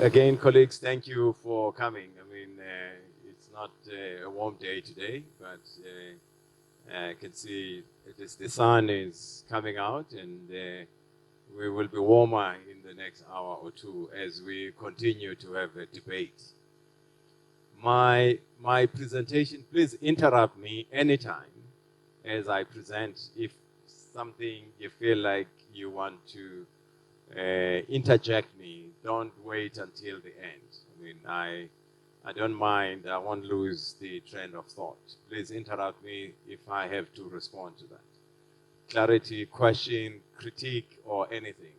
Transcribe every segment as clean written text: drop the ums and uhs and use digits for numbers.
Again, colleagues, thank you for coming. I mean, it's not a warm day today, but I can see the sun is coming out, and we will be warmer in the next hour or two as we continue to have a debate. My presentation, please interrupt me anytime as I present if something you feel like you want to interject me. Don't wait until the end. I mean, I don't mind. I won't lose the train of thought. Please interrupt me if I have to respond to that. Clarity, question, critique, or anything.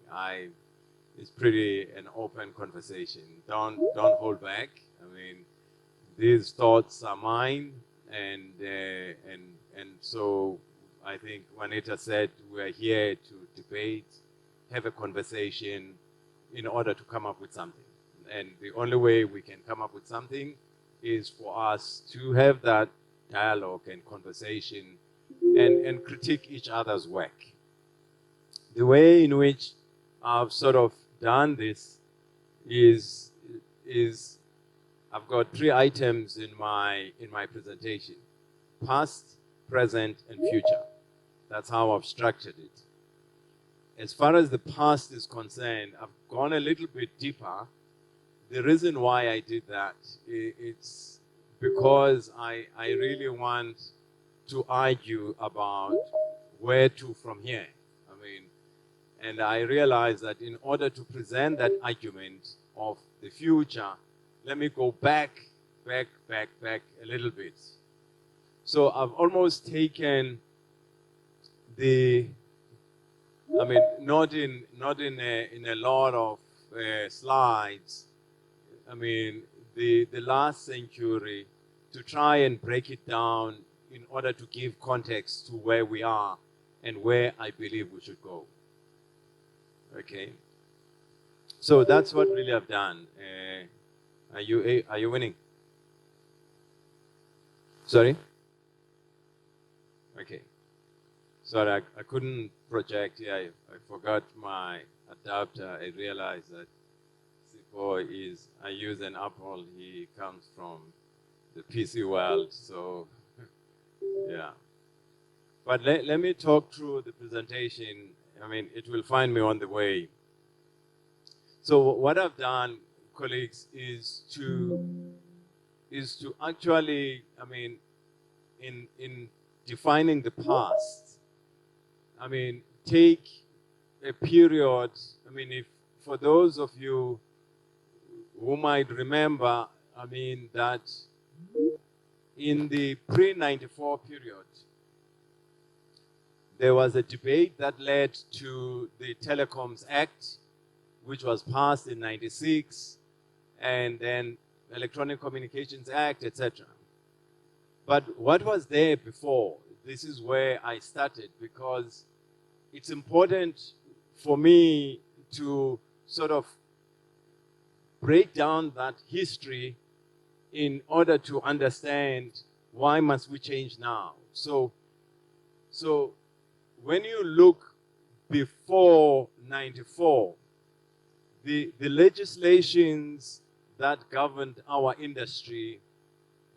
It's pretty an open conversation. Don't hold back. I mean, these thoughts are mine, and so I think Juanita said we're here to debate, have a conversation in order to come up with something. And the only way we can come up with something is for us to have that dialogue and conversation and critique each other's work. The way in which I've sort of done this is I've got 3 items in my presentation: past, present, and future. That's how I've structured it. As far as the past is concerned, I've gone a little bit deeper. The reason why I did that, it's because I really want to argue about where to from here. I mean, and I realize that in order to present that argument of the future, let me go back a little bit. So I've almost taken I mean, not in a lot of slides. I mean, the last century, to try and break it down in order to give context to where we are and where I believe we should go. Okay. So that's what really I've done. Are you winning? Sorry? Okay. Sorry, I couldn't project here. I forgot my adapter. I realized that Sipo I use an Apple. He comes from the PC world, so yeah. But let me talk through the presentation. I mean, it will find me on the way. So what I've done, colleagues, is to actually, I mean, in defining the past, I mean, take a period. I mean, if for those of you who might remember, I mean, that in the pre-94 period, there was a debate that led to the Telecoms Act, which was passed in 96, and then Electronic Communications Act, etc. But what was there before? This is where I started, because it's important for me to sort of break down that history in order to understand why must we change now. So when you look before 94, the legislations that governed our industry,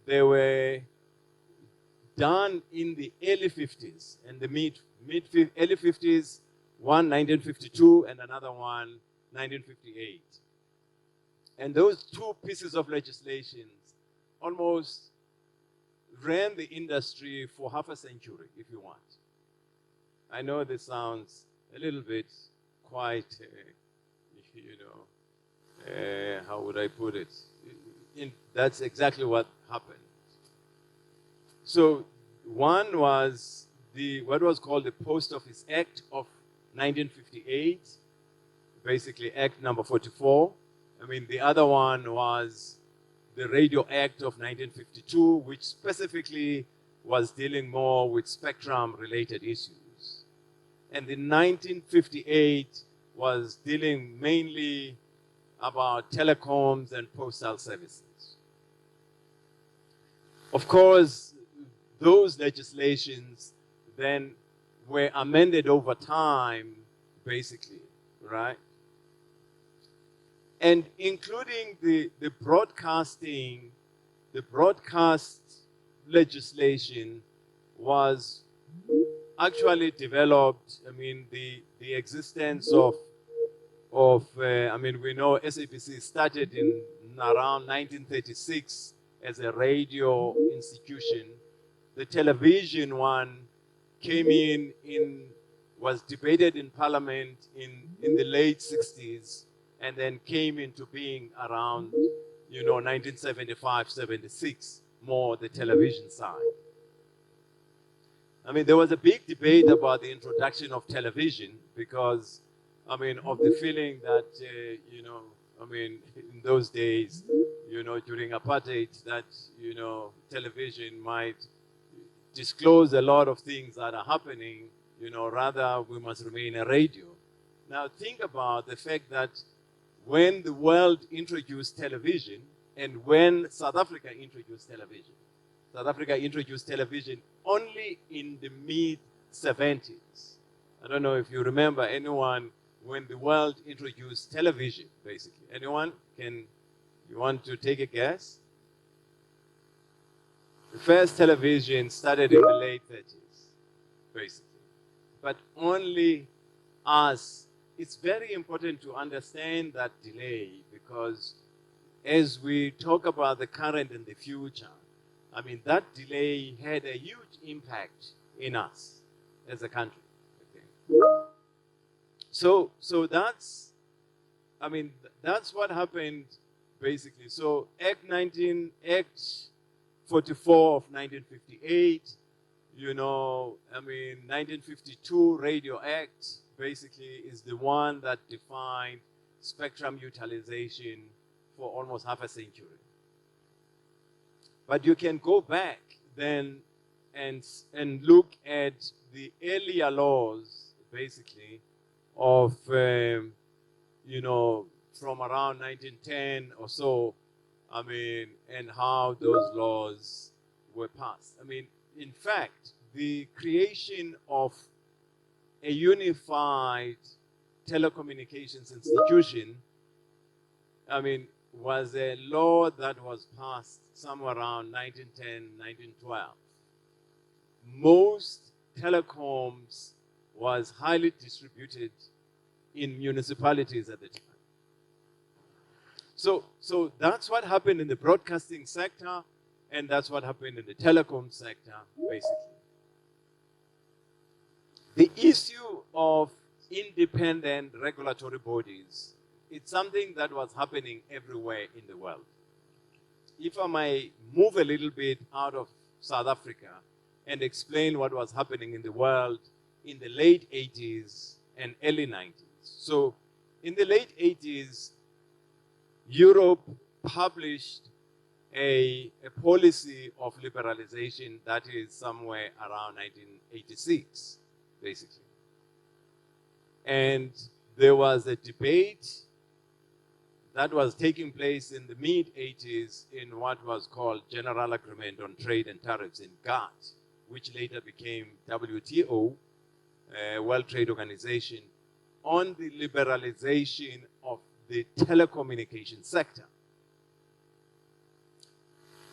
they were done in the early 50s and the early 50s, one 1952 and another one 1958. And those 2 pieces of legislation almost ran the industry for half a century, if you want. I know this sounds a little bit quite, you know, how would I put it? That's exactly what happened. So one was what was called the Post Office Act of 1958, basically Act number 44. I mean, the other one was the Radio Act of 1952, which specifically was dealing more with spectrum-related issues. And the 1958 was dealing mainly about telecoms and postal services. Of course, those legislations then were amended over time, basically, right? and including the broadcast legislation was actually developed. I mean, the existence of I mean, we know SABC started in around 1936 as a radio institution. The television one came was debated in Parliament in the late 60s, and then came into being around, 1975, 76, more the television side. I mean, there was a big debate about the introduction of television because, I mean, of the feeling that, I mean, in those days, during apartheid, that, television might disclose a lot of things that are happening, rather we must remain a radio. Now think about the fact that when the world introduced television and when South Africa introduced television, South Africa introduced television only in the mid-70s. I don't know if you remember anyone when the world introduced television, basically. Anyone? You want to take a guess? The first television started in the late 30s, basically. But only us. It's very important to understand that delay because as we talk about the current and the future, I mean, that delay had a huge impact in us as a country. Okay. So that's, I mean, that's what happened basically. So Act 44 of 1958, I mean, 1952 Radio Act basically is the one that defined spectrum utilization for almost half a century. But you can go back then and look at the earlier laws, basically, of, from around 1910 or so, I mean, and how those laws were passed. I mean, in fact, the creation of a unified telecommunications institution, I mean, was a law that was passed somewhere around 1910, 1912. Most telecoms was highly distributed in municipalities at the time. So that's what happened in the broadcasting sector, and that's what happened in the telecom sector, basically. The issue of independent regulatory bodies, it's something that was happening everywhere in the world. If I may move a little bit out of South Africa and explain what was happening in the world in the late 80s and early 90s. So in the late 80s, Europe published a policy of liberalization that is somewhere around 1986, basically. And there was a debate that was taking place in the mid-80s in what was called General Agreement on Trade and Tariffs in GATT, which later became WTO, World Trade Organization, on the liberalization of the telecommunications sector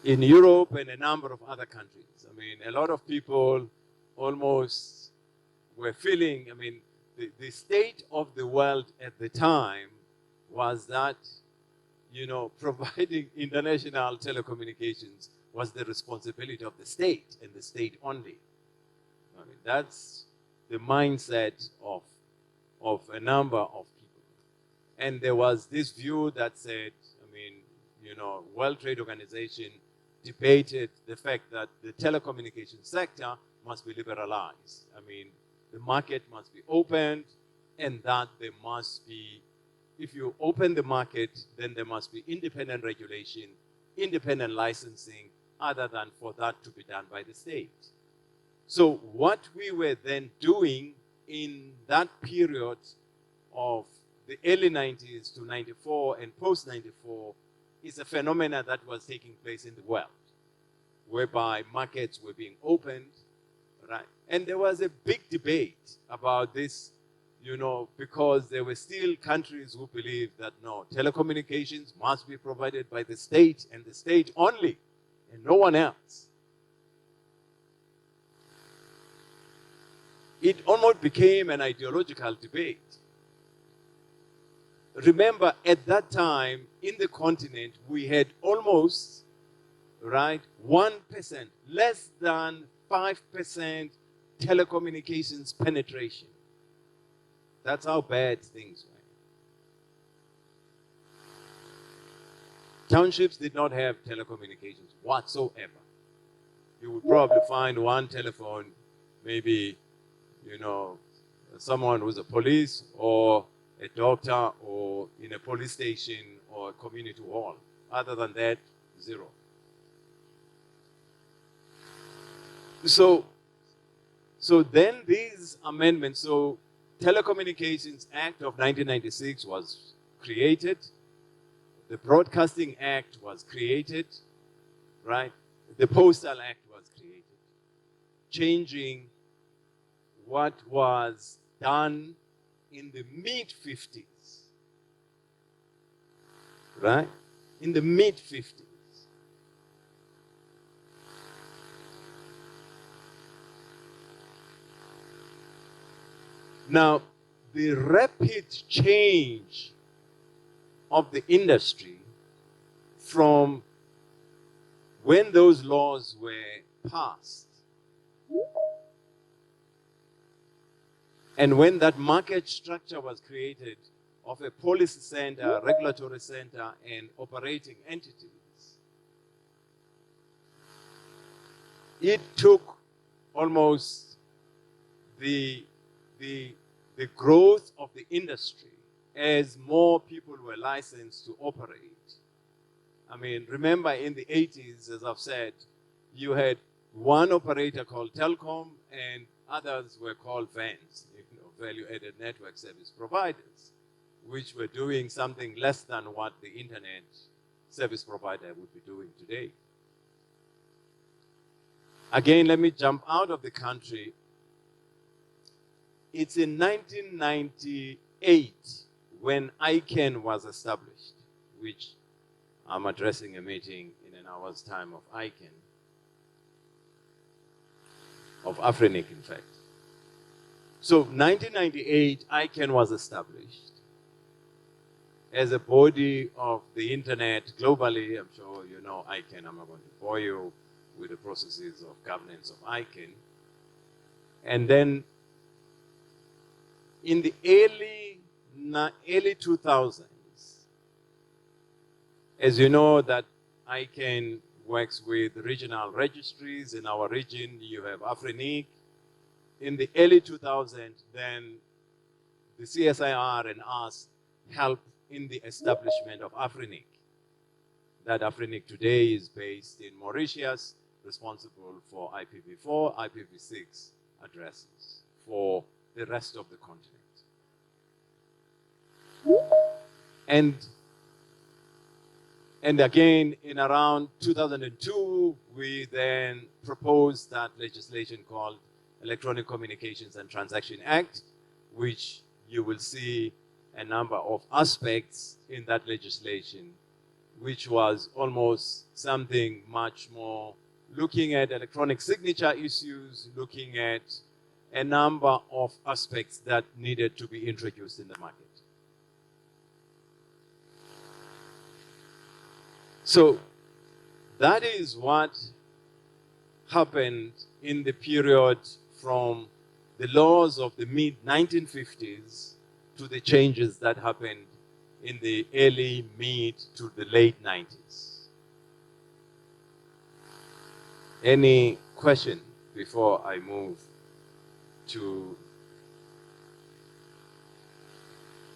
in Europe and a number of other countries. I mean, a lot of people almost were feeling, I mean, the state of the world at the time was that, providing international telecommunications was the responsibility of the state and the state only. I mean, that's the mindset of a number of people. And there was this view that said, I mean, World Trade Organization debated the fact that the telecommunications sector must be liberalized. I mean, the market must be opened, and that there must be, if you open the market, then there must be independent regulation, independent licensing, other than for that to be done by the state. So what we were then doing in that period of the early 90s to 94 and post 94 is a phenomena that was taking place in the world, whereby markets were being opened, right? And there was a big debate about this you know, because there were still countries who believed that no, telecommunications must be provided by the state and the state only, and no one else. It almost became an ideological debate. Remember, at that time, in the continent, we had almost, right, 1%, less than 5% telecommunications penetration. That's how bad things were. Townships did not have telecommunications whatsoever. You would probably find one telephone, maybe, you know, someone who's a police or a doctor or in a police station or a community hall. Other than that, zero. So then these amendments, so Telecommunications Act of 1996 was created. The Broadcasting Act was created, right? The Postal Act was created, changing what was done in the mid-50s, right? In the mid-50s. Now, the rapid change of the industry from when those laws were passed and when that market structure was created of a policy center, regulatory center, and operating entities, it took almost the growth of the industry as more people were licensed to operate. I mean, remember in the 80s, as I've said, you had one operator called Telcom and others were called VANs, you know, value-added network service providers, which were doing something less than what the internet service provider would be doing today. Again, let me jump out of the country. It's in 1998 when ICANN was established, which I'm addressing a meeting in an hour's time of ICANN, of Afrinic, in fact. So 1998, ICANN was established as a body of the internet globally. I'm sure you know ICANN. I'm not going to bore you with the processes of governance of ICANN. And then in the early 2000s, as you know that ICANN works with regional registries. In our region, you have Afrinic. In the early 2000s, then the CSIR and us helped in the establishment of Afrinic. That Afrinic today is based in Mauritius, responsible for IPv4, IPv6 addresses for the rest of the continent. And again, in around 2002, we then proposed that legislation called Electronic Communications and Transaction Act, which you will see a number of aspects in that legislation, which was almost something much more looking at electronic signature issues, looking at a number of aspects that needed to be introduced in the market. So that is what happened in the period from the laws of the mid-1950s to the changes that happened in the early, mid to the late 90s. Any question before I move to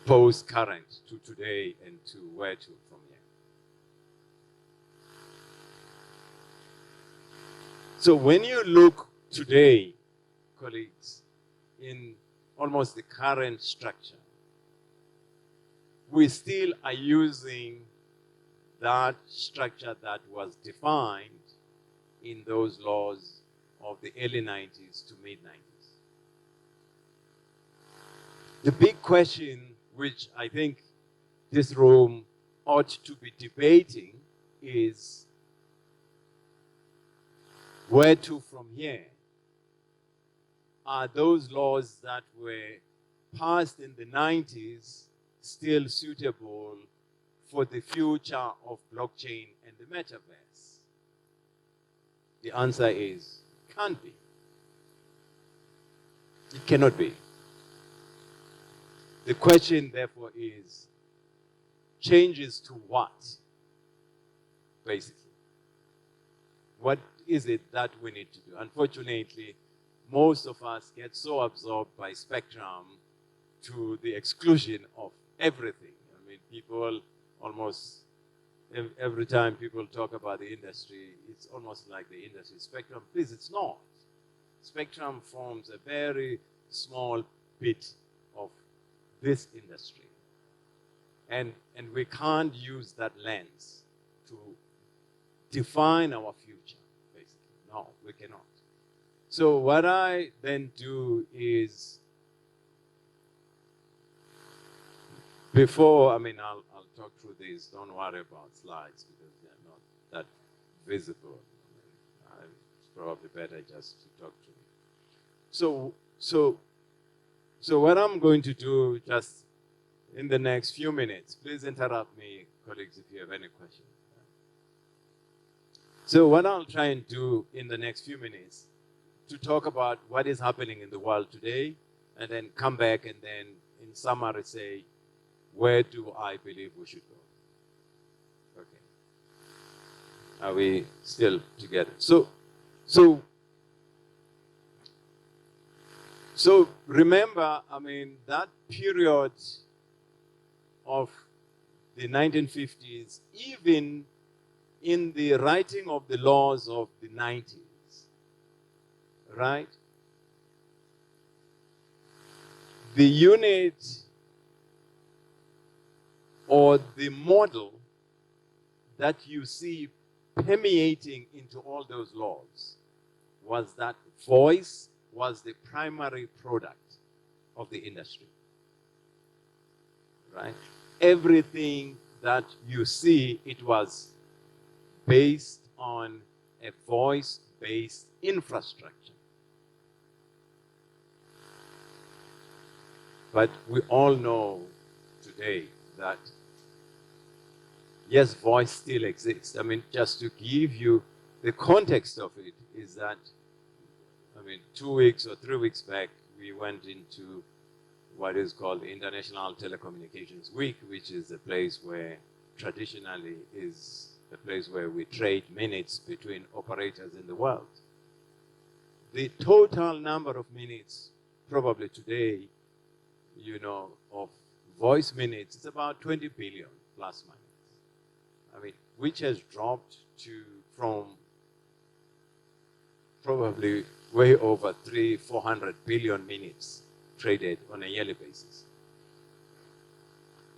post-current, to today, and to where to from here? So when you look today, colleagues, in almost the current structure, we still are using that structure that was defined in those laws of the early 90s to mid 90s. The big question, which I think this room ought to be debating, is where to from here? Are those laws that were passed in the 90s still suitable for the future of blockchain and the metaverse? The answer is, can't be. It cannot be. The question, therefore, is changes to what, basically? What is it that we need to do? Unfortunately, most of us get so absorbed by spectrum to the exclusion of everything. I mean, people almost, every time people talk about the industry, it's almost like the industry spectrum. Please, it's not. Spectrum forms a very small bit of this industry. And we can't use that lens to define our future, basically. No, we cannot. So what I then do is, before, I mean, I'll talk through these. Don't worry about slides because they're not that visible. I mean, it's probably better just to talk to me. So what I'm going to do just in the next few minutes, please interrupt me, colleagues, if you have any questions. So what I'll try and do in the next few minutes to talk about what is happening in the world today, and then come back and then in summary say, where do I believe we should go? Okay. Are we still together? So remember, I mean, that period of the 1950s, even in the writing of the laws of the 90s, right? The unit or the model that you see permeating into all those laws was that voice was the primary product of the industry, right? Everything that you see, it was based on a voice-based infrastructure. But we all know today that, yes, voice still exists. I mean, just to give you the context of it is that, I mean, 2 weeks or 3 weeks back, we went into what is called the International Telecommunications Week, which is a place where traditionally is a place where we trade minutes between operators in the world. The total number of minutes probably today, you know, of voice minutes is about 20 billion plus minus. I mean, which has dropped from probably way over 300-400 billion minutes traded on a yearly basis.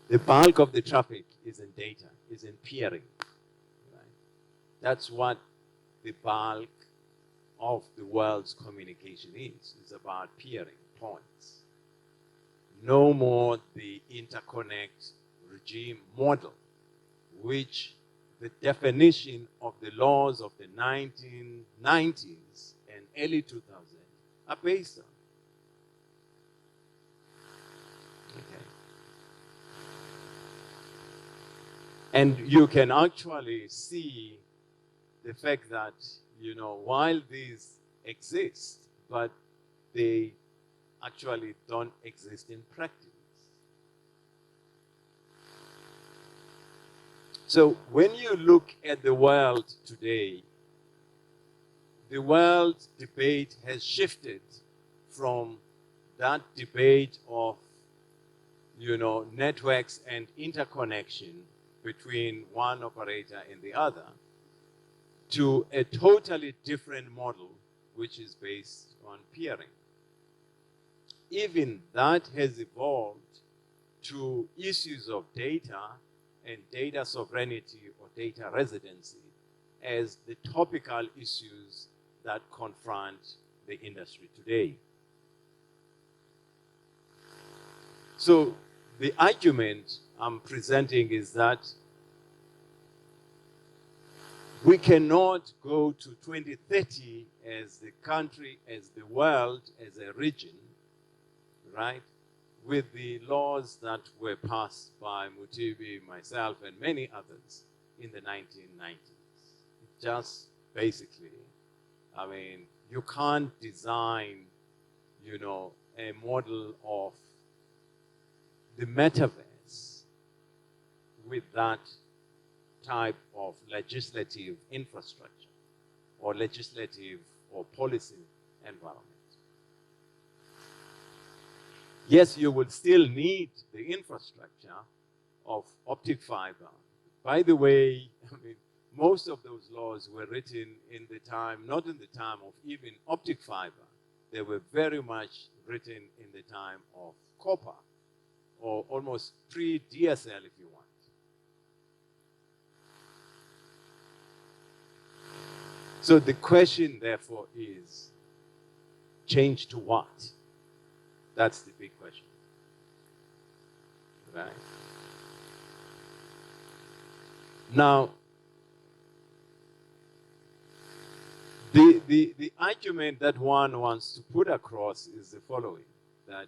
The bulk of the traffic is in data, is in peering. Right? That's what the bulk of the world's communication is. It's about peering points. No more the interconnect regime model, which the definition of the laws of the 1990s and early 2000s are based on. Okay. And you can actually see the fact that, you know, while these exist, but they actually don't exist in practice. So when you look at the world today, the world debate has shifted from that debate of, you know, networks and interconnection between one operator and the other to a totally different model, which is based on peering. Even that has evolved to issues of data and data sovereignty or data residency as the topical issues that confront the industry today. So the argument I'm presenting is that we cannot go to 2030 as the country, as the world, as a region, right, with the laws that were passed by Mutibi, myself, and many others in the 1990s. It just basically, I mean, you can't design, you know, a model of the metaverse with that type of legislative infrastructure or legislative or policy environment. Yes, you will still need the infrastructure of optic fiber. By the way, I mean, most of those laws were written in the time, not in the time of even optic fiber. They were very much written in the time of copper, or almost pre-DSL, if you want. So the question, therefore, is change to what? That's the big question, right? Now, the argument that one wants to put across is the following, that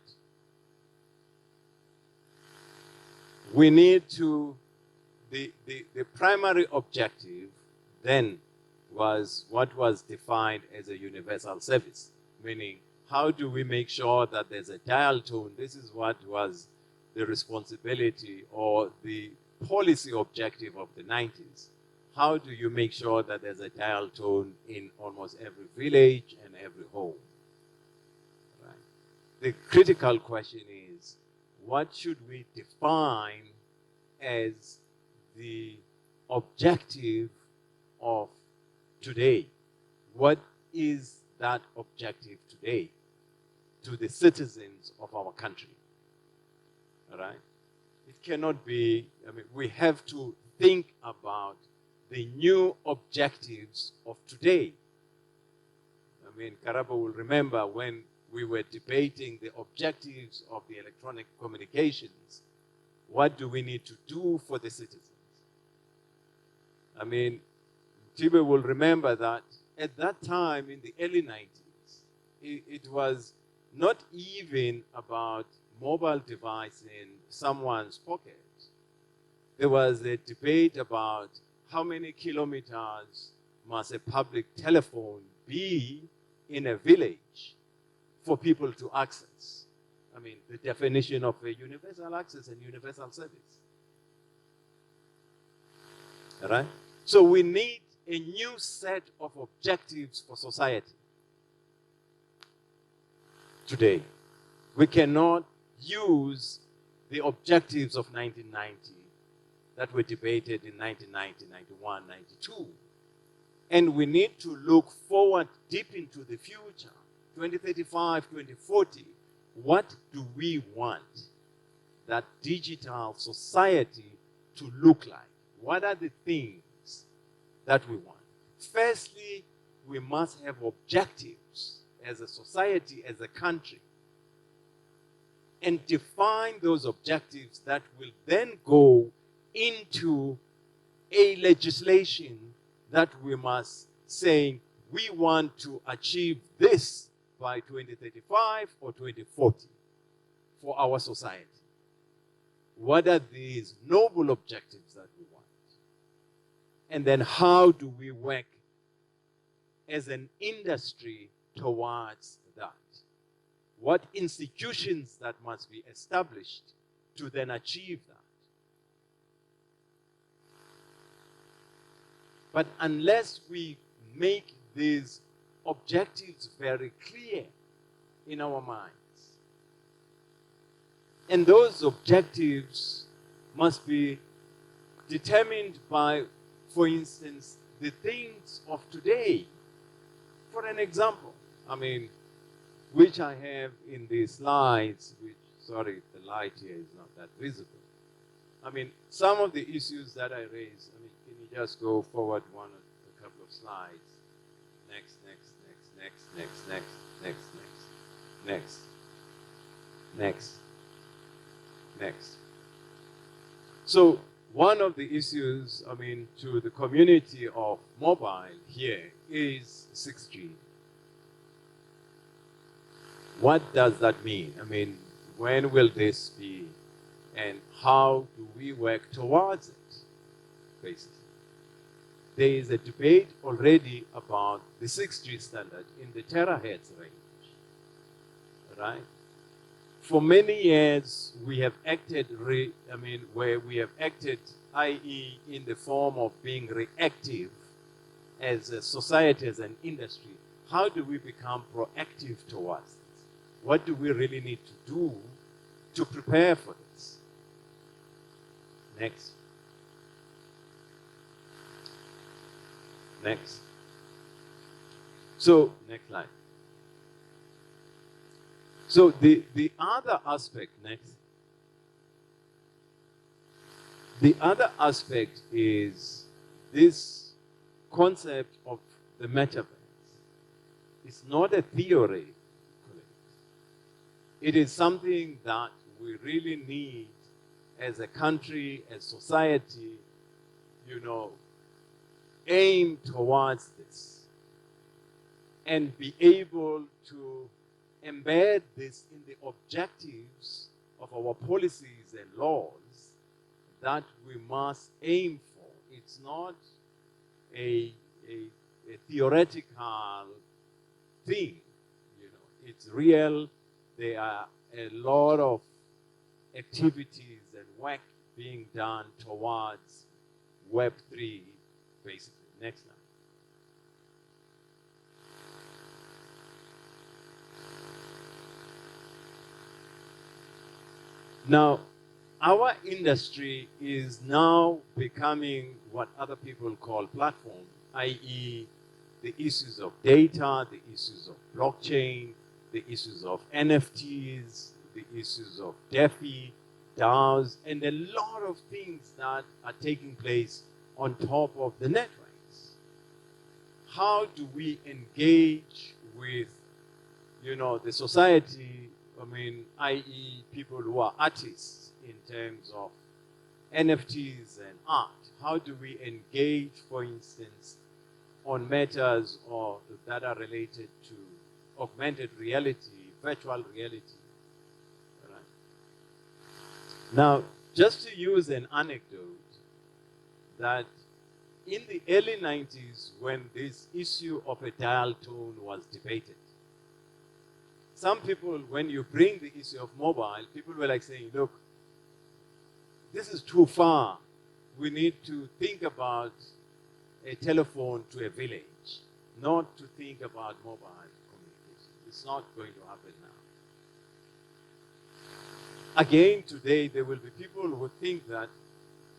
we need to, the primary objective then was what was defined as a universal service, meaning how do we make sure that there's a dial tone? This is what was the responsibility or the policy objective of the 90s. How do you make sure that there's a dial tone in almost every village and every home? Right? The critical question is, what should we define as the objective of today? What is that objective today to the citizens of our country? All right? It cannot be, I mean, we have to think about the new objectives of today. I mean, Karaba will remember when we were debating the objectives of the electronic communications. What do we need to do for the citizens? I mean, Tibe will remember that at that time in the early 90s, it was not even about mobile device in someone's pocket. There was a debate about how many kilometers must a public telephone be in a village for people to access. I mean, the definition of a universal access and universal service. All right? So we need a new set of objectives for society today. We cannot use the objectives of 1990 that were debated in 1990, 91, 92. And we need to look forward deep into the future, 2035, 2040. What do we want that digital society to look like? What are the things that we want? Firstly, we must have objectives as a society, as a country, and define those objectives that will then go into a legislation that we must say, we want to achieve this by 2035 or 2040 for our society. What are these noble objectives that we want? And then how do we work as an industry towards that? What institutions that must be established to then achieve that? But unless we make these objectives very clear in our minds, and those objectives must be determined by, for instance, the things of today. For an example, I mean, which I have in the slides, which, sorry, the light here is not that visible. I mean, some of the issues that I raised, I mean, can you just go forward a couple of slides? Next, next, next, next, next, next, next, next, next. Next. So one of the issues, to the community of mobile here is 6G. What does that mean? When will this be? And how do we work towards it, basically? There is a debate already about the 6G standard in the terahertz range, right? For many years, we have acted, i.e. in the form of being reactive as a society, as an industry. How do we become proactive towards this? What do we really need to do to prepare for this? Next. Next. So, next slide. So the other aspect, next. The other aspect is this concept of the metaverse. It's not a theory. It is something that we really need as a country, as society, aim towards this and be able to embed this in the objectives of our policies and laws that we must aim for. It's not a theoretical thing, it's real. There are a lot of activities and work being done towards Web3, basically. Next slide. Now, our industry is now becoming what other people call platform, i.e. the issues of data, the issues of blockchain, the issues of NFTs, the issues of DeFi, DAOs, and a lot of things that are taking place on top of the networks. How do we engage with, the society, i.e. people who are artists in terms of NFTs and art? How do we engage, for instance, on matters that are related to augmented reality, virtual reality? Right. Now, just to use an anecdote, that in the early 90s, when this issue of a dial tone was debated, some people, when you bring the issue of mobile, people were like saying, look, this is too far. We need to think about a telephone to a village, not to think about mobile communication. It's not going to happen now. Again, today, there will be people who think that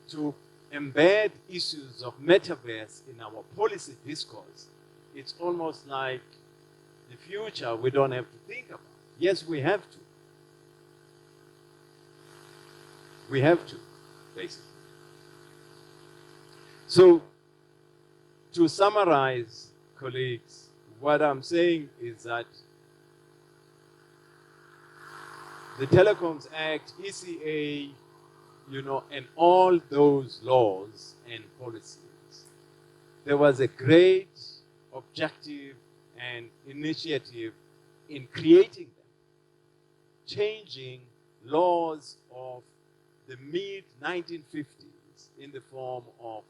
to embed issues of metaverse in our policy discourse, it's almost like the future we don't have to think about. Yes, we have to. We have to, basically. So, to summarize, colleagues, what I'm saying is that the Telecoms Act, ECA, and all those laws and policies, there was a great objective and initiative in creating them, changing laws of the mid-1950s in the form of,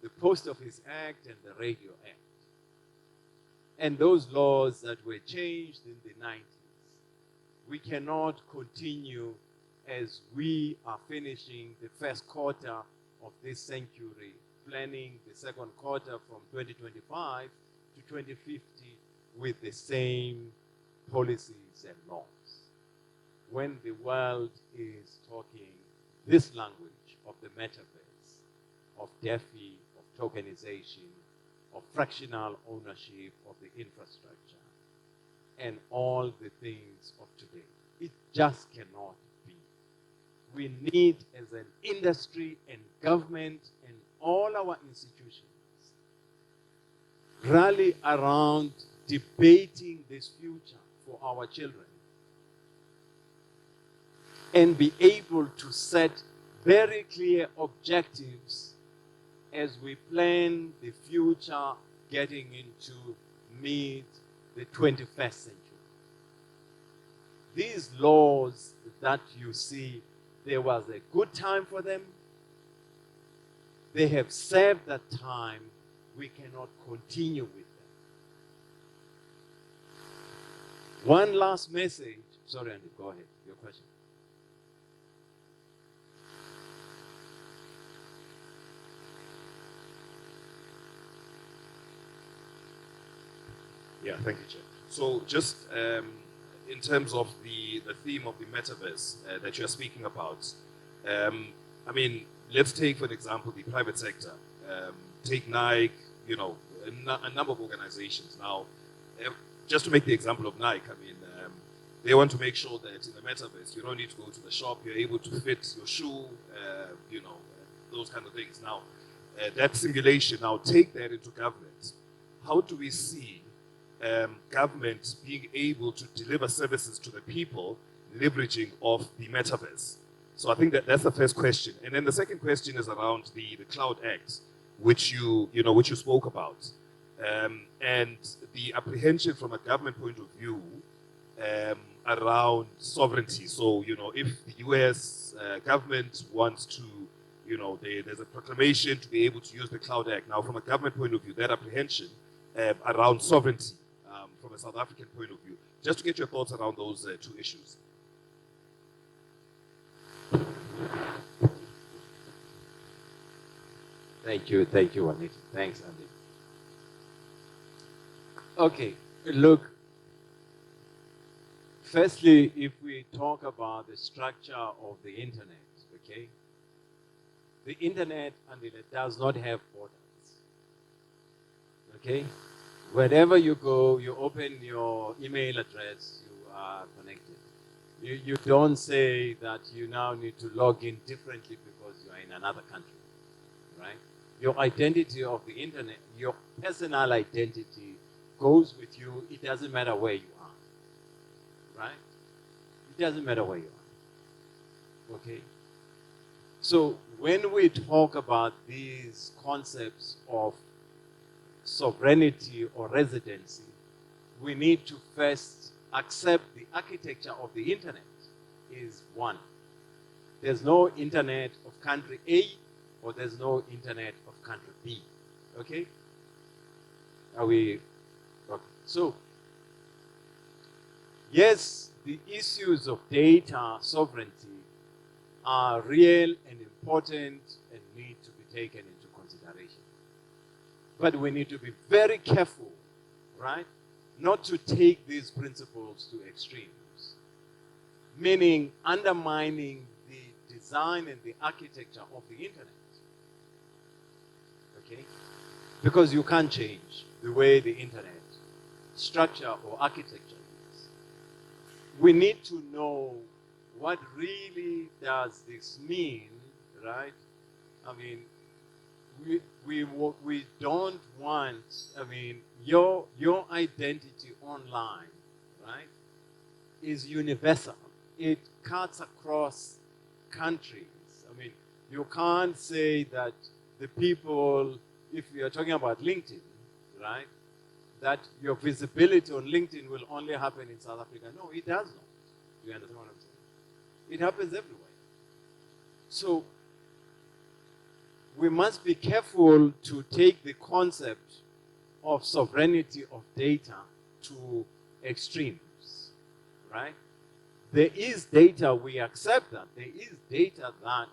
the Post Office Act and the Radio Act. And those laws that were changed in the 90s. We cannot continue as we are finishing the first quarter of this century, planning the second quarter from 2025 to 2050 with the same policies and laws. When the world is talking this language of the metaverse, of DeFi, of tokenization, of fractional ownership of the infrastructure, and all the things of today, it just cannot be. We need, as an industry and government and all our institutions, rally around debating this future for our children and be able to set very clear objectives as we plan the future getting into mid the 21st century. These laws that you see, there was a good time for them. They have served that time. We cannot continue with them. One last message. Sorry, Andy, go ahead. Your question. Yeah, thank you, Chair. So just in terms of the theme of the metaverse that you're speaking about, I mean, let's take, for example, the private sector. Take Nike, you know, a number of organizations. Now, just to make the example of Nike, I mean, they want to make sure that in the metaverse, you don't need to go to the shop, you're able to fit your shoe, you know, those kind of things. Now, that simulation, now take that into government. How do we see government being able to deliver services to the people leveraging of the metaverse? So I think that's the first question. And then the second question is around the Cloud Act, which you spoke about, and the apprehension from a government point of view around sovereignty. So, you know, if the US government wants to, you know, there's a proclamation to be able to use the Cloud Act. Now, from a government point of view, that apprehension around sovereignty from a South African point of view, just to get your thoughts around those two issues. Thank you, Anita. Thanks, Andy. Okay, look, firstly, if we talk about the structure of the internet, okay, the internet does not have borders, okay? Wherever you go, you open your email address, you are connected. You don't say that you now need to log in differently because you are in another country, right? Your identity of the internet, your personal identity goes with you. It doesn't matter where you are, right? It doesn't matter where you are, okay? So when we talk about these concepts of sovereignty or residency, we need to first accept the architecture of the internet is one. There's no internet of country A or there's no internet of country B, okay? Are we, okay. So, yes, the issues of data sovereignty are real and important and need to be taken into consideration. But we need to be very careful, right, not to take these principles to extremes, meaning undermining the design and the architecture of the internet, okay? Because you can't change the way the internet structure or architecture is. We need to know what really does this mean, right? I mean, we don't want, I mean, your identity online, right, is universal. It cuts across countries. I mean, you can't say that the people, if you're talking about LinkedIn, right, that your visibility on LinkedIn will only happen in South Africa. No, it does not. Do you understand what I'm saying? It happens everywhere. So we must be careful to take the concept of sovereignty of data to extremes, right? There is data, we accept that. There is data that,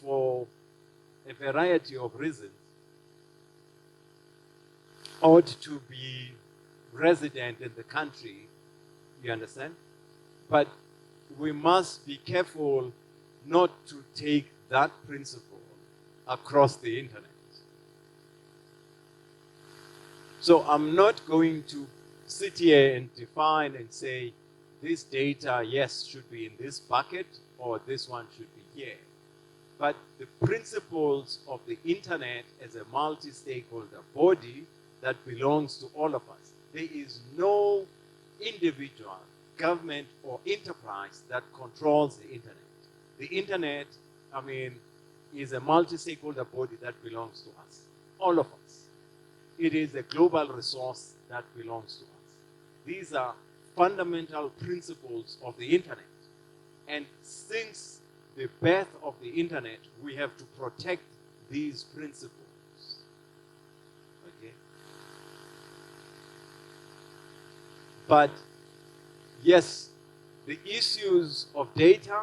for a variety of reasons, ought to be resident in the country, you understand? But we must be careful not to take that principle across the internet. So I'm not going to sit here and define and say this data, yes, should be in this bucket or this one should be here. But the principles of the internet as a multi-stakeholder body that belongs to all of us, there is no individual government or enterprise that controls the internet. The internet, I mean, is a multi-stakeholder body that belongs to us, all of us. It is a global resource that belongs to us. These are fundamental principles of the internet. And since the birth of the internet, we have to protect these principles. Okay? But yes, the issues of data,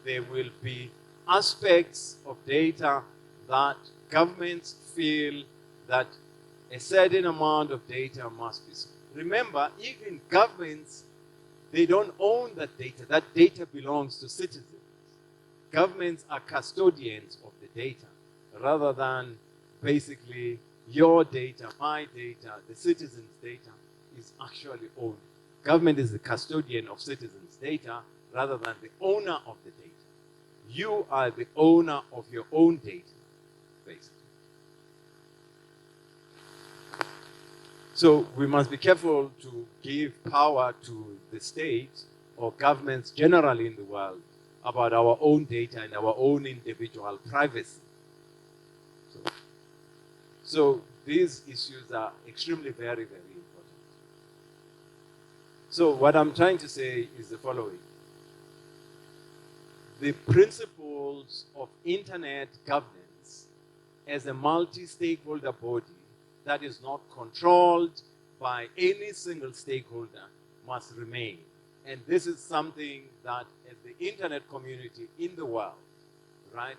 there will be aspects of data that governments feel that a certain amount of data must be. Remember, even governments, they don't own that data. That data belongs to citizens. Governments are custodians of the data, rather than basically your data, my data, the citizens' data is actually owned. Government is the custodian of citizens' data rather than the owner of the data. You are the owner of your own data, basically. So we must be careful to give power to the state or governments generally in the world about our own data and our own individual privacy. So these issues are extremely very, very important. So what I'm trying to say is the following. The principles of internet governance as a multi-stakeholder body that is not controlled by any single stakeholder must remain. And this is something that as the internet community in the world, right,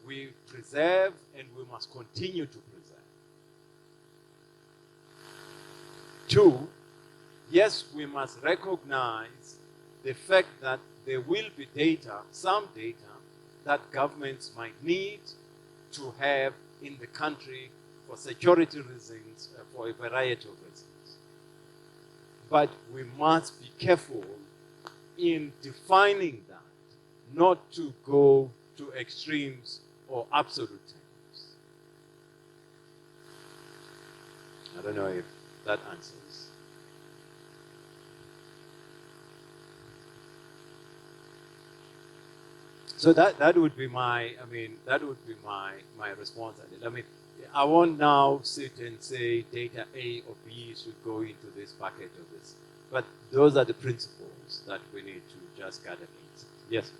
we preserve and we must continue to preserve. 2, yes, we must recognize the fact that there will be data, some data, that governments might need to have in the country for security reasons, for a variety of reasons. But we must be careful in defining that, not to go to extremes or absolute terms. I don't know if that answers. So that would be my, that would be my response at it. I won't now sit and say data A or B should go into this bucket or this. But those are the principles that we need to just guard against. Yes?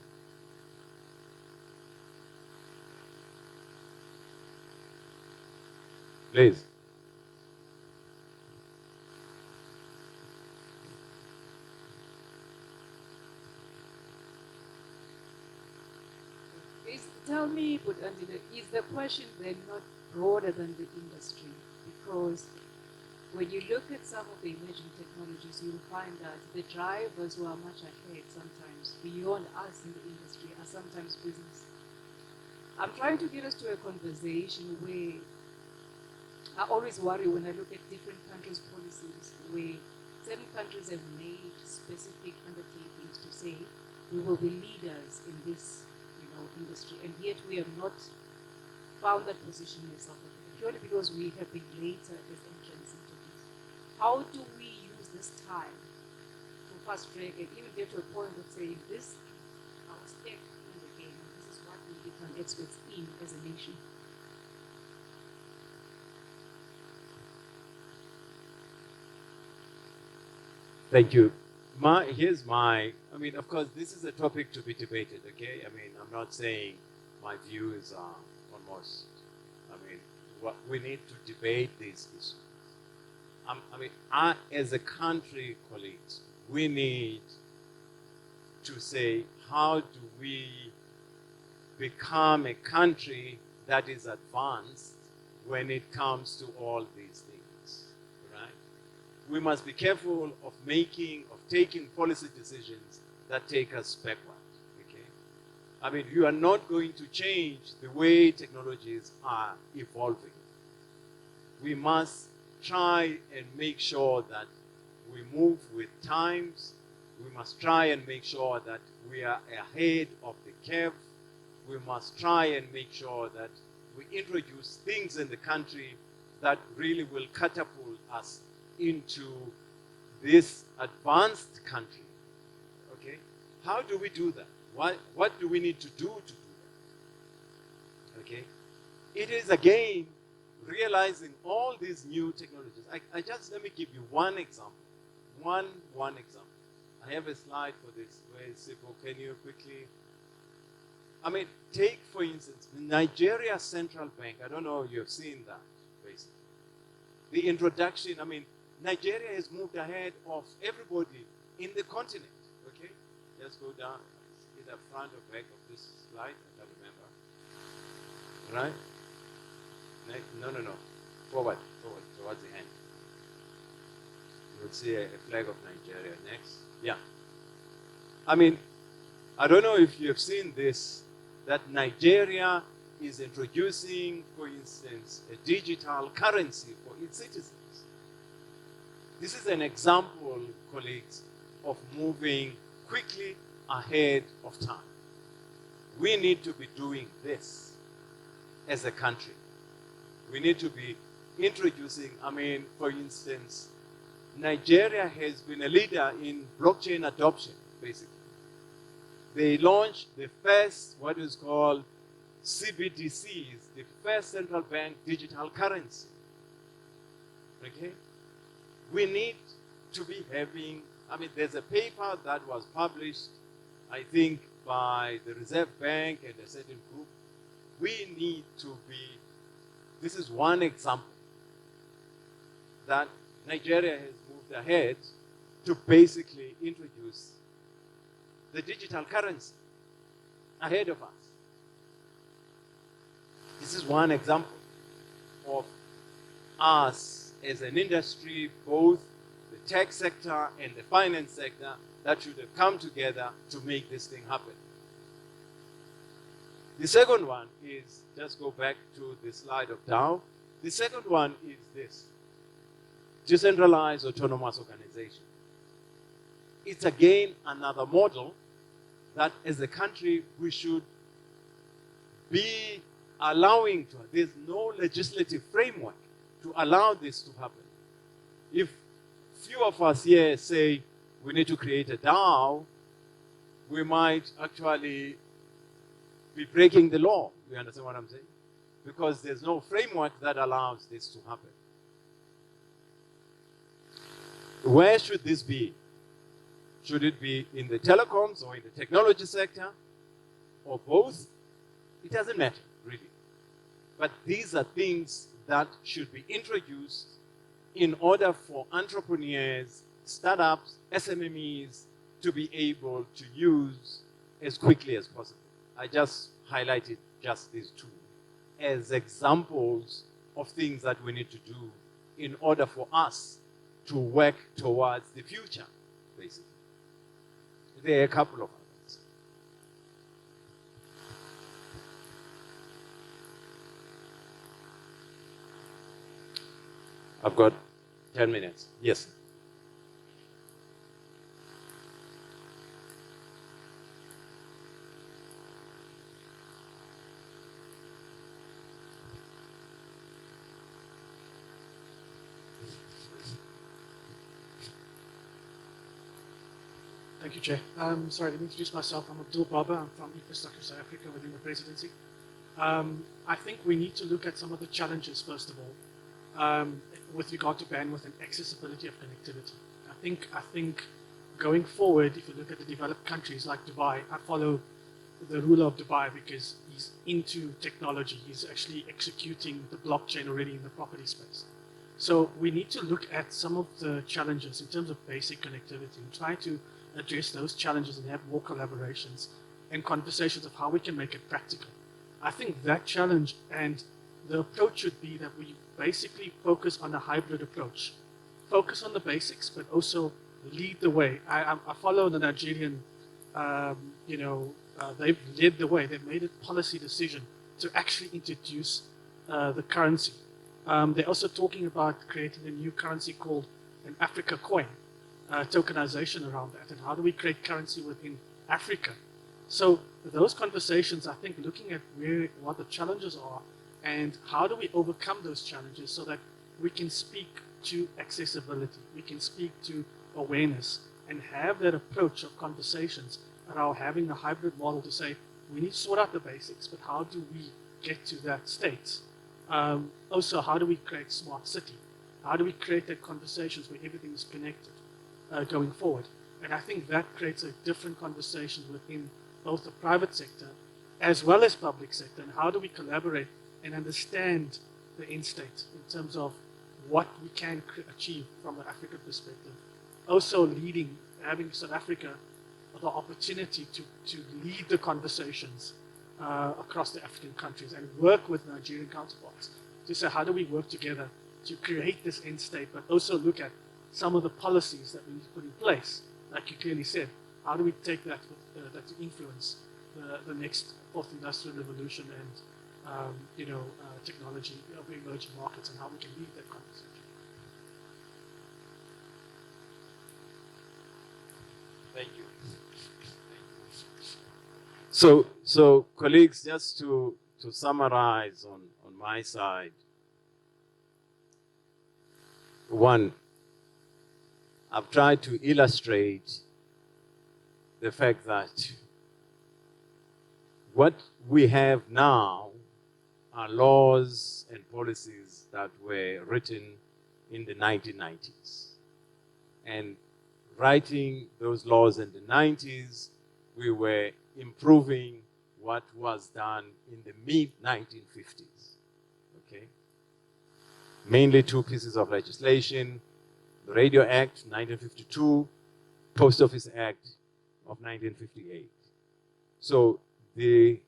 Please. Tell me, but Angela, is the question then not broader than the industry? Because when you look at some of the emerging technologies, you'll find that the drivers who are much ahead sometimes beyond us in the industry are sometimes business. I'm trying to get us to a conversation where I always worry when I look at different countries' policies where certain countries have made specific undertakings to say we will be leaders in this industry, and yet we have not found that position in South Africa, purely because we have been later as entrants into this. How do we use this time to fast track and even get to a point of saying this, our step in the game, this is what we become experts in as a nation? Thank you. Of course, this is a topic to be debated, okay? I'm not saying my views are almost, we need to debate these issues. As a country, colleagues, we need to say, how do we become a country that is advanced when it comes to all these things, right? We must be careful of taking policy decisions that take us backward, okay? You are not going to change the way technologies are evolving. We must try and make sure that we move with times. We must try and make sure that we are ahead of the curve. We must try and make sure that we introduce things in the country that really will catapult us into this advanced country. Okay, how do we do that? What do we need to do that? Okay, it is again realizing all these new technologies. Let me give you one example. One example. I have a slide for this. Very simple. Can you quickly? I mean, take for instance Nigeria Central Bank. I don't know if you've seen that. Basically, the introduction. I mean, Nigeria has moved ahead of everybody in the continent. Okay, let's go down. Either front or back of this slide. I can't remember. Right? No. Forward, towards the end. You'll see a flag of Nigeria next. Yeah. I mean, I don't know if you've seen this, that Nigeria is introducing, for instance, a digital currency for its citizens. This is an example, colleagues, of moving quickly ahead of time. We need to be doing this as a country. We need to be introducing, I mean, for instance, Nigeria has been a leader in blockchain adoption, basically. They launched the first, what is called CBDCs, the first central bank digital currency. Okay? We need to be having, I mean, there's a paper that was published, I think, by the Reserve Bank and a certain group. We need to be, this is one example that Nigeria has moved ahead to basically introduce the digital currency ahead of us. This is one example of us as an industry, both the tech sector and the finance sector, that should have come together to make this thing happen. The second one is, just go back to the slide of Dow. The second one is this: decentralized autonomous organization. It's again another model that as a country we should be allowing to. There's no legislative framework to allow this to happen. If few of us here say we need to create a DAO, we might actually be breaking the law. You understand what I'm saying? Because there's no framework that allows this to happen. Where should this be? Should it be in the telecoms or in the technology sector or both? It doesn't matter, really. But these are things that should be introduced in order for entrepreneurs, startups, SMMEs to be able to use as quickly as possible. I just highlighted just these two as examples of things that we need to do in order for us to work towards the future, basically. There are a couple of others. I've got 10 minutes. Yes. Thank you, Chair. Sorry, let me introduce myself. I'm Abdul Baba. I'm from Infrastructure South Africa within the presidency. I think we need to look at some of the challenges, first of all, with regard to bandwidth and accessibility of connectivity. I think going forward, if you look at the developed countries like Dubai, I follow the ruler of Dubai because he's into technology. He's actually executing the blockchain already in the property space. So we need to look at some of the challenges in terms of basic connectivity and try to address those challenges and have more collaborations and conversations of how we can make it practical. I think that challenge and the approach should be that we basically focus on a hybrid approach. Focus on the basics, but also lead the way. I follow the Nigerian, they've led the way. They've made a policy decision to actually introduce the currency. They're also talking about creating a new currency called an Africa coin, tokenization around that, and how do we create currency within Africa. So those conversations, I think, looking at what the challenges are and how do we overcome those challenges so that we can speak to accessibility, we can speak to awareness and have that approach of conversations around having a hybrid model to say, we need to sort out the basics, but how do we get to that state? Also, how do we create smart city? How do we create that conversations where everything is connected going forward? And I think that creates a different conversation within both the private sector as well as public sector. And how do we collaborate and understand the end state in terms of what we can achieve from an African perspective? Also leading, having South Africa the opportunity to lead the conversations across the African countries and work with Nigerian counterparts to say, how do we work together to create this end state, but also look at some of the policies that we need to put in place. Like you clearly said, how do we take that to influence the next fourth industrial revolution and technology of emerging markets, and how we can lead that conversation. Thank you. So colleagues, just to summarize on my side, one, I've tried to illustrate the fact that what we have now are laws and policies that were written in the 1990s. And writing those laws in the 90s, we were improving what was done in the mid-1950s, okay? Mainly two pieces of legislation: the Radio Act, 1952, Post Office Act of 1958. So the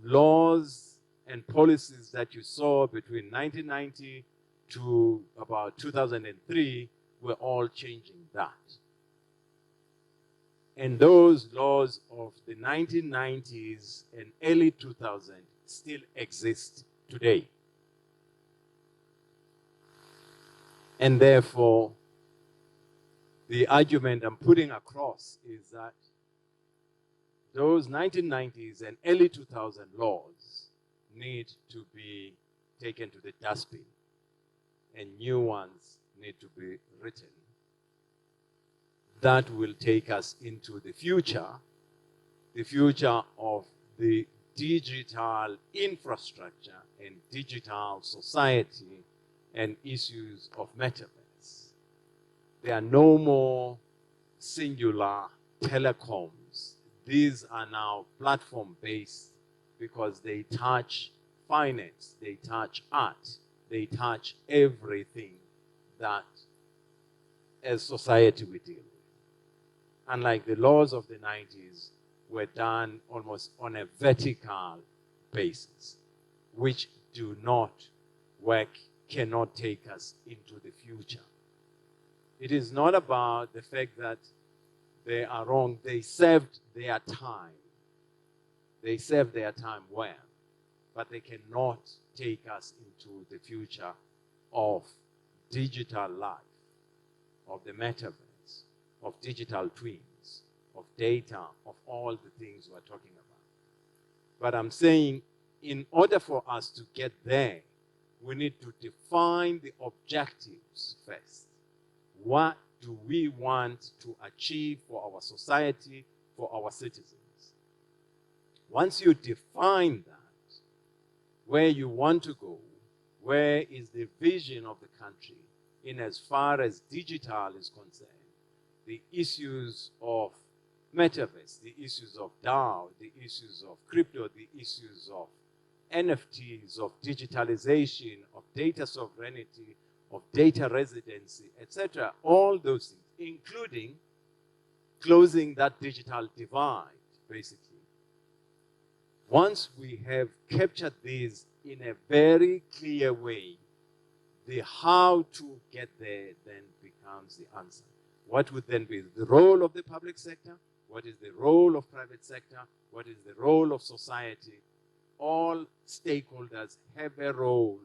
laws and policies that you saw between 1990 to about 2003 were all changing that. And those laws of the 1990s and early 2000s still exist today. And therefore, the argument I'm putting across is that those 1990s and early 2000 laws need to be taken to the dustbin, and new ones need to be written. That will take us into the future of the digital infrastructure and digital society and issues of metaverse. There are no more singular telecoms. These are now platform-based because they touch finance, they touch art, they touch everything that as society we deal with. Unlike the laws of the 90s were done almost on a vertical basis, which do not work, cannot take us into the future. It is not about the fact that they are wrong. They served their time. They served their time well, but they cannot take us into the future of digital life, of the metaverse, of digital twins, of data, of all the things we're talking about. But I'm saying, in order for us to get there, we need to define the objectives first. What do we want to achieve for our society, for our citizens? Once you define that, where you want to go, where is the vision of the country in as far as digital is concerned, the issues of metaverse, the issues of DAO, the issues of crypto, the issues of NFTs, of digitalization, of data sovereignty, of data residency, etc. All those things, including closing that digital divide, basically. Once we have captured these in a very clear way, the how to get there then becomes the answer. What would then be the role of the public sector? What is the role of private sector? What is the role of society? All stakeholders have a role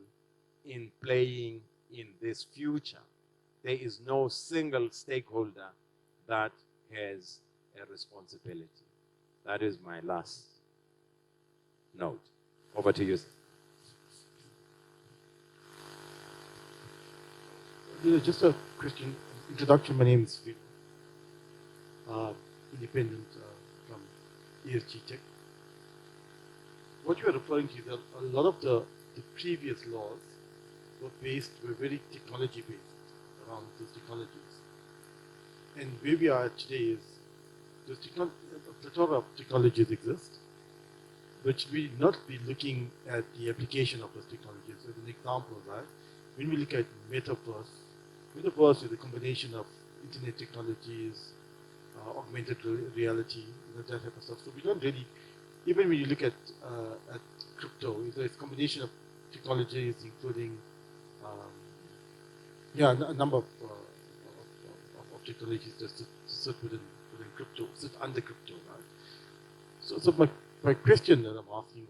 in playing in this future. There is no single stakeholder that has a responsibility. That is my last note. Over to you, sir. Just a question. Introduction, my name is Phil, independent from ESG Tech. What you are referring to is that a lot of the previous laws were very technology based around those technologies. And where we are today is a plethora of technologies exist, which we not be looking at the application of those technologies. So as an example, right, when we look at metaverse is a combination of internet technologies, augmented reality, that type of stuff. So we don't really, even when you look at crypto, it's a combination of technologies, including a number of technologies that sit within crypto, sit under crypto, right? So my question that I'm asking,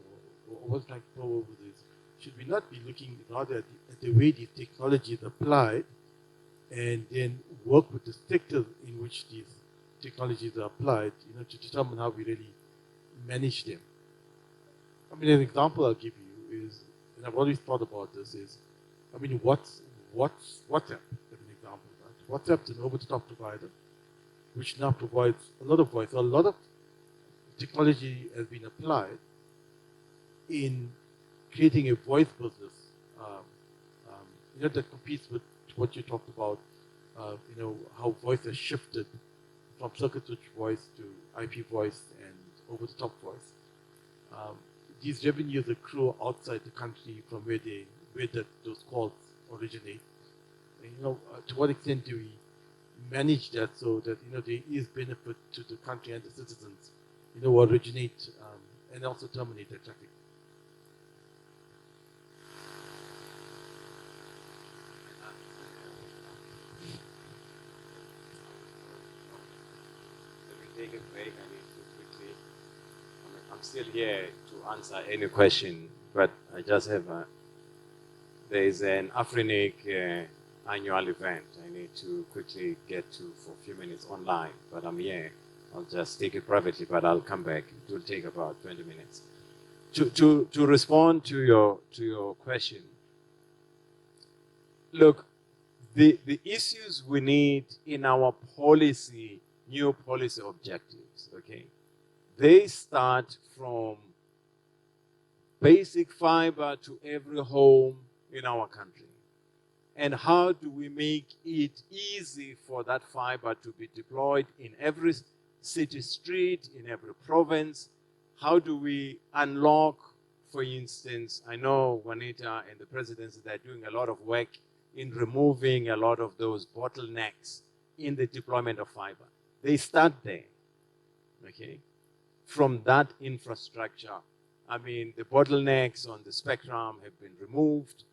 or what's my power with this, should we not be looking rather at the way these technologies are applied, and then work with the sectors in which these technologies are applied, to determine how we really manage them? I mean, an example I'll give you is, and I've always thought about this, is, I mean, what's WhatsApp as an example, right? WhatsApp's an over-the-top provider, which now provides a lot of voice. So a lot of technology has been applied in creating a voice business, that competes with what you talked about, how voice has shifted from circuit switch voice to IP voice and over-the-top voice. These revenues accrue outside the country from where those calls originate. And, to what extent do we manage that so that there is benefit to the country and the citizens, who originate and also terminate the traffic? Take a break. I need to quickly. I'm still here to answer any question, but I just have there is an Afrinic annual event I need to quickly get to for a few minutes online, but I'm here. I'll just take it privately, but I'll come back. It will take about 20 minutes. To respond to your question, look, the issues we need in our policy, new policy objectives, okay, they start from basic fiber to every home in our country. And how do we make it easy for that fiber to be deployed in every city street, in every province? How do we unlock, for instance, I know Juanita and the presidency, they're doing a lot of work in removing a lot of those bottlenecks in the deployment of fiber. They start there, okay? From that infrastructure, I mean, the bottlenecks on the spectrum have been removed.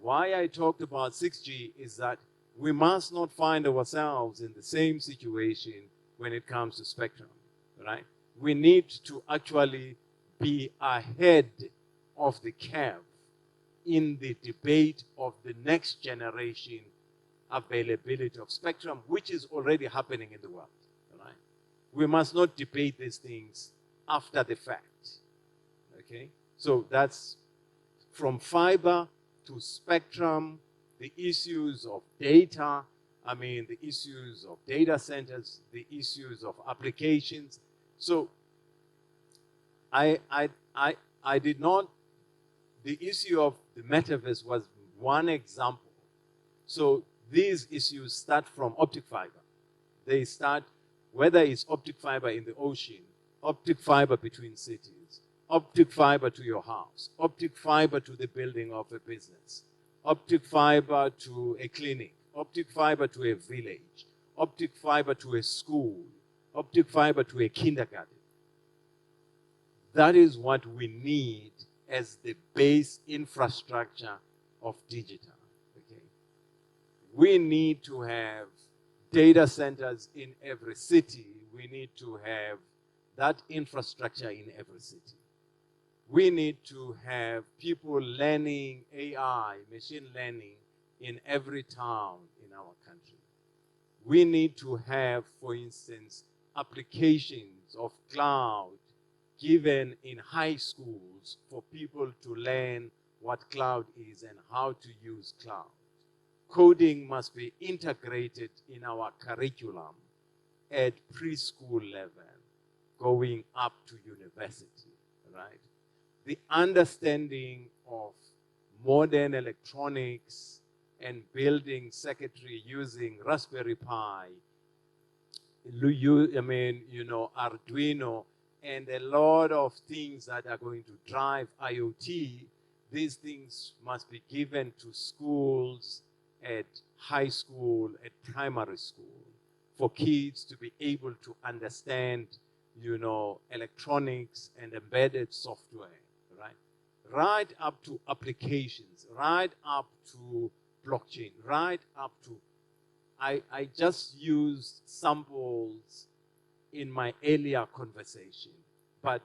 Why I talked about 6G is that we must not find ourselves in the same situation when it comes to spectrum, right? We need to actually be ahead of the curve in the debate of the next generation availability of spectrum, which is already happening in the world, right? We must not debate these things after the fact, okay? So that's from fiber to spectrum, the issues of data, I mean, the issues of data centers, the issues of applications. So I did not, the issue of the metaverse was one example. So these issues start from optic fiber. They start, whether it's optic fiber in the ocean, optic fiber between cities, optic fiber to your house, optic fiber to the building of a business, optic fiber to a clinic, optic fiber to a village, optic fiber to a school, optic fiber to a kindergarten. That is what we need as the base infrastructure of digital, okay? We need to have data centers in every city. We need to have that infrastructure in every city. We need to have people learning AI, machine learning, in every town in our country. We need to have, for instance, applications of cloud given in high schools for people to learn what cloud is and how to use cloud. coding must be integrated in our curriculum at preschool level, going up to university, right? The understanding of modern electronics and building circuitry using Raspberry Pi, Arduino, and a lot of things that are going to drive IoT, these things must be given to schools at high school, at primary school, for kids to be able to understand, electronics and embedded software, right? Right up to applications, right up to blockchain, right up to, I just used samples in my earlier conversation, but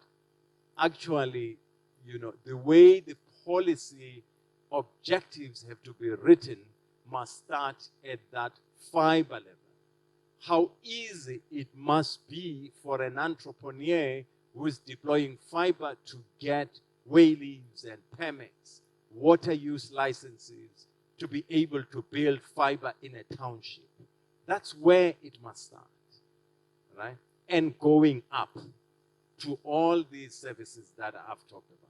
actually, the way the policy objectives have to be written must start at that fiber level. How easy it must be for an entrepreneur who is deploying fiber to get wayleaves and permits, water use licenses, to be able to build fiber in a township. That's where it must start, right? And going up to all these services that I've talked about.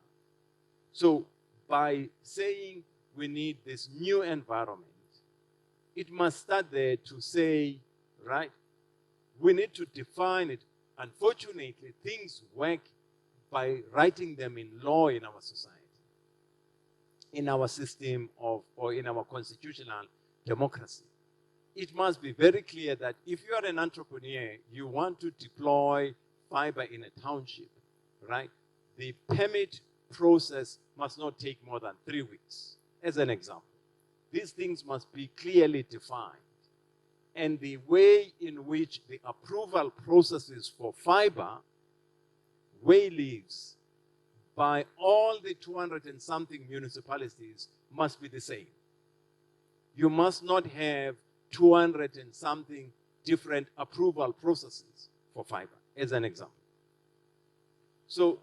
So by saying we need this new environment, it must start there to say, right, we need to define it. Unfortunately, things work by writing them in law in our society, in our system of, or in our constitutional democracy. It must be very clear that if you are an entrepreneur, you want to deploy fiber in a township, right? The permit process must not take more than 3 weeks, as an example. These things must be clearly defined. And the way in which the approval processes for fiber, wayleaves, by all the 200 and something municipalities must be the same. You must not have 200 and something different approval processes for fiber, as an example. So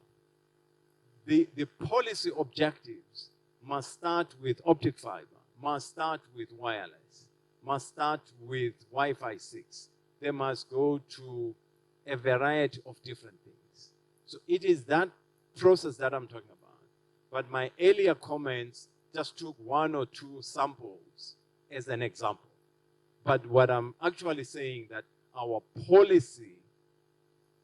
the policy objectives must start with optic fiber, must start with wireless, must start with Wi-Fi 6. They must go to a variety of different things. So it is that process that I'm talking about. But my earlier comments just took 1 or 2 samples as an example. But what I'm actually saying that our policy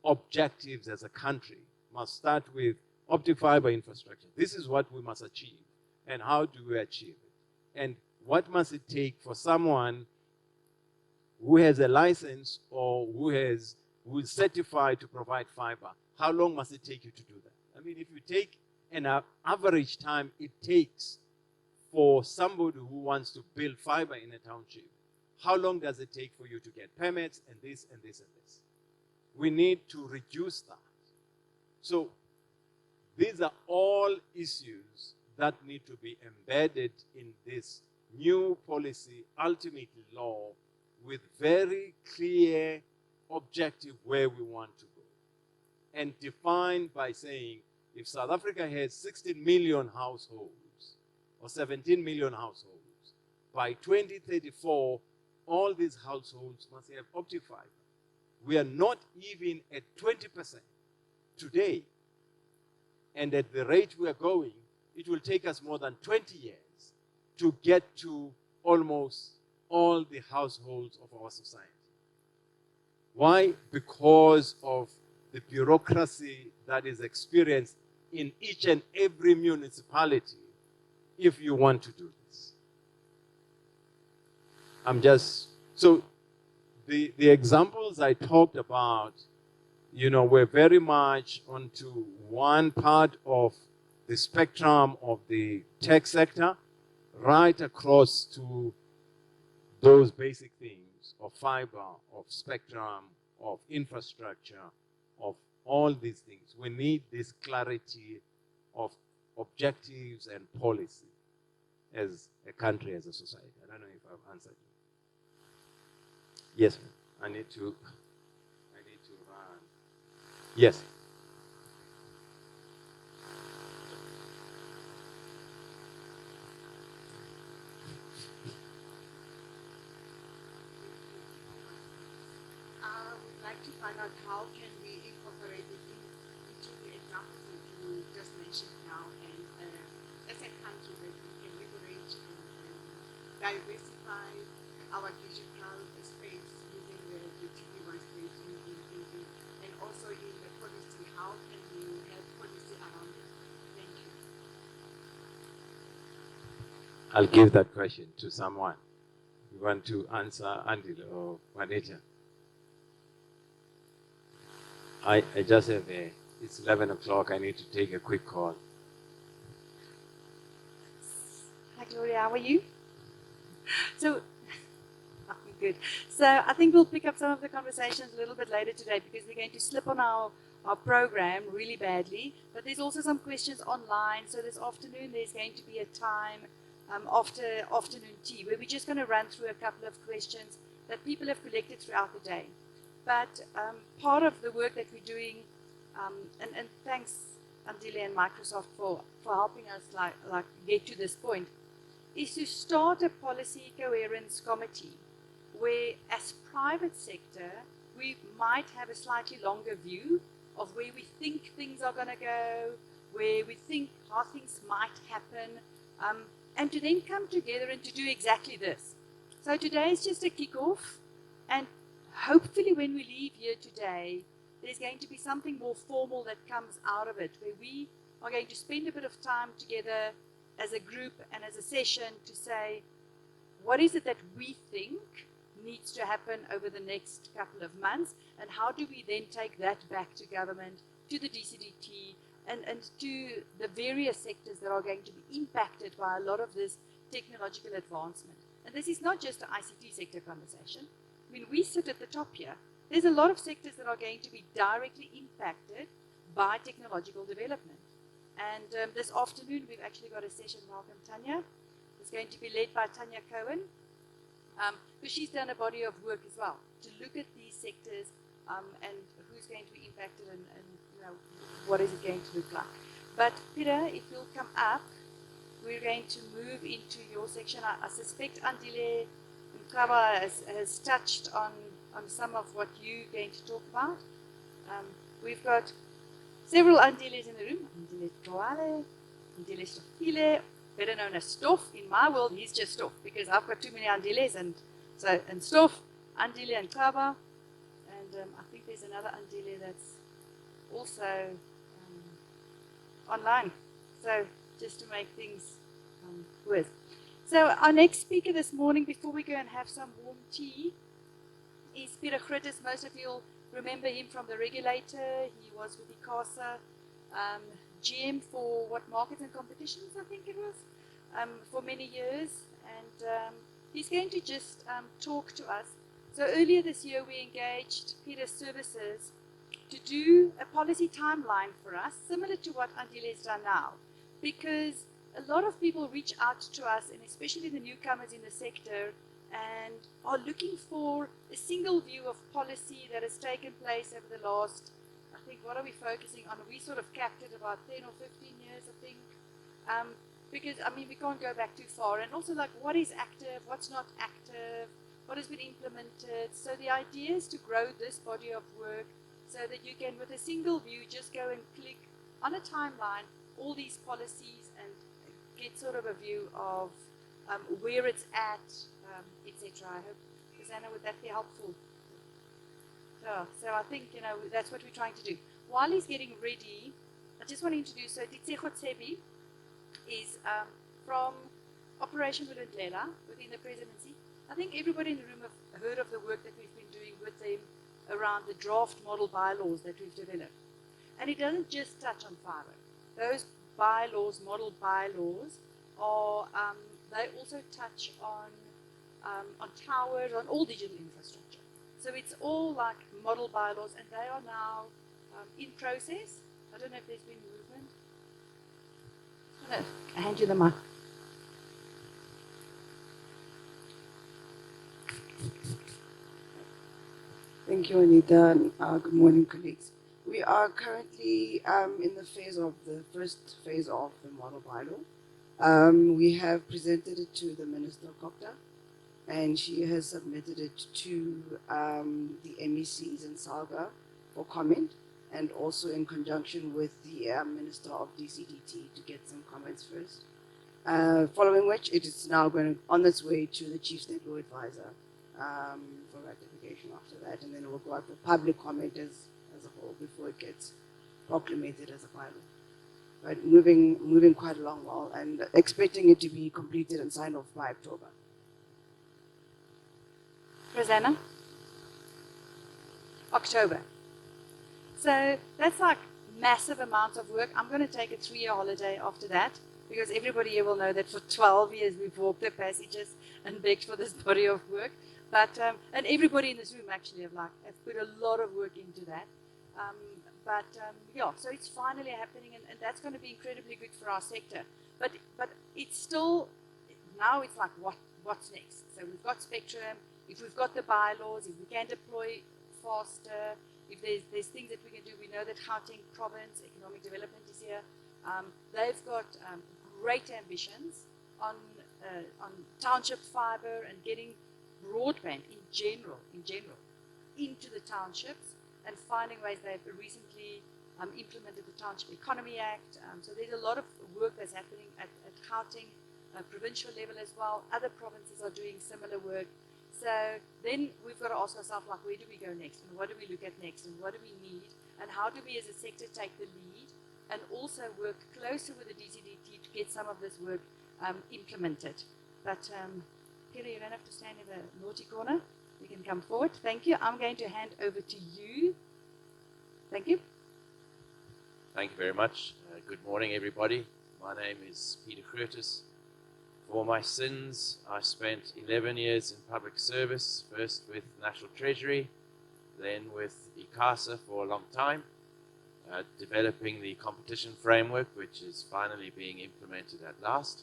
objectives as a country must start with optic fiber infrastructure. This is what we must achieve. And how do we achieve it? And what must it take for someone who has a license or who is certified to provide fiber? How long must it take you to do that? I mean, if you take an average time it takes for somebody who wants to build fiber in a township, how long does it take for you to get permits and this and this and this? We need to reduce that. So these are all issues that need to be embedded in this new policy, ultimately law, with very clear objective where we want to go. And defined by saying, if South Africa has 16 million households, or 17 million households, by 2034, all these households must have optic fiber. We are not even at 20% today. And at the rate we are going, it will take us more than 20 years to get to almost all the households of our society. Why? Because of the bureaucracy that is experienced in each and every municipality if you want to do this. So the examples I talked about, were very much onto one part of the spectrum of the tech sector, right across to those basic things of fiber, of spectrum, of infrastructure, of all these things. We need this clarity of objectives and policy as a country, as a society. I don't know if I've answered you. Yes, I need to run. Yes. like to find out how can we incorporate it into the examples that you just mentioned now, and as a country that we can leverage and diversify our digital space using the TV1 space and also in the policy, how can we have policy around it? Thank you. I'll give that question to someone. You want to answer, Andile or Juanita? I just have it's 11 o'clock. I need to take a quick call. Hi Gloria, how are you? So, I'm good. So I think we'll pick up some of the conversations a little bit later today because we're going to slip on our program really badly. But there's also some questions online. So this afternoon there's going to be a time after afternoon tea where we're just going to run through a couple of questions that people have collected throughout the day. But part of the work that we're doing, and thanks Andile and Microsoft for helping us like get to this point, is to start a policy coherence committee where as private sector we might have a slightly longer view of where we think things are going to go, where we think how things might happen, and to then come together and to do exactly this. So today is just a kickoff, and hopefully when we leave here today, there's going to be something more formal that comes out of it, where we are going to spend a bit of time together as a group and as a session to say, what is it that we think needs to happen over the next couple of months, and how do we then take that back to government, to the DCDT, and to the various sectors that are going to be impacted by a lot of this technological advancement. And this is not just an ICT sector conversation. I mean, we sit at the top here. There's a lot of sectors that are going to be directly impacted by technological development. And this afternoon, we've actually got a session, welcome Tanya. It's going to be led by Tanya Cohen, because she's done a body of work as well to look at these sectors and who's going to be impacted and you know, what is it going to look like. But Peter, if you'll come up, we're going to move into your section. I suspect Andile Mkaba has touched on some of what you're going to talk about. We've got several Andiles in the room. Andile Toale, Andile Stofile, better known as Stoff. In my world, he's just Stoff because I've got too many Andiles, and Stoff, Andile and Kaba, and I think there's another Andile that's also online. So just to make things worse. So our next speaker this morning, before we go and have some warm tea, is Peter Gritters. Most of you will remember him from the regulator. He was with ICASA, GM for markets and competitions, I think it was, for many years. And he's going to just talk to us. So earlier this year, we engaged Peter's services to do a policy timeline for us, similar to what Andile has done now, because a lot of people reach out to us, and especially the newcomers in the sector, and are looking for a single view of policy that has taken place over the last, I think, what are we focusing on? We sort of capped it about 10 or 15 years, I think, because, I mean, we can't go back too far. And also, like, what is active, what's not active, what has been implemented. So the idea is to grow this body of work so that you can, with a single view, just go and click on a timeline all these policies and get sort of a view of where it's at, etc. I hope, Susanna, would that be helpful? So I think, you know, that's what we're trying to do. While he's getting ready, I just want to introduce, so Titsego Tsebi is from Operation Vulindlela within the presidency. I think everybody in the room have heard of the work that we've been doing with them around the draft model bylaws that we've developed. And it doesn't just touch on fiber. Those bylaws, model bylaws, are they also touch on towers, on all digital infrastructure. So it's all like model bylaws, and they are now in process. I don't know if there's been movement. I hand you the mic. Thank you, Anita, and good morning, colleagues. We are currently in the first phase of the model bylaw. We have presented it to the Minister of Copta, and she has submitted it to the MECs in Salga for comment, and also in conjunction with the Minister of DCDT to get some comments first. Following which, it is now going on its way to the Chief State Law Advisor for ratification after that, and then it will go out for public comment as a whole before it gets proclamated as a final. But moving quite along well, and expecting it to be completed and signed off by October. Rosanna? October. So that's like massive amounts of work. I'm going to take a 3-year holiday after that, because everybody here will know that for 12 years we've walked the passages and begged for this body of work. But and everybody in this room actually have put a lot of work into that. Yeah, so it's finally happening, and that's going to be incredibly good for our sector. But it's still, now it's like, what's next? So we've got spectrum, if we've got the bylaws, if we can deploy faster, if there's things that we can do. We know that Gauteng Province Economic Development is here. They've got great ambitions on township fiber and getting broadband in general into the townships, and finding ways. They've recently implemented the Township Economy Act. So there's a lot of work that's happening at Gauteng provincial level as well. Other provinces are doing similar work. So then we've got to ask ourselves, like, where do we go next, and what do we look at next, and what do we need, and how do we as a sector take the lead, and also work closer with the DCDT to get some of this work implemented. But Peter, you don't have to stand in the naughty corner. You can come forward. Thank you. I'm going to hand over to you. Thank you. Thank you very much. Good morning, everybody. My name is Peter Curtis. For my sins, I spent 11 years in public service, first with National Treasury, then with ICASA for a long time, developing the competition framework, which is finally being implemented at last.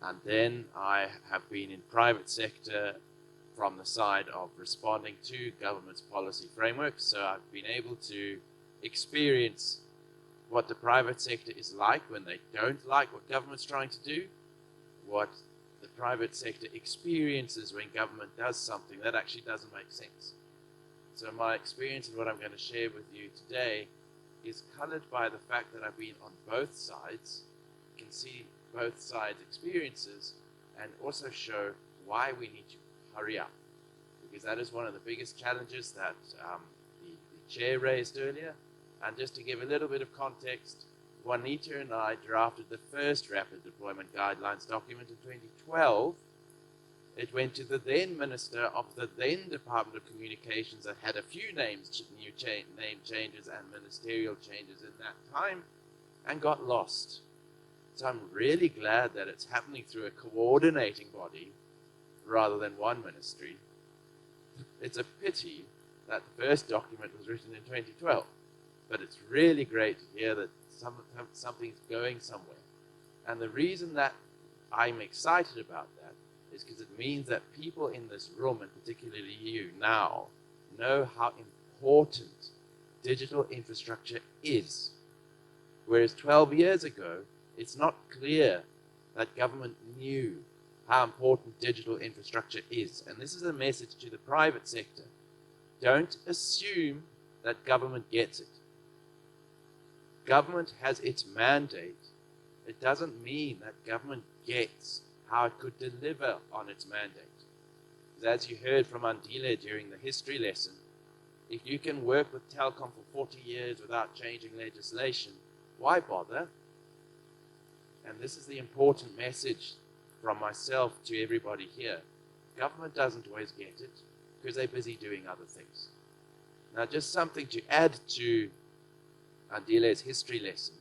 And then I have been in private sector from the side of responding to government's policy frameworks. So I've been able to experience what the private sector is like when they don't like what government's trying to do, what the private sector experiences when government does something that actually doesn't make sense. So my experience and what I'm going to share with you today is colored by the fact that I've been on both sides, can see both sides' experiences, and also show why we need to hurry up, because that is one of the biggest challenges that the chair raised earlier. And just to give a little bit of context, Juanita and I drafted the first rapid deployment guidelines document in 2012. It went to the then Minister of the then Department of Communications that had a few name changes and ministerial changes in that time, and got lost. So I'm really glad that it's happening through a coordinating body rather than one ministry. It's a pity that the first document was written in 2012, but it's really great to hear that something's going somewhere. And the reason that I'm excited about that is because it means that people in this room, and particularly you now, know how important digital infrastructure is. Whereas 12 years ago, it's not clear that government knew how important digital infrastructure is. And this is a message to the private sector. Don't assume that government gets it. Government has its mandate. It doesn't mean that government gets how it could deliver on its mandate. As you heard from Andile during the history lesson, if you can work with Telkom for 40 years without changing legislation, why bother? And this is the important message from myself to everybody here. Government doesn't always get it because they're busy doing other things. Now, just something to add to Andile's history lesson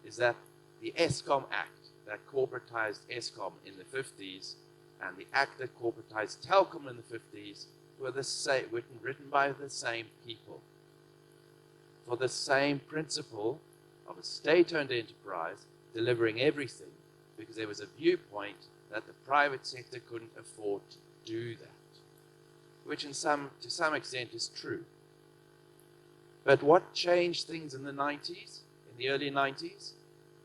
is that the Eskom Act that corporatized Eskom in the 50s and the act that corporatized Telkom in the 50s were the same, written by the same people for the same principle of a state-owned enterprise delivering everything, because there was a viewpoint that the private sector couldn't afford to do that, which to some extent is true. But what changed things in the 90s, in the early 90s?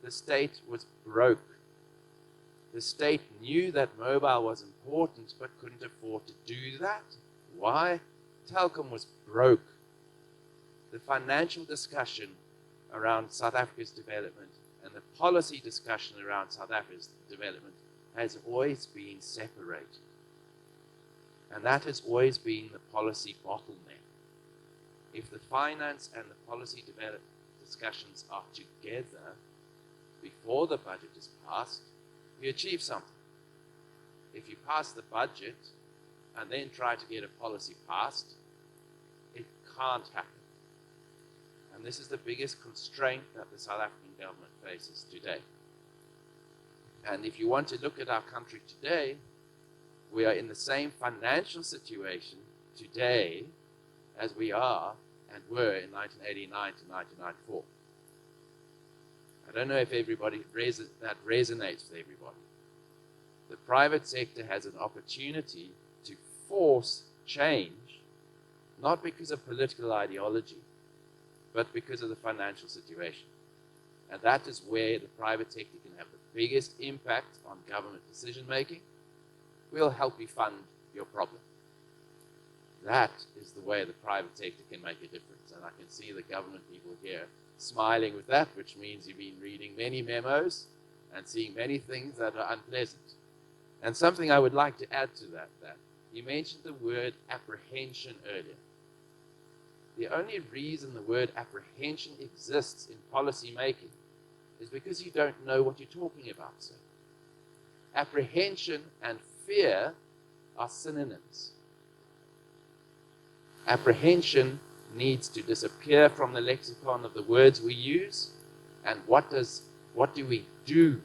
The state was broke. The state knew that mobile was important but couldn't afford to do that. Why? Telkom was broke. The financial discussion around South Africa's development and the policy discussion around South Africa's development has always been separated. And that has always been the policy bottleneck. If the finance and the policy discussions are together before the budget is passed, you achieve something. If you pass the budget and then try to get a policy passed, it can't happen. And this is the biggest constraint that the South African government faces today. And if you want to look at our country today, we are in the same financial situation today as we are and were in 1989 to 1994. I don't know if that resonates with everybody. The private sector has an opportunity to force change, not because of political ideology, but because of the financial situation. And that is where the private sector can have the biggest impact on government decision making. We'll help you fund your problem. That is the way the private sector can make a difference. And I can see the government people here smiling with that, which means you've been reading many memos and seeing many things that are unpleasant. And something I would like to add to that you mentioned the word apprehension earlier. The only reason the word apprehension exists in policy making is because you don't know what you're talking about, sir. Apprehension and fear are synonyms. Apprehension needs to disappear from the lexicon of the words we use, and what do we do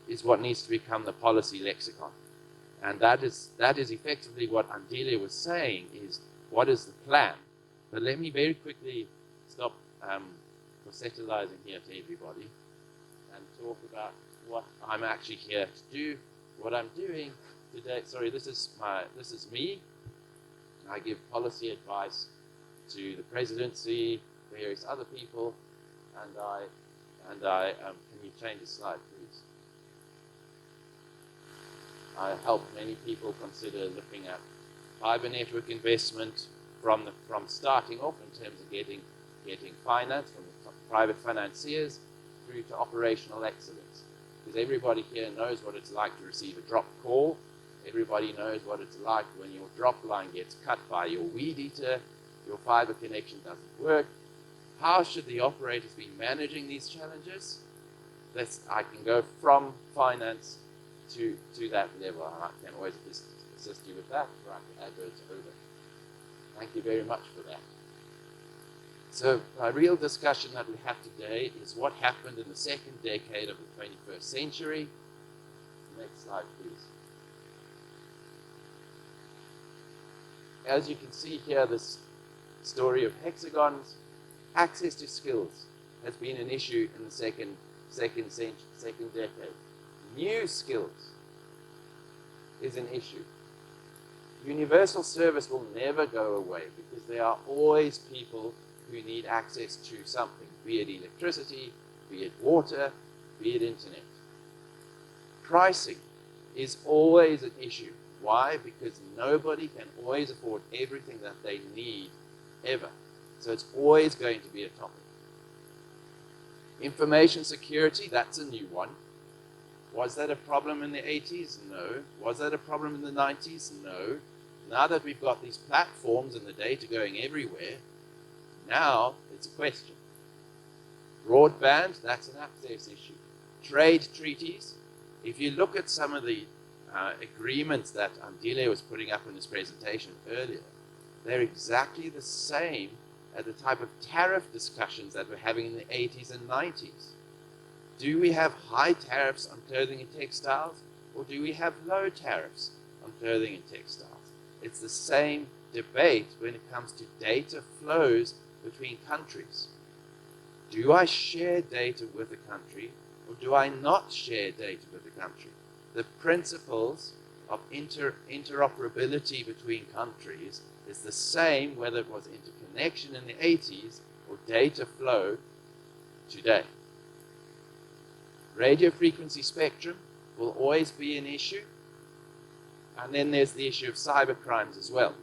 is what needs to become the policy lexicon. And that is effectively what Andile was saying, is what is the plan? But let me very quickly stop proselytizing here to everybody and talk about what I'm actually here to do. What I'm doing today, sorry, this is me. I give policy advice to the presidency, various other people, and I can you change the slide, please? I help many people consider looking at fiber network investment from starting off in terms of getting finance from the private financiers through to operational excellence. Because everybody here knows what it's like to receive a drop call. Everybody knows what it's like when your drop line gets cut by your weed eater, your fiber connection doesn't work. How should the operators be managing these challenges? I can go from finance to that level. I can always assist you with that, or I can add words over. Thank you very much for that. So our real discussion that we have today is what happened in the second decade of the 21st century. Next slide, please. As you can see here, this story of hexagons, access to skills has been an issue in the second decade. New skills is an issue. Universal service will never go away because there are always people who need access to something, be it electricity, be it water, be it internet. Pricing is always an issue. Why? Because nobody can always afford everything that they need, ever. So it's always going to be a topic. Information security, that's a new one. Was that a problem in the 80s? No. Was that a problem in the 90s? No. Now that we've got these platforms and the data going everywhere, now it's a question. Broadband, that's an access issue. Trade treaties, if you look at some of the agreements that Andile was putting up in his presentation earlier, they're exactly the same as the type of tariff discussions that we're having in the 80s and 90s. Do we have high tariffs on clothing and textiles, or do we have low tariffs on clothing and textiles? It's the same debate when it comes to data flows between countries. Do I share data with a country, or do I not share data with a country? The principles of interoperability between countries is the same whether it was interconnection in the 80s or data flow today. Radio frequency spectrum will always be an issue. And then there's the issue of cyber crimes as well.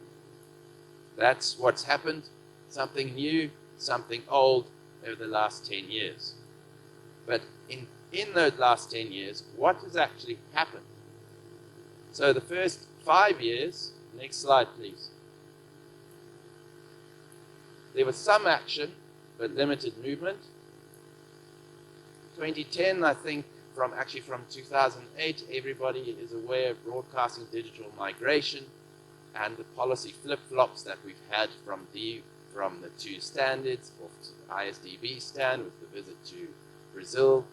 That's what's happened, something new, something old over the last 10 years. But in those last 10 years, what has actually happened? So the first 5 years, next slide please. There was some action, but limited movement. 2010, I think, from 2008, everybody is aware of broadcasting digital migration and the policy flip-flops that we've had from the two standards, off to the ISDB stand with the visit to Brazil.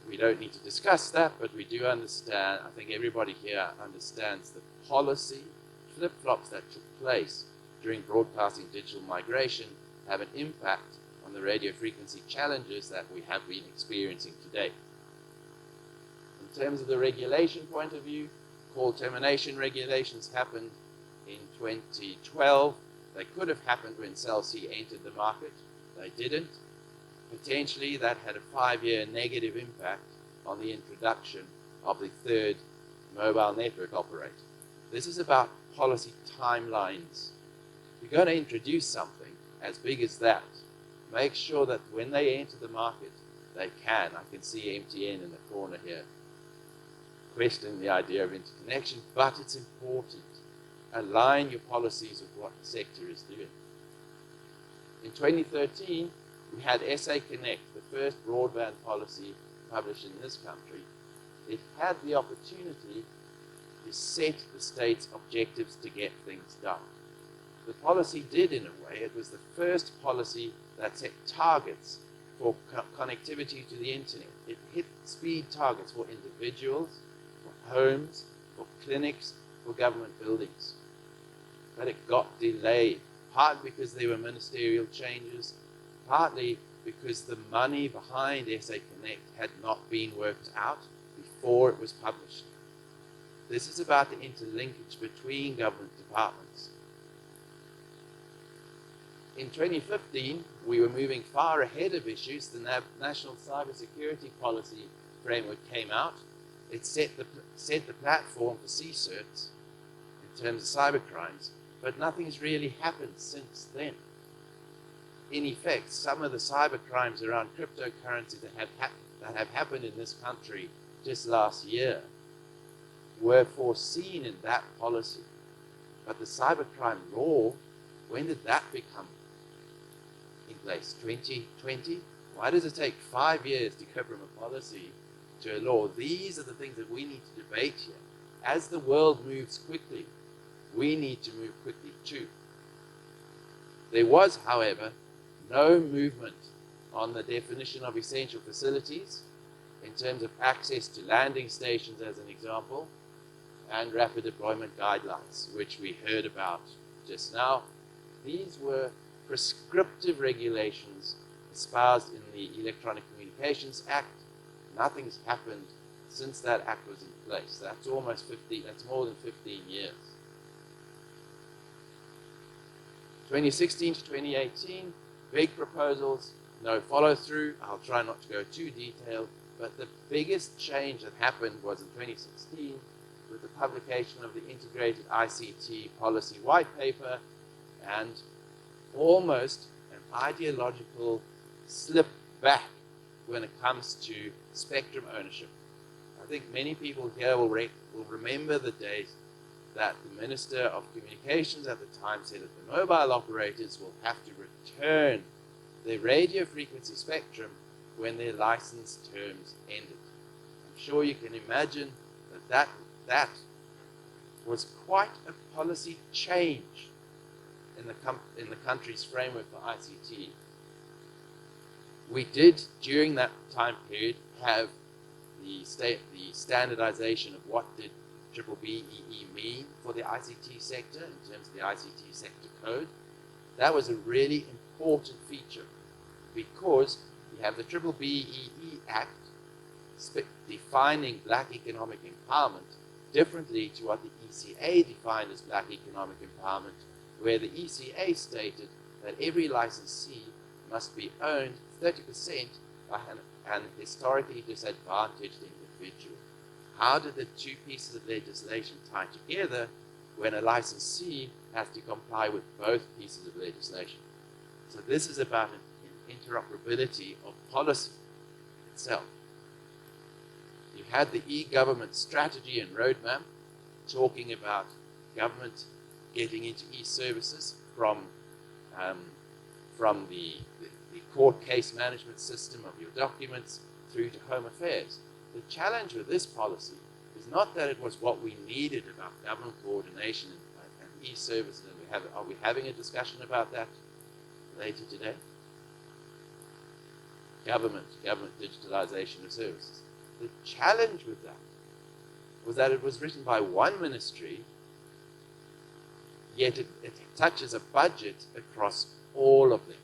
We don't need to discuss that, but we do understand, I think everybody here understands the policy flip-flops that took place during broadcasting digital migration have an impact on the radio frequency challenges that we have been experiencing today. In terms of the regulation point of view, call termination regulations happened in 2012. They could have happened when Cell C entered the market. They didn't. Potentially that had a 5-year negative impact on the introduction of the third mobile network operator. This is about policy timelines. If you're going to introduce something as big as that, make sure that when they enter the market, they can. I can see MTN in the corner here questioning the idea of interconnection, but it's important. Align your policies with what the sector is doing. In 2013, we had SA Connect, the first broadband policy published in this country. It had the opportunity to set the state's objectives to get things done. The policy did, in a way. It was the first policy that set targets for connectivity to the internet. It hit speed targets for individuals, for homes, for clinics, for government buildings. But it got delayed, partly because there were ministerial changes, partly because the money behind SA Connect had not been worked out before it was published. This is about the interlinkage between government departments. In 2015, we were moving far ahead of issues. The National Cybersecurity Policy Framework came out. It set the platform for CSIRTs in terms of cybercrimes, but nothing's really happened since then. In effect, some of the cybercrimes around cryptocurrency that have happened in this country just last year were foreseen in that policy. But the cybercrime law, when did that become in place? 2020? Why does it take 5 years to go from a policy to a law? These are the things that we need to debate here. As the world moves quickly, we need to move quickly too. There was, however, no movement on the definition of essential facilities in terms of access to landing stations, as an example, and rapid deployment guidelines, which we heard about just now. These were prescriptive regulations espoused in the Electronic Communications Act. Nothing's happened since that act was in place. That's more than 15 years. 2016 to 2018, big proposals, no follow through. I'll try not to go too detailed, but the biggest change that happened was in 2016 with the publication of the Integrated ICT Policy White Paper and almost an ideological slip back when it comes to spectrum ownership. I think many people here will remember the days that the Minister of Communications at the time said that the mobile operators will have to return their radio frequency spectrum when their license terms ended. I'm sure you can imagine that was quite a policy change in the country's framework for ICT. We did, during that time period, have the standardization of what did BBEE mean for the ICT sector in terms of the ICT sector code. That was a really important feature because we have the BBEE Act defining black economic empowerment differently to what the ECA defined as black economic empowerment, where the ECA stated that every licensee must be owned 30% by an historically disadvantaged individual. how did the two pieces of legislation tie together when a licensee has to comply with both pieces of legislation? So this is about an interoperability of policy itself. You had the e-government strategy and roadmap talking about government getting into e-services from the court case management system of your documents through to Home Affairs. The challenge with this policy is not that it was what we needed about government coordination and e-services, and are we having a discussion about that later today? Government digitalization of services. The challenge with that was that it was written by one ministry, yet it touches a budget across all of them.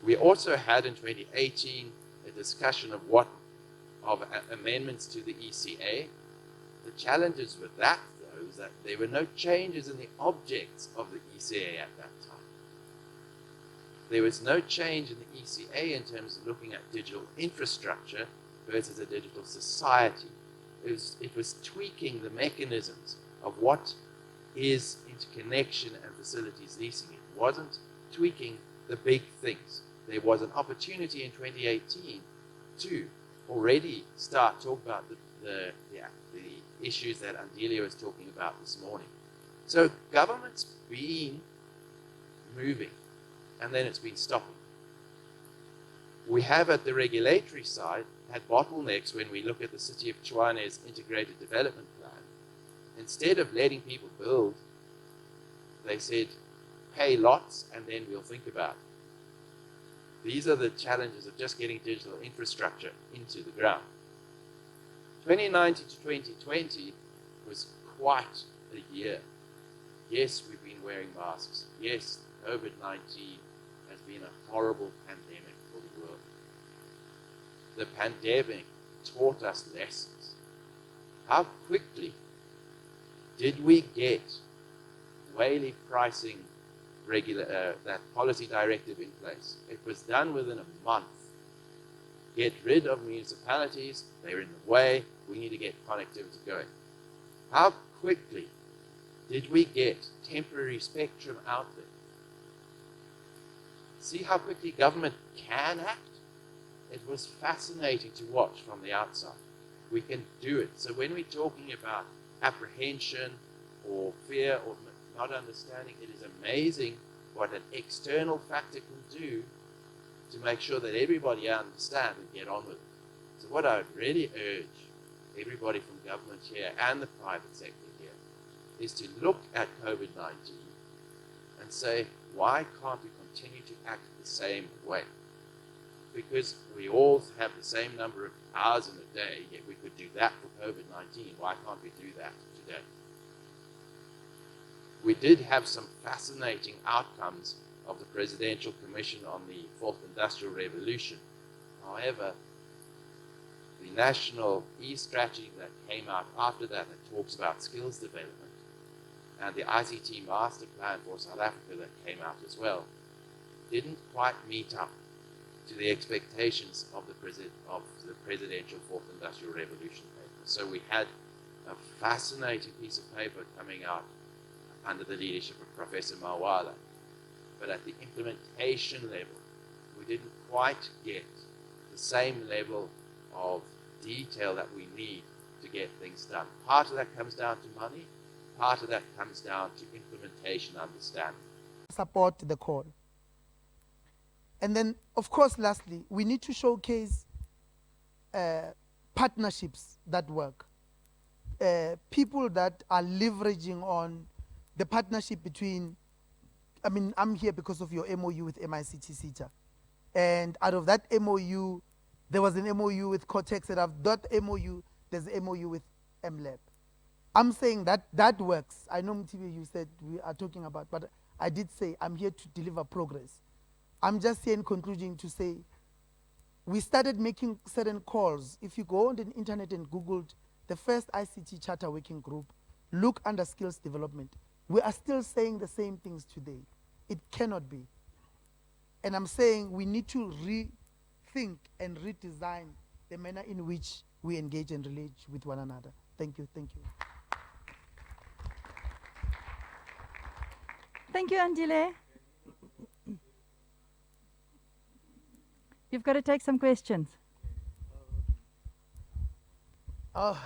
We also had in 2018 a discussion of amendments to the ECA. The challenges with that, though, is that there were no changes in the objects of the ECA at that time. There was no change in the ECA in terms of looking at digital infrastructure versus a digital society. It was tweaking the mechanisms of what is interconnection and facilities leasing. It wasn't tweaking the big things. There was an opportunity in 2018 to already start talking about the issues that Andelia was talking about this morning. So government's been moving, and then it's been stopping. We have at the regulatory side had bottlenecks when we look at the City of Tshwane's integrated development plan. Instead of letting people build, they said, pay lots and then we'll think about it. These are the challenges of just getting digital infrastructure into the ground. 2019 to 2020 was quite a year. Yes, we've been wearing masks. Yes, COVID-19 has been a horrible pandemic for the world. The pandemic taught us lessons. How quickly did we get whaley pricing that policy directive in place? It was done within a month. Get rid of municipalities, they're in the way, we need to get connectivity going. How quickly did we get temporary spectrum out there? See how quickly government can act? It was fascinating to watch from the outside. We can do it. So when we're talking about apprehension or fear or not understanding, it is amazing what an external factor can do to make sure that everybody understands and get on with it. So what I would really urge everybody from government here and the private sector here is to look at COVID-19 and say, why can't we continue to act the same way? Because we all have the same number of hours in a day, yet we could do that for COVID-19. Why can't we do that today? We did have some fascinating outcomes of the Presidential Commission on the Fourth Industrial Revolution. However, the national e-strategy that came out after that talks about skills development, and the ICT Master Plan for South Africa that came out as well, didn't quite meet up to the expectations of the Presidential Fourth Industrial Revolution paper. So we had a fascinating piece of paper coming out under the leadership of Professor Mawala. But at the implementation level, we didn't quite get the same level of detail that we need to get things done. Part of that comes down to money, part of that comes down to implementation understanding. Support the call. And then, of course, lastly, we need to showcase partnerships that work. People that are leveraging on the partnership between, I mean, I'm here because of your MOU with MICT CETA. And out of that MOU, there was an MOU with Cortex, and out of that MOU, there's an MOU with MLab. I'm saying that that works. I know, Mtibi, you said we are talking about, but I did say I'm here to deliver progress. I'm just here in conclusion to say, we started making certain calls. If you go on the internet and Googled the first ICT Charter Working Group, look under skills development. We are still saying the same things today. It cannot be. And I'm saying we need to rethink and redesign the manner in which we engage and relate with one another. Thank you. Thank you. Thank you, Andile. You've got to take some questions. Oh,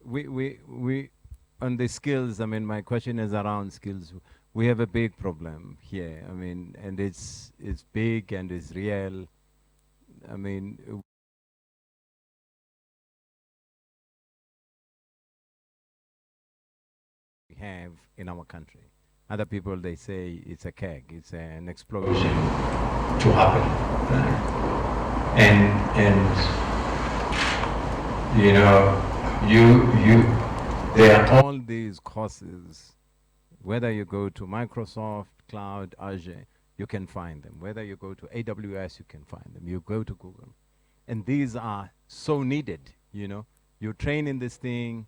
we on the skills, I mean, my question is around skills. We have a big problem here. I mean, and it's big and it's real. I mean, we have in our country. Other people, they say it's a keg, it's an explosion to happen. And you know, there are all these courses. Whether you go to Microsoft, Cloud, Azure, you can find them. Whether you go to AWS, you can find them. You go to Google. And these are so needed, you know. You train in this thing,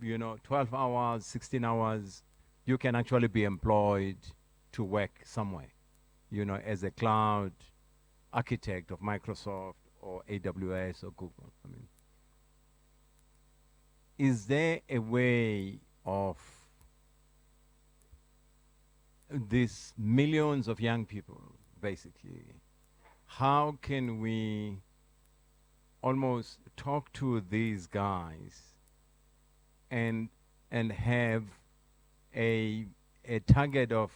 you know, 12 hours, 16 hours, you can actually be employed to work somewhere, you know, as a cloud architect of Microsoft or AWS or Google. I mean, is there a way of these millions of young people, basically, how can we almost talk to these guys and have a target of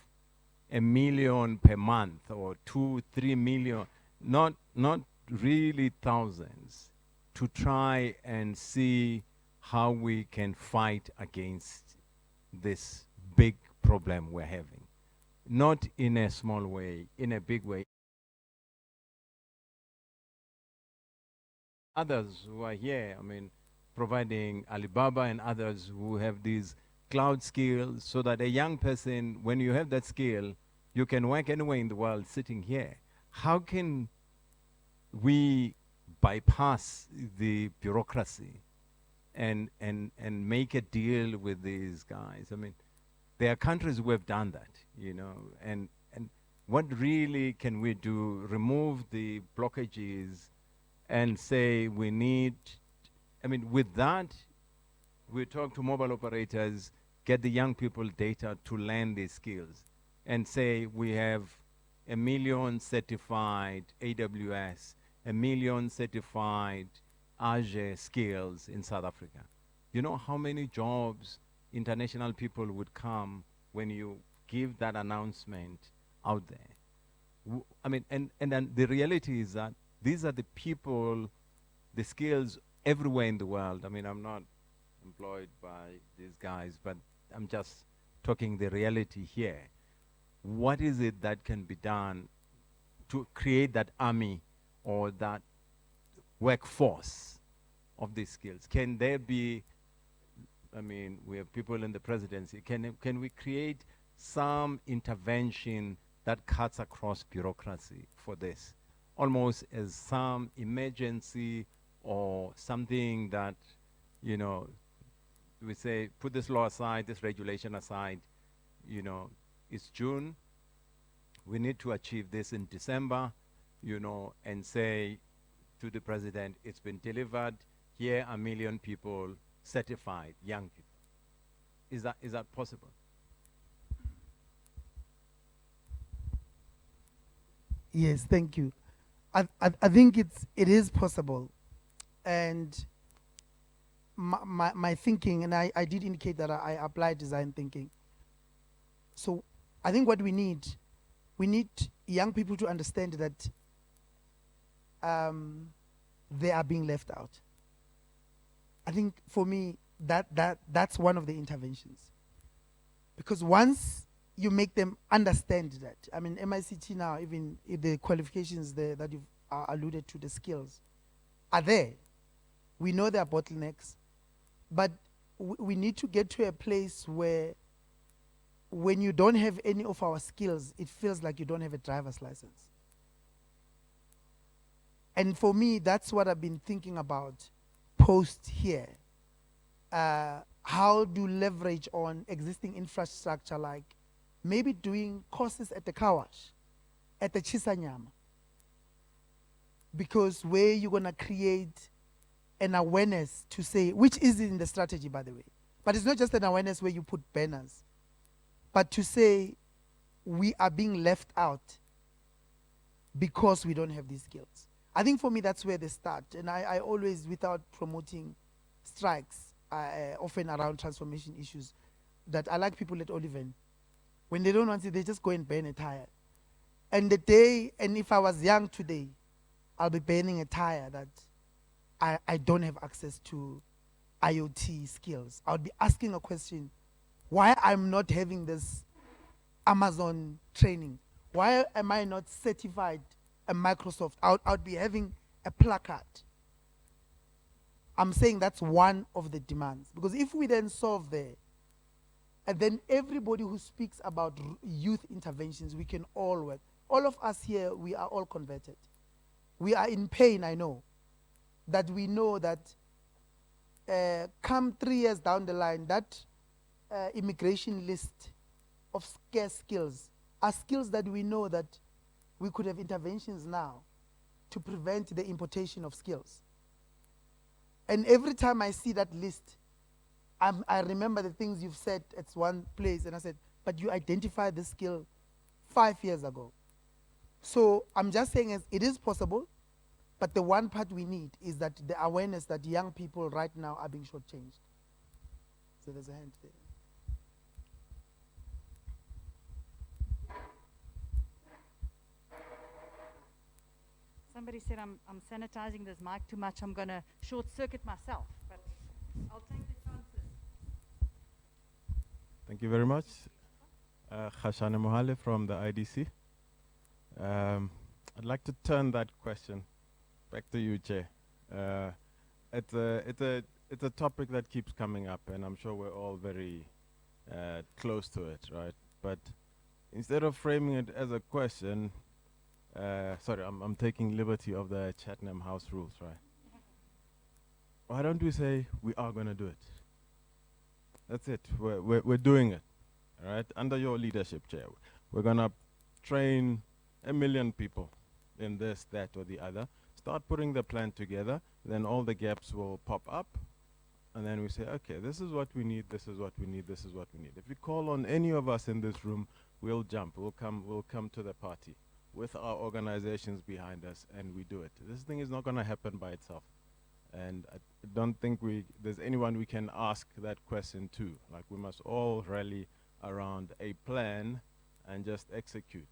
1 million per month or 2-3 million, not really thousands, to try and see how we can fight against this big problem we're having. Not in a small way, in a big way. Others who are here, I mean, providing Alibaba and others who have these cloud skills, so that a young person, when you have that skill, you can work anywhere in the world sitting here. How can we bypass the bureaucracy and make a deal with these guys? I mean, there are countries who have done that, you know, and what really can we do? Remove the blockages and say we need, I mean, with that, we talk to mobile operators, get the young people data to learn these skills, and say we have 1 million certified AWS, 1 million certified Azure skills in South Africa. You know how many jobs international people would come when you give that announcement out there? I mean, and then the reality is that these are the people, the skills everywhere in the world. I mean, I'm not employed by these guys, but I'm just talking the reality here. What is it that can be done to create that army or that workforce of these skills? Can there be, I mean, we have people in the presidency, can we create some intervention that cuts across bureaucracy for this? Almost as some emergency or something that, you know, we say, put this law aside, this regulation aside, you know, it's June, we need to achieve this in December, you know, and say to the president, it's been delivered, here are 1 million people certified, young people. Is that possible? yes, thank you. I think it is possible, and my thinking, and I did indicate that I apply design thinking. So I think what we need young people to understand that they are being left out. I think for me that's one of the interventions, because once you make them understand that, I mean, MICT now, even if the qualifications there that you've alluded to, the skills are there, we know there are bottlenecks, but we need to get to a place where when you don't have any of our skills, it feels like you don't have a driver's license. And for me, that's what I've been thinking about post here. how do leverage on existing infrastructure, like maybe doing courses at the car wash, at the Chisanyama, because where you're gonna create an awareness to say, which is in the strategy, by the way, but it's not just an awareness where you put banners, but to say we are being left out because we don't have these skills. I think for me that's where they start, and I always, without promoting strikes, often around transformation issues, that I like people at Oliven. When they don't want it, they just go and burn a tire. And if I was young today, I'll be burning a tire that I don't have access to IoT skills. I would be asking a question, why I'm not having this Amazon training? Why am I not certified at Microsoft? I would be having a placard. I'm saying that's one of the demands. Because if we then solve there, and then everybody who speaks about youth interventions, we can all work. All of us here, we are all converted. We are in pain, I know. That we know that come 3 years down the line, that immigration list of scarce skills are skills that we know that we could have interventions now to prevent the importation of skills. And every time I see that list, I remember the things you've said at one place, and I said, but you identified this skill 5 years ago. So I'm just saying it is possible, but the one part we need is that the awareness that young people right now are being shortchanged. So there's a hand there. Somebody said I'm sanitizing this mic too much. I'm going to short circuit myself, but I'll take the chances. Thank you very much. Khashane Mohale from the IDC. I'd like to turn that question back to you, Chair. It's a topic that keeps coming up, and I'm sure we're all very close to it, right? But instead of framing it as a question, sorry, I'm taking liberty of the Chatham House rules, right? Why don't we say we are going to do it? That's it. We're doing it, all right? Under your leadership, Chair. We're going to train 1 million people in this, that, or the other. Start putting the plan together. Then all the gaps will pop up. And then we say, okay, this is what we need, this is what we need, this is what we need. If you call on any of us in this room, we'll jump. We'll come to the party with our organizations behind us, and we do it. This thing is not going to happen by itself. And I don't think there's anyone we can ask that question to. Like, we must all rally around a plan and just execute.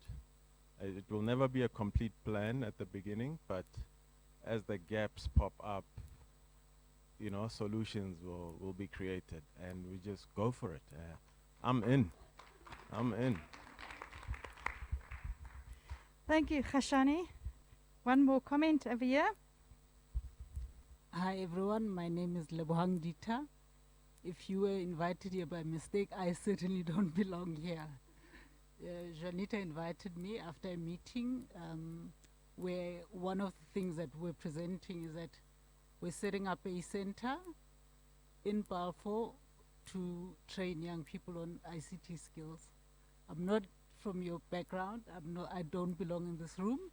It will never be a complete plan at the beginning, but as the gaps pop up, you know, solutions will be created, and we just go for it. I'm in. Thank you, Khashani. One more comment over here. Hi everyone, my name is Lebohang Dita. If you were invited here by mistake, I certainly don't belong here. Janita invited me after a meeting where one of the things that we're presenting is that we're setting up a center in Balfour to train young people on ICT skills. I'm not from your background, I don't belong in this room,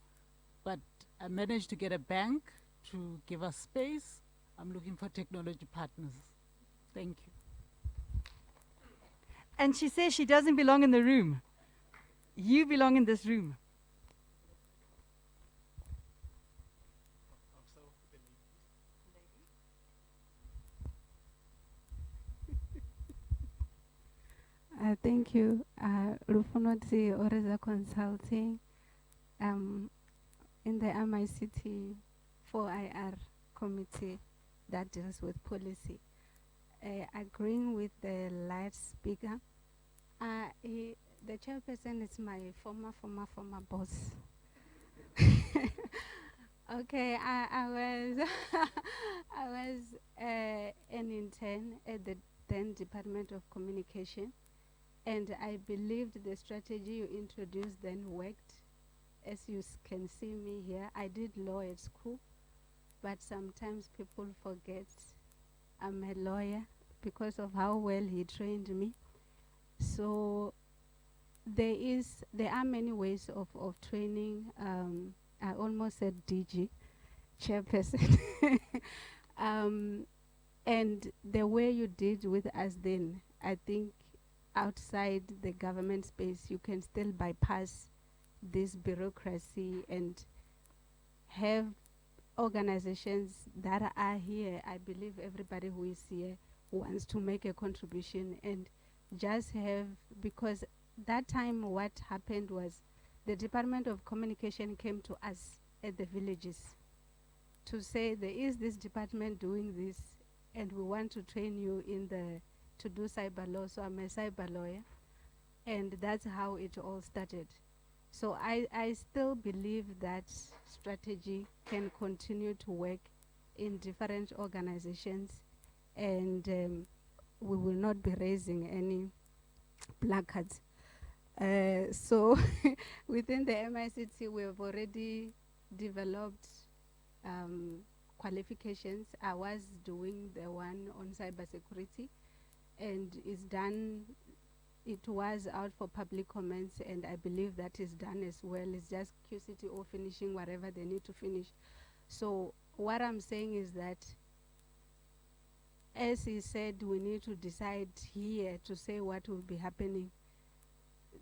but I managed to get a bank to give us space. I'm looking for technology partners. Thank you. And she says she doesn't belong in the room. You belong in this room. Thank you. Rufunotsi Oreza Consulting in the MICT 4IR committee that deals with policy. Agreeing with the light speaker, the chairperson is my former boss. Okay, I was an intern at the then Department of Communication, and I believed the strategy you introduced then worked. As you can see me here, I did law at school, but sometimes people forget I'm a lawyer because of how well he trained me. So there are many ways of training. I almost said DG, chairperson. um, and the way you did with us then, I think outside the government space, you can still bypass this bureaucracy and have organizations that are here. I believe everybody who is here wants to make a contribution, and just have, because that time what happened was the Department of Communication came to us at the villages to say there is this department doing this and we want to train you to do cyber law. So I'm a cyber lawyer, and that's how it all started. So I still believe that strategy can continue to work in different organizations, and we will not be raising any placards. So within the MICT, we have already developed qualifications. I was doing the one on cybersecurity, and it's done. It was out for public comments, and I believe that is done as well. It's just QCTO finishing whatever they need to finish. So what I'm saying is that, as he said, we need to decide here to say what will be happening.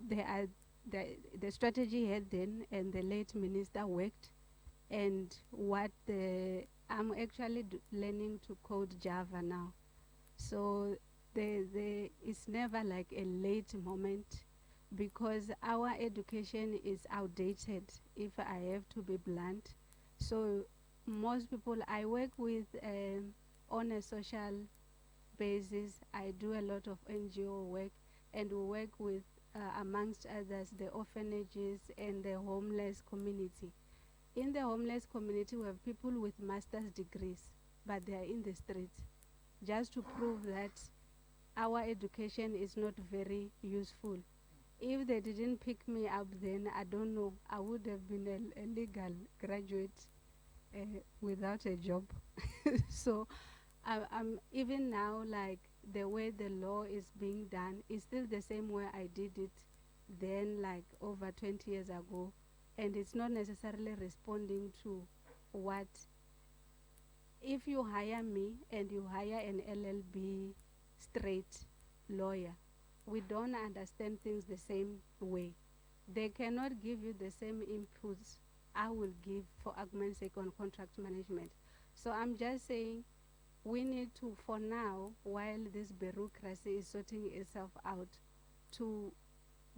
There are the strategy head then, and the late minister worked, and I'm actually learning to code Java now. So it's never like a late moment, because our education is outdated, if I have to be blunt. So most people I work with on a social basis, I do a lot of NGO work, and we work with, amongst others, the orphanages and the homeless community. In the homeless community, we have people with master's degrees, but they are in the streets, just to prove that our education is not very useful. If they didn't pick me up then, I don't know, I would have been a legal graduate without a job. So I'm even now, like, the way the law is being done is still the same way I did it then, like over 20 years ago, and it's not necessarily responding to what. If you hire me and you hire an LLB straight lawyer, we don't understand things the same way. They cannot give you the same inputs I will give, for argument's sake, on contract management. So I'm just saying, we need to, for now, while this bureaucracy is sorting itself out, to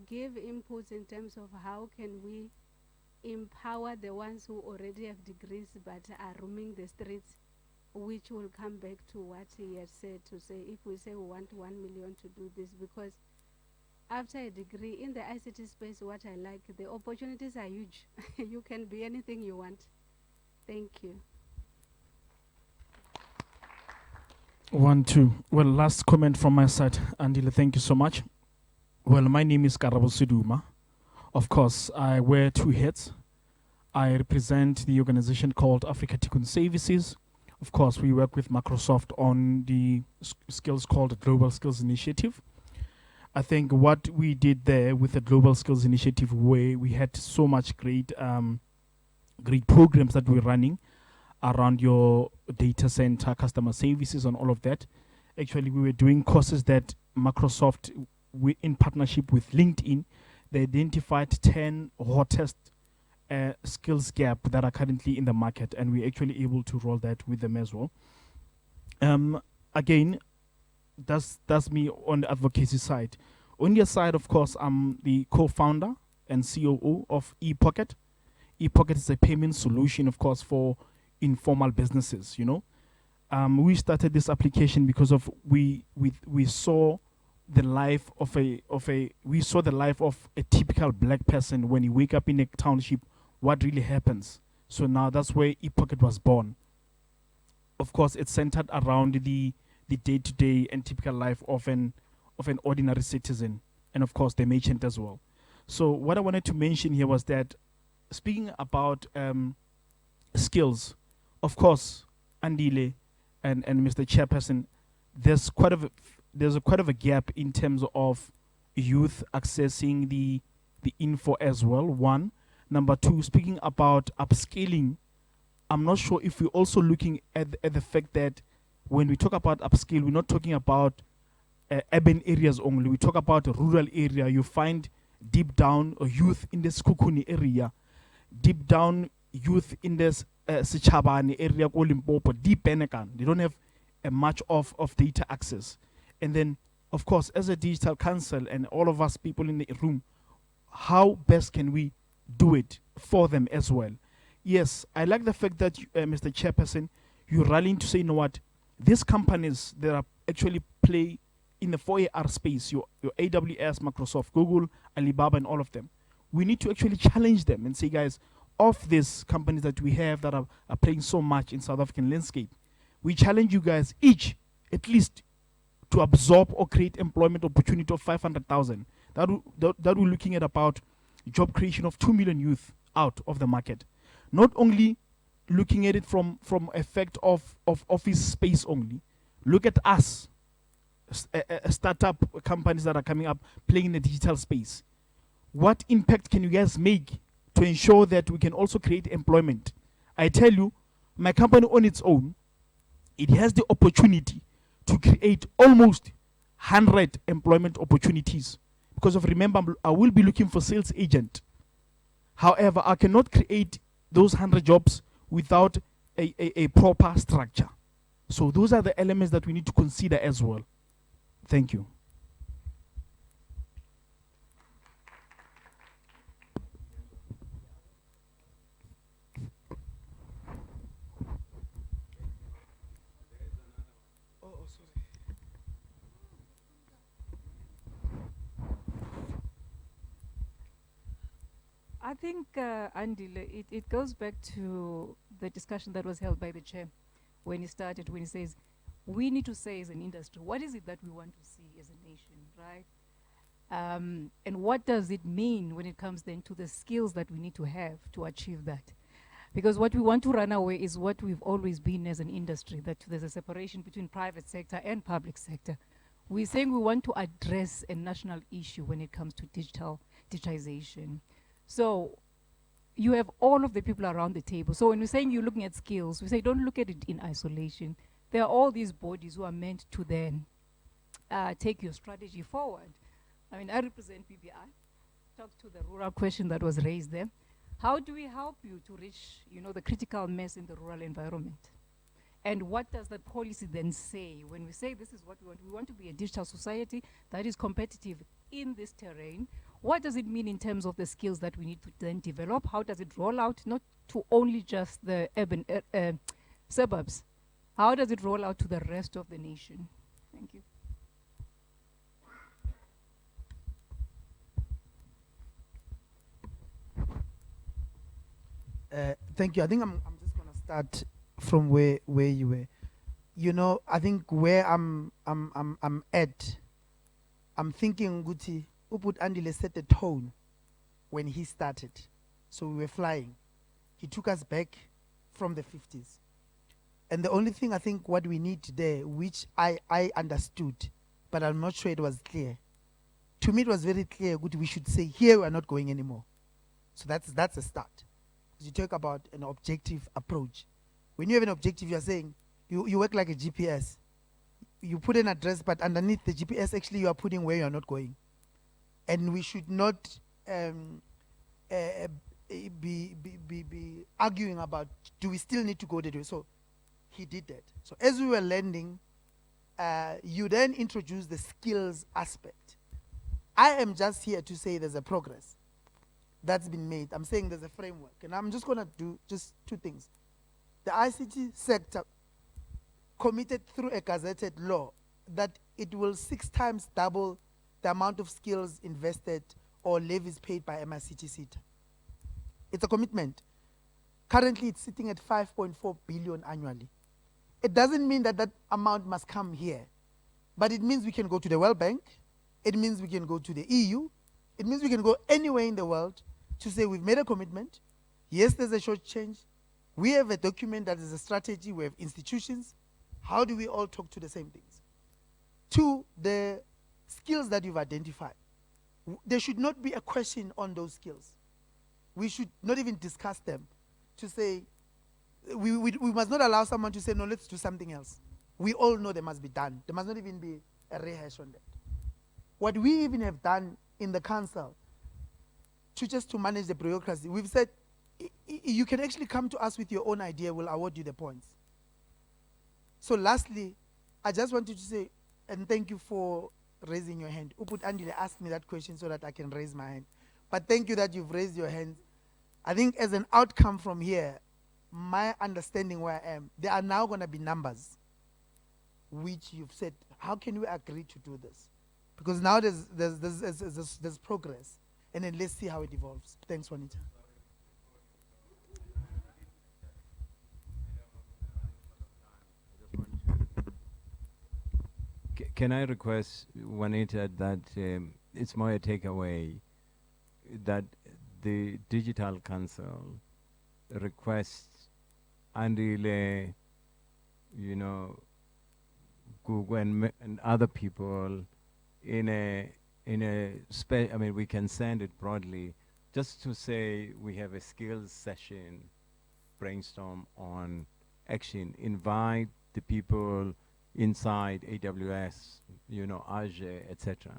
give inputs in terms of how can we empower the ones who already have degrees but are roaming the streets, which will come back to what he had said, to say, if we say we want 1 million to do this, because after a degree in the ICT space, what I like, the opportunities are huge. You can be anything you want. Thank you. 1, 2. Well, last comment from my side. Andile, thank you so much. Well, my name is Karabo Siduma. Of course, I wear 2 hats. I represent the organization called Africa Tikkun Services. Of course, we work with Microsoft on the skills called Global Skills Initiative. I think what we did there with the Global Skills Initiative, where we had so much great programs that we're running around your data center, customer services, and all of that. Actually, we were doing courses that Microsoft, in partnership with LinkedIn, they identified 10 hottest skills gap that are currently in the market, and we're actually able to roll that with them as well. Again, that's me on the advocacy side. On your side, of course, I'm the co-founder and COO of ePocket. ePocket is a payment solution, of course, for informal businesses. We started this application because of we saw the life of a typical black person when you wake up in a township. What really happens? So now that's where ePocket was born. Of course, it's centered around the day-to-day and typical life of an ordinary citizen, and of course the merchant as well. So what I wanted to mention here was that, speaking about skills, of course, Andile and Mr. Chairperson, there's quite of a gap in terms of youth accessing the info as well. One, number two, speaking about upscaling, I'm not sure if we're also looking at the fact that when we talk about upscale, we're not talking about urban areas only. We talk about a rural area. You find deep down youth in this Kukuni area, deep down youth in this Sichabani area, Limpopo, deep Benekan. They don't have much of data access. And then, of course, as a digital council and all of us people in the room, how best can we do it for them as well? Yes, I like the fact that, Mr. Chairperson, you're rallying to say, you know what, these companies that are actually play in the 4AR space, your AWS, Microsoft, Google, Alibaba, and all of them, we need to actually challenge them and say, guys, of these companies that we have that are playing so much in South African landscape, we challenge you guys each, at least, to absorb or create employment opportunity of 500,000. That we're looking at about job creation of 2 million youth out of the market. Not only looking at it from effect of office space only. Look at us, startup companies that are coming up, playing in the digital space. What impact can you guys make to ensure that we can also create employment? I tell you, my company on its own, it has the opportunity to create almost 100 employment opportunities. Because of, remember, I will be looking for sales agent. However, I cannot create those 100 jobs without a proper structure. So those are the elements that we need to consider as well. Thank you. I think, Andile, it goes back to the discussion that was held by the chair when he says, we need to say as an industry, what is it that we want to see as a nation, right? And what does it mean when it comes then to the skills that we need to have to achieve that? Because what we want to run away is what we've always been as an industry, that there's a separation between private sector and public sector. We're saying we want to address a national issue when it comes to digitization. So you have all of the people around the table. So when we're saying you're looking at skills, we say don't look at it in isolation. There are all these bodies who are meant to then take your strategy forward. I mean, I represent PBI. Talk to the rural question that was raised there. How do we help you to reach, the critical mass in the rural environment? And what does the policy then say? When we say this is what we want to be a digital society that is competitive in this terrain. What does it mean in terms of the skills that we need to then develop? How does it roll out, not to only just the urban suburbs? How does it roll out to the rest of the nation? Thank you. Thank you. I think I'm just gonna start from where you were. I think where I'm at, I'm thinking Guti Uput Andile set the tone when he started. So we were flying. He took us back from the 50s. And the only thing I think what we need today, which I understood, but I'm not sure it was clear. To me, it was very clear, Guti, we should say, here we're not going anymore. So that's a start. You talk about an objective approach. When you have an objective, you're saying, you work like a GPS. You put an address, but underneath the GPS, actually, you are putting where you're not going. And we should not be arguing about, do we still need to go that way? So he did that. So as we were landing, you then introduce the skills aspect. I am just here to say there's a progress that's been made. I'm saying there's a framework. And I'm just going to do just two things. The ICT sector committed through a gazetted law that it will 6 times double the amount of skills invested or levies paid by MICT. It's a commitment. Currently, it's sitting at 5.4 billion annually. It doesn't mean that that amount must come here, but it means we can go to the World Bank. It means we can go to the EU. It means we can go anywhere in the world to say we've made a commitment. Yes, there's a short change. We have a document that is a strategy. We have institutions. How do we all talk to the same things? to the skills that you've identified. There should not be a question on those skills. We should not even discuss them to say, we must not allow someone to say, no, let's do something else. We all know they must be done. There must not even be a rehash on that. What we even have done in the council to manage the bureaucracy, we've said, you can actually come to us with your own idea, we'll award you the points. So lastly, I just wanted to say, and thank you for raising your hand. Uput Andile asked me that question so that I can raise my hand. But thank you that you've raised your hand. I think as an outcome from here, my understanding where I am, there are now going to be numbers which you've said, how can we agree to do this? Because now there's progress. And then let's see how it evolves. Thanks, Juanita. Can I request, Juanita, that it's more a takeaway that the Digital Council requests Andile, Google and other people in a I mean, we can send it broadly, just to say we have a skills session, brainstorm on action, invite the people inside AWS, Azure, etc.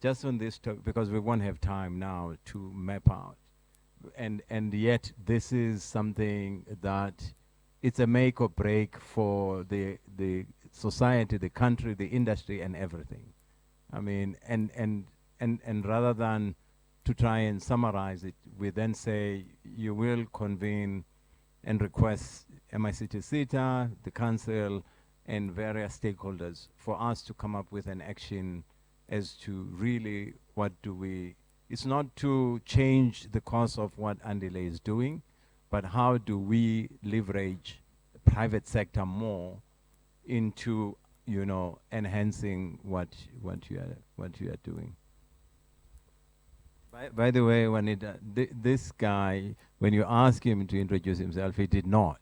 Just on this topic, because we won't have time now to map out. And yet this is something that it's a make or break for the society, the country, the industry, and everything. I mean, and rather than to try and summarize it, we then say you will convene and request MICT CETA, the council, and various stakeholders for us to come up with an action as to really what do we, it's not to change the course of what Andile is doing, but how do we leverage the private sector more into, enhancing what you are doing. By the way, this guy, when you ask him to introduce himself, he did not.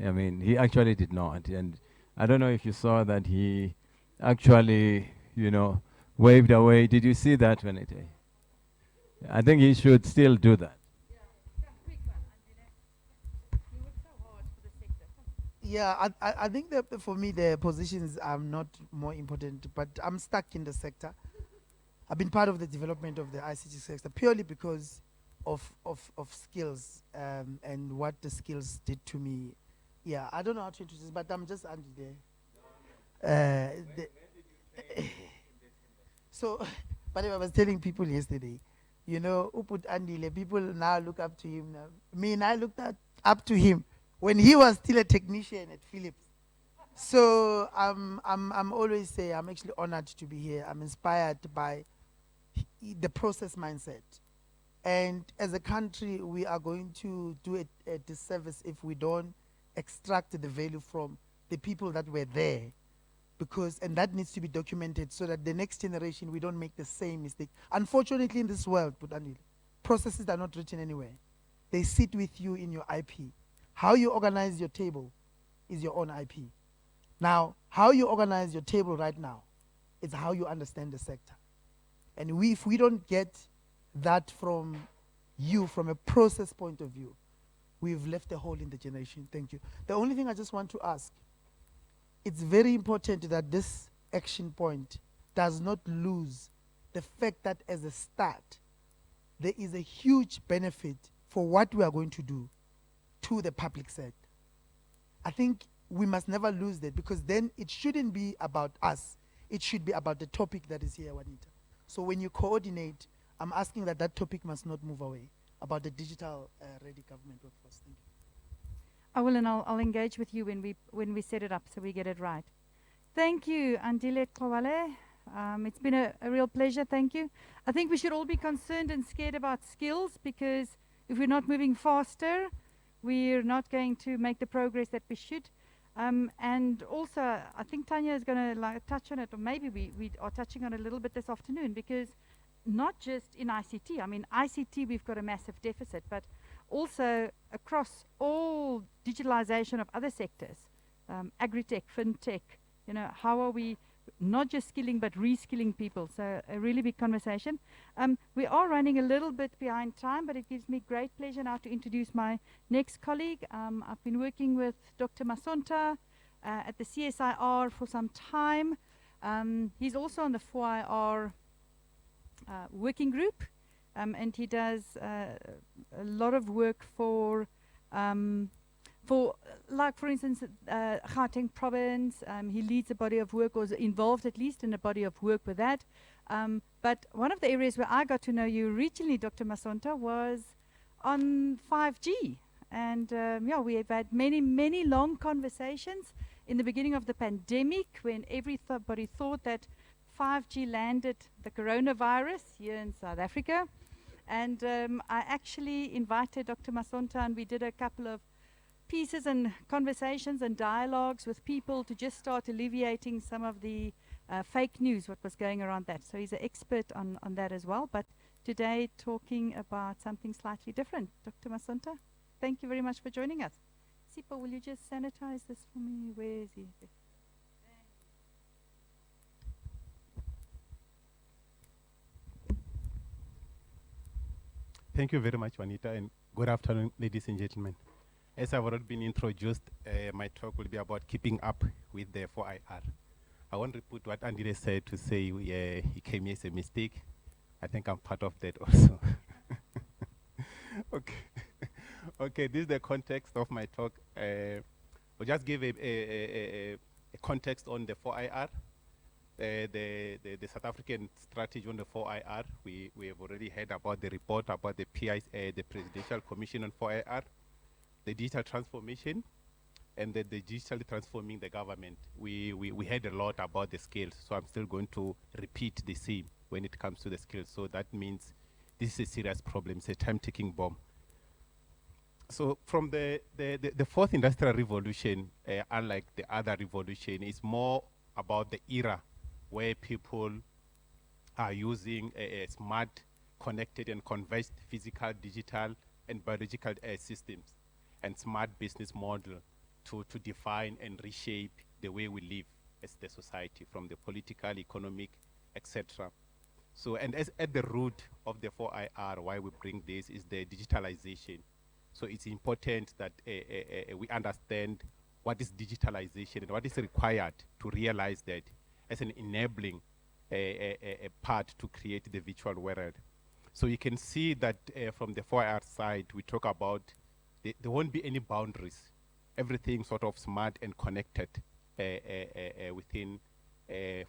I mean, he actually did not. And I don't know if you saw that he actually, waved away. Did you see that, Juanita? I think he should still do that. Yeah, I think that for me the positions are not more important, but I'm stuck in the sector. I've been part of the development of the ICT sector purely because of skills and what the skills did to me. Yeah, I don't know how to introduce, but I'm just under there. So, but I was telling people yesterday, Uput Andile, people now look up to him now. Me and I looked up to him when he was still a technician at Philips. So I'm always say I'm actually honored to be here. I'm inspired by the process mindset. And as a country, we are going to do a disservice if we don't extract the value from the people that were there. And that needs to be documented so that the next generation, we don't make the same mistake. Unfortunately, in this world, processes are not written anywhere. They sit with you in your IP. How you organize your table is your own IP. Now, how you organize your table right now is how you understand the sector. And if we don't get that from you, from a process point of view, we've left a hole in the generation. Thank you. The only thing I just want to ask, it's very important that this action point does not lose the fact that as a start, there is a huge benefit for what we are going to do to the public sector. I think we must never lose that, because then it shouldn't be about us. It should be about the topic that is here, Juanita. So when you coordinate, I'm asking that topic must not move away, about the digital ready government workforce. Thank you. I will, and I'll engage with you when we set it up so we get it right. Thank you, Andile Kowale. It's been a real pleasure. Thank you. I think we should all be concerned and scared about skills, because if we're not moving faster, we're not going to make the progress that we should. And also, I think Tanya is going to touch on it, or maybe we are touching on it a little bit this afternoon, because not just in ICT. I mean, ICT, we've got a massive deficit, but also across all digitalization of other sectors, agri-tech, fintech, how are we not just skilling but reskilling people. So a really big conversation. We are running a little bit behind time, but it gives me great pleasure now to introduce my next colleague. I've been working with Dr. Masonta at the CSIR for some time. He's also on the 4IR working group, and he does a lot of work for like for instance, Gauteng province. He leads a body of work, or is involved at least in a body of work with that. But one of the areas where I got to know you originally, Dr. Masonta, was on 5G. And yeah, we have had many long conversations in the beginning of the pandemic when everybody thought that 5G landed the coronavirus here in South Africa. And I actually invited Dr. Masonta, and we did a couple of pieces and conversations and dialogues with people to just start alleviating some of the fake news, what was going around that. So he's an expert on that as well. But today, talking about something slightly different. Dr. Masonta, thank you very much for joining us. Sipa, will you just sanitize this for me? Where is he? Thank you very much, Juanita, and good afternoon, ladies and gentlemen. As I've already been introduced, my talk will be about keeping up with the 4IR. I won't repeat what Andile said to say he came here as a mistake. I think I'm part of that also. Okay. Okay, this is the context of my talk. I'll just give a context on the 4IR. The South African strategy on the 4IR. We have already heard about the report about the PIS, the Presidential Commission on 4IR, the digital transformation, and the digitally transforming the government. We heard a lot about the skills, so I'm still going to repeat the same when it comes to the skills. So that means this is a serious problem. It's a time-ticking bomb. So from the fourth industrial revolution, unlike the other revolution, is more about the era where people are using smart, connected, and converged physical, digital, and biological systems and smart business model to define and reshape the way we live as the society, from the political, economic, etc. So, and as at the root of the 4IR, why we bring this is the digitalization. So it's important that we understand what is digitalization and what is required to realize that as an enabling part to create the virtual world. So you can see that from the 4IR side, we talk about there won't be any boundaries. Everything sort of smart and connected within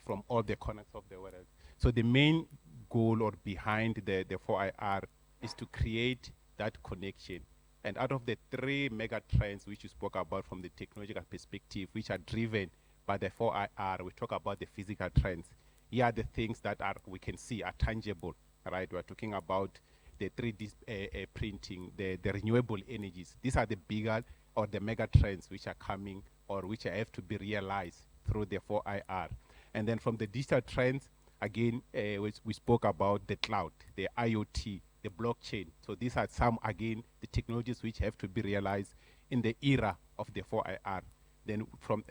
from all the corners of the world. So the main goal or behind the 4IR is to create that connection. And out of the three mega trends which you spoke about from the technological perspective, which are driven by the 4IR, we talk about the physical trends. Here are the things that we can see are tangible, right? We're talking about the 3D printing, the renewable energies. These are the bigger or the mega trends which are coming or which have to be realized through the 4IR. And then from the digital trends, again, we spoke about the cloud, the IoT, the blockchain. So these are some, again, the technologies which have to be realized in the era of the 4IR. Then from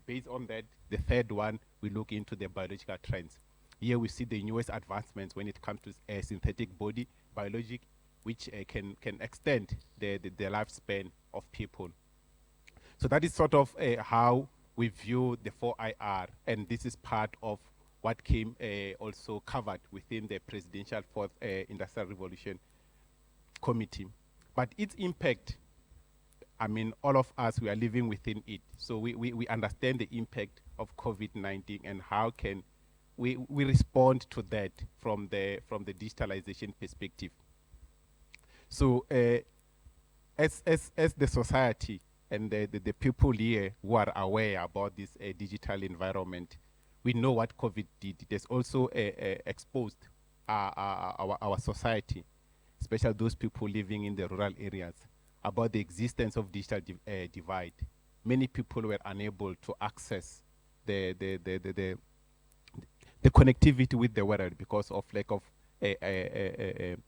based on that, the third one, we look into the biological trends. Here we see the newest advancements when it comes to synthetic body, biologic, which can extend the lifespan of people. So that is sort of how we view the 4IR, and this is part of what came also covered within the Presidential Fourth Industrial Revolution Committee. But its impact, I mean, all of us, we are living within it. So we understand the impact of COVID-19 and how can we respond to that from the digitalization perspective. So as the society and the people here who are aware about this digital environment, we know what COVID did. It has also exposed our society, especially those people living in the rural areas, about the existence of digital divide. Many people were unable to access the connectivity with the world because of lack of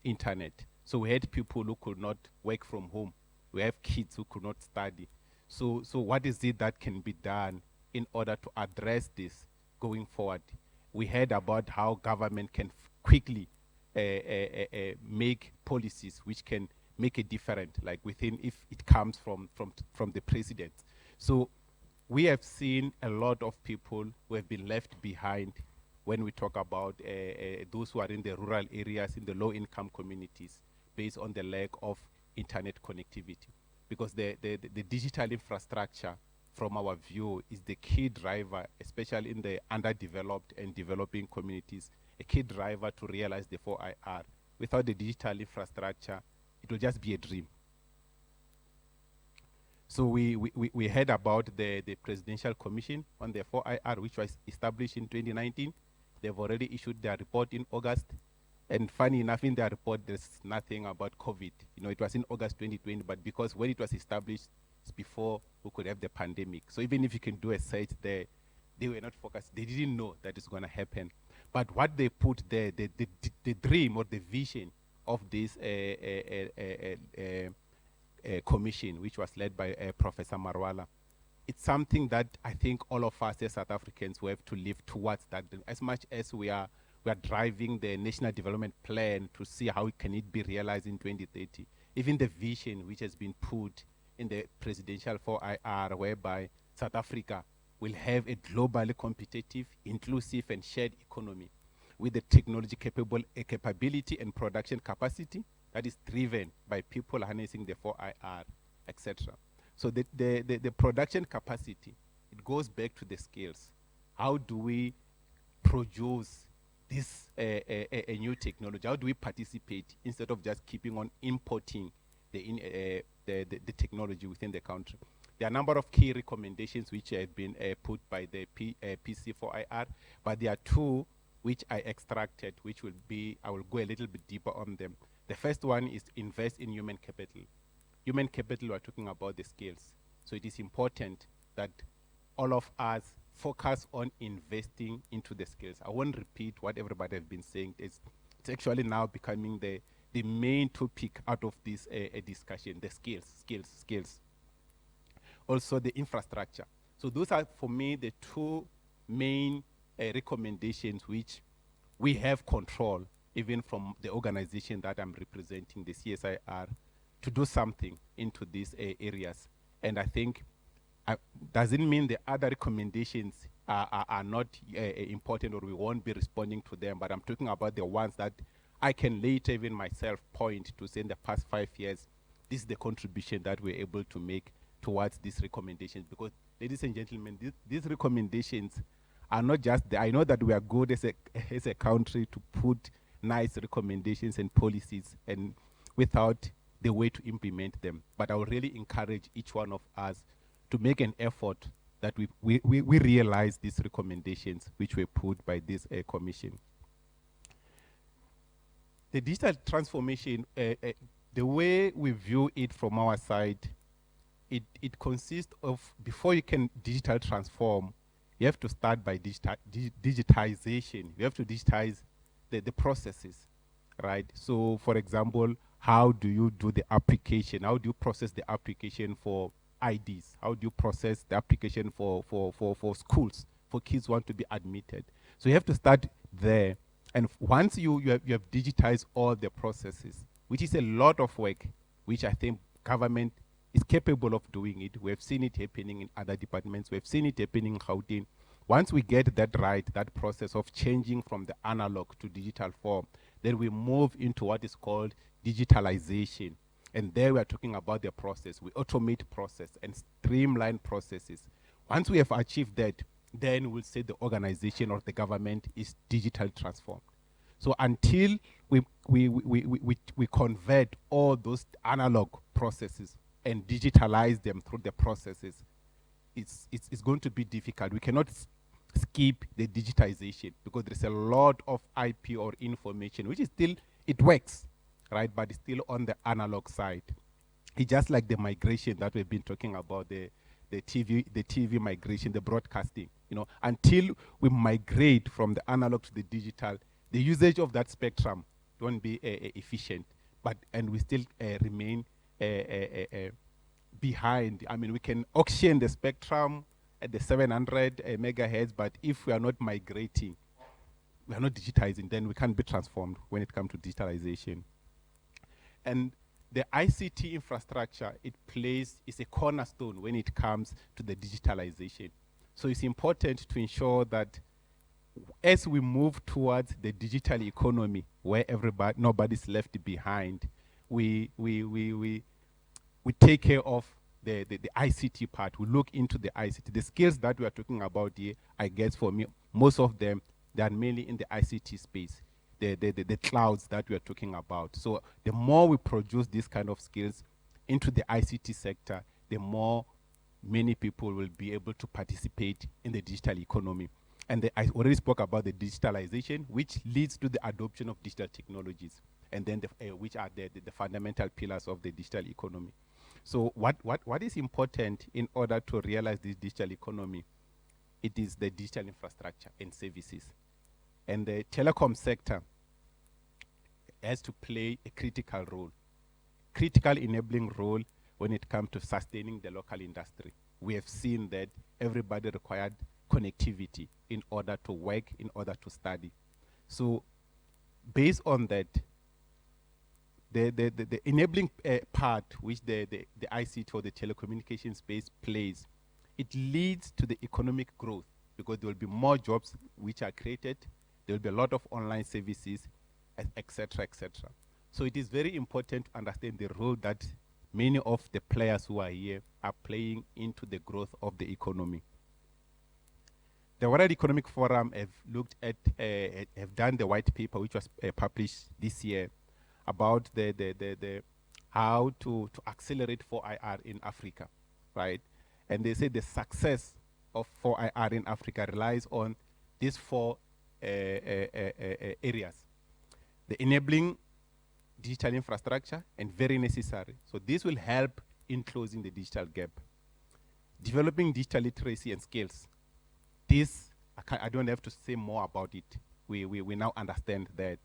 internet. So we had people who could not work from home. We have kids who could not study. So what is it that can be done in order to address this going forward. We heard about how government can quickly make policies which can make a difference, like within, if it comes from the president. So we have seen a lot of people who have been left behind when we talk about those who are in the rural areas, in the low-income communities, based on the lack of internet connectivity. Because the digital infrastructure, from our view, is the key driver, especially in the underdeveloped and developing communities, a key driver to realize the 4IR. Without the digital infrastructure, it will just be a dream. So we heard about the Presidential Commission on the 4IR, which was established in 2019. They've already issued their report in August. And funny enough, in their report, there's nothing about COVID. You know, it was in August 2020, but because when it was established, it's before we could have the pandemic. So even if you can do a search there, they were not focused. They didn't know that it's going to happen. But what they put there, the dream or the vision of this commission, which was led by Professor Marwala, it's something that I think all of us as South Africans will have to live towards that. As much as we are driving the National Development Plan to see how can it be realized in 2030, even the vision which has been put in the Presidential 4IR, whereby South Africa will have a globally competitive, inclusive, and shared economy with the technology capability and production capacity that is driven by people harnessing the 4IR, etc. So the production capacity, it goes back to the skills. How do we produce this a new technology? How do we participate instead of just keeping on importing the technology within the country? There are a number of key recommendations which have been put by the PC4IR, but there are two which I extracted, which will be, I will go a little bit deeper on them. The first one is invest in human capital. Human capital, we're talking about the skills. So it is important that all of us focus on investing into the skills. I won't repeat what everybody has been saying. It's actually now becoming the main topic out of this discussion, the skills. Also the infrastructure. So those are, for me, the two main recommendations which we have control, even from the organization that I'm representing, the CSIR, to do something into these areas. And I think doesn't mean the other recommendations are not important or we won't be responding to them, but I'm talking about the ones that I can later even myself point to say in the past 5 years, this is the contribution that we're able to make towards these recommendations. Because, ladies and gentlemen, these recommendations are not just there. I know that we are good as a country to put nice recommendations and policies and without the way to implement them. But I would really encourage each one of us to make an effort that we realize these recommendations which were put by this commission. The digital transformation, the way we view it from our side, it consists of, before you can digital transform, you have to start by digitization. You have to digitize the processes, right? So, for example, how do you do the application? How do you process the application for IDs? How do you process the application for schools, for kids who want to be admitted? So you have to start there. And once you have digitized all the processes, which is a lot of work, which I think government is capable of doing it. We have seen it happening in other departments. We have seen it happening in Gauteng. Once we get that right, that process of changing from the analog to digital form, then we move into what is called digitalization. And there we are talking about the process. We automate process and streamline processes. Once we have achieved that, then we'll say the organization or the government is digital transformed. So until we convert all those analog processes and digitalize them through the processes, it's going to be difficult. We cannot skip the digitization because there's a lot of IP or information, which is still, it works, right? But it's still on the analog side. It's just like the migration that we've been talking about, the TV migration, the broadcasting. You know, until we migrate from the analog to the digital, the usage of that spectrum won't be efficient, and we still remain behind. I mean, we can auction the spectrum at the 700 megahertz, but if we are not migrating, we are not digitizing, then we can't be transformed when it comes to digitalization. And the ICT infrastructure is a cornerstone when it comes to the digitalization. So it's important to ensure that as we move towards the digital economy, where nobody's left behind, we take care of the ICT part. We look into the ICT. The skills that we are talking about here, I guess for me, most of them, they are mainly in the ICT space, the clouds that we are talking about. So the more we produce these kind of skills into the ICT sector, the more many people will be able to participate in the digital economy. And I already spoke about the digitalization, which leads to the adoption of digital technologies, and then which are the fundamental pillars of the digital economy. So what is important in order to realize this digital economy? It is the digital infrastructure and services. And the telecom sector has to play a critical role, critical enabling role when it comes to sustaining the local industry. We have seen that everybody required connectivity in order to work, in order to study. So based on that, the enabling part which the ICT or the telecommunication space plays, it leads to the economic growth, because there will be more jobs which are created, there will be a lot of online services, etc., etc. So it is very important to understand the role that many of the players who are here are playing into the growth of the economy. The World Economic Forum have looked at, have done the white paper which was published this year about the how to accelerate 4IR in Africa, right? And they say the success of 4IR in Africa relies on these four areas. The enabling digital infrastructure, and very necessary. So this will help in closing the digital gap. Developing digital literacy and skills. This, I don't have to say more about it. We now understand that.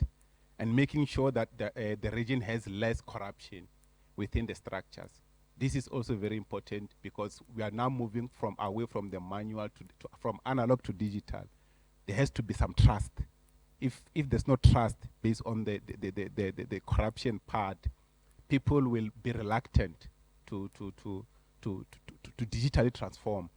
And making sure that the region has less corruption within the structures. This is also very important, because we are now moving away from the manual from analog to digital. There has to be some trust. If there's no trust based on the corruption part, people will be reluctant to digitally transform.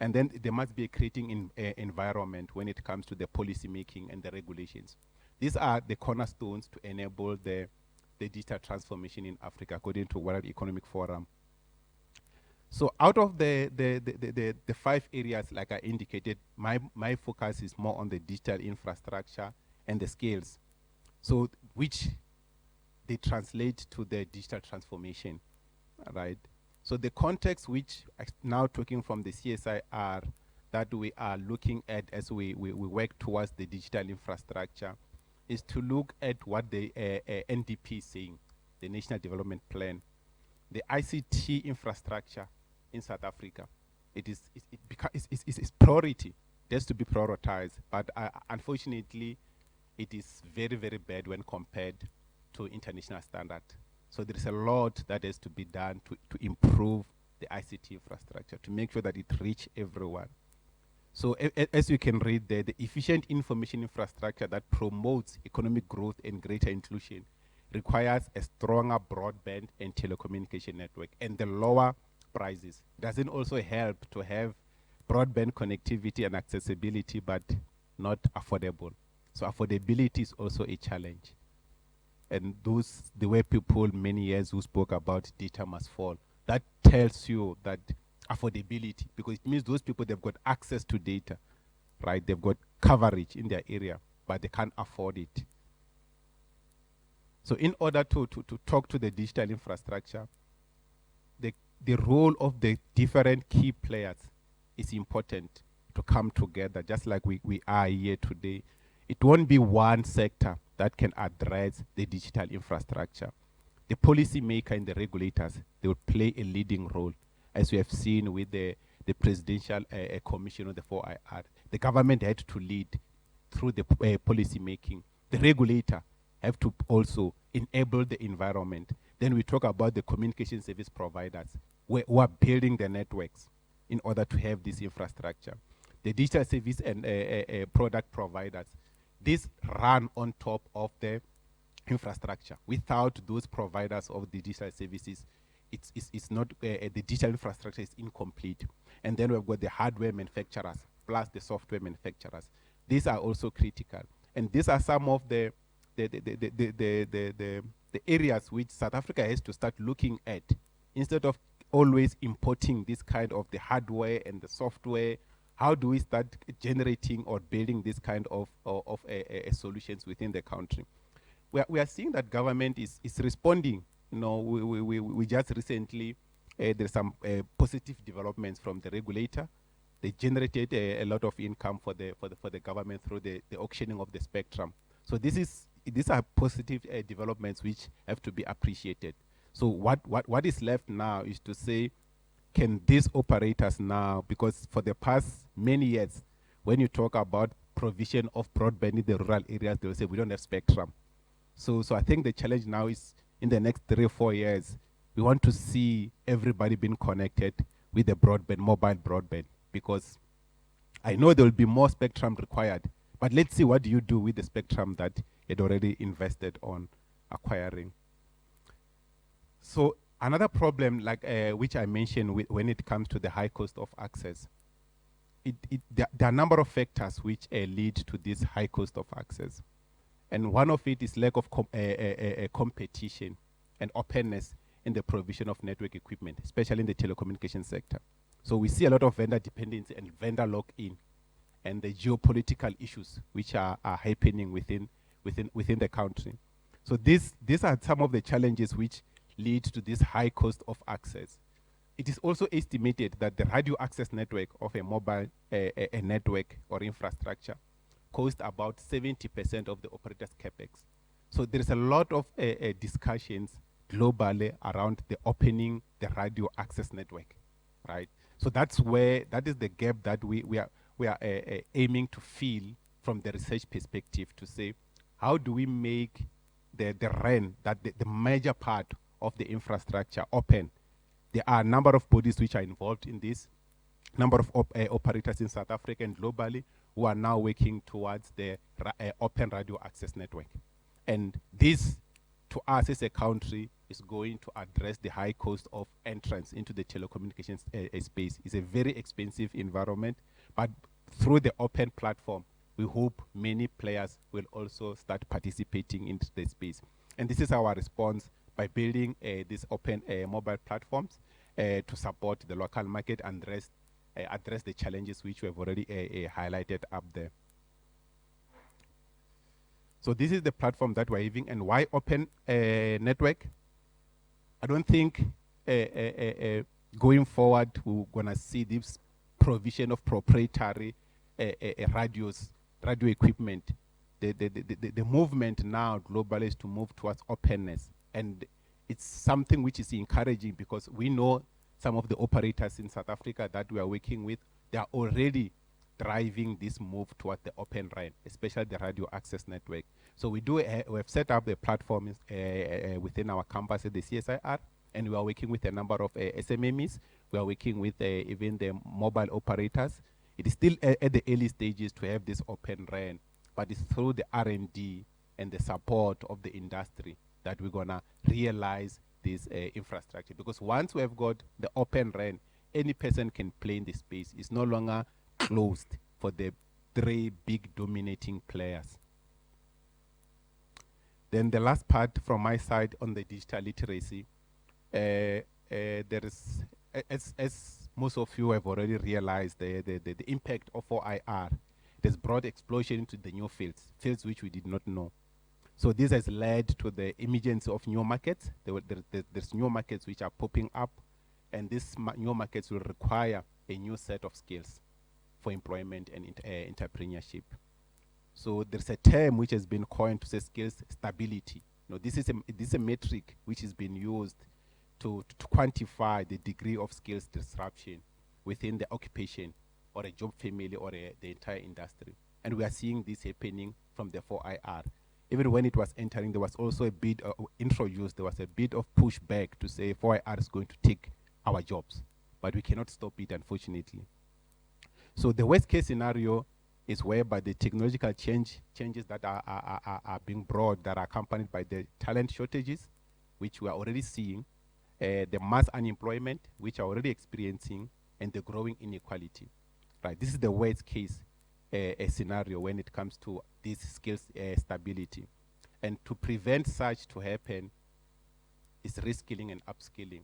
And then there must be a creating environment when it comes to the policy making and the regulations. These are the cornerstones to enable the digital transformation in Africa, according to World Economic Forum. So out of the 5 areas, like I indicated, my focus is more on the digital infrastructure and the skills, so which they translate to the digital transformation, right? So the context which now talking from the CSIR that we are looking at as we work towards the digital infrastructure is to look at what the NDP is saying, the National Development Plan. The ICT infrastructure in South Africa, it's priority. It has to be prioritized, but unfortunately, it is very, very bad when compared to international standard. So there is a lot that has to be done to improve the ICT infrastructure, to make sure that it reaches everyone. So as you can read there, the efficient information infrastructure that promotes economic growth and greater inclusion requires a stronger broadband and telecommunication network, and the lower prices. Doesn't also help to have broadband connectivity and accessibility, but not affordable. So affordability is also a challenge. And the way people many years who spoke about data must fall, that tells you that affordability, because it means those people, they've got access to data, right? They've got coverage in their area, but they can't afford it. So in order to talk to the digital infrastructure, the role of the different key players is important to come together, just like we are here today. It won't be one sector that can address the digital infrastructure. The policymaker and the regulators, they will play a leading role, as we have seen with the Presidential Commission on the 4IR. The government had to lead through the policy making. The regulator have to also enable the environment. Then we talk about the communication service providers who are building the networks. in order to have this infrastructure. The digital service and product providers, these run on top of the infrastructure. Without those providers of the digital services, it's not, the digital infrastructure is incomplete. And then we've got the hardware manufacturers plus the software manufacturers. These are also critical. And these are some of the areas which South Africa has to start looking at, instead of always importing this kind of the hardware and the software. How do we start generating or building this kind of solutions within the country? We are seeing that government is responding. You know, we just recently, there's some positive developments from the regulator. They generated a lot of income for the government through the auctioning of the spectrum. So these are positive developments which have to be appreciated. So what is left now is to say, can these operators now, because for the past many years, when you talk about provision of broadband in the rural areas, they'll say we don't have spectrum. So I think the challenge now is, in the next 3 or 4 years, we want to see everybody being connected with the broadband, mobile broadband, because I know there will be more spectrum required, but let's see what do you do with the spectrum that you'd already invested on acquiring. So another problem, like which I mentioned when it comes to the high cost of access, there are a number of factors which lead to this high cost of access. And one of it is lack of competition and openness in the provision of network equipment, especially in the telecommunications sector. So we see a lot of vendor dependency and vendor lock-in, and the geopolitical issues which are happening within the country. So these are some of the challenges which lead to this high cost of access. It is also estimated that the radio access network of a mobile a network or infrastructure cost about 70% of the operator's capex. So there is a lot of discussions globally around the opening the radio access network, right? So that is the gap that we are aiming to fill from the research perspective, to say, how do we make the RAN, that the major part of the infrastructure, open? There are a number of bodies which are involved in this, number of operators in South Africa and globally who are now working towards the open radio access network. And this, to us as a country, is going to address the high cost of entrance into the telecommunications space. It's a very expensive environment, but through the open platform, we hope many players will also start participating into the space. And this is our response by building these open mobile platforms to support the local market and address the challenges which we have already highlighted up there. So this is the platform that we're having. And why open network? I don't think going forward we're gonna see this provision of proprietary radio equipment. The movement now globally is to move towards openness, and it's something which is encouraging, because we know some of the operators in South Africa that we are working with, they are already driving this move towards the open RAN, especially the radio access network. So we have set up the platform within our campus at the CSIR, and we are working with a number of SMMEs. We are working with even the mobile operators. It is still at the early stages to have this open RAN, but it's through the R&D and the support of the industry that we're gonna realize this infrastructure. Because once we have got the open RAN, any person can play in the space. It's no longer closed for the 3 big dominating players. Then the last part from my side on the digital literacy, there is, as most of you have already realized, the impact of 4IR. It has brought explosion into the new fields which we did not know. So this has led to the emergence of new markets. There's new markets which are popping up, and these new markets will require a new set of skills for employment and entrepreneurship. So there's a term which has been coined to say skills stability. You know, this is a metric which has been used to quantify the degree of skills disruption within the occupation or a job family or the entire industry. And we are seeing this happening from the 4IR. Even when it was entering, there was also a bit introduced, there was a bit of pushback to say 4IR is going to take our jobs. but we cannot stop it, unfortunately. So the worst case scenario is whereby the technological changes that are being brought, that are accompanied by the talent shortages, which we are already seeing, the mass unemployment, which we are already experiencing, and the growing inequality. Right, this is the worst case scenario when it comes to this skills stability. And to prevent such to happen is reskilling and upskilling.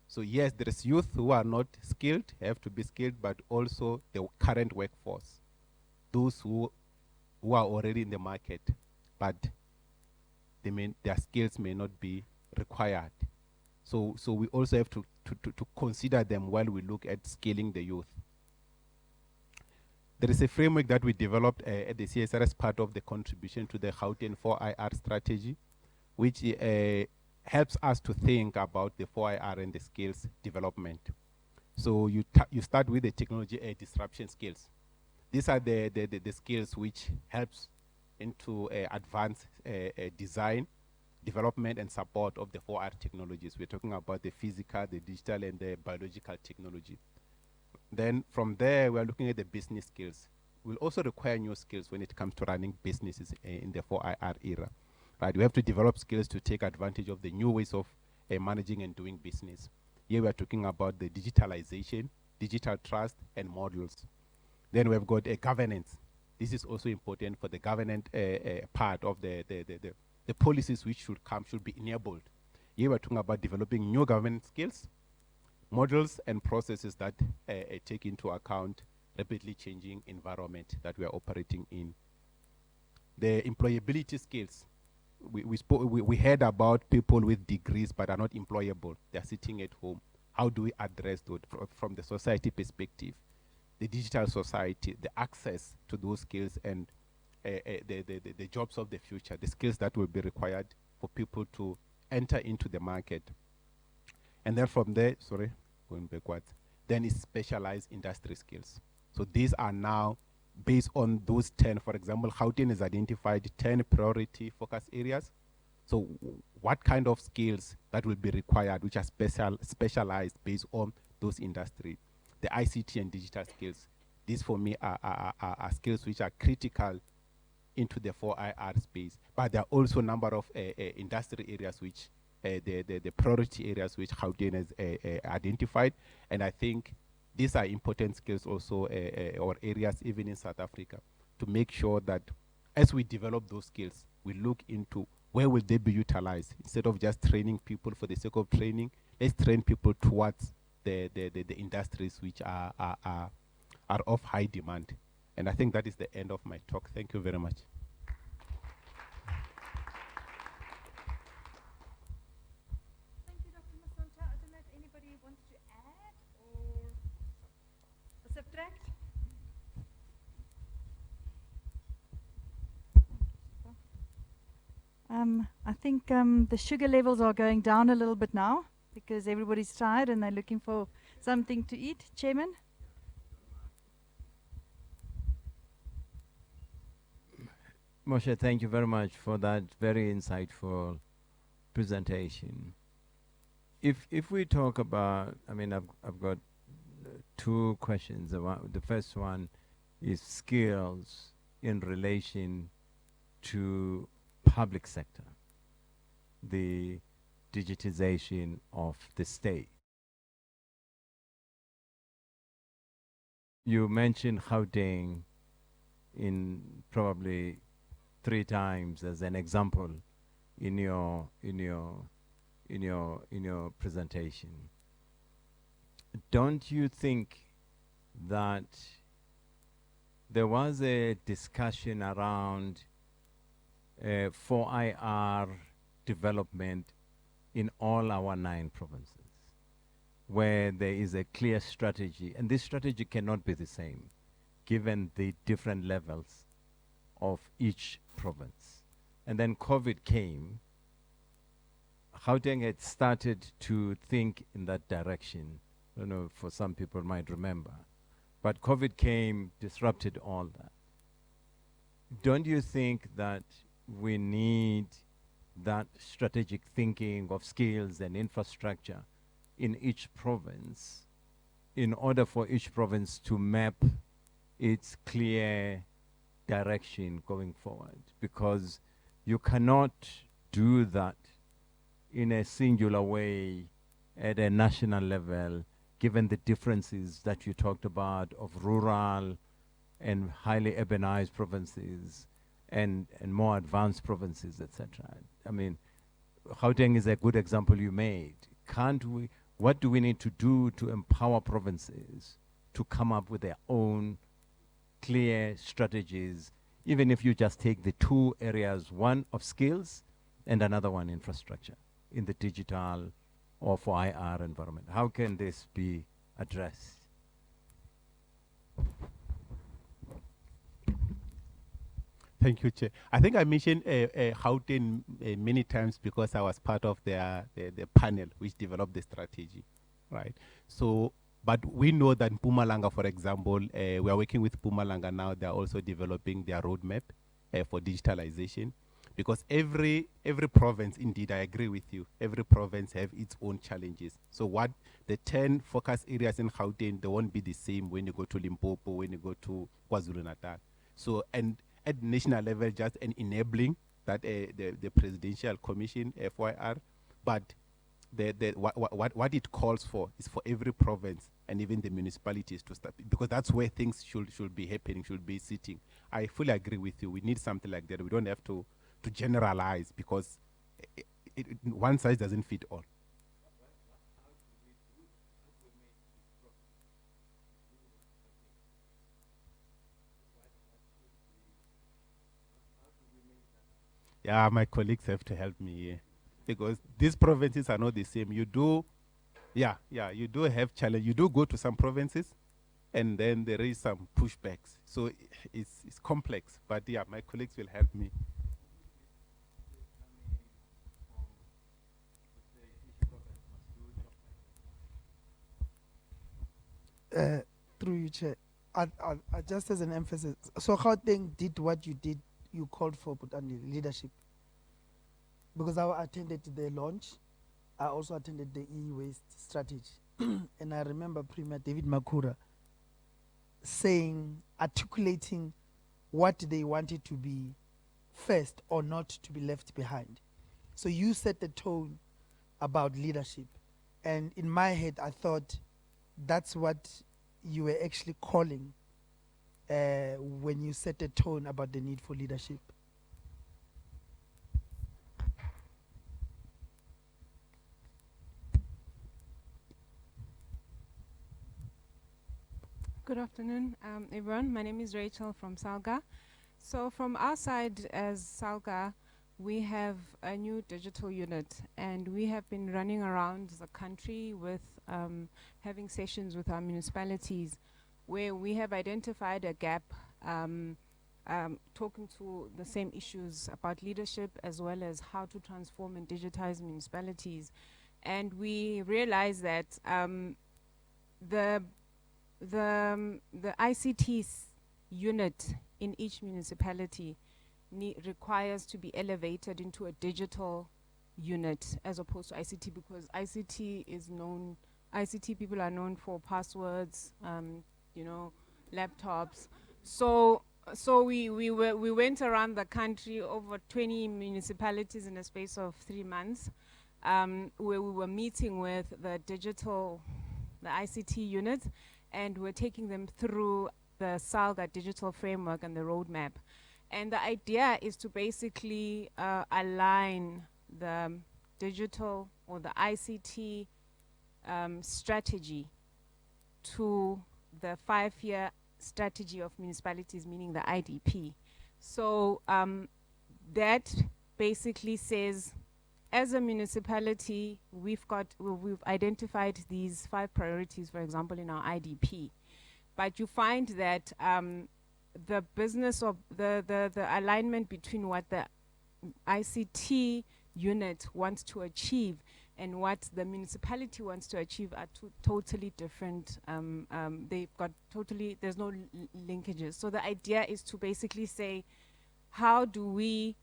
So yes, there is youth who are not skilled, have to be skilled, but also the current workforce, those who are already in the market, but their skills may not be required. So we also have to consider them while we look at scaling the youth. There is a framework that we developed at the CSR as part of the contribution to the Gauteng 4IR strategy, which helps us to think about the 4IR and the skills development. So you start with the technology disruption skills. These are the skills which helps into advanced design, development, and support of the 4R technologies. We're talking about the physical, the digital, and the biological technology. Then from there, we're looking at the business skills. We'll also require new skills when it comes to running businesses in the 4IR era. Right, we have to develop skills to take advantage of the new ways of managing and doing business. Here we're talking about the digitalization, digital trust, and models. Then we've got governance. This is also important for the governance part of the policies which should be enabled. Here we're talking about developing new governance skills, models, and processes that take into account rapidly changing environment that we are operating in. The employability skills. We heard about people with degrees but are not employable. They're sitting at home. How do we address those from the society perspective? The digital society, the access to those skills, and the jobs of the future, the skills that will be required for people to enter into the market. And then from there, going backwards, then is specialized industry skills. So these are now based on those 10, for example, Gauteng has identified 10 priority focus areas. So what kind of skills that will be required, which are specialized based on those industry? The ICT and digital skills. These for me are skills which are critical into the 4IR space. But there are also a number of industry areas which, the priority areas which Gauteng has identified. And I think these are important skills also, or areas even in South Africa, to make sure that as we develop those skills, we look into where will they be utilized. Instead of just training people for the sake of training, let's train people towards the industries which are of high demand. And I think that is the end of my talk. Thank you very much. Thank you, Dr. Masonta. I don't know if anybody wants to add or subtract. I think the sugar levels are going down a little bit now because everybody's tired and they're looking for something to eat. Chairman? Moshe, thank you very much for that very insightful presentation. If we talk about, I mean, I've got two questions. The first one is skills in relation to public sector, the digitization of the state. You mentioned Gauteng in probably 3 times as an example in your presentation. Don't you think that there was a discussion around 4IR development in all our 9 provinces, where there is a clear strategy, and this strategy cannot be the same given the different levels of each province. And then COVID came. Gauteng had started to think in that direction. I don't know, for some people might remember. But COVID came, disrupted all that. Don't you think that we need that strategic thinking of skills and infrastructure in each province in order for each province to map its clear direction going forward, because you cannot do that in a singular way at a national level, given the differences that you talked about of rural and highly urbanized provinces and more advanced provinces, etc. I mean, Gauteng is a good example you made. Can't we, what do we need to do to empower provinces to come up with their own clear strategies, even if you just take the two areas, one of skills and another one infrastructure in the digital or for IR environment? How can this be addressed? Thank you, Chair. I think I mentioned Gauteng many times because I was part of the panel which developed the strategy, right? So, but we know that Mpumalanga, for example, we are working with Mpumalanga now. They are also developing their roadmap for digitalization, because every province, indeed, I agree with you, every province have its own challenges. So what the 10 focus areas in Gauteng, they won't be the same when you go to Limpopo, when you go to KwaZulu-Natal. So, and at national level, just an enabling that the Presidential Commission, FYR, but what it calls for is for every province and even the municipalities to start, because that's where things should be happening, should be sitting. I fully agree with you. We need something like that. We don't have to generalize, because one size doesn't fit all. Yeah, my colleagues have to help me here, because these provinces are not the same. You do, you do have challenge. You do go to some provinces, and then there is some pushbacks. So it's complex. But yeah, my colleagues will help me. Through you, Chair, just as an emphasis, so Gauteng did what you did, you called for, but under leadership. Because I attended the launch, I also attended the e-waste strategy. And I remember Premier David Makura articulating what they wanted to be first or not to be left behind. So you set the tone about leadership. And in my head, I thought that's what you were actually calling when you set the tone about the need for leadership. Good afternoon, everyone. My name is Rachel from Salga. So from our side as Salga, we have a new digital unit, and we have been running around the country with having sessions with our municipalities where we have identified a gap, talking to the same issues about leadership as well as how to transform and digitize municipalities. And we realized that the ICT unit in each municipality requires to be elevated into a digital unit as opposed to ICT, because ICT people are known for passwords, laptops. So we went around the country, over 20 municipalities in a space of 3 months, where we were meeting with the ICT unit, and we're taking them through the Salga digital framework and the roadmap. And the idea is to basically align the digital or the ICT strategy to the 5-year strategy of municipalities, meaning the IDP. So that basically says, as a municipality, we've identified these 5 priorities, for example, in our IDP. But you find that the business of the alignment between what the ICT unit wants to achieve and what the municipality wants to achieve are totally different. They've got there's no linkages. So the idea is to basically say, how do we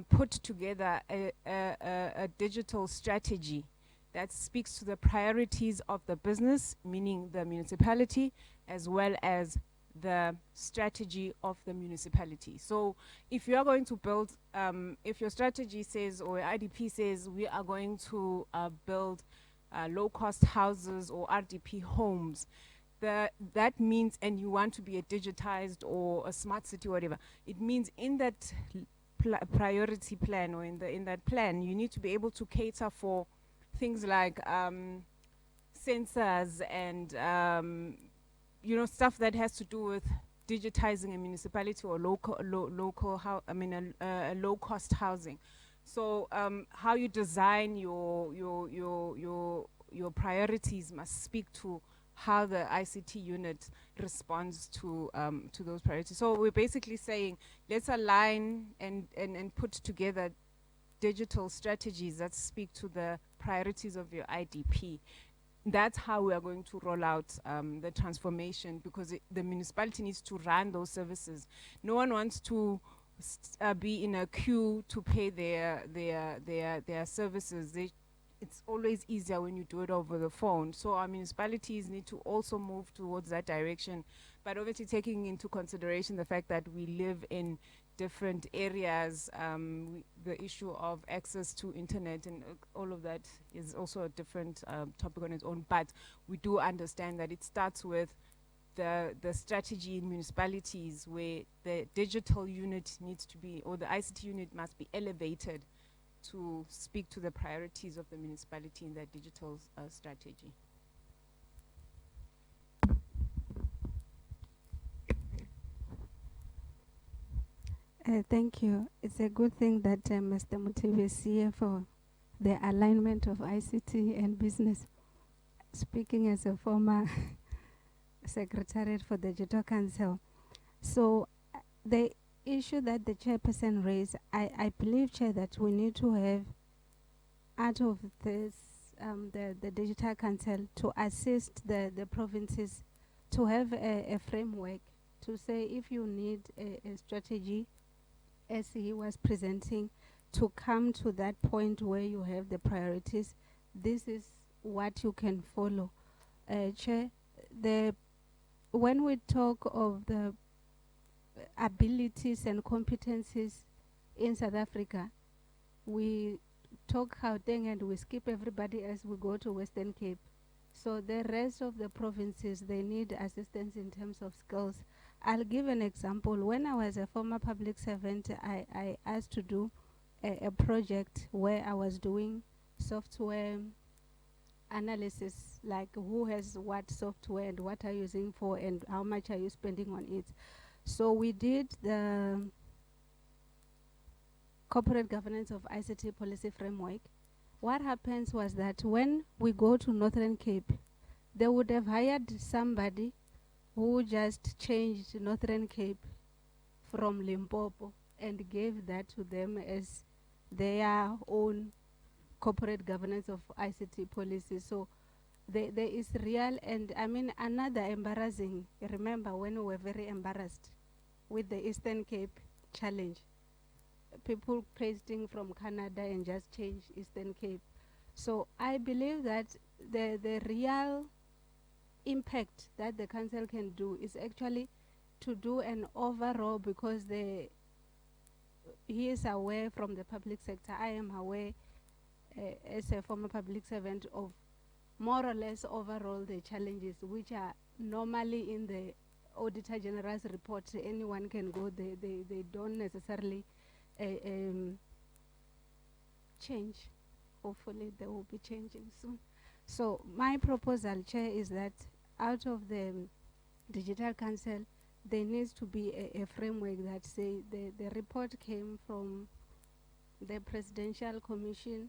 put together a digital strategy that speaks to the priorities of the business, meaning the municipality, as well as the strategy of the municipality. So if you are going to build, if your strategy says, or IDP says, we are going to build low-cost houses or RDP homes, that means, and you want to be a digitized or a smart city, whatever, it means in that priority plan, or in that plan, you need to be able to cater for things like sensors and you know, stuff that has to do with digitizing a municipality or low cost housing. So how you design your priorities must speak to how the ICT unit responds to those priorities. So we're basically saying, let's align and put together digital strategies that speak to the priorities of your IDP. That's how we are going to roll out the transformation, because the municipality needs to run those services. No one wants to be in a queue to pay their services. It's always easier when you do it over the phone. So our municipalities need to also move towards that direction, but obviously taking into consideration the fact that we live in different areas, the issue of access to internet and all of that is also a different topic on its own. But we do understand that it starts with the strategy in municipalities, where the digital unit needs to be, or the ICT unit must be elevated to speak to the priorities of the municipality in that digital strategy. Thank you. It's a good thing that Mr. Mutivi is here for the alignment of ICT and business. Speaking as a former secretariat for the Digital Council. So the issue that the chairperson raised, I believe, Chair, that we need to have out of this, the Digital Council to assist the provinces to have a framework to say, if you need a strategy, as he was presenting, to come to that point where you have the priorities, this is what you can follow. Chair, when we talk of the abilities and competencies in South Africa, we talk Gauteng and we skip everybody as we go to Western Cape. So the rest of the provinces, they need assistance in terms of skills. I'll give an example. When I was a former public servant, I asked to do a project where I was doing software analysis, like who has what software and what are you using for and how much are you spending on it. So we did the corporate governance of ICT policy framework. What happens was that when we go to Northern Cape, they would have hired somebody who just changed Northern Cape from Limpopo and gave that to them as their own corporate governance of ICT policy. So there is real, and I mean, another embarrassing, remember when we were very embarrassed with the Eastern Cape challenge. People pasting from Canada and just change Eastern Cape. So I believe that the real impact that the council can do is actually to do an overall, because he is aware from the public sector, I am aware as a former public servant of more or less overall the challenges, which are normally in the Auditor General's report. Anyone can go, they don't necessarily change. Hopefully they will be changing soon. So my proposal, Chair, is that out of the Digital Council, there needs to be a framework that say the report came from the Presidential Commission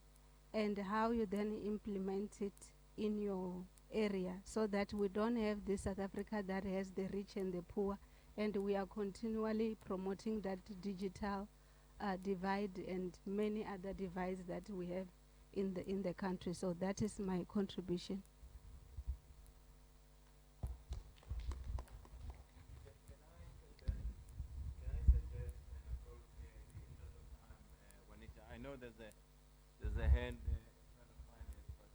and how you then implement it in your area, so that we don't have this South Africa that has the rich and the poor, and we are continually promoting that digital divide and many other divides that we have in the country. So that is my contribution. I know there's a hand trying to find it, but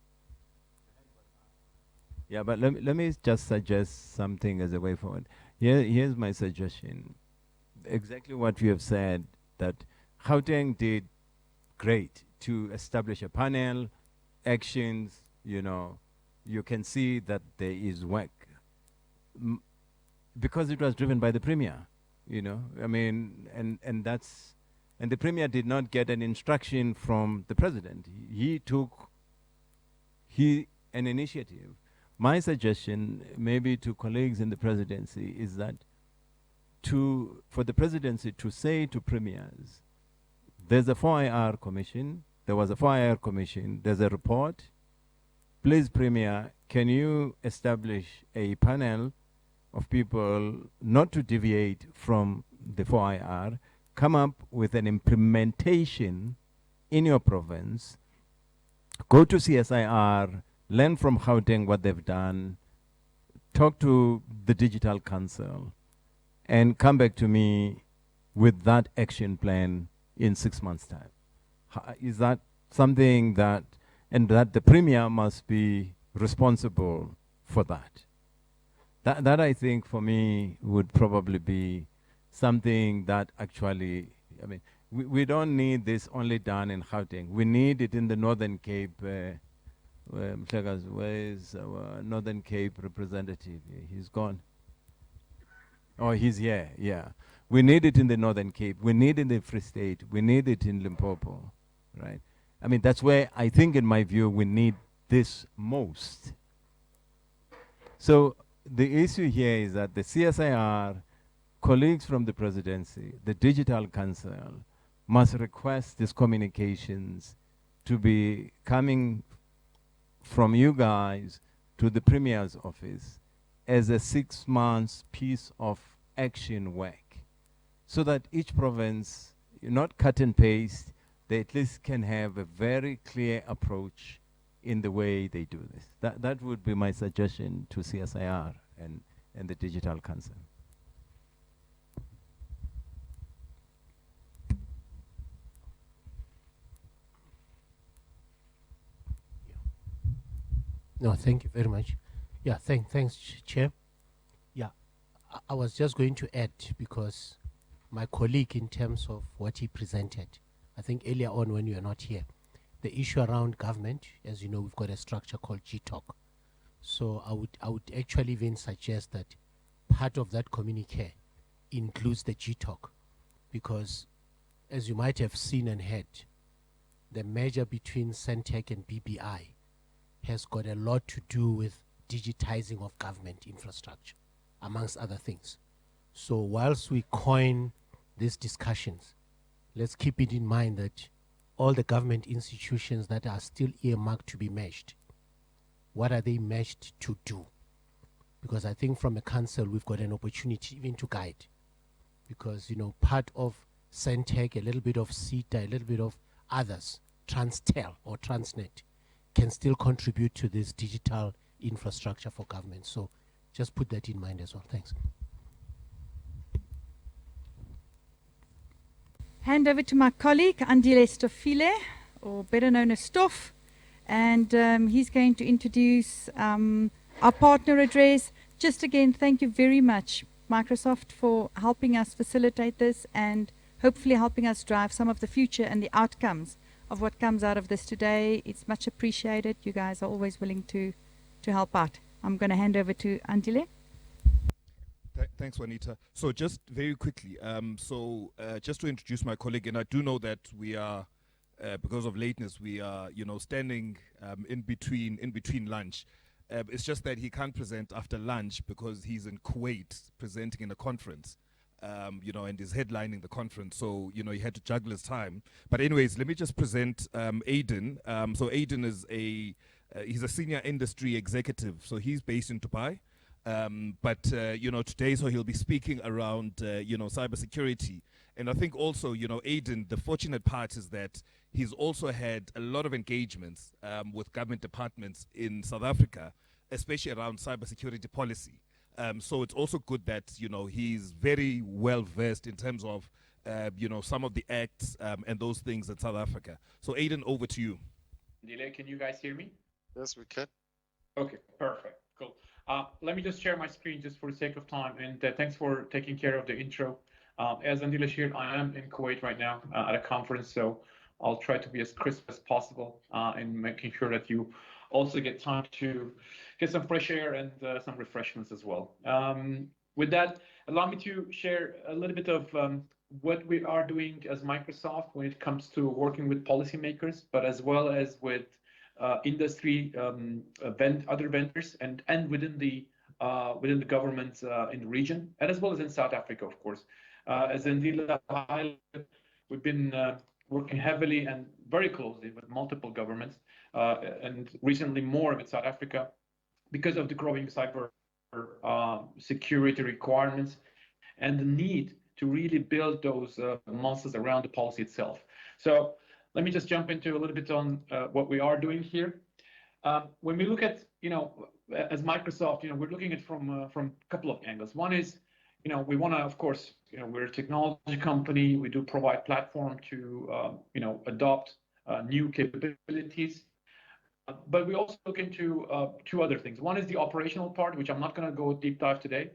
Yeah, but let me just suggest something as a way forward. Here's my suggestion. Exactly what you have said, that Gauteng did great to establish a panel, actions, you can see that there is work. Because it was driven by the Premier, I mean, and the Premier did not get an instruction from the President. He took an initiative. My suggestion, maybe to colleagues in the presidency, is that for the presidency to say to premiers, there's a 4IR commission, there was a 4IR commission, there's a report. Please, Premier, can you establish a panel of people not to deviate from the 4IR, come up with an implementation in your province, go to CSIR, learn from Gauteng what they've done, talk to the Digital Council, and come back to me with that action plan in 6 months' time. Is that something that the Premier must be responsible for that? That I think for me would probably be something that actually, I mean, we don't need this only done in Gauteng. We need it in the Northern Cape. Where is our Northern Cape representative? He's gone. Oh, he's here, yeah. We need it in the Northern Cape. We need it in the Free State. We need it in Limpopo, right? I mean, that's where I think, in my view, we need this most. So the issue here is that the CSIR, colleagues from the presidency, the Digital Council, must request these communications to be coming from you guys to the Premier's office as a 6 months piece of action work, so that each province, not cut and paste, they at least can have a very clear approach in the way they do this. That would be my suggestion to CSIR and the Digital Council. No, thank you very much. Yeah, thanks, Chair. Yeah, I was just going to add, because my colleague, in terms of what he presented, I think earlier on when you were not here, the issue around government, as you know, we've got a structure called GTOC. So I would actually even suggest that part of that communique includes the GTOC, because as you might have seen and heard, the merger between Centec and BBI has got a lot to do with digitizing of government infrastructure, amongst other things. So whilst we coin these discussions, let's keep it in mind that all the government institutions that are still earmarked to be meshed, what are they meshed to do? Because I think from a council, we've got an opportunity even to guide. Because, part of Centec, a little bit of CETA, a little bit of others, Transtel or Transnet, can still contribute to this digital infrastructure for government. So just put that in mind as well. Thanks. Hand over to my colleague, Andile Stoffile, or better known as Stoff, and he's going to introduce our partner address. Just again, thank you very much, Microsoft, for helping us facilitate this and hopefully helping us drive some of the future and the outcomes of what comes out of this today. It's much appreciated. You guys are always willing to help out. I'm going to hand over to Andile. Thanks, Juanita. So just very quickly, just to introduce my colleague, and I do know that we are, because of lateness, we are, standing in between lunch. It's just that he can't present after lunch because he's in Kuwait presenting in a conference. And is headlining the conference, so he had to juggle his time. But anyways, let me just present Aiden. So Aiden is he's a senior industry executive, so he's based in Dubai. But today, so he'll be speaking around cybersecurity. And I think also, Aiden, the fortunate part is that he's also had a lot of engagements with government departments in South Africa, especially around cybersecurity policy. So it's also good that, he's very well versed in terms of, some of the acts and those things in South Africa. So Aiden, over to you. Dile, can you guys hear me? Yes, we can. Okay, perfect. Cool. Let me just share my screen just for the sake of time, and thanks for taking care of the intro. As Andila shared, I am in Kuwait right now at a conference, so I'll try to be as crisp as possible in making sure that you also get time to get some fresh air and some refreshments as well. With that, allow me to share a little bit of what we are doing as Microsoft when it comes to working with policymakers, but as well as with industry, other vendors, and within the government in the region, and as well as in South Africa, of course. As Ndila highlighted, we've been working heavily and very closely with multiple governments, and recently more with South Africa, because of the growing cyber security requirements and the need to really build those muscles around the policy itself. So let me just jump into a little bit on what we are doing here. When we look at, as Microsoft, we're looking at from a couple of angles. One is, we want to, of course, we're a technology company. We do provide platform to, adopt new capabilities. But we also look into two other things. One is the operational part, which I'm not going to go deep dive today,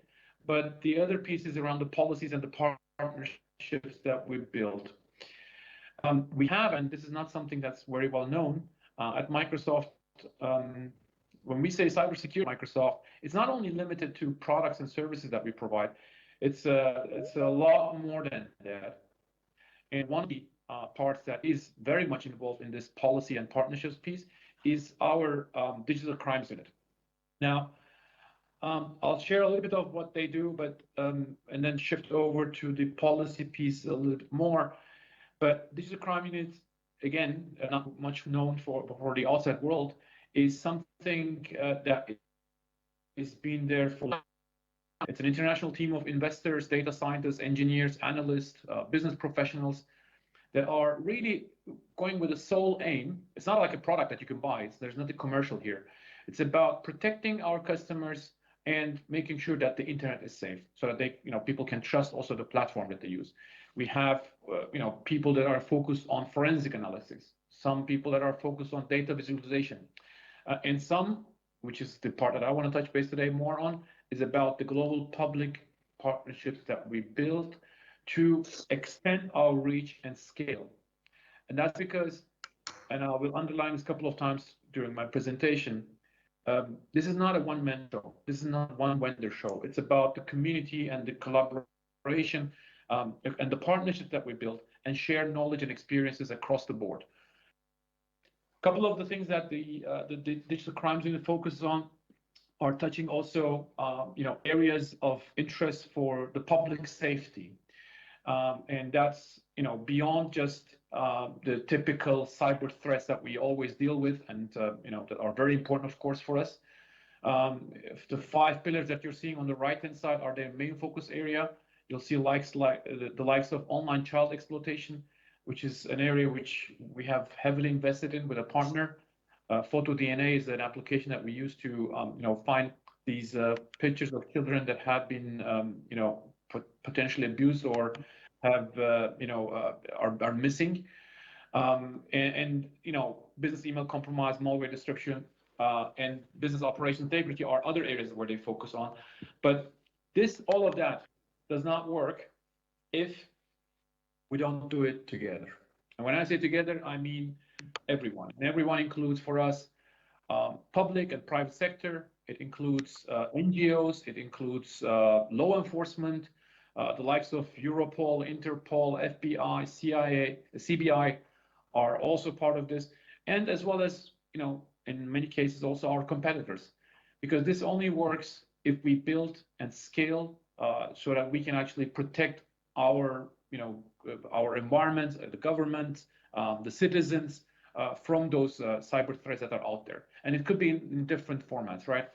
but the other piece is around the policies and the partnerships that we build. We have, and this is not something that's very well known, at Microsoft, when we say cybersecurity at Microsoft, it's not only limited to products and services that we provide. It's a lot more than that. And one of the parts that is very much involved in this policy and partnerships piece is our digital crimes unit. Now, I'll share a little bit of what they do, but and then shift over to the policy piece a little bit more. But digital crime units, again, not much known for the outside world, is something that is been there for. It's an international team of investors, data scientists, engineers, analysts, business professionals that are really going with the sole aim. It's not like a product that you can buy. There's nothing commercial here. It's about protecting our customers and making sure that the internet is safe, so that they, people can trust also the platform that they use. We have, people that are focused on forensic analysis, some people that are focused on data visualization, and some, which is the part that I want to touch base today more on, is about the global public partnerships that we built to extend our reach and scale. And that's because, and I will underline this a couple of times during my presentation, this is not a one-man show. This is not a one-vendor show. It's about the community and the collaboration and the partnerships that we build and share knowledge and experiences across the board. A couple of the things that the digital crimes unit focuses on are touching also, areas of interest for the public safety. And that's, beyond just the typical cyber threats that we always deal with and, that are very important, of course, for us. The 5 pillars that you're seeing on the right-hand side are their main focus area. You'll see the likes of online child exploitation, which is an area which we have heavily invested in with a partner. PhotoDNA is an application that we use to, find these pictures of children that have been, potentially abused or have, are missing. And business email compromise, malware destruction, and business operation integrity are other areas where they focus on. But all of that does not work if we don't do it together. And when I say together, I mean everyone. And everyone includes for us public and private sector. It includes NGOs. It includes law enforcement, the likes of Europol, Interpol, FBI, CIA, CBI are also part of this, and as well as, in many cases also our competitors, because this only works if we build and scale so that we can actually protect our, our environment, the government, the citizens from those cyber threats that are out there. And it could be in different formats, right?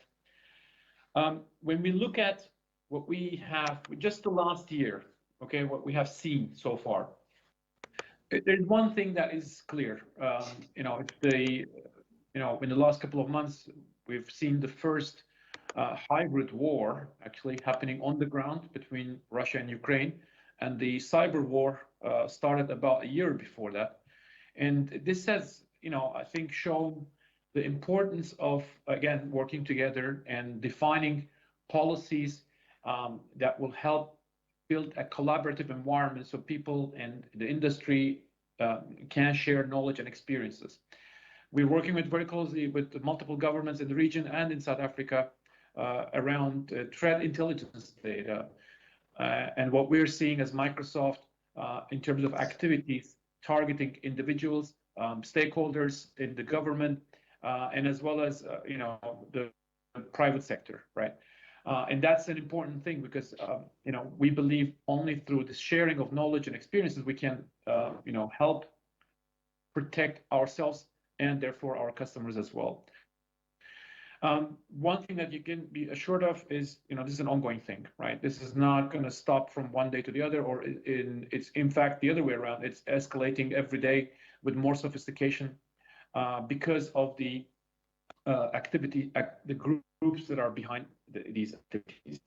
When we look at what we have just the last year, okay, what we have seen so far, there's one thing that is clear. In the last couple of months, we've seen the first hybrid war actually happening on the ground between Russia and Ukraine, and the cyber war started about a year before that. And this has, I think, shown the importance of, again, working together and defining policies that will help build a collaborative environment so people and the industry can share knowledge and experiences. We're working very closely with multiple governments in the region and in South Africa around threat intelligence data. And what we're seeing as Microsoft in terms of activities targeting individuals, stakeholders in the government, and as well as the private sector, right? And that's an important thing because we believe only through the sharing of knowledge and experiences we can help protect ourselves and therefore our customers as well. One thing that you can be assured of is, this is an ongoing thing, right? This is not going to stop from one day to the other, or it's in fact the other way around. It's escalating every day with more sophistication because of the the groups that are behind these activities.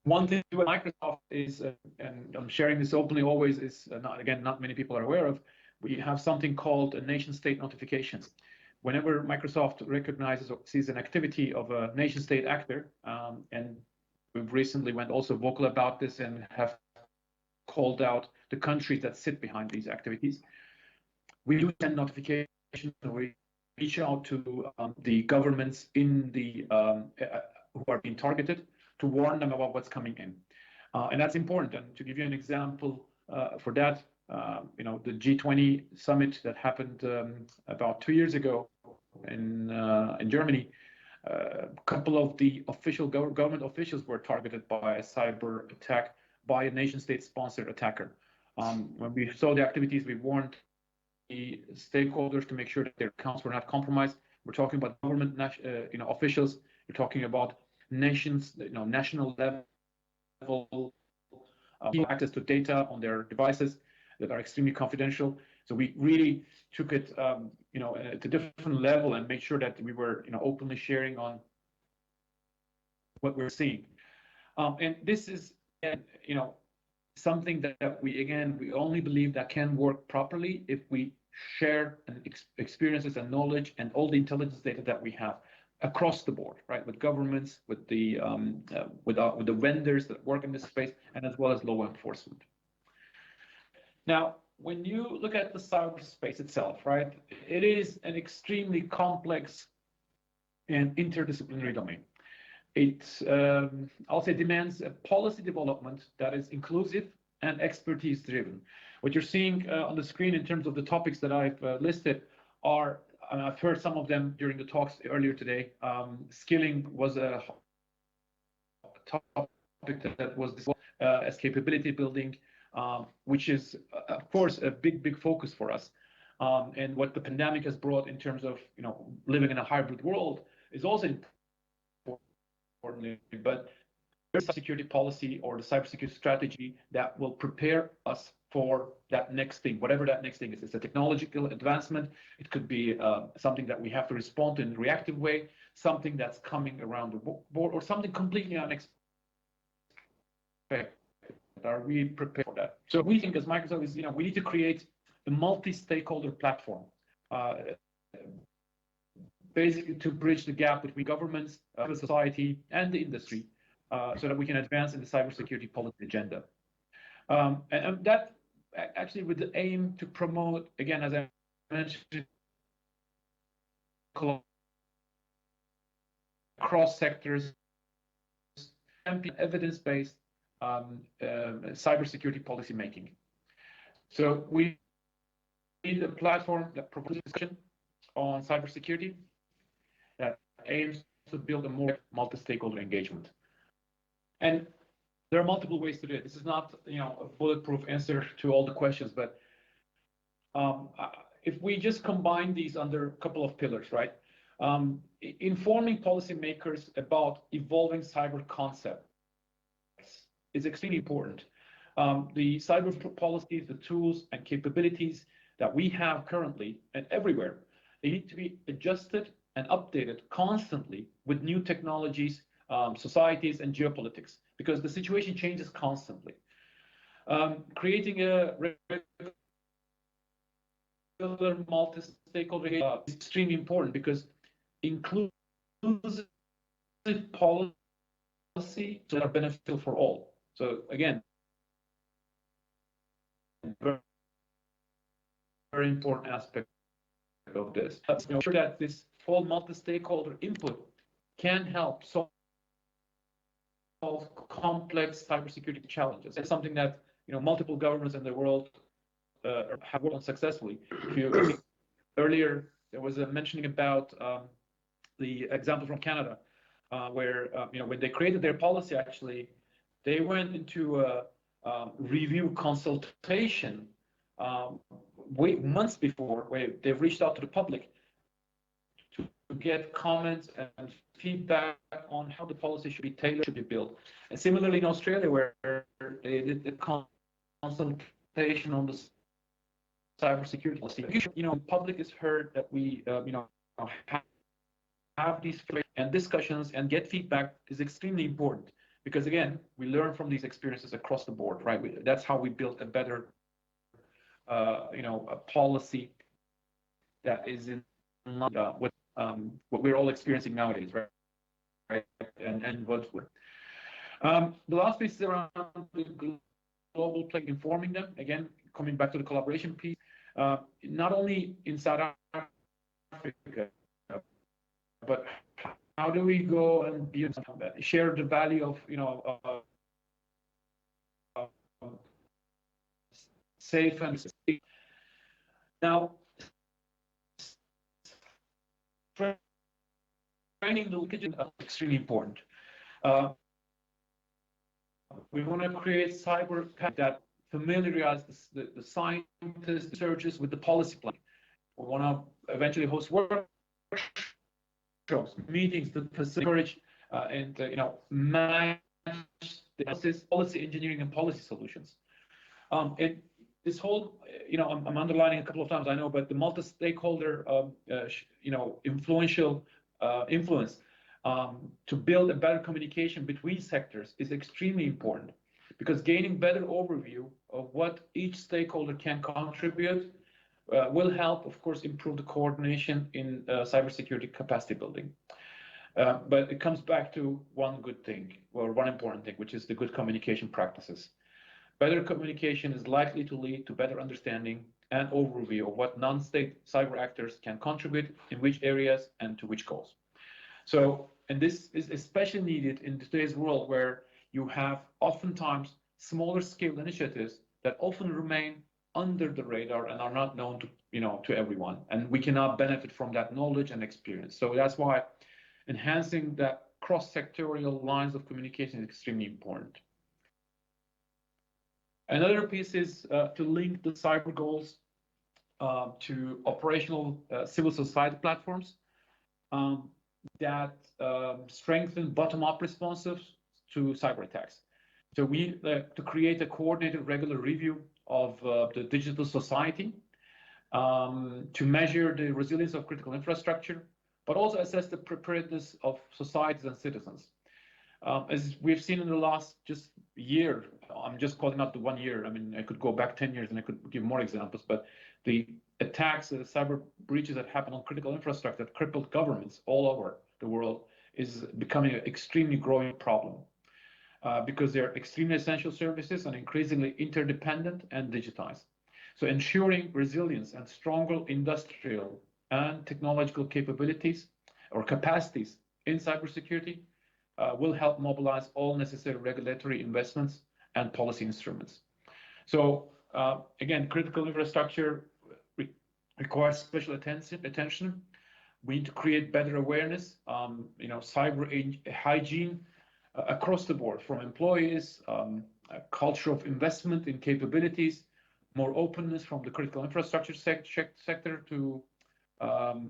One thing with Microsoft is, and I'm sharing this openly always, is not many people are aware of, we have something called a nation-state notification. Whenever Microsoft recognizes or sees an activity of a nation-state actor, and we've recently went also vocal about this and have called out the countries that sit behind these activities, we do send notifications. We reach out to the governments in the who are being targeted to warn them about what's coming in, and that's important. And to give you an example for that, the G20 summit that happened about 2 years ago in Germany, a couple of the official government officials were targeted by a cyber attack by a nation-state sponsored attacker. When we saw the activities, we warned the stakeholders to make sure that their accounts were not compromised. We're talking about government officials. We're talking about nations, national level access to data on their devices that are extremely confidential. So we really took it, at a different level and made sure that we were, openly sharing on what we're seeing. And this is, something that we only believe that can work properly if we share experiences and knowledge and all the intelligence data that we have across the board, right? With governments, with the vendors that work in this space, and as well as law enforcement. Now, when you look at the cyberspace itself, right, it is an extremely complex and interdisciplinary domain. It, I'll say, demands a policy development that is inclusive and expertise driven. What you're seeing on the screen in terms of the topics that I've listed are, and I've heard some of them during the talks earlier today. Skilling was a topic that was discussed as capability building, which is, of course, a big focus for us. And what the pandemic has brought in terms of, living in a hybrid world is also important. But there's a security policy or the cybersecurity strategy that will prepare us for that next thing, whatever that next thing is. It's a technological advancement. It could be something that we have to respond to in a reactive way, something that's coming around the board, or something completely unexpected. Are we prepared for that? So we think as Microsoft is, we need to create a multi-stakeholder platform, basically to bridge the gap between governments, civil society, and the industry, so that we can advance in the cybersecurity policy agenda. And that actually with the aim to promote, again, as I mentioned, cross sectors, evidence-based cybersecurity policy making. So we need a platform that proposes discussion on cybersecurity that aims to build a more multi-stakeholder engagement. And there are multiple ways to do it. This is not, a bulletproof answer to all the questions, but if we just combine these under a couple of pillars, right? Informing policymakers about evolving cyber concepts is extremely important. The cyber policies, the tools and capabilities that we have currently and everywhere, they need to be adjusted and updated constantly with new technologies, societies, and geopolitics, because the situation changes constantly. Creating a multi-stakeholder is extremely important because inclusive policy that are beneficial for all. So again, very, very important aspect of this. Sure that this full multi-stakeholder input can help solve complex cybersecurity challenges. It's something that multiple governments in the world have worked on successfully. Earlier there was a mentioning about the example from Canada, where when they created their policy, actually they went into a review consultation months before, where they've reached out to the public to get comments and feedback on how the policy should be tailored, should be built. And similarly in Australia, where they did the consultation on the cybersecurity policy, public is heard, that we have these and discussions and get feedback is extremely important, because again, we learn from these experiences across the board, right? That's how we build a better a policy that is in line with what we're all experiencing nowadays, right? And what the last piece is around the global play, informing them. Again, coming back to the collaboration piece, not only in South Africa, but how do we go and share the value of safe and safe. Now, training the leakage is extremely important. We want to create cyber that familiarize the scientists, the researchers with the policy plan. We want to eventually host workshops, meetings to encourage and manage the policy engineering and policy solutions. And this whole, I'm underlining a couple of times, I know, but the multi-stakeholder, influential influence to build a better communication between sectors is extremely important, because gaining better overview of what each stakeholder can contribute will help, of course, improve the coordination in cybersecurity capacity building. But it comes back to one good thing, or one important thing, which is the good communication practices. Better communication is likely to lead to better understanding and overview of what non-state cyber actors can contribute in which areas and to which goals. So, and this is especially needed in today's world, where you have oftentimes smaller scale initiatives that often remain under the radar and are not known to, to everyone. And we cannot benefit from that knowledge and experience. So that's why enhancing that cross-sectorial lines of communication is extremely important. Another piece is to link the cyber goals to operational civil society platforms that strengthen bottom-up responses to cyber attacks. So we need to create a coordinated regular review of the digital society to measure the resilience of critical infrastructure, but also assess the preparedness of societies and citizens. As we've seen in the last just year, I'm just calling out the 1 year. I mean, I could go back 10 years and I could give more examples, but the attacks, the cyber breaches that happen on critical infrastructure that crippled governments all over the world is becoming an extremely growing problem because they're extremely essential services and increasingly interdependent and digitized. So ensuring resilience and stronger industrial and technological capabilities or capacities in cybersecurity will help mobilize all necessary regulatory investments and policy instruments. So again, critical infrastructure requires special attention. We need to create better awareness, cyber hygiene across the board, from employees, a culture of investment in capabilities, more openness from the critical infrastructure sector to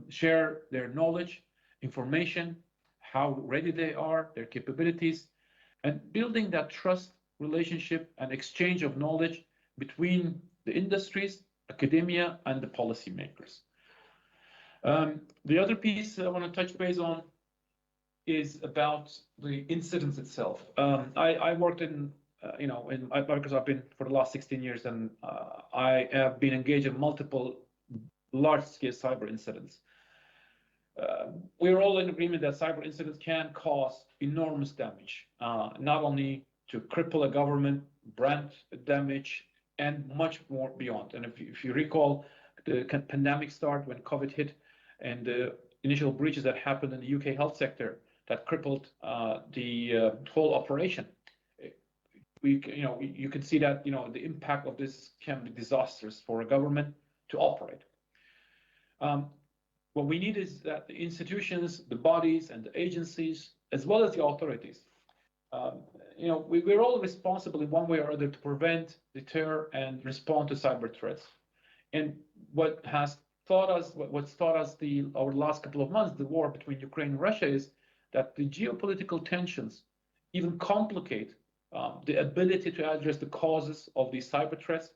share their knowledge, information, how ready they are, their capabilities, and building that trust relationship and exchange of knowledge between the industries, academia, and the policymakers. The other piece I want to touch base on is about the incidents itself. I worked in, because I've been for the last 16 years, and I have been engaged in multiple large-scale cyber incidents. We're all in agreement that cyber incidents can cause enormous damage, not only to cripple a government, brand damage, and much more beyond. And if you recall the pandemic start when COVID hit and the initial breaches that happened in the UK health sector that crippled the whole operation, you can see that the impact of this can be disastrous for a government to operate. What we need is that the institutions, the bodies, and the agencies, as well as the authorities, we're all responsible in one way or other to prevent, deter, and respond to cyber threats. And what's taught us over the last couple of months, the war between Ukraine and Russia, is that the geopolitical tensions even complicate the ability to address the causes of these cyber threats,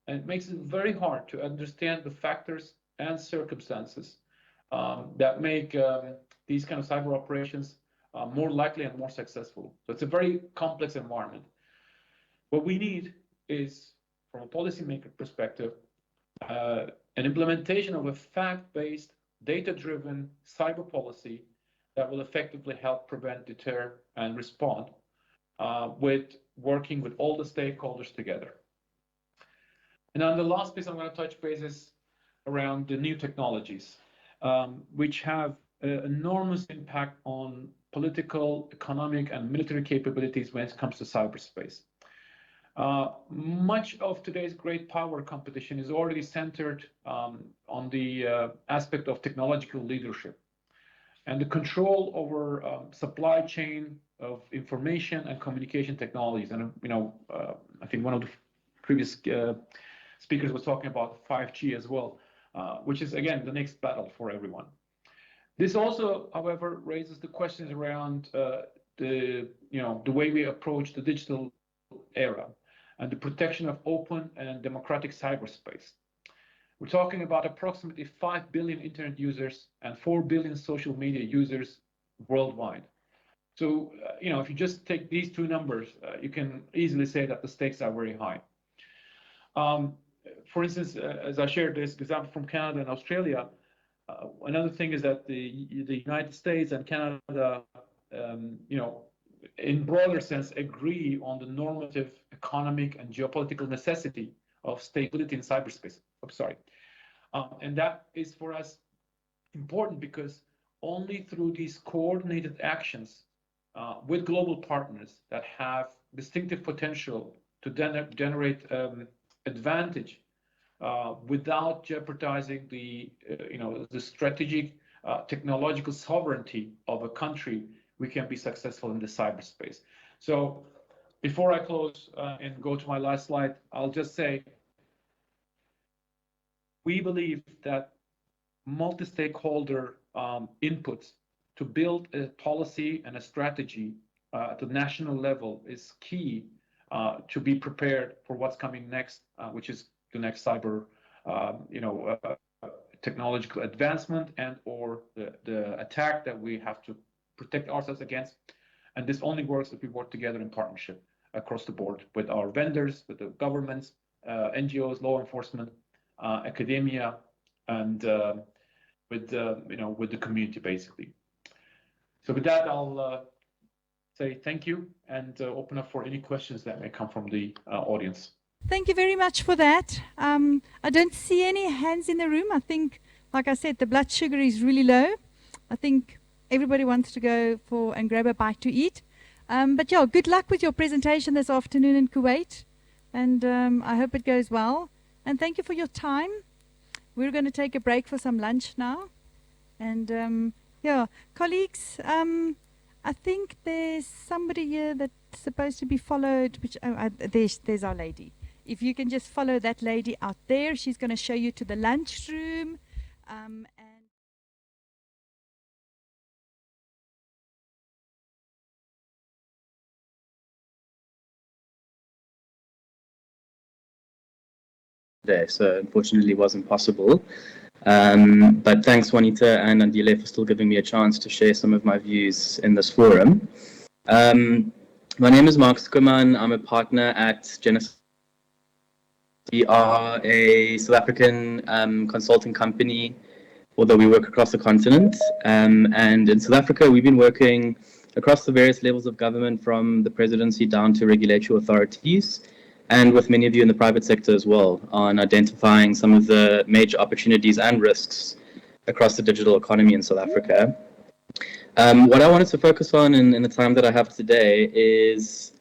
and it makes it very hard to understand the factors and circumstances that make these kind of cyber operations more likely and more successful. So it's a very complex environment. What we need is, from a policymaker perspective, an implementation of a fact-based, data-driven cyber policy that will effectively help prevent, deter, and respond with working with all the stakeholders together. And then the last piece I'm going to touch base is around the new technologies, which have enormous impact on political, economic, and military capabilities when it comes to cyberspace. Much of today's great power competition is already centered on the aspect of technological leadership and the control over supply chain of information and communication technologies. And I think one of the previous speakers was talking about 5G as well, which is again the next battle for everyone. This also, however, raises the questions around the way we approach the digital era and the protection of open and democratic cyberspace. We're talking about approximately 5 billion internet users and 4 billion social media users worldwide. So, if you just take these two numbers, you can easily say that the stakes are very high. For instance, as I shared this example from Canada and Australia, another thing is that the United States and Canada, in broader sense, agree on the normative, economic, and geopolitical necessity of stability in cyberspace. And that is for us important because only through these coordinated actions with global partners that have distinctive potential to generate advantage without jeopardizing the strategic technological sovereignty of a country, we can be successful in the cyberspace. So before I close and go to my last slide, I'll just say we believe that multi-stakeholder inputs to build a policy and a strategy at the national level is key to be prepared for what's coming next, which is the next cyber technological advancement and or the attack that we have to protect ourselves against. And this only works if we work together in partnership across the board with our vendors, with the governments, NGOs, law enforcement, academia, and with the community, basically. So with that, I'll say thank you and open up for any questions that may come from the audience. Thank you very much for that. I don't see any hands in the room. I think, like I said, the blood sugar is really low. I think everybody wants to go and grab a bite to eat. But yeah, good luck with your presentation this afternoon in Kuwait. And I hope it goes well. And thank you for your time. We're going to take a break for some lunch now. And yeah, colleagues, I think there's somebody here that's supposed to be followed. There's our lady. If you can just follow that lady out there, she's going to show you to the lunchroom. There, so unfortunately it wasn't possible. But thanks Juanita and Andile for still giving me a chance to share some of my views in this forum. My name is Mark Skuman. I'm a partner at Genesis We are a South African consulting company, although we work across the continent. And in South Africa, we've been working across the various levels of government, from the presidency down to regulatory authorities, and with many of you in the private sector as well, on identifying some of the major opportunities and risks across the digital economy in South Africa. What I wanted to focus on in the time that I have today is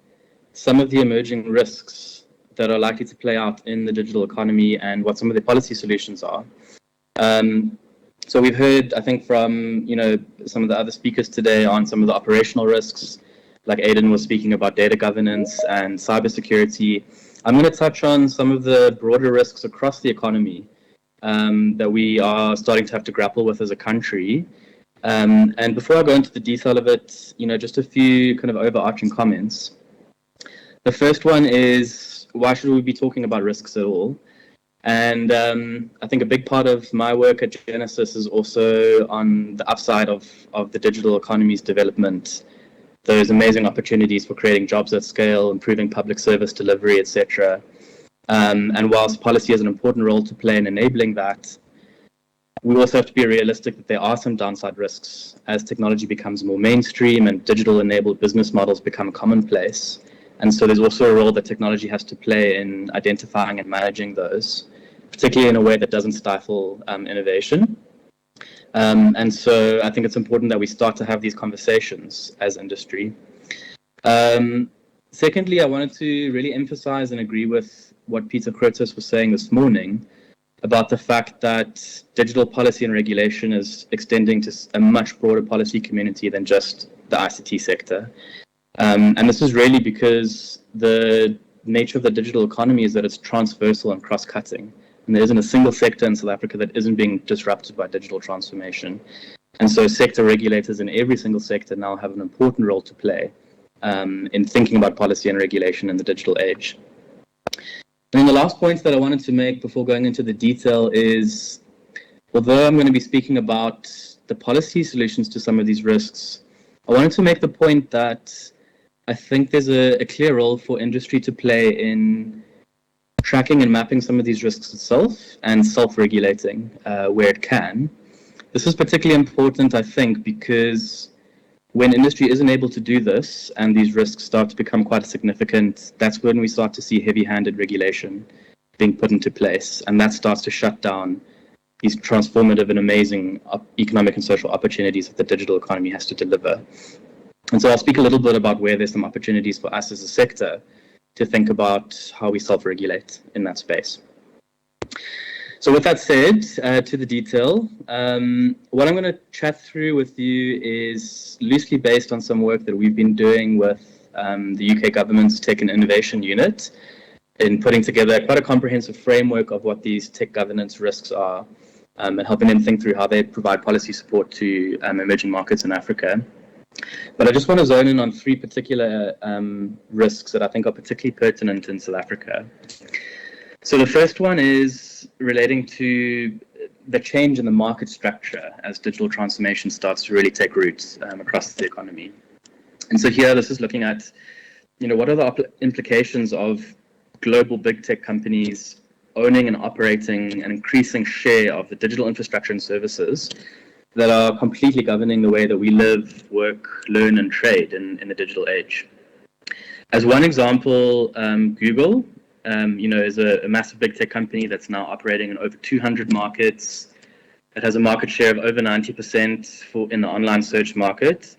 some of the emerging risks that are likely to play out in the digital economy and what some of the policy solutions are. So we've heard, I think, from some of the other speakers today on some of the operational risks, like Aidan was speaking about data governance and cybersecurity. I'm going to touch on some of the broader risks across the economy that we are starting to have to grapple with as a country. And before I go into the detail of it, just a few kind of overarching comments. The first one is, why should we be talking about risks at all? And I think a big part of my work at Genesis is also on the upside of the digital economy's development. Those amazing opportunities for creating jobs at scale, improving public service delivery, etc. And whilst policy has an important role to play in enabling that, we also have to be realistic that there are some downside risks as technology becomes more mainstream and digital-enabled business models become commonplace. And so there's also a role that technology has to play in identifying and managing those, particularly in a way that doesn't stifle innovation. And so I think it's important that we start to have these conversations as industry. Secondly, I wanted to really emphasize and agree with what Peter Curtis was saying this morning about the fact that digital policy and regulation is extending to a much broader policy community than just the ICT sector. And this is really because the nature of the digital economy is that it's transversal and cross-cutting. And there isn't a single sector in South Africa that isn't being disrupted by digital transformation. And so sector regulators in every single sector now have an important role to play in thinking about policy and regulation in the digital age. And then the last point that I wanted to make before going into the detail is, although I'm going to be speaking about the policy solutions to some of these risks, I wanted to make the point that I think there's a clear role for industry to play in tracking and mapping some of these risks itself and self-regulating where it can. This is particularly important, I think, because when industry isn't able to do this and these risks start to become quite significant, that's when we start to see heavy-handed regulation being put into place, and that starts to shut down these transformative and amazing economic and social opportunities that the digital economy has to deliver. And so I'll speak a little bit about where there's some opportunities for us as a sector to think about how we self-regulate in that space. So with that said, to the detail, what I'm going to chat through with you is loosely based on some work that we've been doing with the UK government's Tech and Innovation Unit in putting together quite a comprehensive framework of what these tech governance risks are and helping them think through how they provide policy support to emerging markets in Africa. But I just want to zone in on three particular risks that I think are particularly pertinent in South Africa. So the first one is relating to the change in the market structure as digital transformation starts to really take roots across the economy. And so here, this is looking at, what are the implications of global big tech companies owning and operating an increasing share of the digital infrastructure and services that are completely governing the way that we live, work, learn, and trade in the digital age. As one example, Google, is a massive big tech company that's now operating in over 200 markets. It has a market share of over 90% in the online search market.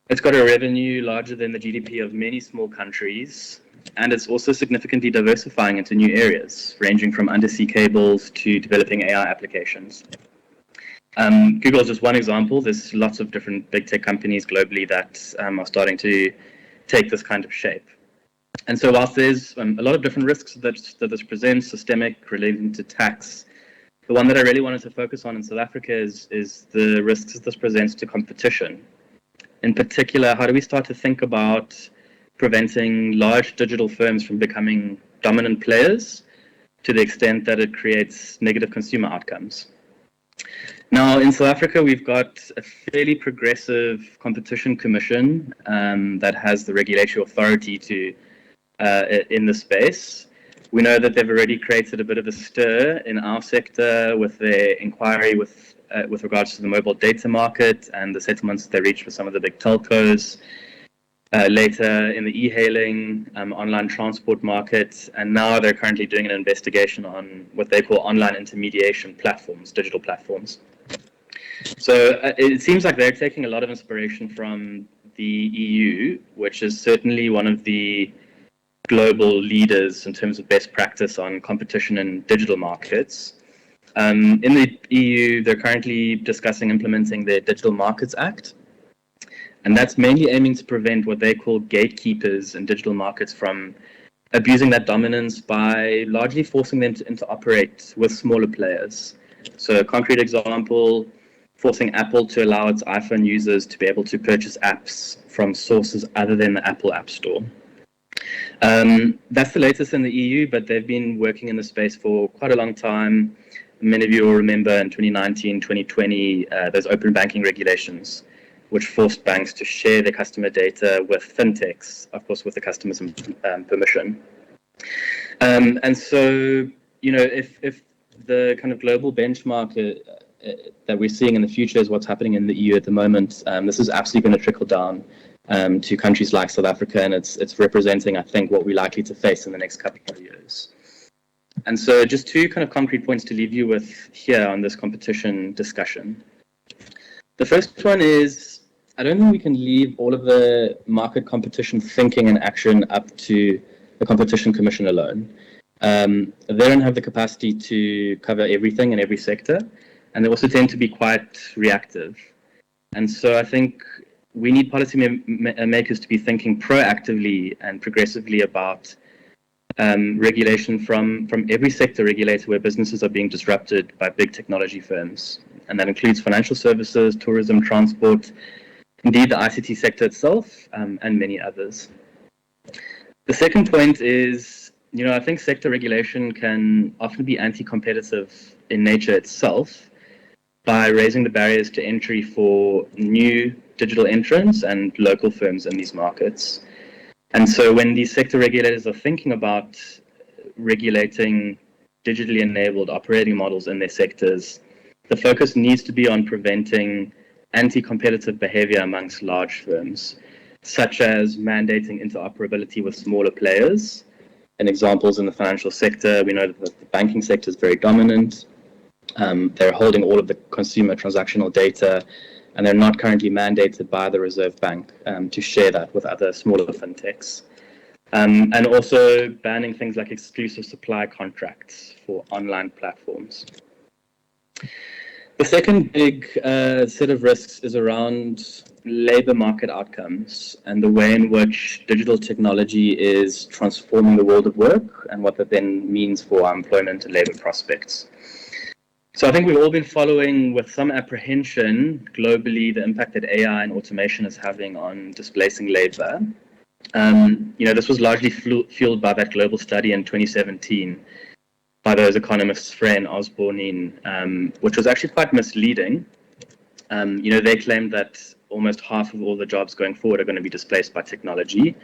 It's got a revenue larger than the GDP of many small countries, and it's also significantly diversifying into new areas, ranging from undersea cables to developing AI applications. Google is just one example. There's lots of different big tech companies globally that are starting to take this kind of shape. And so whilst there's a lot of different risks that this presents, systemic, relating to tax, the one that I really wanted to focus on in South Africa is the risks that this presents to competition. In particular, how do we start to think about preventing large digital firms from becoming dominant players to the extent that it creates negative consumer outcomes? Now, in South Africa, we've got a fairly progressive competition commission that has the regulatory authority to in the space. We know that they've already created a bit of a stir in our sector with their inquiry with regards to the mobile data market and the settlements they reached with some of the big telcos. Later in the e-hailing, online transport market, and now they're currently doing an investigation on what they call online intermediation platforms, digital platforms. So it seems like they're taking a lot of inspiration from the EU, which is certainly one of the global leaders in terms of best practice on competition in digital markets. In the EU, they're currently discussing implementing the Digital Markets Act, and that's mainly aiming to prevent what they call gatekeepers in digital markets from abusing that dominance by largely forcing them to interoperate with smaller players. So a concrete example, forcing Apple to allow its iPhone users to be able to purchase apps from sources other than the Apple App Store. That's the latest in the EU, but they've been working in the space for quite a long time. Many of you will remember in 2019, 2020, those open banking regulations, which forced banks to share their customer data with fintechs, of course, with the customer's permission. And so, you know, if the kind of global benchmark that we're seeing in the future is what's happening in the EU at the moment, this is absolutely going to trickle down to countries like South Africa, and it's representing, I think, what we're likely to face in the next couple of years. And so just two kind of concrete points to leave you with here on this competition discussion. The first one is, I don't think we can leave all of the market competition thinking and action up to the Competition Commission alone. They don't have the capacity to cover everything in every sector, and they also tend to be quite reactive. And so I think we need policy makers to be thinking proactively and progressively about regulation from every sector regulator where businesses are being disrupted by big technology firms. And that includes financial services, tourism, transport, indeed the ICT sector itself, and many others. The second point is, you know, I think sector regulation can often be anti-competitive in nature itself by raising the barriers to entry for new digital entrants and local firms in these markets. And so when these sector regulators are thinking about regulating digitally enabled operating models in their sectors, the focus needs to be on preventing anti-competitive behavior amongst large firms, such as mandating interoperability with smaller players. And examples in the financial sector, we know that the banking sector is very dominant. They're holding all of the consumer transactional data, and they're not currently mandated by the Reserve Bank to share that with other smaller fintechs. And also banning things like exclusive supply contracts for online platforms. The second big set of risks is around labor market outcomes and the way in which digital technology is transforming the world of work and what that then means for our employment and labor prospects. So I think we've all been following with some apprehension globally the impact that AI and automation is having on displacing labor. You know, this was largely fueled by that global study in 2017 by those economists, Frey and Osborne, which was actually quite misleading. You know, they claimed that almost half of all the jobs going forward are going to be displaced by technology.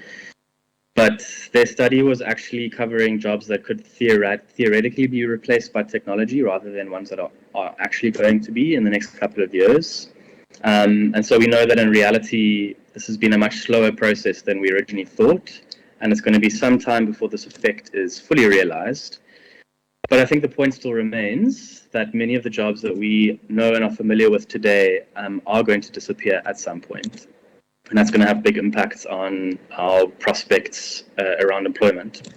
But their study was actually covering jobs that could theoretically be replaced by technology rather than ones that are actually going to be in the next couple of years. And so we know that in reality, this has been a much slower process than we originally thought, and it's going to be some time before this effect is fully realized. But I think the point still remains that many of the jobs that we know and are familiar with today are going to disappear at some point. And that's going to have big impacts on our prospects around employment.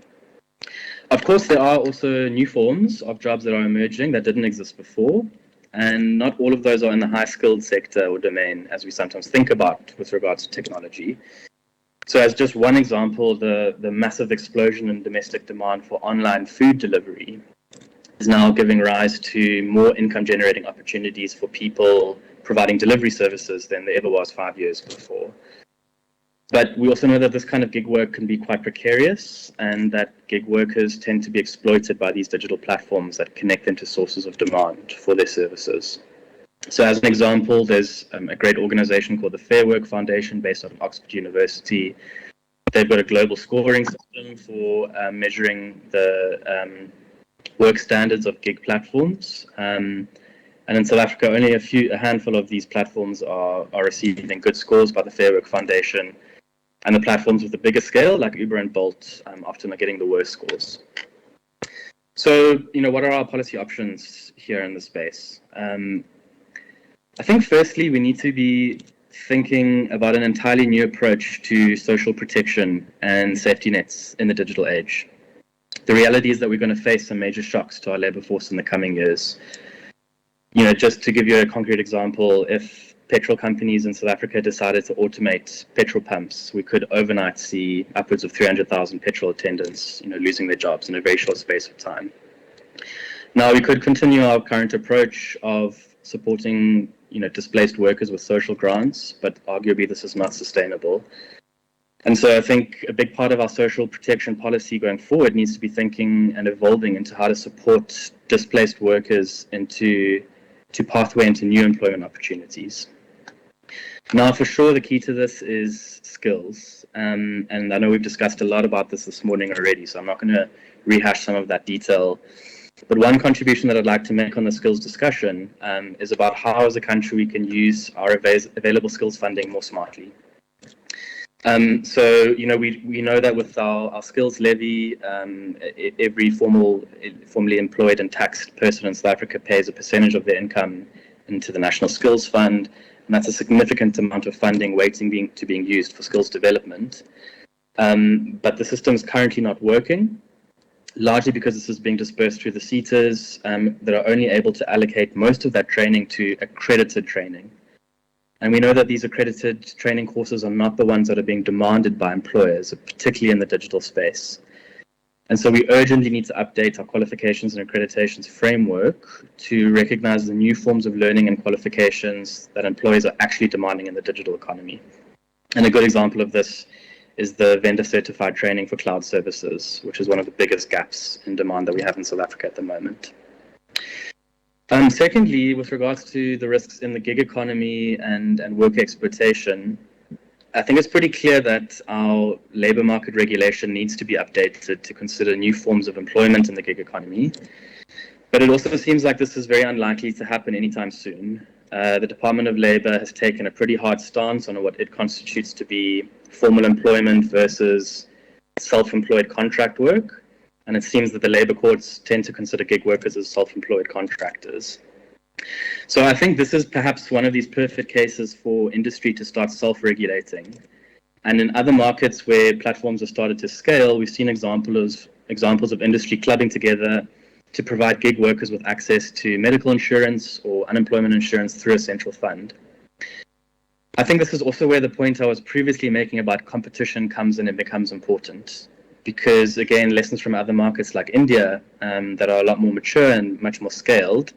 Of course, there are also new forms of jobs that are emerging that didn't exist before. And not all of those are in the high-skilled sector or domain, as we sometimes think about with regards to technology. So as just one example, the massive explosion in domestic demand for online food delivery is now giving rise to more income-generating opportunities for people providing delivery services than there ever was 5 years before. But we also know that this kind of gig work can be quite precarious, and that gig workers tend to be exploited by these digital platforms that connect them to sources of demand for their services. So as an example, there's a great organization called the Fair Work Foundation based out of Oxford University, They've got a global scoring system for measuring the work standards of gig platforms. And in South Africa, only a handful of these platforms are receiving good scores by the Fair Work Foundation. And the platforms with the biggest scale, like Uber and Bolt, often are getting the worst scores. So, what are our policy options here in the space? I think firstly, we need to be thinking about an entirely new approach to social protection and safety nets in the digital age. The reality is that we're going to face some major shocks to our labor force in the coming years. Just to give you a concrete example, if petrol companies in South Africa decided to automate petrol pumps, we could overnight see upwards of 300,000 petrol attendants, losing their jobs in a very short space of time. Now, we could continue our current approach of supporting, displaced workers with social grants, but arguably this is not sustainable. And so I think a big part of our social protection policy going forward needs to be thinking and evolving into how to support displaced workers into pathway into new employment opportunities. Now, for sure, the key to this is skills. And I know we've discussed a lot about this morning already, so I'm not going to rehash some of that detail. But one contribution that I'd like to make on the skills discussion is about how, as a country, we can use our available skills funding more smartly. So, we know that with our skills levy, every formally employed and taxed person in South Africa pays a percentage of their income into the National Skills Fund, and that's a significant amount of funding waiting to being used for skills development. But the system is currently not working, largely because this is being dispersed through the SETAs that are only able to allocate most of that training to accredited training. And we know that these accredited training courses are not the ones that are being demanded by employers, particularly in the digital space. And so we urgently need to update our qualifications and accreditations framework to recognize the new forms of learning and qualifications that employers are actually demanding in the digital economy. And a good example of this is the vendor certified training for cloud services, which is one of the biggest gaps in demand that we have in South Africa at the moment. Secondly, with regards to the risks in the gig economy and worker exploitation, I think it's pretty clear that our labor market regulation needs to be updated to consider new forms of employment in the gig economy. But it also seems like this is very unlikely to happen anytime soon. The Department of Labor has taken a pretty hard stance on what it constitutes to be formal employment versus self-employed contract work. And it seems that the labor courts tend to consider gig workers as self-employed contractors. So I think this is perhaps one of these perfect cases for industry to start self-regulating. And in other markets where platforms have started to scale, we've seen examples of industry clubbing together to provide gig workers with access to medical insurance or unemployment insurance through a central fund. I think this is also where the point I was previously making about competition comes in and becomes important. Because, again, lessons from other markets like India that are a lot more mature and much more scaled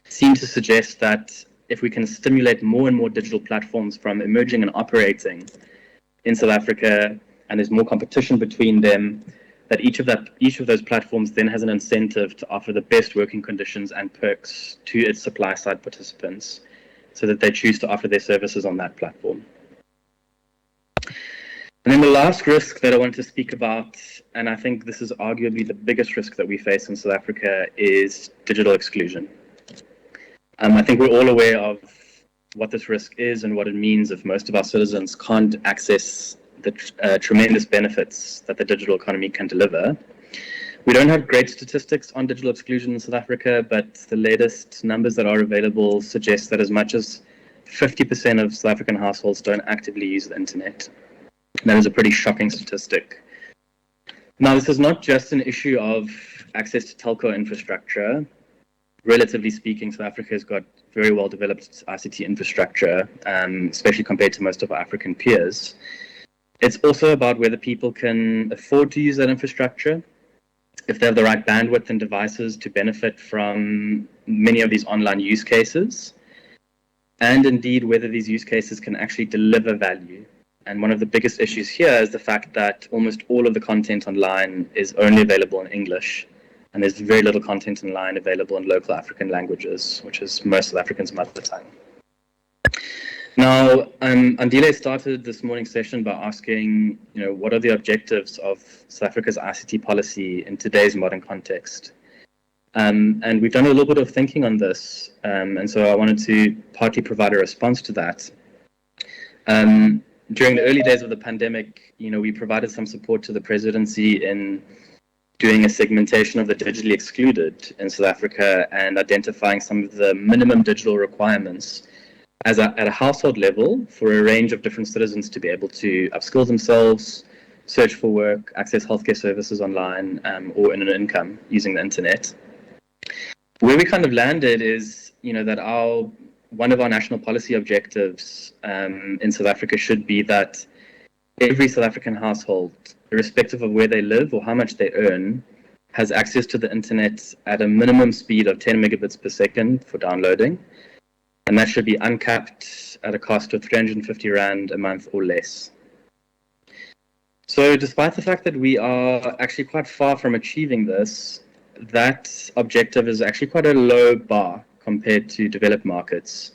seem to suggest that if we can stimulate more and more digital platforms from emerging and operating in South Africa, and there's more competition between them, that each of those platforms then has an incentive to offer the best working conditions and perks to its supply side participants so that they choose to offer their services on that platform. And then the last risk that I want to speak about, and I think this is arguably the biggest risk that we face in South Africa, is digital exclusion. I think we're all aware of what this risk is and what it means if most of our citizens can't access the tremendous benefits that the digital economy can deliver. We don't have great statistics on digital exclusion in South Africa, but the latest numbers that are available suggest that as much as 50% of South African households don't actively use the internet. That is a pretty shocking statistic. Now, this is not just an issue of access to telco infrastructure. Relatively speaking, South Africa has got very well developed ICT infrastructure, especially compared to most of our African peers. It's also about whether people can afford to use that infrastructure, if they have the right bandwidth and devices to benefit from many of these online use cases, and indeed whether these use cases can actually deliver value. And one of the biggest issues here is the fact that almost all of the content online is only available in English, and there's very little content online available in local African languages, which is most South Africans' mother tongue. Now, Andile started this morning's session by asking, what are the objectives of South Africa's ICT policy in today's modern context? And we've done a little bit of thinking on this, and so I wanted to partly provide a response to that. During the early days of the pandemic, we provided some support to the presidency in doing a segmentation of the digitally excluded in South Africa and identifying some of the minimum digital requirements at a household level for a range of different citizens to be able to upskill themselves, search for work, access healthcare services online, or earn an income using the internet. Where we kind of landed is, that one of our national policy objectives in South Africa should be that every South African household, irrespective of where they live or how much they earn, has access to the internet at a minimum speed of 10 megabits per second for downloading. And that should be uncapped at a cost of 350 Rand a month or less. So despite the fact that we are actually quite far from achieving this, that objective is actually quite a low bar compared to developed markets,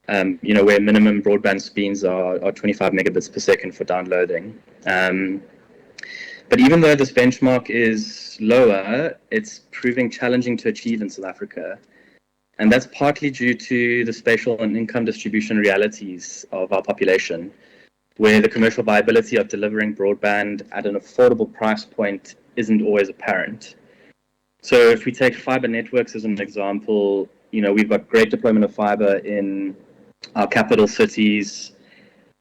where minimum broadband speeds are 25 megabits per second for downloading. But even though this benchmark is lower, it's proving challenging to achieve in South Africa. And that's partly due to the spatial and income distribution realities of our population, where the commercial viability of delivering broadband at an affordable price point isn't always apparent. So if we take fiber networks as an example, we've got great deployment of fiber in our capital cities,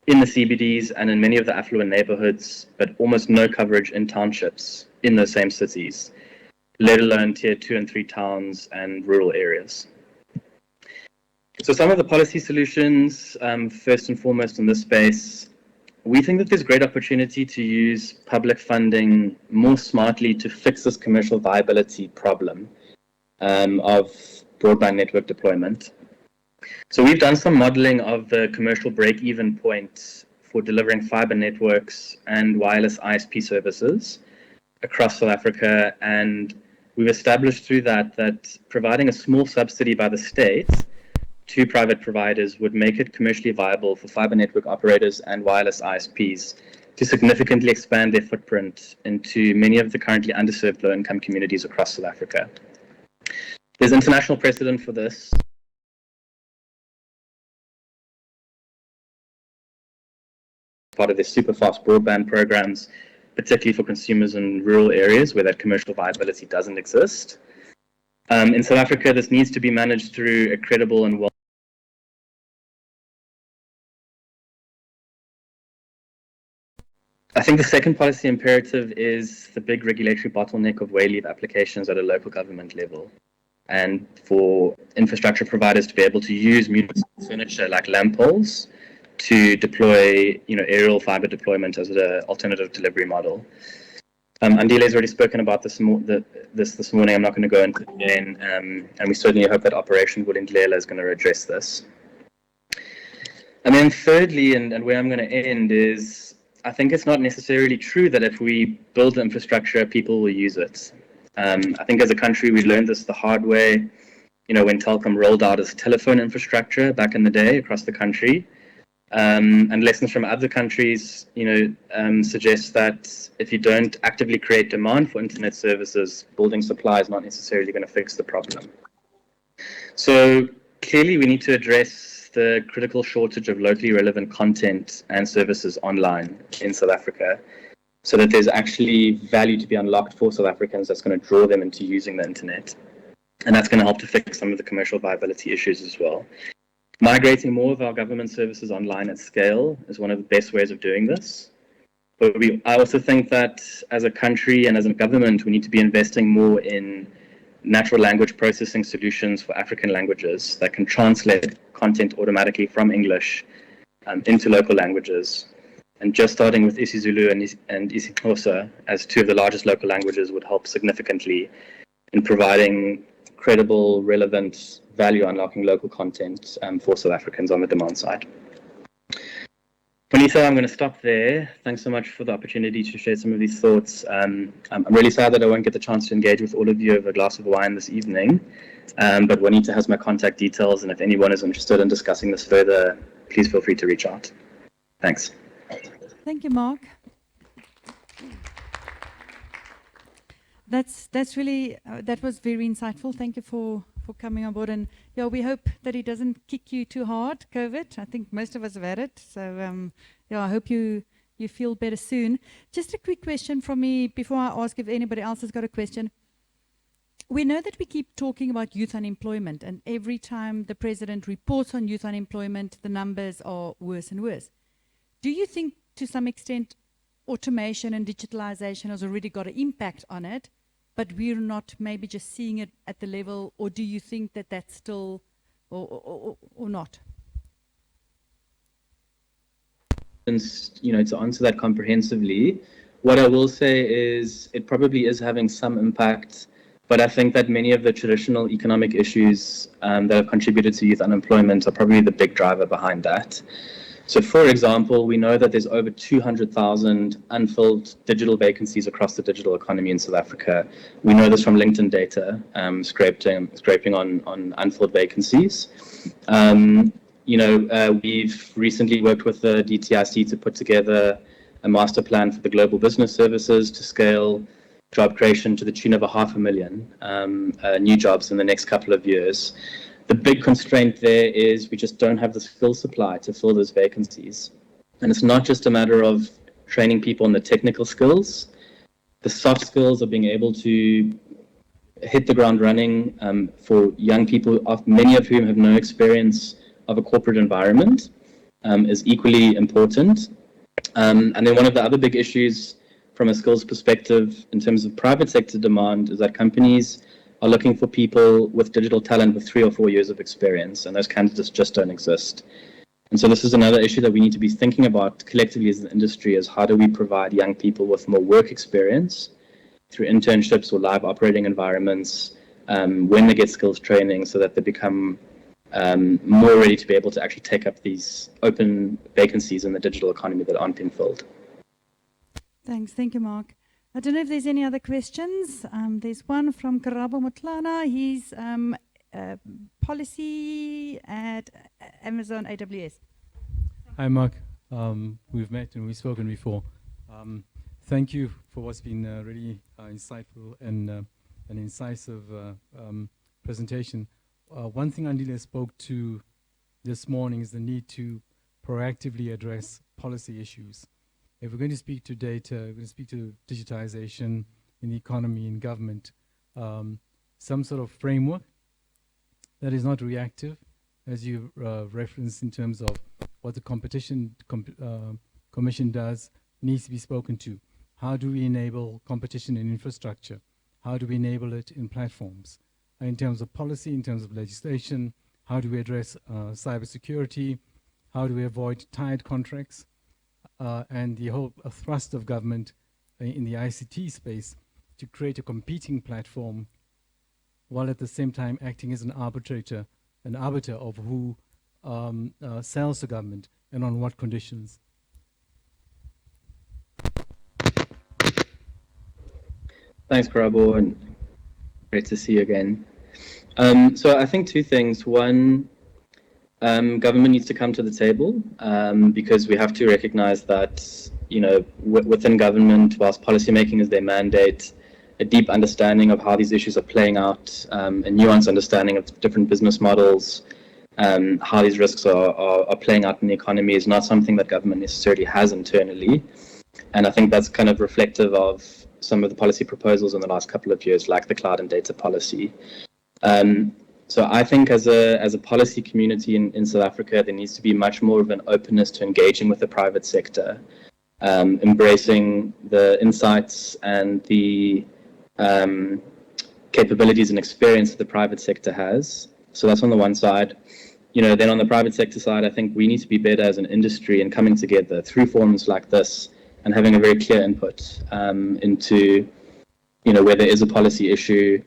in the CBDs, and in many of the affluent neighborhoods, but almost no coverage in townships in those same cities, let alone tier 2 and 3 towns and rural areas. So some of the policy solutions, first and foremost in this space, we think that there's great opportunity to use public funding more smartly to fix this commercial viability problem of broadband network deployment. So we've done some modeling of the commercial break-even point for delivering fiber networks and wireless ISP services across South Africa, and we've established through that providing a small subsidy by the state to private providers would make it commercially viable for fiber network operators and wireless ISPs to significantly expand their footprint into many of the currently underserved low-income communities across South Africa. There's international precedent for this. Part of their super fast broadband programs, particularly for consumers in rural areas where that commercial viability doesn't exist. In South Africa, this needs to be managed through a credible and I think the second policy imperative is the big regulatory bottleneck of way leave applications at a local government level. And for infrastructure providers to be able to use municipal furniture like lamp poles to deploy, aerial fiber deployment as an alternative delivery model. Andile has already spoken about this morning. I'm not going to go into it again, and we certainly hope that Operation Vulindlela is going to address this. And then thirdly, and where I'm going to end is, I think it's not necessarily true that if we build the infrastructure, people will use it. I think as a country, we learned this the hard way, when Telkom rolled out its telephone infrastructure back in the day across the country. And lessons from other countries, suggest that if you don't actively create demand for internet services, building supply is not necessarily going to fix the problem. So clearly we need to address the critical shortage of locally relevant content and services online in South Africa, so that there's actually value to be unlocked for South Africans that's going to draw them into using the internet. And that's going to help to fix some of the commercial viability issues as well. Migrating more of our government services online at scale is one of the best ways of doing this. But I also think that as a country and as a government, we need to be investing more in natural language processing solutions for African languages that can translate content automatically from English into local languages. And just starting with isiZulu and isiXhosa as two of the largest local languages would help significantly in providing credible, relevant, value unlocking local content for South Africans on the demand side. Bonita, I'm going to stop there. Thanks so much for the opportunity to share some of these thoughts. I'm really sad that I won't get the chance to engage with all of you over a glass of wine this evening. But Juanita has my contact details, and if anyone is interested in discussing this further, please feel free to reach out. Thanks. Thank you, Mark. That's really that was very insightful. Thank you for coming on board, and yeah, we hope that it doesn't kick you too hard, COVID. I think most of us have had it, so yeah, I hope you feel better soon. Just a quick question from me before I ask if anybody else has got a question. We know that we keep talking about youth unemployment, and every time the president reports on youth unemployment, the numbers are worse and worse. Do you think, to some extent, automation and digitalization has already got an impact on it, but we're not maybe just seeing it at the level, or do you think that that's still, or not? To answer that comprehensively, what I will say is it probably is having some impact, but I think that many of the traditional economic issues that have contributed to youth unemployment are probably the big driver behind that. So, for example, we know that there's over 200,000 unfilled digital vacancies across the digital economy in South Africa. We know this from LinkedIn data, scraping on unfilled vacancies. We've recently worked with the DTIC to put together a master plan for the global business services to scale job creation to the tune of 500,000 new jobs in the next couple of years. The big constraint there is we just don't have the skill supply to fill those vacancies. And it's not just a matter of training people on the technical skills. The soft skills of being able to hit the ground running for young people, many of whom have no experience of a corporate environment, is equally important. And then one of the other big issues from a skills perspective in terms of private sector demand is that companies are looking for people with digital talent with 3 or 4 years of experience, and those candidates just don't exist. And so this is another issue that we need to be thinking about collectively as an industry, is how do we provide young people with more work experience through internships or live operating environments when they get skills training, so that they become more ready to be able to actually take up these open vacancies in the digital economy that aren't being filled. Thanks. Thank you, Mark. I don't know if there's any other questions. There's one from Karabo Motlana. He's policy at Amazon AWS. Hi, Mark. We've met and we've spoken before. Thank you for what's been really insightful and an incisive presentation. One thing Andile spoke to this morning is the need to proactively address policy issues. If we're going to speak to data, we're going to speak to digitization in the economy, in government, some sort of framework that is not reactive, as you referenced in terms of what the Competition Commission does, needs to be spoken to. How do we enable competition in infrastructure? How do we enable it in platforms? In terms of policy, in terms of legislation, how do we address cybersecurity? How do we avoid tied contracts? And the whole thrust of government in the ICT space to create a competing platform, while at the same time acting as an arbiter of who sells to government and on what conditions. Thanks, Karabo, and great to see you again. So I think 2 things. One, government needs to come to the table because we have to recognize that, within government, whilst policymaking is their mandate, a deep understanding of how these issues are playing out, a nuanced understanding of different business models, how these risks are playing out in the economy is not something that government necessarily has internally. And I think that's kind of reflective of some of the policy proposals in the last couple of years, like the cloud and data policy. So I think as a policy community in South Africa, there needs to be much more of an openness to engaging with the private sector, embracing the insights and the capabilities and experience that the private sector has. So that's on the one side. Then on the private sector side, I think we need to be better as an industry in coming together through forums like this and having a very clear input into, where there is a policy issue,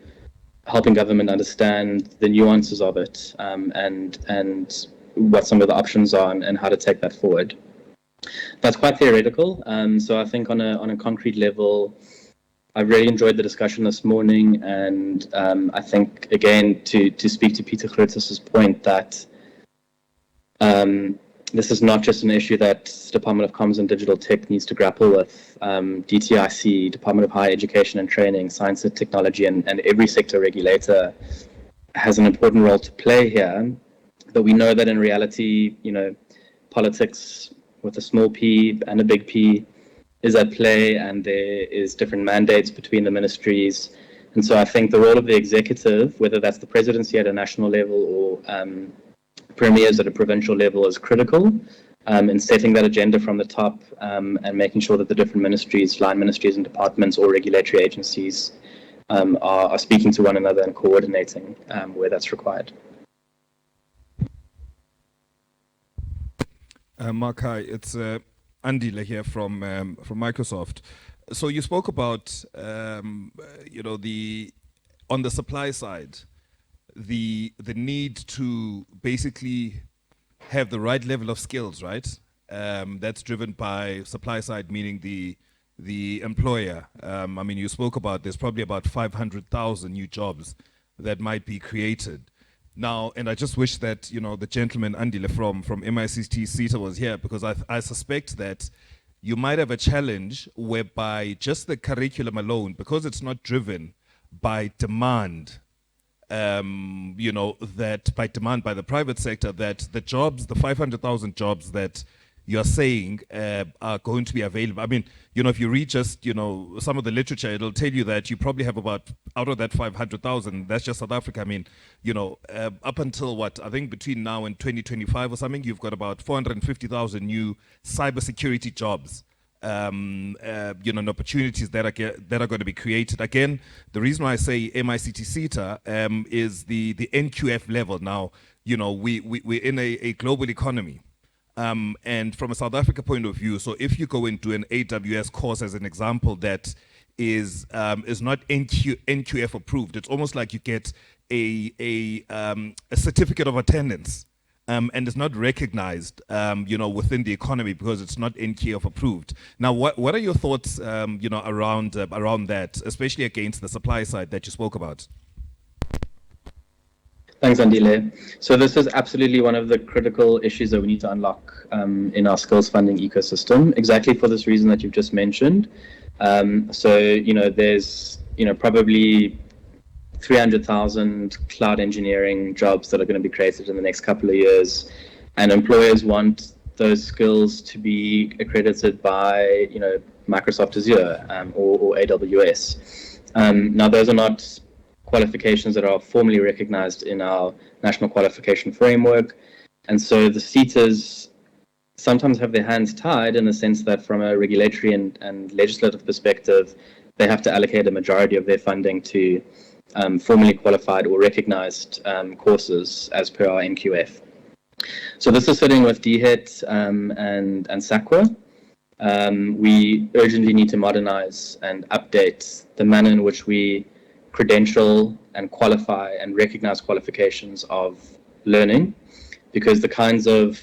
helping government understand the nuances of it and what some of the options are and how to take that forward. That's quite theoretical. So I think on a concrete level, I really enjoyed the discussion this morning, and I think, again, to speak to Peter Groothuis's point that this is not just an issue that Department of Comms and Digital Tech needs to grapple with. DTIC, Department of Higher Education and Training, Science and Technology, and every sector regulator has an important role to play here. But we know that in reality, politics with a small p and a big P is at play, and there is different mandates between the ministries. And so I think the role of the executive, whether that's the presidency at a national level or premiers at a provincial level, is critical in setting that agenda from the top and making sure that the different ministries, line ministries and departments or regulatory agencies are speaking to one another and coordinating where that's required. Mark, hi, it's Andile here from Microsoft. So you spoke about, on the supply side, the need to basically have the right level of skills, right? That's driven by supply side, meaning the employer. You spoke about there's probably about 500,000 new jobs that might be created. Now, and I just wish that, the gentleman Andile from MICT CETA was here, because I suspect that you might have a challenge whereby just the curriculum alone, because it's not driven by demand, that by demand by the private sector, that the jobs, the 500,000 jobs that you're saying are going to be available. If you read just, some of the literature, it'll tell you that you probably have about, out of that 500,000, that's just South Africa. Up until what, I think between now and 2025 or something, you've got about 450,000 new cybersecurity jobs. And opportunities that are going to be created. Again, the reason why I say MICT CETA is the NQF level. Now, we're in a global economy. And from a South Africa point of view, so if you go into an AWS course as an example that is not NQF approved, it's almost like you get a certificate of attendance. And it's not recognized, within the economy because it's not NQF approved. Now, what are your thoughts, around that, especially against the supply side that you spoke about? Thanks, Andile. So this is absolutely one of the critical issues that we need to unlock in our skills funding ecosystem, exactly for this reason that you've just mentioned. There's, probably 300,000 cloud engineering jobs that are going to be created in the next couple of years, and employers want those skills to be accredited by, Microsoft Azure or AWS. Now, those are not qualifications that are formally recognized in our national qualification framework, and so the CETAs sometimes have their hands tied in the sense that from a regulatory and legislative perspective, they have to allocate a majority of their funding to formally qualified or recognized courses as per our NQF. So this is sitting with DHET and SAQA. We urgently need to modernize and update the manner in which we credential and qualify and recognize qualifications of learning, because the kinds of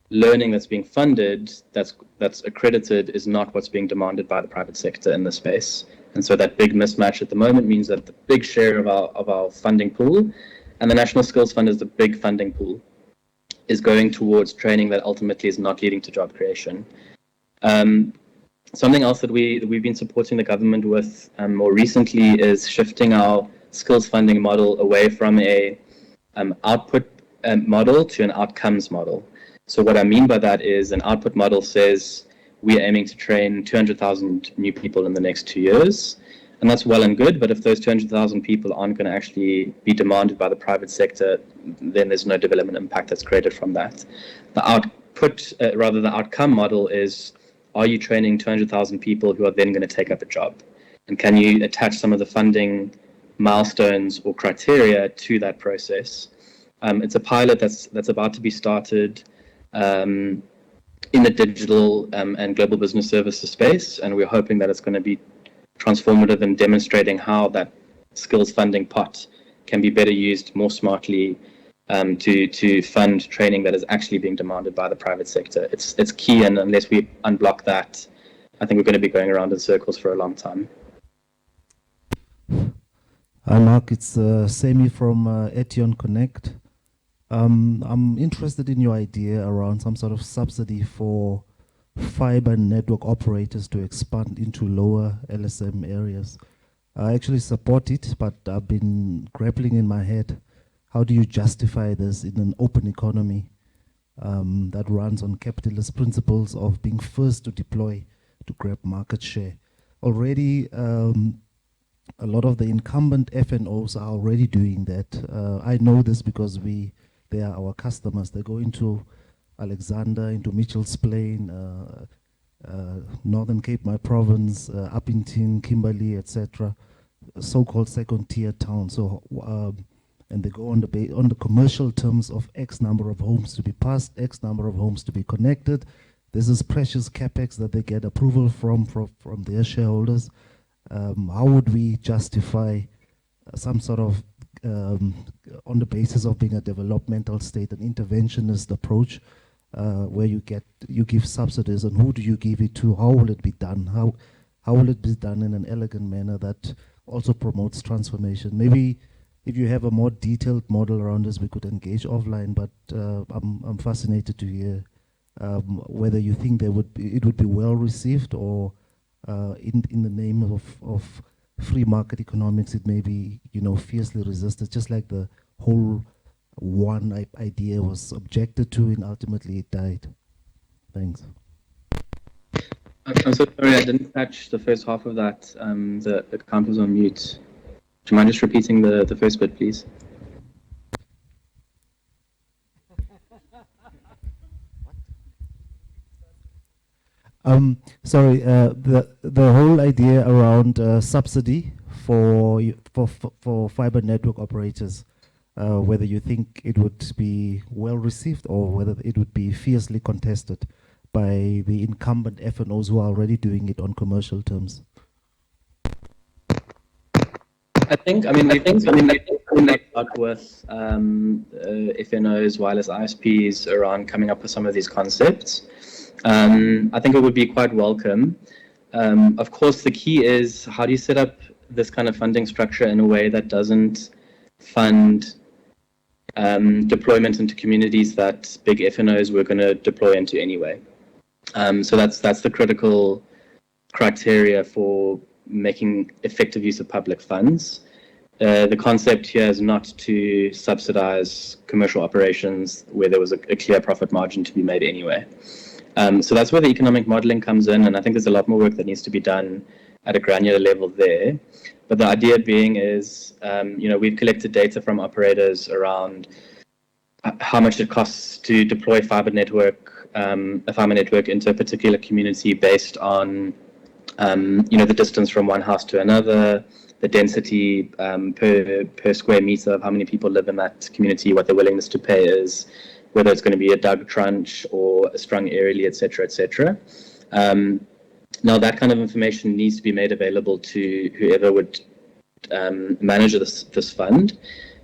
learning that's being funded, that's accredited, is not what's being demanded by the private sector in this space. And so that big mismatch at the moment means that the big share of our funding pool, and the National Skills Fund is the big funding pool, is going towards training that ultimately is not leading to job creation. Something else that we've been supporting the government with more recently is shifting our skills funding model away from a output model to an outcomes model. So what I mean by that is an output model says we're aiming to train 200,000 new people in the next 2 years. And that's well and good, but if those 200,000 people aren't going to actually be demanded by the private sector, then there's no development impact that's created from that. The outcome model is, are you training 200,000 people who are then going to take up a job? And can you attach some of the funding milestones or criteria to that process? It's a pilot that's about to be started in the digital and global business services space, and we're hoping that it's going to be transformative in demonstrating how that skills funding pot can be better used more smartly to fund training that is actually being demanded by the private sector. It's key, and unless we unblock that, I think we're going to be going around in circles for a long time. Hi Mark, it's Semi from Etion Connect. I'm interested in your idea around some sort of subsidy for fiber network operators to expand into lower LSM areas. I actually support it, but I've been grappling in my head, how do you justify this in an open economy that runs on capitalist principles of being first to deploy to grab market share? Already, a lot of the incumbent FNOs are already doing that. I know this because they are our customers. They go into Alexander, into Mitchell's Plain, Northern Cape, my province, Uppington, Kimberley, etc., so-called second-tier towns. So, and they go on the commercial terms of X number of homes to be passed, X number of homes to be connected. This is precious capex that they get approval from their shareholders. How would we justify some sort of, on the basis of being a developmental state, an interventionist approach, where you give subsidies, and who do you give it to? How will it be done? How will it be done in an elegant manner that also promotes transformation? Maybe if you have a more detailed model around this, we could engage offline. But I'm fascinated to hear whether you think it would be well received, or in the name of free market economics, it may be fiercely resisted, just like the whole one idea was objected to and ultimately it died. Thanks. I'm so sorry, I didn't catch the first half of that. The account was on mute. Do you mind just repeating the first bit, please? Sorry, the whole idea around subsidy for fiber network operators, whether you think it would be well received or whether it would be fiercely contested by the incumbent FNOs who are already doing it on commercial terms. I think we start with FNOs, wireless ISPs around coming up with some of these concepts. I think it would be quite welcome. Of course, the key is how do you set up this kind of funding structure in a way that doesn't fund deployment into communities that big FNOs were going to deploy into anyway. So that's the critical criteria for making effective use of public funds. The concept here is not to subsidize commercial operations where there was a clear profit margin to be made anyway. So that's where the economic modeling comes in, and I think there's a lot more work that needs to be done at a granular level there. But the idea being is, we've collected data from operators around how much it costs to deploy a fiber network into a particular community based on, the distance from one house to another, the density per square meter of how many people live in that community, what their willingness to pay is, whether it's going to be a dug tranche or a strung aerially, etc., etc. Now, that kind of information needs to be made available to whoever would manage this fund,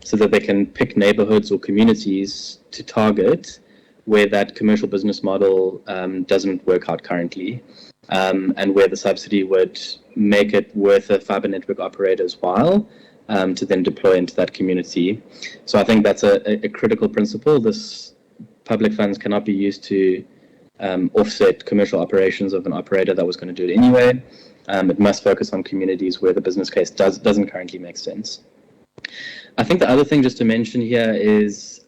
so that they can pick neighborhoods or communities to target where that commercial business model doesn't work out currently, and where the subsidy would make it worth a fiber network operator's while to then deploy into that community. So I think that's a critical principle. This public funds cannot be used to offset commercial operations of an operator that was going to do it anyway. It must focus on communities where the business case doesn't currently make sense. I think the other thing just to mention here is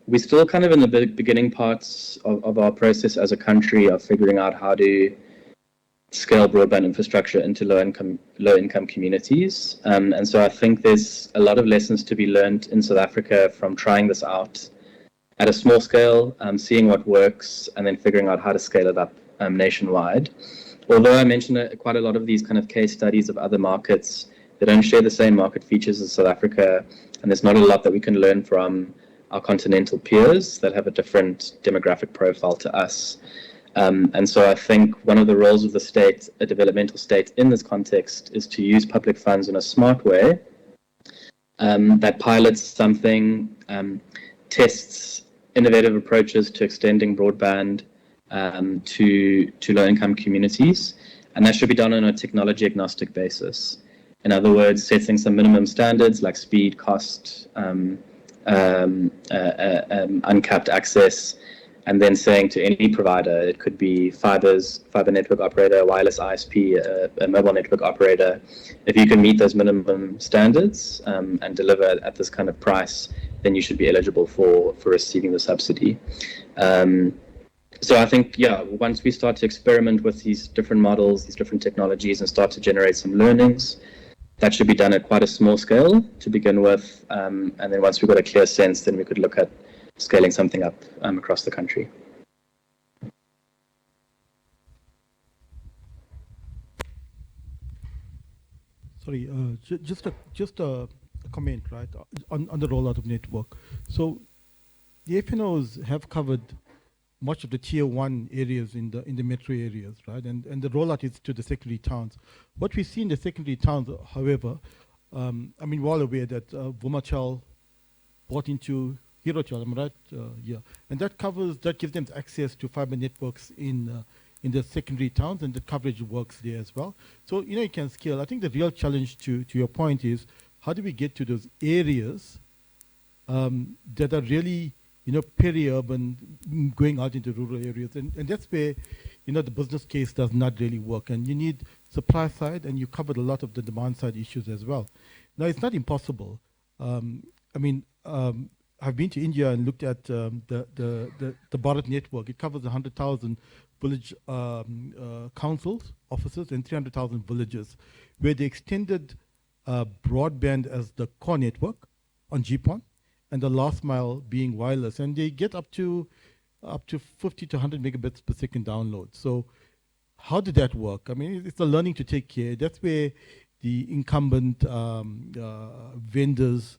we're still kind of in the beginning parts of our process as a country of figuring out how to scale broadband infrastructure into low-income communities. And so I think there's a lot of lessons to be learned in South Africa from trying this out at a small scale, seeing what works, and then figuring out how to scale it up nationwide. Although I mentioned quite a lot of these kind of case studies of other markets, they don't share the same market features as South Africa, and there's not a lot that we can learn from our continental peers that have a different demographic profile to us. And so I think one of the roles of the state, a developmental state in this context, is to use public funds in a smart way that pilots something, tests innovative approaches to extending broadband to low-income communities, and that should be done on a technology agnostic basis. In other words, setting some minimum standards like speed, cost, uncapped access, and then saying to any provider, it could be fiber network operator, wireless ISP, a mobile network operator, if you can meet those minimum standards and deliver at this kind of price, then you should be eligible for receiving the subsidy. So I think, yeah, once we start to experiment with these different models, these different technologies, and start to generate some learnings, that should be done at quite a small scale to begin with. And then once we've got a clear sense, then we could look at scaling something up across the country. Sorry, just a comment, right, on the rollout of network. So the FNOs have covered much of the tier 1 areas in the metro areas, right? And the rollout is to the secondary towns. What we see in the secondary towns, however, I mean, we're all aware that Vumachal bought into Hirochal, am I right? Yeah, and that gives them access to fiber networks in the secondary towns, and the coverage works there as well. So, you know, you can scale. I think the real challenge to your point is, how do we get to those areas that are really, you know, peri-urban, going out into rural areas, and that's where, you know, the business case does not really work, and you need supply side, and you covered a lot of the demand side issues as well. Now, it's not impossible. I mean, I've been to India and looked at the Bharat network. It covers 100,000 village councils, offices, and 300,000 villages, where they extended broadband as the core network on GPON, and the last mile being wireless, and they get up to 50 to 100 megabits per second download. So how did that work? I mean, it's a learning to take care. That's where the incumbent vendors,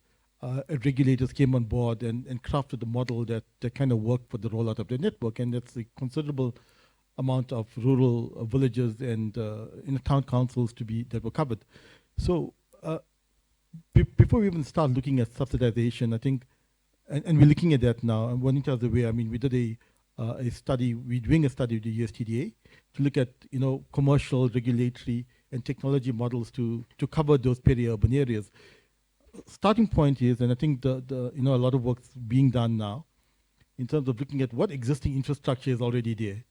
regulators came on board and crafted the model that kind of worked for the rollout of the network, and that's a considerable amount of rural villages and in town councils that were covered. So before we even start looking at subsidization, I think, and we're looking at that now, and one other way, I mean, we did a study, we're doing a study with the USTDA to look at, you know, commercial, regulatory, and technology models to cover those peri-urban areas. Starting point is, and I think the you know, a lot of work's being done now in terms of looking at what existing infrastructure is already there.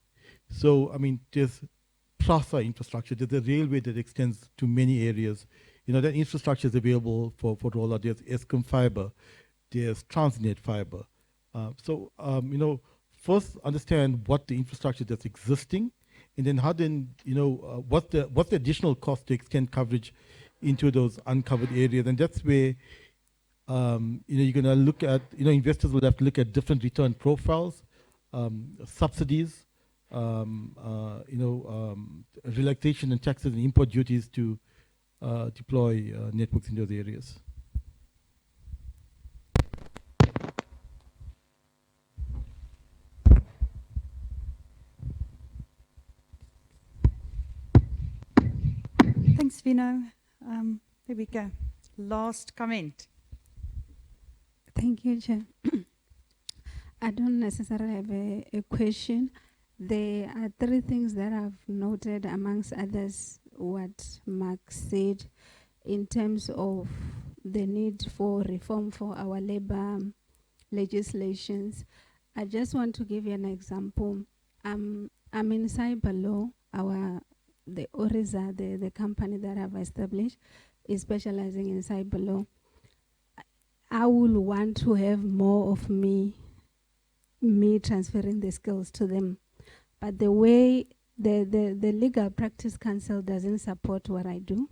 So, I mean, there's PRASA infrastructure, there's a railway that extends to many areas. You know, that infrastructure is available for rollout. There's ESCOM fiber, there's Transnet fiber. So, you know, first understand what the infrastructure that's existing, and then how then, you know, what's the additional cost to extend coverage into those uncovered areas. And that's where, you know, you're going to look at, you know, investors will have to look at different return profiles, subsidies, you know, relaxation in taxes and import duties to deploy networks in those areas. Thanks, Vino. There we go. Last comment. Thank you, Chair. I don't necessarily have a question. There are three things that I've noted, amongst others, what Mark said in terms of the need for reform for our labor legislations. I just want to give you an example. I'm in cyber law. The ORISA, the company that I've established, is specializing in cyber law. I will want to have more of me transferring the skills to them. But the way the Legal Practice Council doesn't support what I do,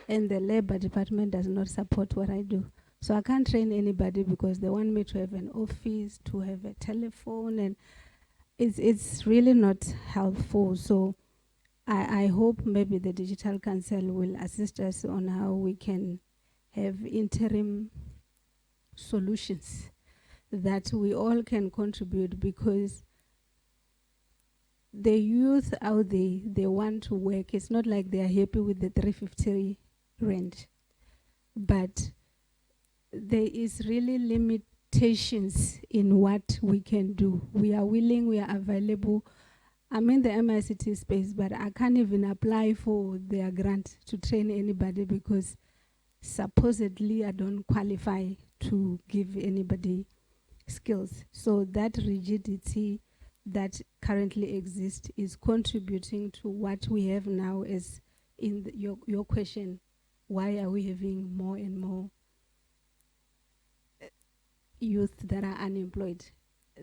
and the Labor Department does not support what I do. So I can't train anybody because they want me to have an office, to have a telephone, and it's really not helpful. So I hope maybe the Digital Council will assist us on how we can have interim solutions that we all can contribute, because the youth out there, they want to work. It's not like they are happy with the 350 rent, but there is really limitations in what we can do. We are willing, we are available. I'm in the MICT space, but I can't even apply for their grant to train anybody because supposedly I don't qualify to give anybody skills. So that rigidity that currently exists is contributing to what we have now as in your question, why are we having more and more youth that are unemployed?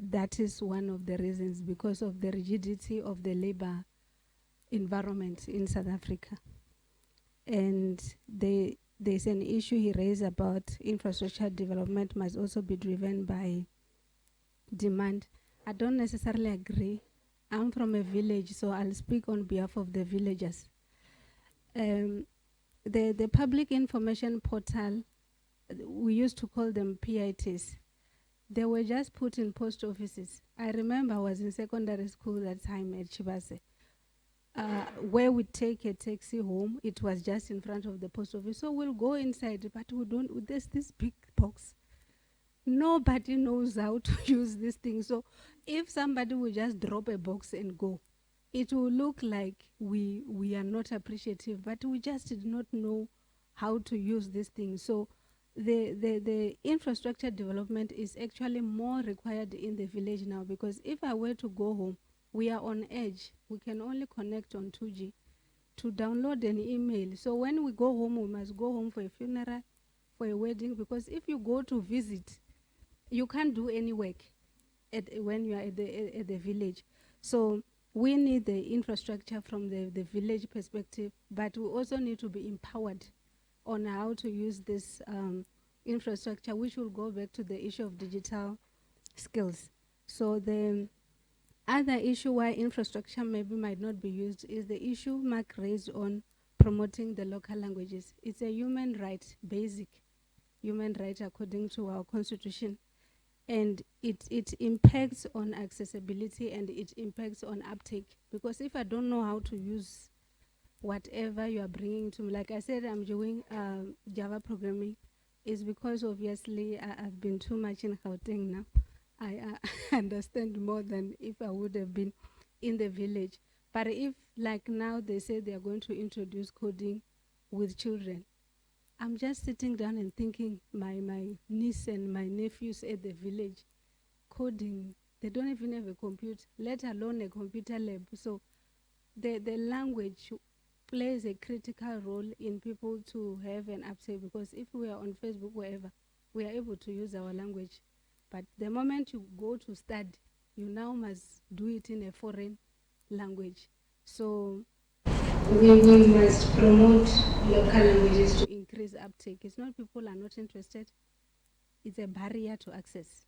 That is one of the reasons, because of the rigidity of the labor environment in South Africa. And there's an issue he raised about infrastructure development must also be driven by demand. I don't necessarily agree. I'm from a village, so I'll speak on behalf of the villagers. The public information portal, we used to call them PITs. They were just put in post offices. I remember I was in secondary school that time at Chibase. Where we take a taxi home, it was just in front of the post office. So we'll go inside, but we don't, there's this big box. Nobody knows how to use this thing. So if somebody will just drop a box and go, it will look like we are not appreciative, but we just did not know how to use this thing. So the infrastructure development is actually more required in the village now, because if I were to go home, we are on edge. We can only connect on 2G to download an email. So when we go home, we must go home for a funeral, for a wedding, because if you go to visit, you can't do any work when you are at the village. So we need the infrastructure from the village perspective, but we also need to be empowered on how to use this infrastructure, which will go back to the issue of digital skills. So the other issue why infrastructure maybe might not be used is the issue Mark raised on promoting the local languages. It's a human right, basic human right according to our constitution. And it impacts on accessibility and it impacts on uptake. Because if I don't know how to use whatever you are bringing to me, like I said, I'm doing Java programming, is because obviously I've been too much in Gauteng now. I understand more than if I would have been in the village. But if, like now, they say they are going to introduce coding with children, I'm just sitting down and thinking, my niece and my nephews at the village, coding, they don't even have a computer, let alone a computer lab. So the language plays a critical role in people to have an uptake, because if we are on Facebook, wherever, we are able to use our language. But the moment you go to study, you now must do it in a foreign language. So we must promote local languages to increase uptake. It's not people are not interested. It's a barrier to access.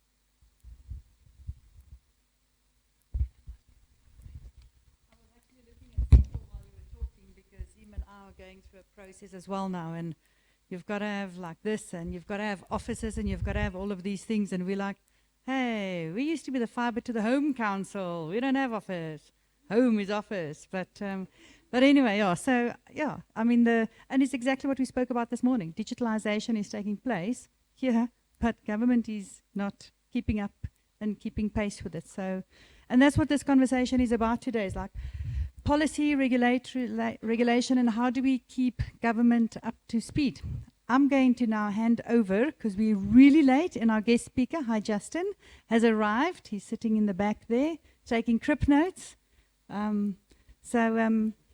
I was actually looking at people while you were talking, because him and I are going through a process as well now, and you've got to have like this, and you've got to have offices, and you've got to have all of these things, and we're like, hey, we used to be the fiber to the home council. We don't have office. Home is office. But anyway, yeah, so, yeah, I mean, and it's exactly what we spoke about this morning. Digitalization is taking place here, but government is not keeping up and keeping pace with it. So, and that's what this conversation is about today, is like policy, regulation, and how do we keep government up to speed. I'm going to now hand over, because we're really late, and our guest speaker, hi Justin, has arrived. He's sitting in the back there, taking crib notes.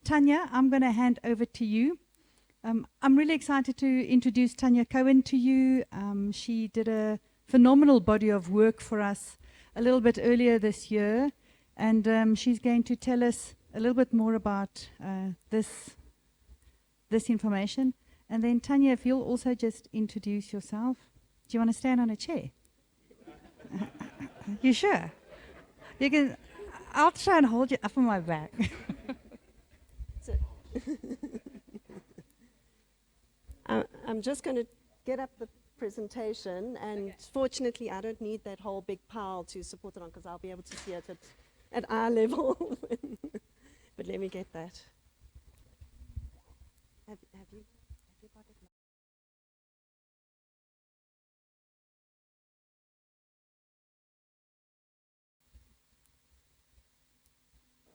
Tanya, I'm going to hand over to you. I'm really excited to introduce Tanya Cohen to you. She did a phenomenal body of work for us a little bit earlier this year, and she's going to tell us a little bit more about this information. And then Tanya, if you'll also just introduce yourself. Do you want to stand on a chair? You sure? You can. I'll try and hold you up on my back. I'm just going to get up the presentation, and fortunately I don't need that whole big pile to support it on, because I'll be able to see it at eye level. But let me get that. Have you got it?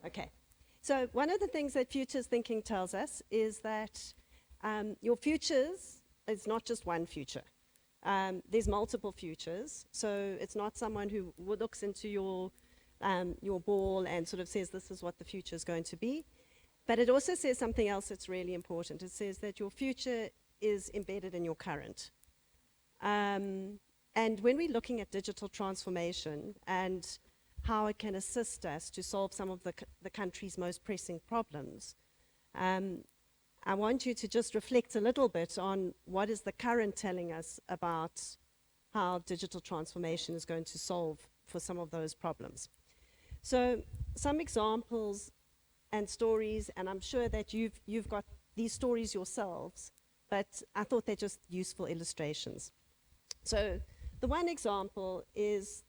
Okay, so one of the things that futures thinking tells us is that your futures is not just one future. There's multiple futures, so it's not someone who looks into your ball and sort of says this is what the future is going to be. But it also says something else that's really important. It says that your future is embedded in your current. And when we're looking at digital transformation and how it can assist us to solve some of the country's most pressing problems, I want you to just reflect a little bit on what is the current telling us about how digital transformation is going to solve for some of those problems. So some examples and stories, and I'm sure that you've got these stories yourselves, but I thought they're just useful illustrations. So the one example is,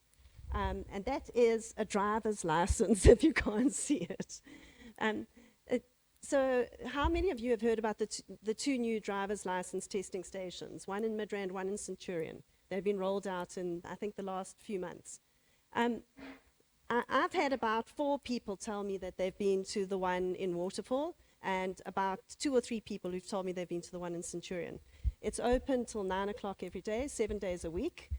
and that is a driver's license, if you can't see it. So how many of you have heard about the two new driver's license testing stations, one in Midrand, one in Centurion? They've been rolled out in, I think, the last few months. I've had about 4 people tell me that they've been to the one in Waterfall, and about 2 or 3 people who've told me they've been to the one in Centurion. It's open till 9 o'clock every day, 7 days a week.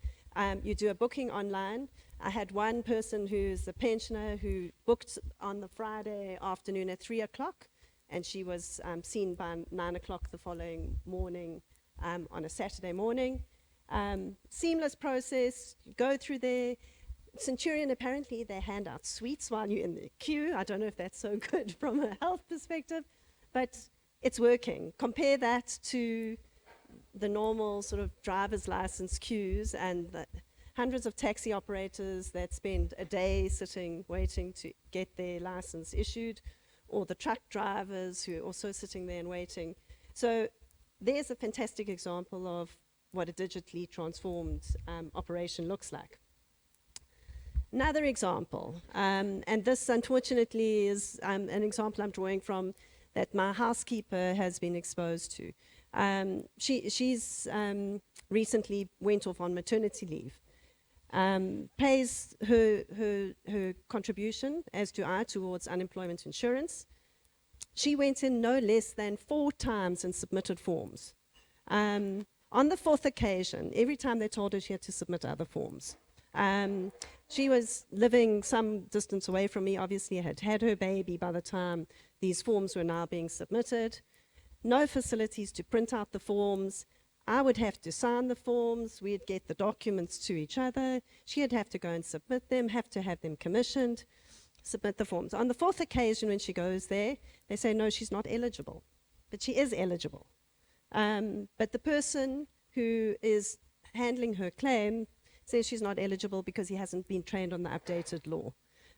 You do a booking online. I had one person who's a pensioner who booked on the Friday afternoon at 3 o'clock, and she was seen by 9 o'clock the following morning on a Saturday morning. Seamless process, you go through there. Centurion, apparently, they hand out sweets while you're in the queue. I don't know if that's so good from a health perspective, but it's working. Compare that to the normal sort of driver's license queues and the hundreds of taxi operators that spend a day sitting, waiting to get their license issued, or the truck drivers who are also sitting there and waiting. So there's a fantastic example of what a digitally transformed operation looks like. Another example, and this unfortunately is an example I'm drawing from that my housekeeper has been exposed to. She's recently went off on maternity leave, pays her contribution, as do I, towards unemployment insurance. She went in no less than 4 times and submitted forms. On the 4th occasion, every time they told her she had to submit other forms. She was living some distance away from me, obviously had had her baby by the time these forms were now being submitted. No facilities to print out the forms. I would have to sign the forms, we'd get the documents to each other, she'd have to go and submit them, have to have them commissioned, submit the forms. On the 4th occasion when she goes there, they say no, she's not eligible, but she is eligible. But the person who is handling her claim says she's not eligible because he hasn't been trained on the updated law.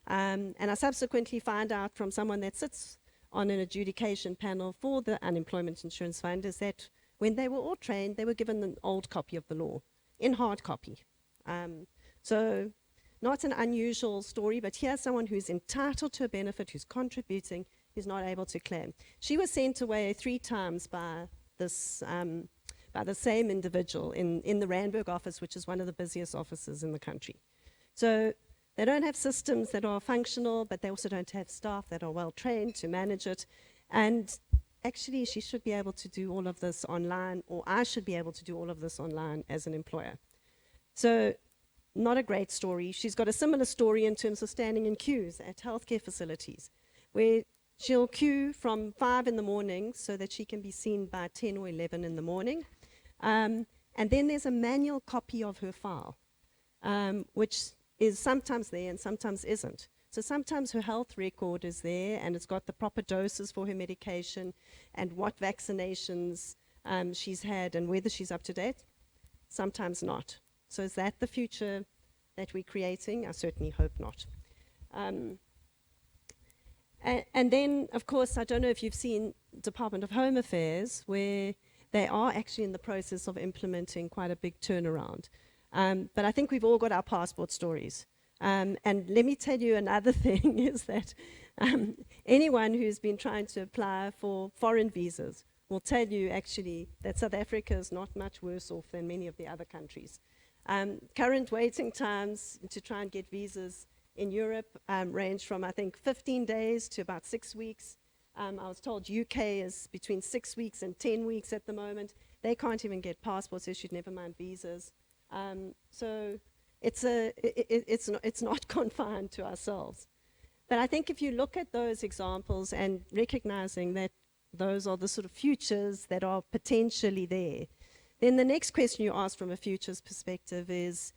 And I subsequently find out from someone that sits on an adjudication panel for the Unemployment Insurance Fund is that when they were all trained, they were given an old copy of the law in hard copy. So not an unusual story, but here's someone who's entitled to a benefit, who's contributing, who's not able to claim. She was sent away 3 times by this by the same individual in the Randburg office, which is one of the busiest offices in the country. So they don't have systems that are functional, but they also don't have staff that are well trained to manage it. And actually, she should be able to do all of this online, or I should be able to do all of this online as an employer. So not a great story. She's got a similar story in terms of standing in queues at healthcare facilities, where she'll queue from 5 in the morning so that she can be seen by 10 or 11 in the morning. And then there's a manual copy of her file, which is sometimes there and sometimes isn't. So sometimes her health record is there and it's got the proper doses for her medication and what vaccinations she's had and whether she's up to date. Sometimes not. So is that the future that we're creating? I certainly hope not. And then, of course, I don't know if you've seen Department of Home Affairs, where they are actually in the process of implementing quite a big turnaround. But I think we've all got our passport stories. And let me tell you another thing is that anyone who's been trying to apply for foreign visas will tell you actually that South Africa is not much worse off than many of the other countries. Current waiting times to try and get visas in Europe range from, I think, 15 days to about 6 weeks. I was told UK is between 6 weeks and 10 weeks at the moment. They can't even get passports issued, never mind visas. So it's not confined to ourselves. But I think if you look at those examples and recognizing that those are the sort of futures that are potentially there, then the next question you ask from a futures perspective is,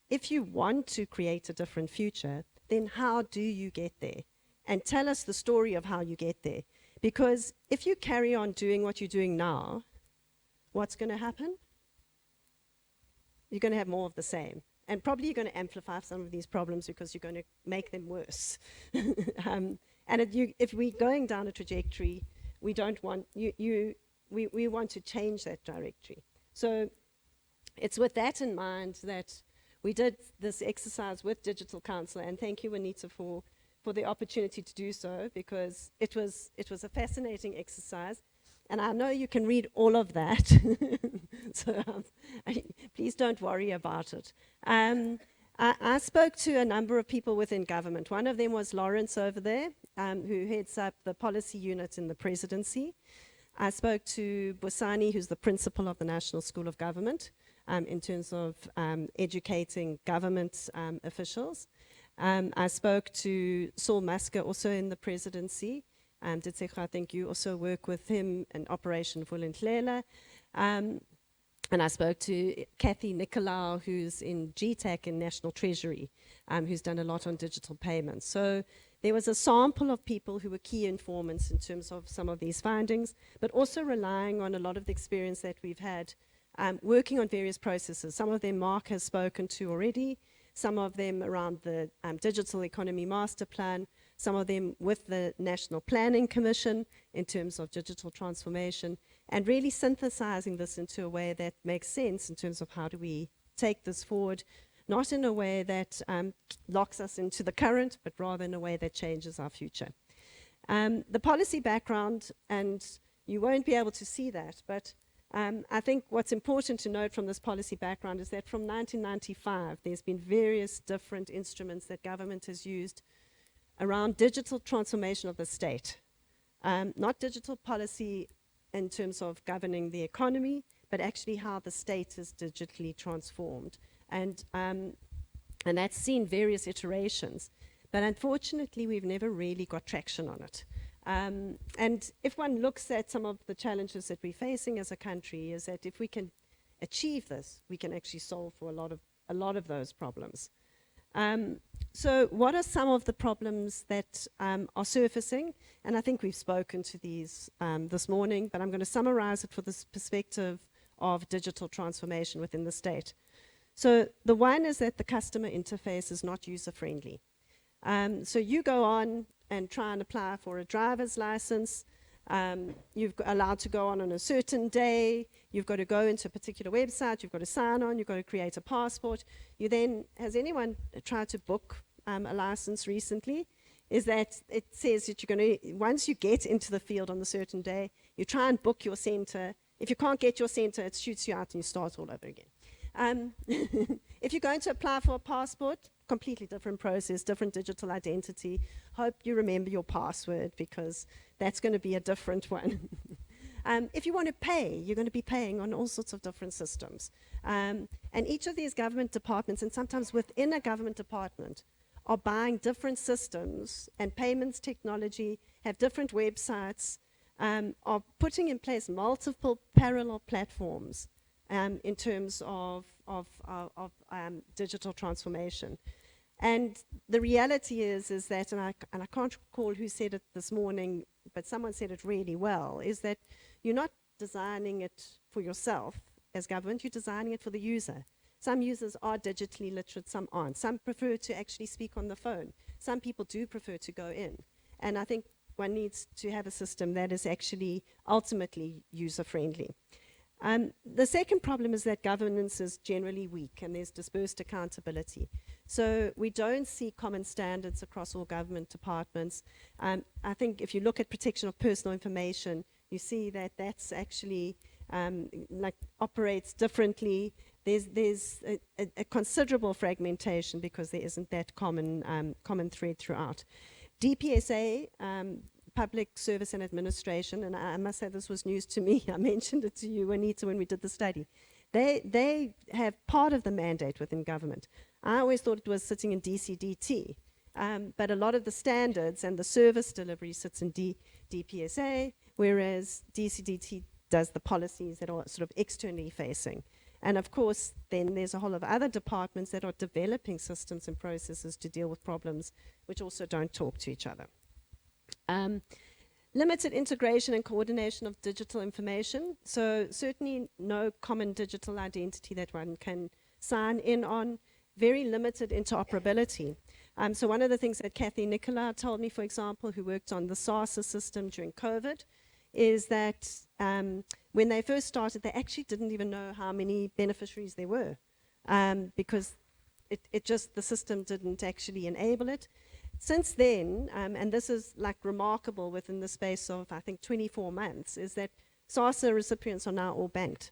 if you want to create a different future, then how do you get there? And tell us the story of how you get there. Because if you carry on doing what you're doing now, what's going to happen? You're going to have more of the same. And probably you're going to amplify some of these problems because you're going to make them worse. And if we're going down a trajectory, we don't want, we want to change that trajectory. So it's with that in mind that we did this exercise with Digital Council, and thank you, Anita, for the opportunity to do so, because it was a fascinating exercise. And I know you can read all of that, so please don't worry about it. I spoke to a number of people within government. One of them was Lawrence over there, who heads up the policy unit in the presidency. I spoke to Bosani, who's the principal of the National School of Government, in terms of educating government officials. I spoke to Saul Masker, also in the presidency. I think you also work with him in Operation Vulindlela. And I spoke to Kathy Nicolau, who's in GTAC in National Treasury, who's done a lot on digital payments. So there was a sample of people who were key informants in terms of some of these findings, but also relying on a lot of the experience that we've had working on various processes. Some of them Mark has spoken to already, some of them around the Digital Economy Master Plan, some of them with the National Planning Commission in terms of digital transformation, and really synthesizing this into a way that makes sense in terms of how do we take this forward, not in a way that locks us into the current, but rather in a way that changes our future. The policy background, and you won't be able to see that, but I think what's important to note from this policy background is that from 1995, there's been various different instruments that government has used around digital transformation of the state. Not digital policy in terms of governing the economy, but actually how the state is digitally transformed. And that's seen various iterations. But unfortunately, we've never really got traction on it. And if one looks at some of the challenges that we're facing as a country, is that if we can achieve this, we can actually solve for a lot of those problems. So what are some of the problems that are surfacing? And I think we've spoken to these this morning, but I'm going to summarize it for this perspective of digital transformation within the state. So the one is that the customer interface is not user-friendly. So you go on and try and apply for a driver's license. You're allowed to go on a certain day. You've got to go into a particular website. You've got to sign on. You've got to create a passport. You then, has anyone tried to book a license recently? Is that it says that you're going to, once you get into the field on a certain day, you try and book your center. If you can't get your center, it shoots you out and you start all over again. If you're going to apply for a passport, completely different process, different digital identity. Hope you remember your password, because that's going to be a different one. If you want to pay, you're going to be paying on all sorts of different systems. And each of these government departments, and sometimes within a government department, are buying different systems and payments technology, have different websites, are putting in place multiple parallel platforms in terms of digital transformation. And the reality is that, and I can't recall who said it this morning, but someone said it really well, is that you're not designing it for yourself as government, you're designing it for the user. Some users are digitally literate, some aren't. Some prefer to actually speak on the phone. Some people do prefer to go in. And I think one needs to have a system that is actually ultimately user-friendly. The second problem is that governance is generally weak and there's dispersed accountability. So we don't see common standards across all government departments. I think if you look at protection of personal information, you see that that's actually operates differently. There's a considerable fragmentation because there isn't that common thread throughout. DPSA, Public Service and Administration, and I must say this was news to me. I mentioned it to you, Anita, when we did the study. They have part of the mandate within government. I always thought it was sitting in DCDT, but a lot of the standards and the service delivery sits in DPSA, whereas DCDT does the policies that are sort of externally facing. And of course, then there's a whole of other departments that are developing systems and processes to deal with problems which also don't talk to each other. Limited integration and coordination of digital information. So certainly no common digital identity that one can sign in on. Very limited interoperability. So one of the things that Kathy Nicola told me, for example, who worked on the SARSA system during COVID, is that when they first started, they actually didn't even know how many beneficiaries there were, because the system didn't actually enable it. Since then, and this is like remarkable within the space of, I think, 24 months, is that SARSA recipients are now all banked.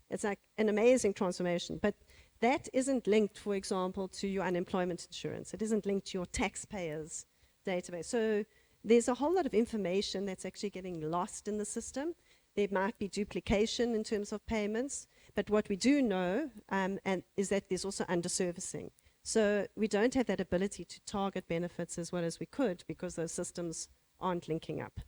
It's like an amazing transformation, but that isn't linked, for example, to your unemployment insurance. It isn't linked to your taxpayers' database. So there's a whole lot of information that's actually getting lost in the system. There might be duplication in terms of payments, but what we do know is that there's also underservicing. So we don't have that ability to target benefits as well as we could because those systems aren't linking up.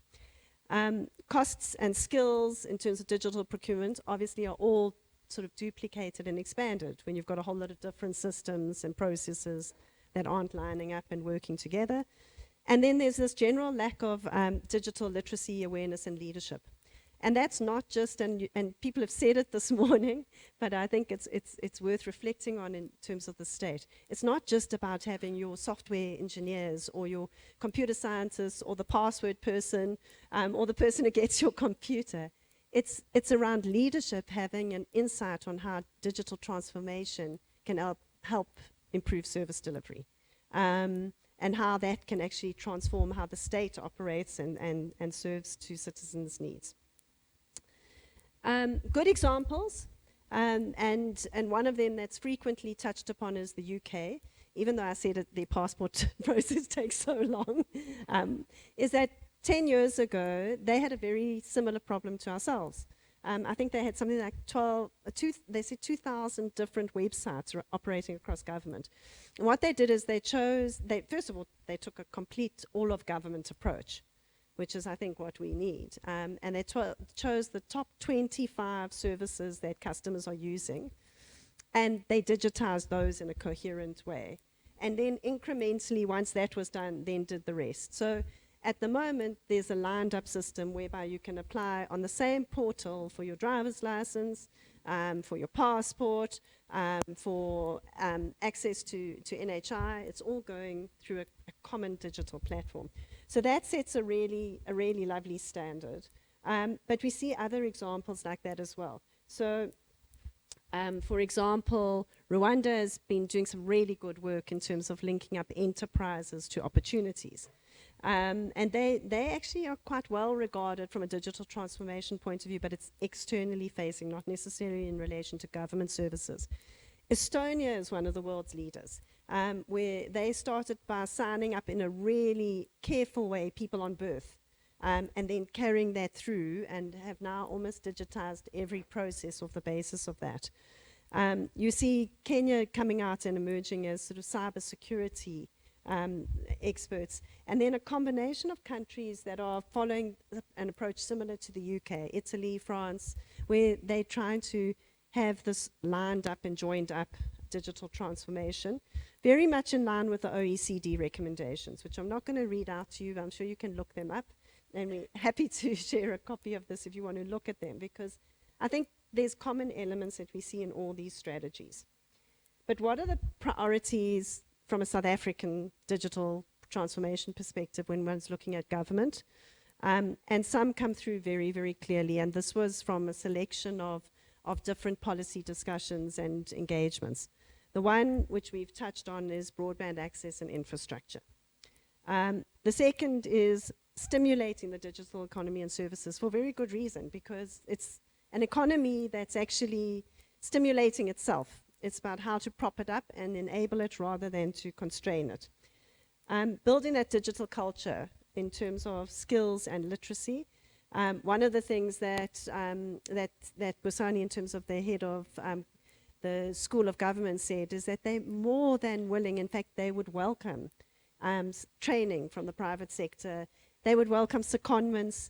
Costs and skills in terms of digital procurement obviously are all sort of duplicated and expanded when you've got a whole lot of different systems and processes that aren't lining up and working together. And then there's this general lack of digital literacy, awareness, and leadership. And that's not just, and people have said it this morning, but I think it's worth reflecting on in terms of the state. It's not just about having your software engineers or your computer scientists or the password person or the person who gets your computer. It's around leadership having an insight on how digital transformation can help improve service delivery. And how that can actually transform how the state operates and serves to citizens' needs. Good examples, and one of them that's frequently touched upon is the UK, even though I said that their passport process takes so long, is that 10 years ago, they had a very similar problem to ourselves. I think they had something like 2,000 different websites operating across government. And what they did is first of all, they took a complete all-of-government approach, which is, I think, what we need. And they chose the top 25 services that customers are using, and they digitized those in a coherent way. And then incrementally, once that was done, then did the rest. So at the moment, there's a lined-up system whereby you can apply on the same portal for your driver's license, for your passport, for access to NHI. It's all going through a common digital platform. So that sets a really lovely standard. But we see other examples like that as well. So, for example, Rwanda has been doing some really good work in terms of linking up enterprises to opportunities. And they actually are quite well regarded from a digital transformation point of view, but it's externally facing, not necessarily in relation to government services. Estonia is one of the world's leaders, where they started by signing up in a really careful way people on birth, and then carrying that through, and have now almost digitized every process off the basis of that. You see Kenya coming out and emerging as sort of cybersecurity experts, and then a combination of countries that are following an approach similar to the UK, Italy, France, where they're trying to have this lined up and joined up digital transformation, very much in line with the OECD recommendations, which I'm not going to read out to you. I'm sure you can look them up, and we're happy to share a copy of this if you want to look at them, because I think there's common elements that we see in all these strategies. But what are the priorities from a South African digital transformation perspective when one's looking at government? And some come through very, very clearly, and this was from a selection of different policy discussions and engagements. The one which we've touched on is broadband access and infrastructure. The second is stimulating the digital economy and services for very good reason, because it's an economy that's actually stimulating itself. It's about how to prop it up and enable it rather than to constrain it. Building that digital culture in terms of skills and literacy. One of the things that that Busani, in terms of the head of the School of Government, said is that they're more than willing, in fact, they would welcome training from the private sector. They would welcome secondments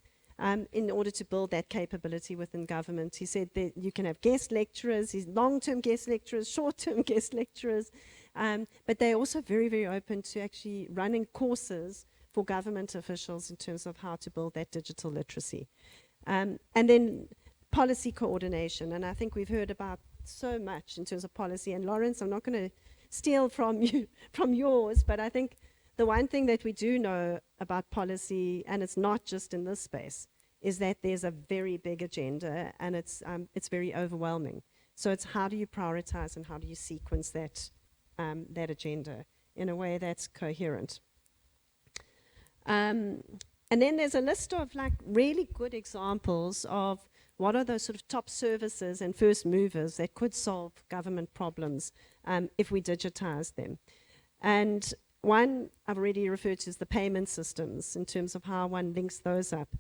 in order to build that capability within government. He said that you can have guest lecturers, long-term guest lecturers, short-term guest lecturers, but they're also very, very open to actually running courses for government officials in terms of how to build that digital literacy. And then policy coordination, and I think we've heard about so much in terms of policy. And Lawrence, I'm not going to steal from you, from yours, but I think the one thing that we do know about policy, and it's not just in this space, is that there's a very big agenda, and it's very overwhelming. So it's how do you prioritize and how do you sequence that that agenda in a way that's coherent. And then there's a list of like really good examples of what are those sort of top services and first movers that could solve government problems if we digitize them. And one I've already referred to is the payment systems in terms of how one links those up.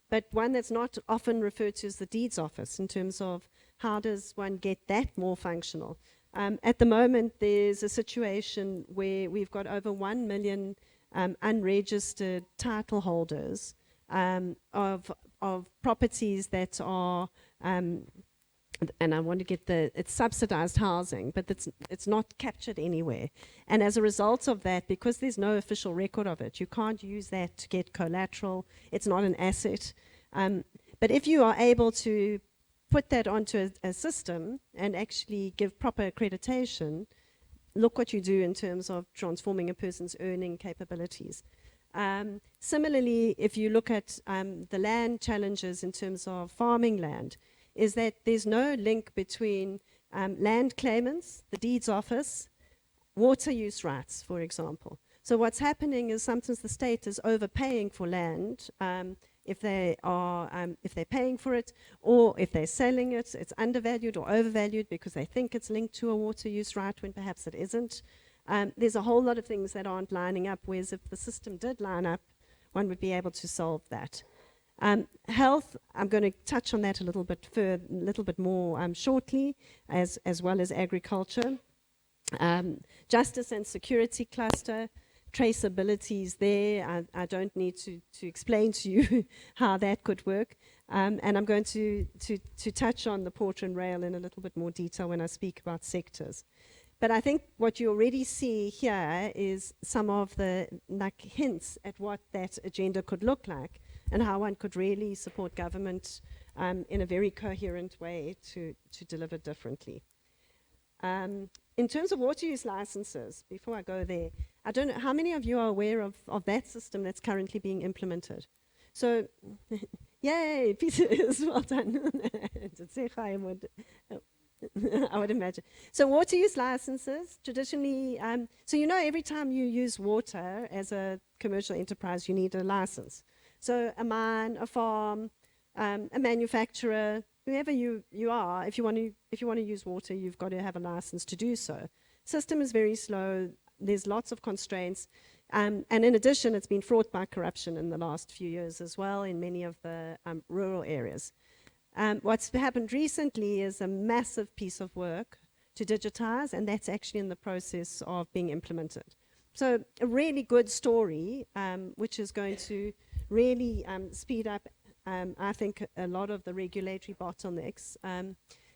But one that's not often referred to is the deeds office in terms of how does one get that more functional. At the moment, there's a situation where we've got over 1 million unregistered title holders of properties that are, and I want to get it's subsidized housing, but it's not captured anywhere. And as a result of that, because there's no official record of it, you can't use that to get collateral. It's not an asset. But if you are able to put that onto a system and actually give proper accreditation, look what you do in terms of transforming a person's earning capabilities. Similarly, if you look at the land challenges in terms of farming land, is that there's no link between land claimants, the deeds office, water use rights, for example. So what's happening is sometimes the state is overpaying for land if they're paying for it, or if they're selling it, it's undervalued or overvalued because they think it's linked to a water use right when perhaps it isn't. There's a whole lot of things that aren't lining up, whereas if the system did line up, one would be able to solve that. Health, I'm going to touch on that a little bit more shortly, as well as agriculture. Justice and security cluster, traceability is there. I don't need to explain to you how that could work. And I'm going to touch on the port and rail in a little bit more detail when I speak about sectors. But I think what you already see here is some of the hints at what that agenda could look like and how one could really support government in a very coherent way to deliver differently. In terms of water use licenses, before I go there, I don't know, how many of you are aware of that system that's currently being implemented? So, yay, Peter is well done. I would imagine. So water use licenses, traditionally, so you know every time you use water as a commercial enterprise, you need a license. So a mine, a farm, a manufacturer, whoever you are, if you want to use water, you've got to have a license to do so. System is very slow. There's lots of constraints. And in addition, it's been fraught by corruption in the last few years as well in many of the rural areas. What's happened recently is a massive piece of work to digitize, and that's actually in the process of being implemented. So a really good story, which is going to really speed up, I think, a lot of the regulatory bottlenecks.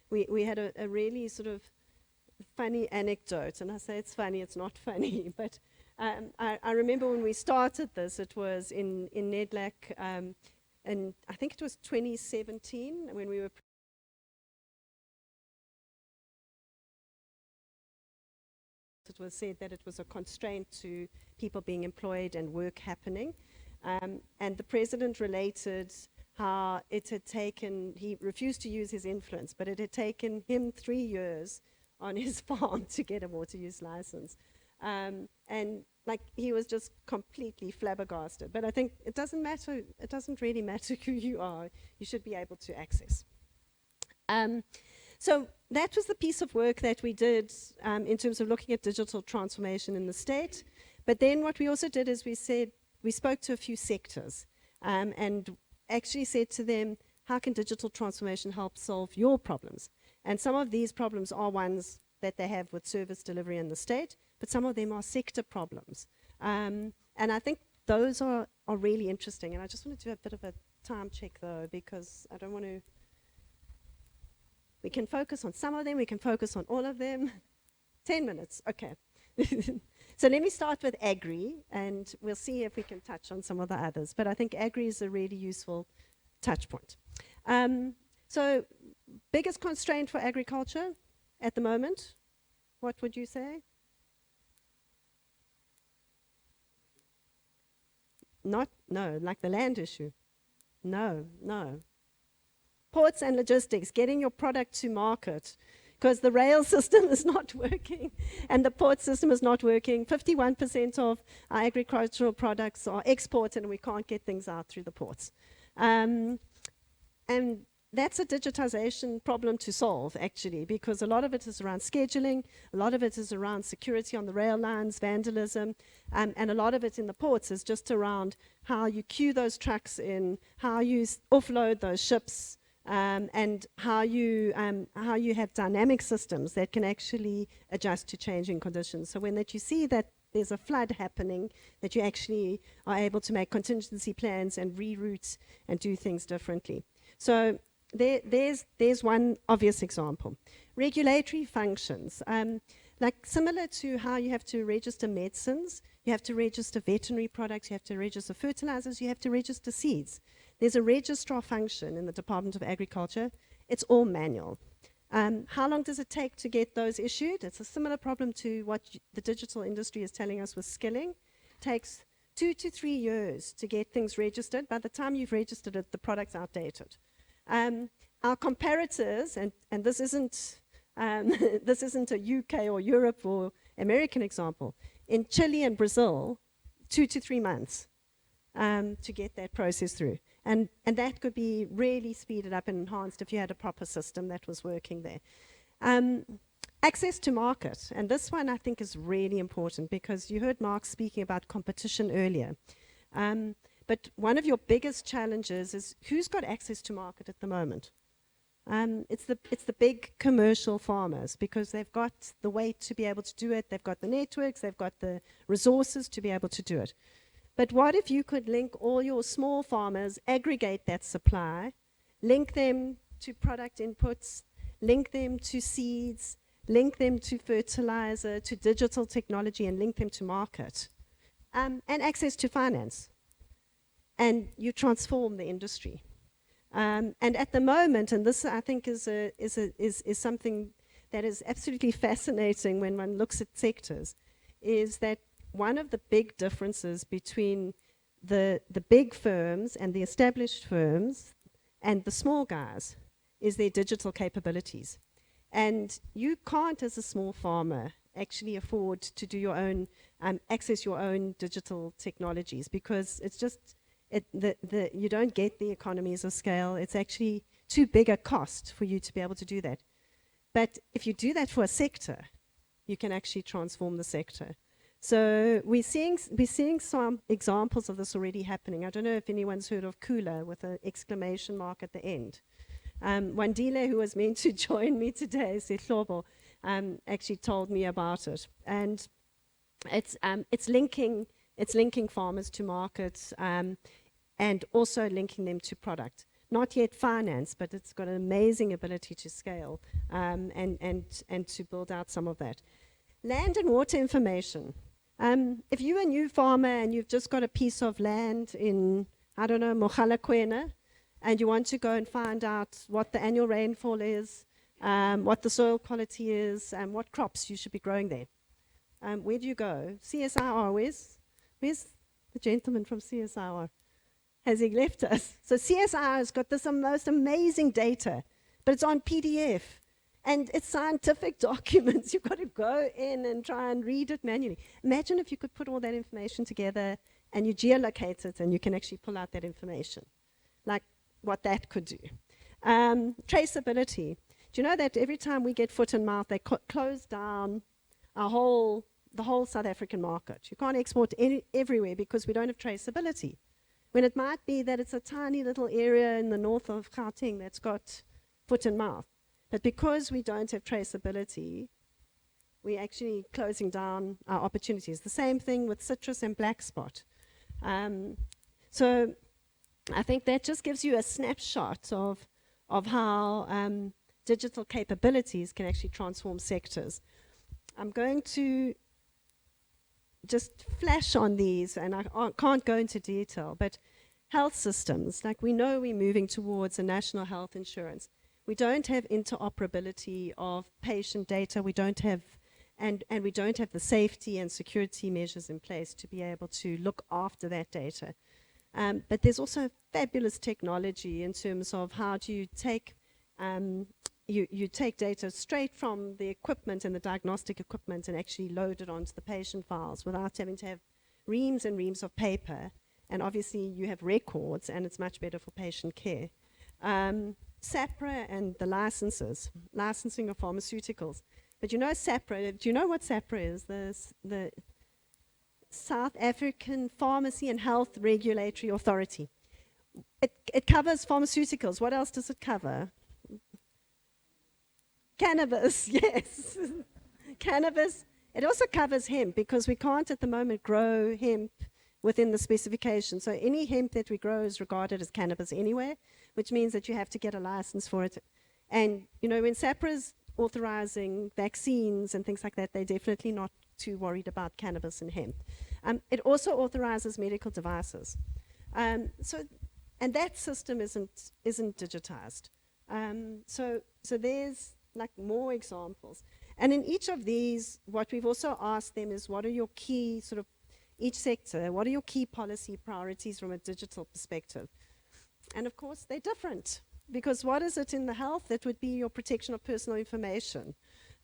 We had a really sort of funny anecdote, and I say it's funny, it's not funny, but I remember when we started this, it was in Nedlac, and I think it was 2017 when we were it was said that it was a constraint to people being employed and work happening. And the president related how it had taken, he refused to use his influence, but it had taken him 3 years on his farm to get a water use license. And like he was just completely flabbergasted. But I think it doesn't matter, it doesn't really matter who you are, you should be able to access. So that was the piece of work that we did in terms of looking at digital transformation in the state. But then what we also did is we said, we spoke to a few sectors and actually said to them, how can digital transformation help solve your problems? And some of these problems are ones that they have with service delivery in the state, but some of them are sector problems. And I think those are really interesting. And I just want to do a bit of a time check though, because I don't want to, we can focus on some of them, we can focus on all of them. 10 minutes, okay. So let me start with agri, and we'll see if we can touch on some of the others. But I think agri is a really useful touch point. So biggest constraint for agriculture at the moment, what would you say? No, like the land issue. No. Ports and logistics, getting your product to market, because the rail system is not working and the port system is not working. 51% of our agricultural products are exported and we can't get things out through the ports. And that's a digitization problem to solve, actually, because a lot of it is around scheduling, a lot of it is around security on the rail lines, vandalism, and a lot of it in the ports is just around how you queue those trucks in, how you offload those ships, and how you have dynamic systems that can actually adjust to changing conditions. So when you see that there's a flood happening, that you actually are able to make contingency plans and reroute and do things differently. So there's one obvious example. Regulatory functions. Like similar to how you have to register medicines, you have to register veterinary products, you have to register fertilizers, you have to register seeds. There's a registrar function in the Department of Agriculture. It's all manual. How long does it take to get those issued? It's a similar problem to what the digital industry is telling us with skilling. It takes 2 to 3 years to get things registered. By the time you've registered it, the product's outdated. Our comparators, and this isn't this isn't a UK or Europe or American example. In Chile and Brazil, 2 to 3 months to get that process through. And that could be really speeded up and enhanced if you had a proper system that was working there. Access to market, and this one I think is really important because you heard Mark speaking about competition earlier. But one of your biggest challenges is who's got access to market at the moment? It's the big commercial farmers because they've got the weight to be able to do it, they've got the networks, they've got the resources to be able to do it. But what if you could link all your small farmers, aggregate that supply, link them to product inputs, link them to seeds, link them to fertilizer, to digital technology, and link them to market, and access to finance. And you transform the industry. And at the moment, and this I think is something that is absolutely fascinating when one looks at sectors, is that one of the big differences between the big firms and the established firms and the small guys is their digital capabilities. And you can't, as a small farmer, actually afford to do your own, access your own digital technologies because it's just, you don't get the economies of scale. It's actually too big a cost for you to be able to do that. But if you do that for a sector, you can actually transform the sector. So we're seeing some examples of this already happening. I don't know if anyone's heard of Kula with an exclamation mark at the end. Wandile, who was meant to join me today, Sehlobo, actually told me about it. And it's linking farmers to markets and also linking them to product. Not yet finance, but it's got an amazing ability to scale and to build out some of that. Land and water information. If you're a new farmer and you've just got a piece of land in, I don't know, Mogalakwena, and you want to go and find out what the annual rainfall is, what the soil quality is, and what crops you should be growing there, where do you go? CSIR, where's the gentleman from CSIR? Has he left us? So CSIR has got this most amazing data, but it's on PDF. And it's scientific documents. You've got to go in and try and read it manually. Imagine if you could put all that information together and you geolocate it and you can actually pull out that information, like what that could do. Traceability. Do you know that every time we get foot and mouth, they close down our whole the whole South African market. You can't export everywhere because we don't have traceability. When it might be that it's a tiny little area in the north of Gauteng that's got foot and mouth. But because we don't have traceability, we're actually closing down our opportunities. The same thing with citrus and black spot. So I think that just gives you a snapshot of how digital capabilities can actually transform sectors. I'm going to just flash on these, and I can't go into detail, but health systems, like we know we're moving towards a national health insurance. We don't have interoperability of patient data. We don't have, and we don't have the safety and security measures in place to be able to look after that data. But there's also fabulous technology in terms of how do you take, you take data straight from the equipment and the diagnostic equipment and actually load it onto the patient files without having to have reams and reams of paper. And obviously you have records, and it's much better for patient care. SAPRA and the licensing of pharmaceuticals. But you know SAPRA, do you know what SAPRA is? The South African Pharmacy and Health Regulatory Authority. It covers pharmaceuticals. What else does it cover? Cannabis, yes. Cannabis. It also covers hemp, because we can't at the moment grow hemp within the specification. So any hemp that we grow is regarded as cannabis anyway, which means that you have to get a license for it. And you know, when SAPRA's authorizing vaccines and things like that, they're definitely not too worried about cannabis and hemp. It also authorizes medical devices. And that system isn't digitized. So there's like more examples. And in each of these, what we've also asked them is, what are your key sort of, each sector, what are your key policy priorities from a digital perspective? And of course, they're different, because what is it in the health? That would be your protection of personal information.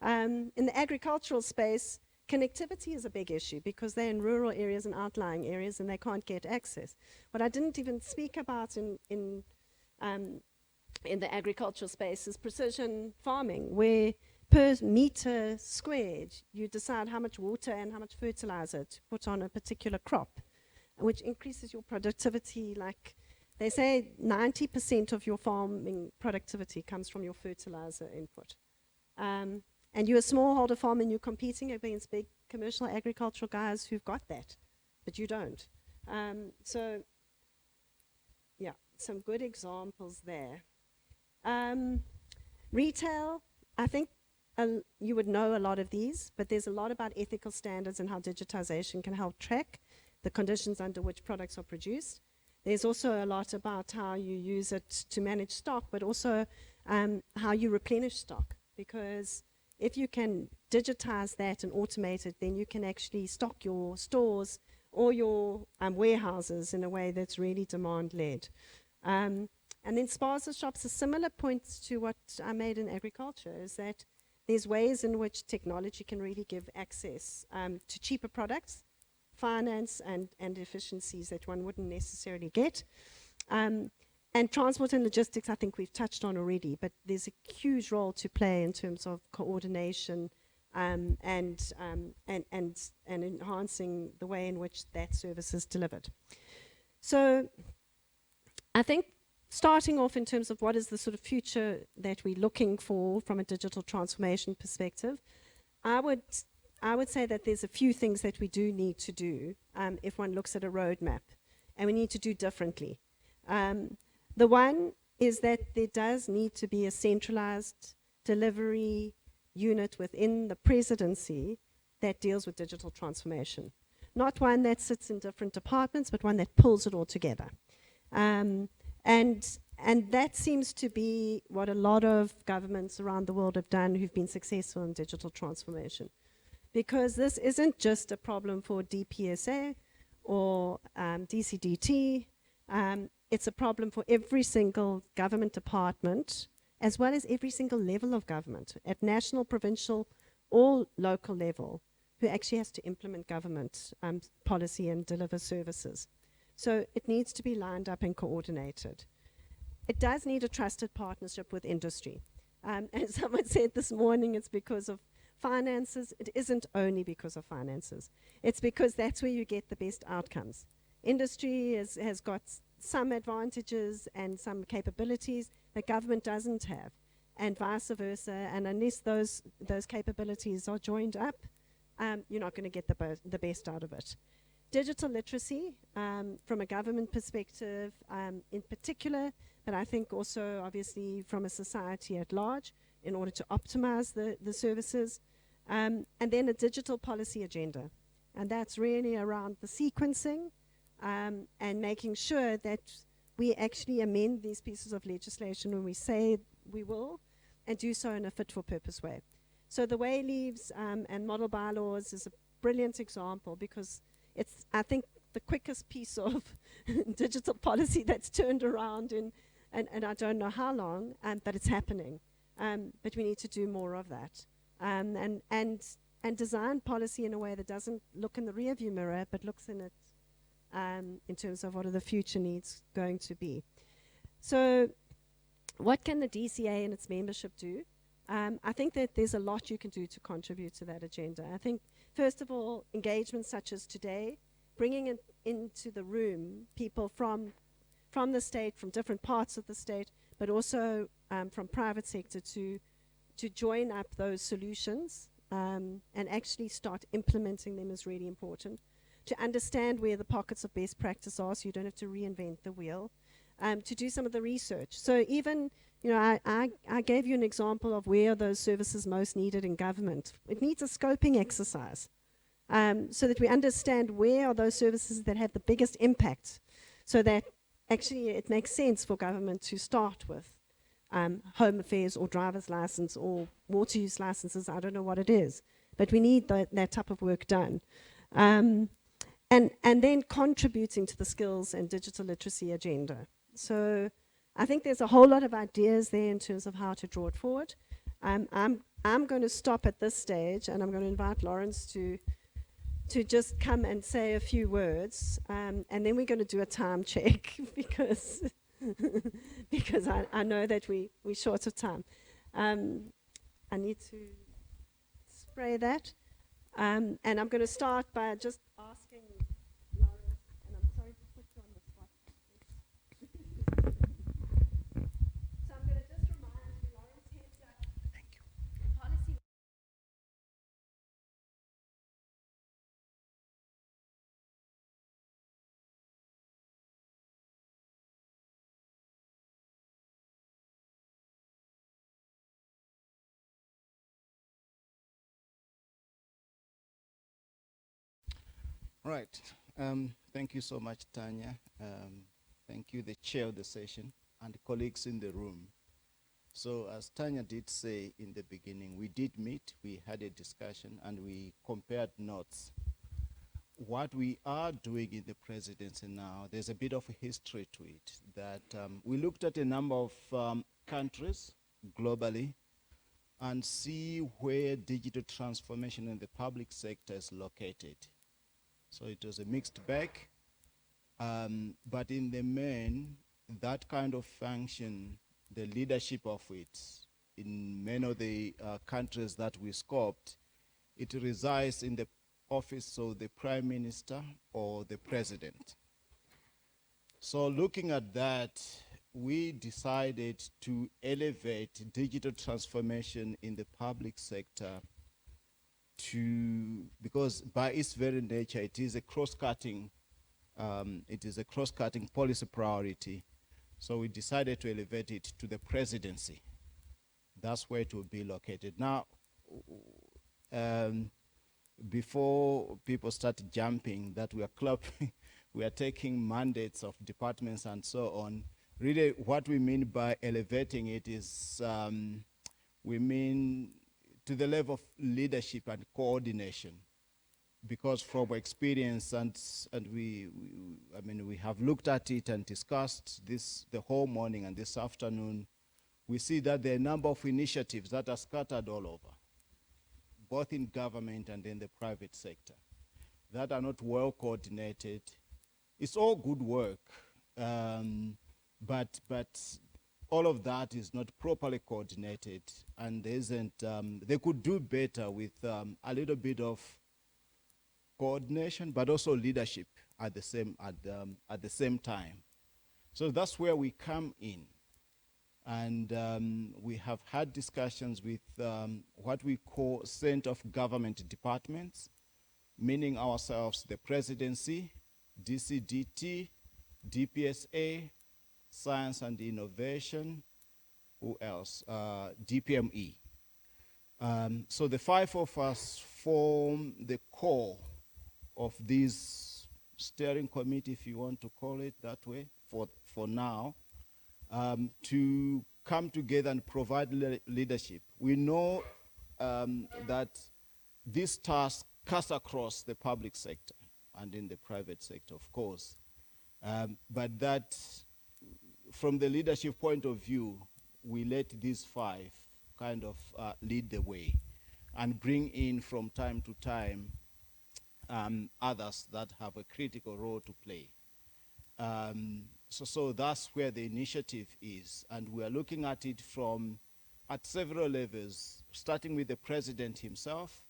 In the agricultural space, connectivity is a big issue, because they're in rural areas and outlying areas and they can't get access. What I didn't even speak about in the agricultural space is precision farming, where per meter squared, you decide how much water and how much fertilizer to put on a particular crop, which increases your productivity. Like they say, 90% of your farming productivity comes from your fertilizer input. And you're a smallholder farmer and you're competing against big commercial agricultural guys who've got that, but you don't. So yeah, some good examples there. Retail, I think you would know a lot of these, but there's a lot about ethical standards and how digitization can help track the conditions under which products are produced. There's also a lot about how you use it to manage stock, but also how you replenish stock, because if you can digitize that and automate it, then you can actually stock your stores or your warehouses in a way that's really demand-led. And then spaza shops, a similar point to what I made in agriculture, is that there's ways in which technology can really give access to cheaper products, finance, and efficiencies that one wouldn't necessarily get. And transport and logistics, I think we've touched on already, but there's a huge role to play in terms of coordination and enhancing the way in which that service is delivered. So I think starting off in terms of what is the sort of future that we're looking for from a digital transformation perspective, I would say that there's a few things that we do need to do if one looks at a roadmap, and we need to do differently. The one is that there does need to be a centralized delivery unit within the presidency that deals with digital transformation. Not one that sits in different departments, but one that pulls it all together. And that seems to be what a lot of governments around the world have done who've been successful in digital transformation. Because this isn't just a problem for DPSA or DCDT, it's a problem for every single government department, as well as every single level of government, at national, provincial, or local level, who actually has to implement government policy and deliver services. So it needs to be lined up and coordinated. It does need a trusted partnership with industry. As someone said this morning, it's because of finances, it isn't only because of finances. It's because that's where you get the best outcomes. Industry has got some advantages and some capabilities that government doesn't have, and vice versa. And unless those capabilities are joined up, you're not going to get the best out of it. Digital literacy, from a government perspective in particular, but I think also obviously from a society at large, in order to optimize the services. And then a digital policy agenda. And that's really around the sequencing and making sure that we actually amend these pieces of legislation when we say we will, and do so in a fit-for-purpose way. So the way leaves and model bylaws is a brilliant example, because it's, I think, the quickest piece of digital policy that's turned around in, and I don't know how long, but it's happening. But we need to do more of that. And design policy in a way that doesn't look in the rearview mirror, but looks in it in terms of what are the future needs going to be. So what can the DCA and its membership do? I think that there's a lot you can do to contribute to that agenda. I think, first of all, engagements such as today, bringing into the room people from the state, from different parts of the state, but also from private sector to join up those solutions and actually start implementing them is really important. To understand where the pockets of best practice are, so you don't have to reinvent the wheel. To do some of the research. So even, you know, I gave you an example of where those services most needed in government. It needs a scoping exercise so that we understand where are those services that have the biggest impact, so that actually it makes sense for government to start with home affairs or driver's license or water use licenses. I don't know what it is, but we need that type of work done. And then contributing to the skills and digital literacy agenda. So I think there's a whole lot of ideas there in terms of how to draw it forward. I'm going to stop at this stage, and I'm going to invite Lawrence to just come and say a few words, and then we're going to do a time check because because I know that we're short of time. I need to spray that, and I'm going to start by just asking Lawrence, and I'm sorry to put you on the spot. So I'm going to just remind you, Lawrence heads up. Thank you. Policy. Right. Thank you so much, Tanya. Thank you, the chair of the session, and colleagues in the room. So as Tanya did say in the beginning, we did meet, we had a discussion, and we compared notes. What we are doing in the presidency now, there's a bit of a history to it, that we looked at a number of countries globally and see where digital transformation in the public sector is located. So it was a mixed bag, but in the main, that kind of function, the leadership of it, in many of the countries that we scoped, it resides in the office of the Prime Minister or the President. So looking at that, we decided to elevate digital transformation in the public sector because by its very nature, it is a cross-cutting policy priority. So we decided to elevate it to the presidency. That's where it will be located. Now, before people start jumping that we are clubbing, we are taking mandates of departments and so on. Really, what we mean by elevating it is we mean to the level of leadership and coordination, because from experience and we have looked at it and discussed this the whole morning and this afternoon, we see that there are a number of initiatives that are scattered all over, both in government and in the private sector, that are not well coordinated. It's all good work, but all of that is not properly coordinated, and there isn't, they could do better with a little bit of coordination, but also leadership at the same time. So that's where we come in. And we have had discussions with what we call center of government departments, meaning ourselves the presidency, DCDT, DPSA, science and innovation, who else? DPME. So the 5 of us form the core of this steering committee, if you want to call it that way, for now, to come together and provide leadership. We know that this task cuts across the public sector and in the private sector, of course, but that from the leadership point of view, we let these 5 kind of lead the way and bring in from time to time others that have a critical role to play. So that's where the initiative is, and we are looking at it at several levels, starting with the president himself,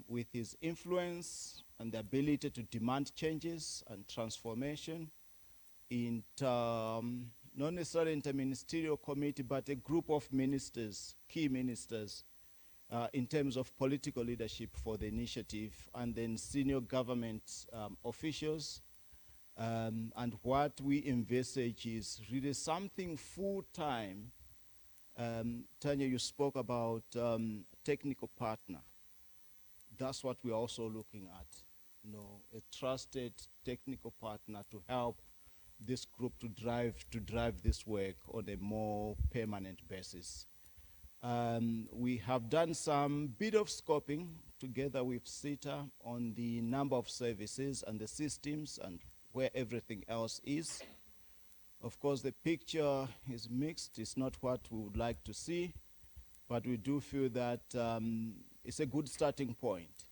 with his influence and the ability to demand changes and transformation, not necessarily interministerial committee, but a group of ministers, key ministers, in terms of political leadership for the initiative, and then senior government officials. And what we envisage is really something full-time. Tanya, you spoke about technical partner. That's what we're also looking at. A trusted technical partner to help this group to drive this work on a more permanent basis. We have done some bit of scoping together with CETA on the number of services and the systems and where everything else is. Of course, the picture is mixed. It's not what we would like to see, but we do feel that it's a good starting point.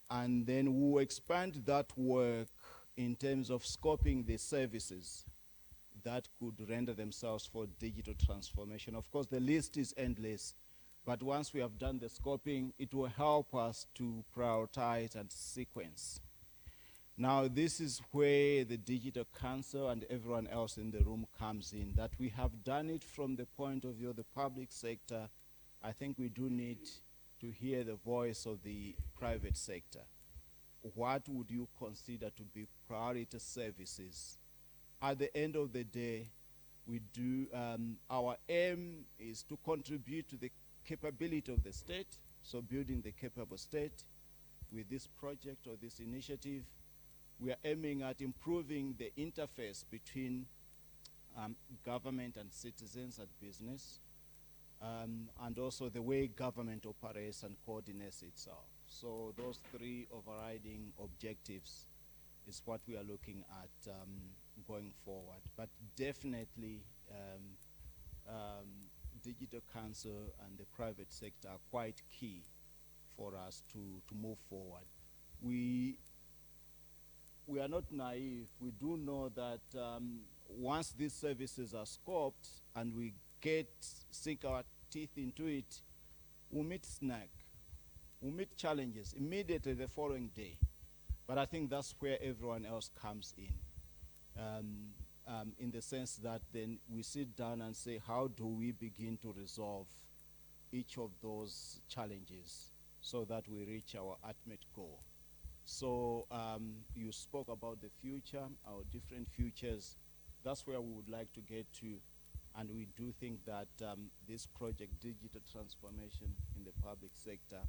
And then we'll expand that work in terms of scoping the services that could render themselves for digital transformation. Of course, the list is endless, but once we have done the scoping, it will help us to prioritize and sequence. Now, this is where the Digital Council and everyone else in the room comes in, that we have done it from the point of view of the public sector. I think we do need to hear the voice of the private sector. What would you consider to be priority services? At the end of the day, we do, our aim is to contribute to the capability of the state, so building the capable state with this project or this initiative. We are aiming at improving the interface between government and citizens and business, and also the way government operates and coordinates itself. So those 3 overriding objectives is what we are looking at going forward. But definitely, Digital Council and the private sector are quite key for us to move forward. We are not naive. We do know that once these services are scoped and we sink our teeth into it, we'll meet snag. We'll meet challenges immediately the following day. But I think that's where everyone else comes in the sense that then we sit down and say, how do we begin to resolve each of those challenges so that we reach our ultimate goal? So you spoke about the future, our different futures. That's where we would like to get to. And we do think that this project, digital transformation in the public sector,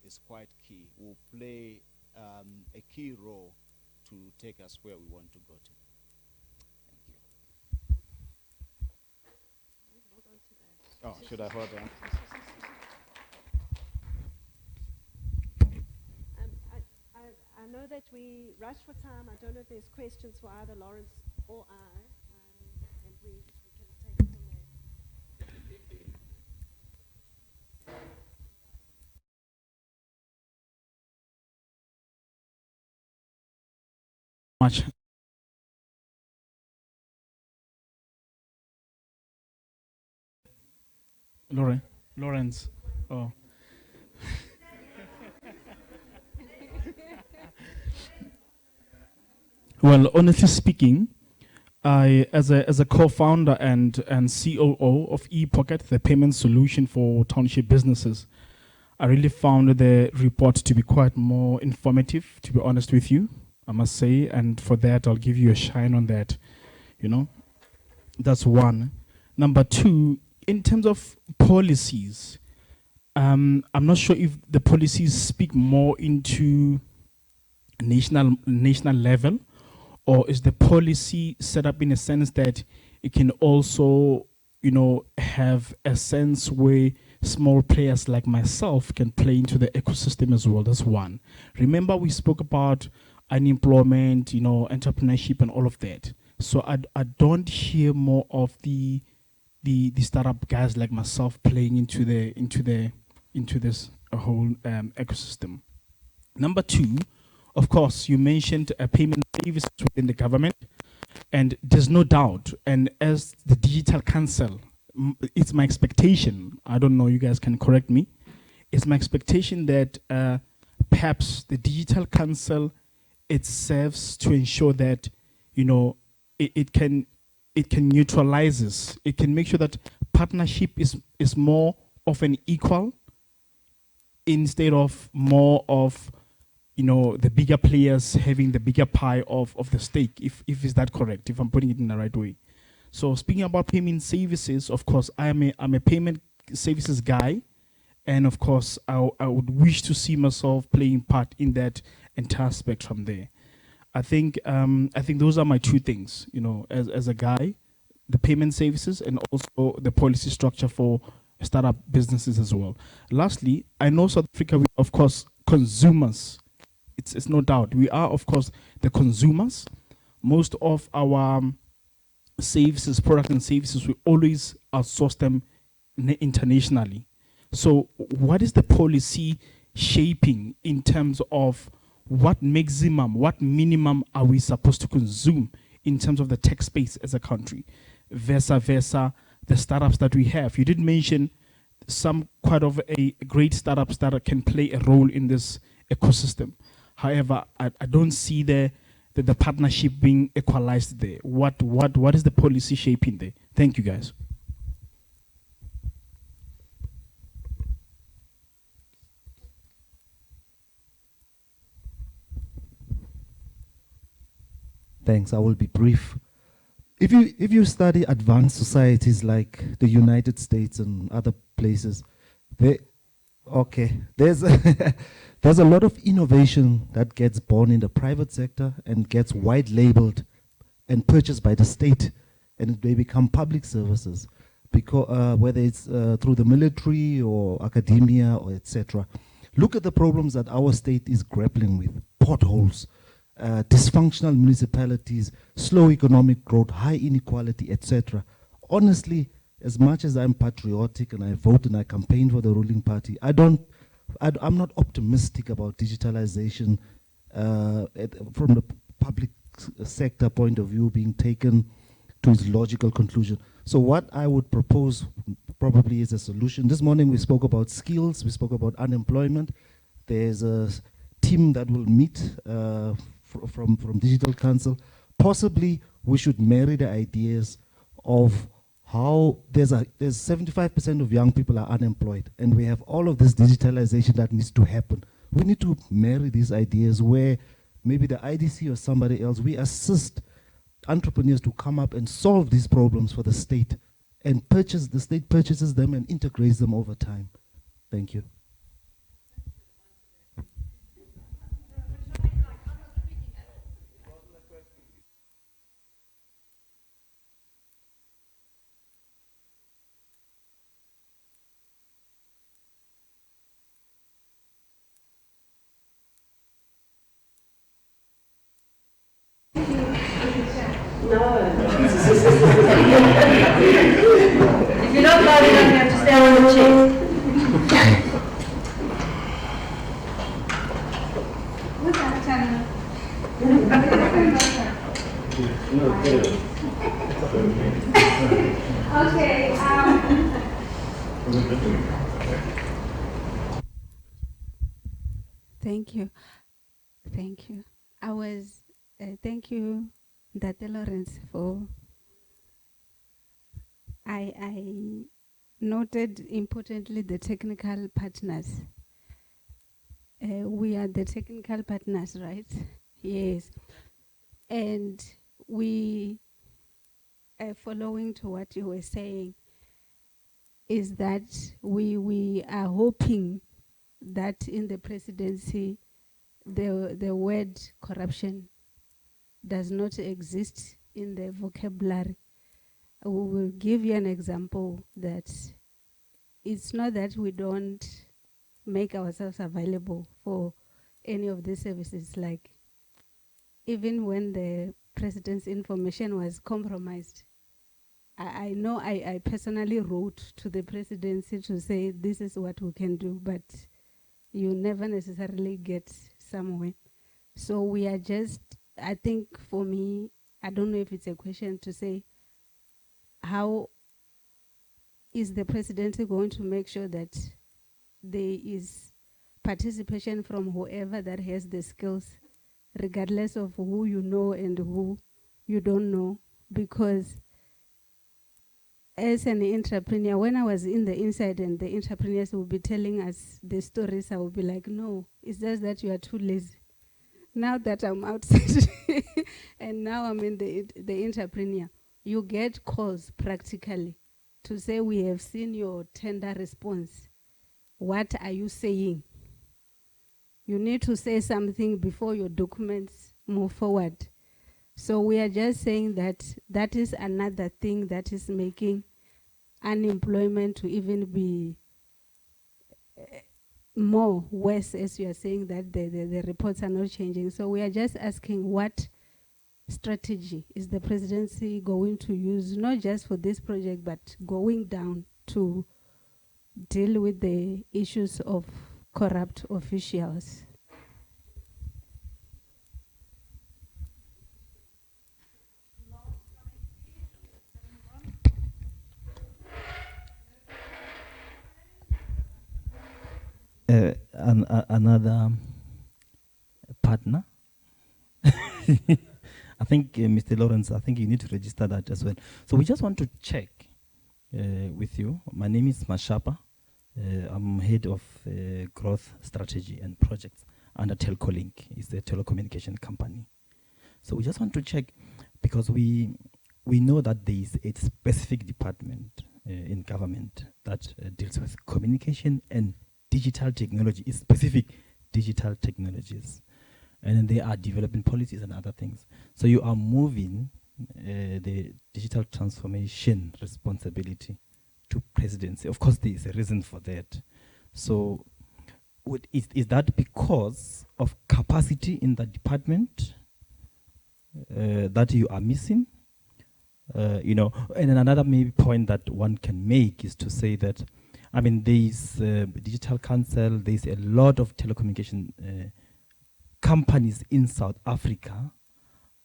is quite key. Will play a key role to take us where we want to go to. Thank you. Oh, should I hold on? I know that we rush for time. I don't know if there's questions for either Lawrence or I, and we can take it from there. Much. Lawrence. Oh. Well, honestly speaking, I, as a co-founder and COO of ePocket, the payment solution for township businesses, I really found the report to be quite more informative, to be honest with you, I must say. And for that, I'll give you a shine on that. You know, that's one. Number two, in terms of policies, I'm not sure if the policies speak more into national level, or is the policy set up in a sense that it can also, you know, have a sense where small players like myself can play into the ecosystem as well? That's one. Remember, we spoke about unemployment, you know, entrepreneurship and all of that. So I don't hear more of the startup guys like myself playing into this whole ecosystem. Number two, of course, you mentioned payment services within the government, and there's no doubt. And as the Digital Council, it's my expectation, I don't know, you guys can correct me, it's my expectation that perhaps the Digital Council, it serves to ensure that, you know, it can neutralizes, it can make sure that partnership is more of an equal instead of more of, you know, the bigger players having the bigger pie of the stake, if is that correct, if I'm putting it in the right way. So speaking about payment services, of course, I'm a payment services guy, and of course, I would wish to see myself playing part in that entire spectrum there. I think those are my two things, you know, as a guy, the payment services and also the policy structure for startup businesses as well. Lastly, I know South Africa, we are, of course, consumers. It's no doubt. We are, of course, the consumers. Most of our services, products and services, we always outsource them internationally. So what is the policy shaping in terms of what maximum, what minimum are we supposed to consume in terms of the tech space as a country, versa the startups that we have? You did mention some quite of a great startups that can play a role in this ecosystem. However, I don't see the partnership being equalized there. What is the policy shaping there? Thank you, guys. Thanks. I will be brief. If you study advanced societies like the United States and other places, there's there's a lot of innovation that gets born in the private sector and gets white labeled and purchased by the state, and they become public services, because whether it's through the military or academia or etc. Look at the problems that our state is grappling with: potholes, dysfunctional municipalities, slow economic growth, high inequality, etc. Honestly, as much as I'm patriotic and I vote and I campaign for the ruling party, I'm not optimistic about digitalization from the public sector point of view being taken to its logical conclusion. So what I would propose probably is a solution. This morning we spoke about skills, we spoke about unemployment. There's a team that will meet from Digital Council. Possibly we should marry the ideas of how there's 75% of young people are unemployed, and we have all of this digitalization that needs to happen. We need to marry these ideas where maybe the IDC or somebody else, we assist entrepreneurs to come up and solve these problems for the state, and the state purchases them and integrates them over time. Thank you. If you're not loud enough, you have to stay on the chair. Okay. Thank you. Thank you. Thank you, Dr. Lawrence, for. I noted importantly the technical partners. We are the technical partners, right? Yes. And we, following to what you were saying, is that we are hoping that in the presidency, the word corruption does not exist in the vocabulary. We will give you an example that it's not that we don't make ourselves available for any of these services. Like, even when the president's information was compromised, I know I personally wrote to the presidency to say this is what we can do, but you never necessarily get somewhere. So we are just, I think for me, I don't know if it's a question to say, how is the presidency going to make sure that there is participation from whoever that has the skills, regardless of who you know and who you don't know? Because as an entrepreneur, when I was in the inside and the entrepreneurs will be telling us the stories, I will be like, no, it's just that you are too lazy. Now that I'm outside and now I'm in the entrepreneur, you get calls practically to say, we have seen your tender response. What are you saying? You need to say something before your documents move forward. So we are just saying that that is another thing that is making unemployment to even be more worse, as you are saying that the reports are not changing. So we are just asking, what strategy is the presidency going to use, not just for this project, but going down to deal with the issues of corrupt officials? Another partner. I think, Mr. Lawrence, I think you need to register that as well. So we just want to check with you. My name is Mashapa. I'm head of growth strategy and projects under Telcolink. It's a telecommunication company. So we just want to check, because we know that there is a specific department in government that deals with communication and digital technology, specific digital technologies. And they are developing policies and other things. So you are moving the digital transformation responsibility to presidency. Of course, there is a reason for that. So is that because of capacity in the department that you are missing? And another maybe point that one can make is to say that, I mean, there is Digital Council, there is a lot of telecommunication companies in South Africa,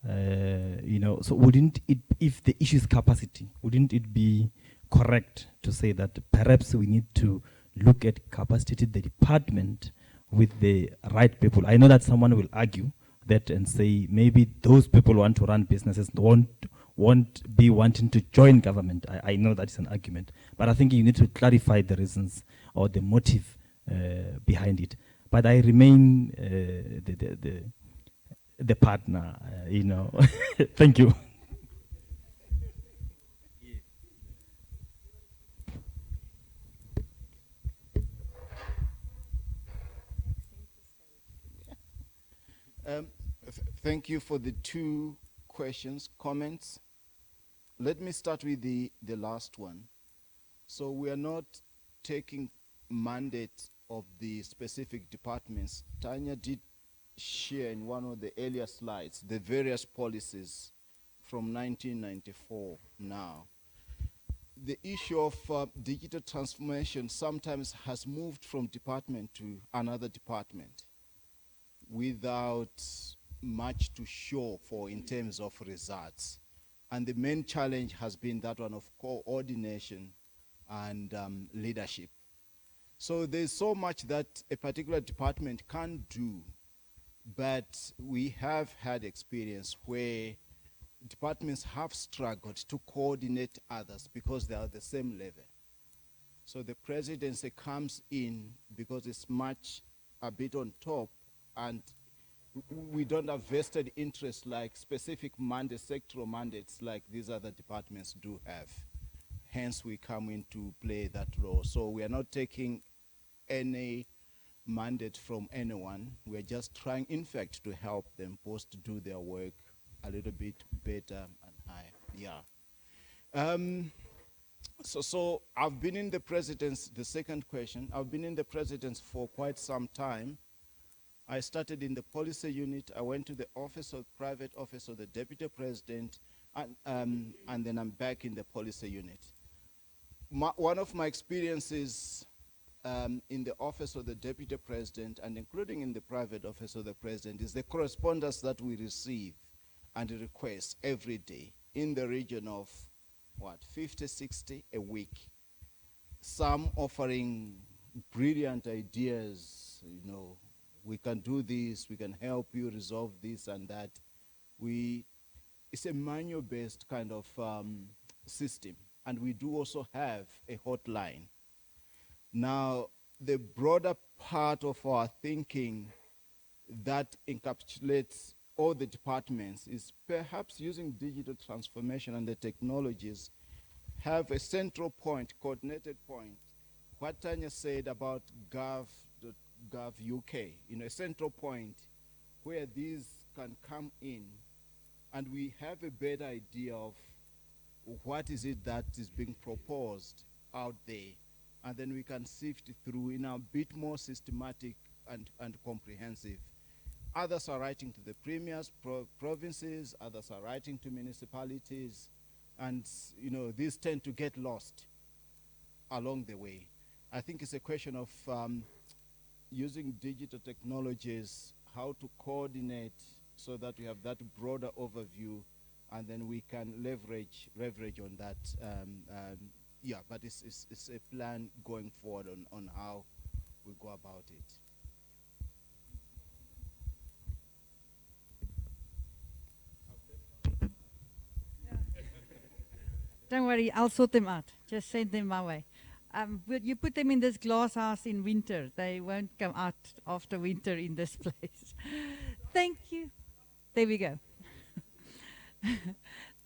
so wouldn't it, if the issue is capacity, wouldn't it be correct to say that perhaps we need to look at capacity the department with the right people? I know that someone will argue that and say maybe those people want to run businesses won't be wanting to join government. I know that is an argument, but I think you need to clarify the reasons or the motive behind it. But I remain the partner, Thank you. Thank you for the two questions, comments. Let me start with the last one. So we are not taking mandate of the specific departments. Tanya did share in one of the earlier slides the various policies from 1994 now. The issue of digital transformation sometimes has moved from department to another department without much to show for in terms of results. And the main challenge has been that one of coordination and leadership. So there's so much that a particular department can't do, but we have had experience where departments have struggled to coordinate others because they are at the same level. So the presidency comes in because it's much a bit on top, and we don't have vested interests like specific mandates, sectoral mandates like these other departments do have. Hence we come in to play that role. So we are not taking any mandate from anyone. We're just trying, in fact, to help them both to do their work a little bit better and higher. Yeah. So I've been in the president's, the second question, I've been in the president's for quite some time. I started in the policy unit. I went to the private office of the deputy president, and then I'm back in the policy unit. One of my experiences in the office of the deputy president, and including in the private office of the president, is the correspondence that we receive and request every day in the region of, 50, 60 a week. Some offering brilliant ideas, we can do this, we can help you resolve this and that. It's a manual-based kind of system, and we do also have a hotline. Now, the broader part of our thinking that encapsulates all the departments is perhaps using digital transformation and the technologies have a central point, coordinated point. What Tanya said about Gov UK, a central point where these can come in and we have a better idea of what is it that is being proposed out there, and then we can sift through in a bit more systematic and comprehensive. Others are writing to the premiers, provinces, others are writing to municipalities, and these tend to get lost along the way. I think it's a question of using digital technologies, how to coordinate so that we have that broader overview, and then we can leverage on that. Yeah, but it's a plan going forward on how we go about it. Don't worry, I'll sort them out. Just send them my way. You put them in this glass house in winter. They won't come out after winter in this place. Thank you. There we go.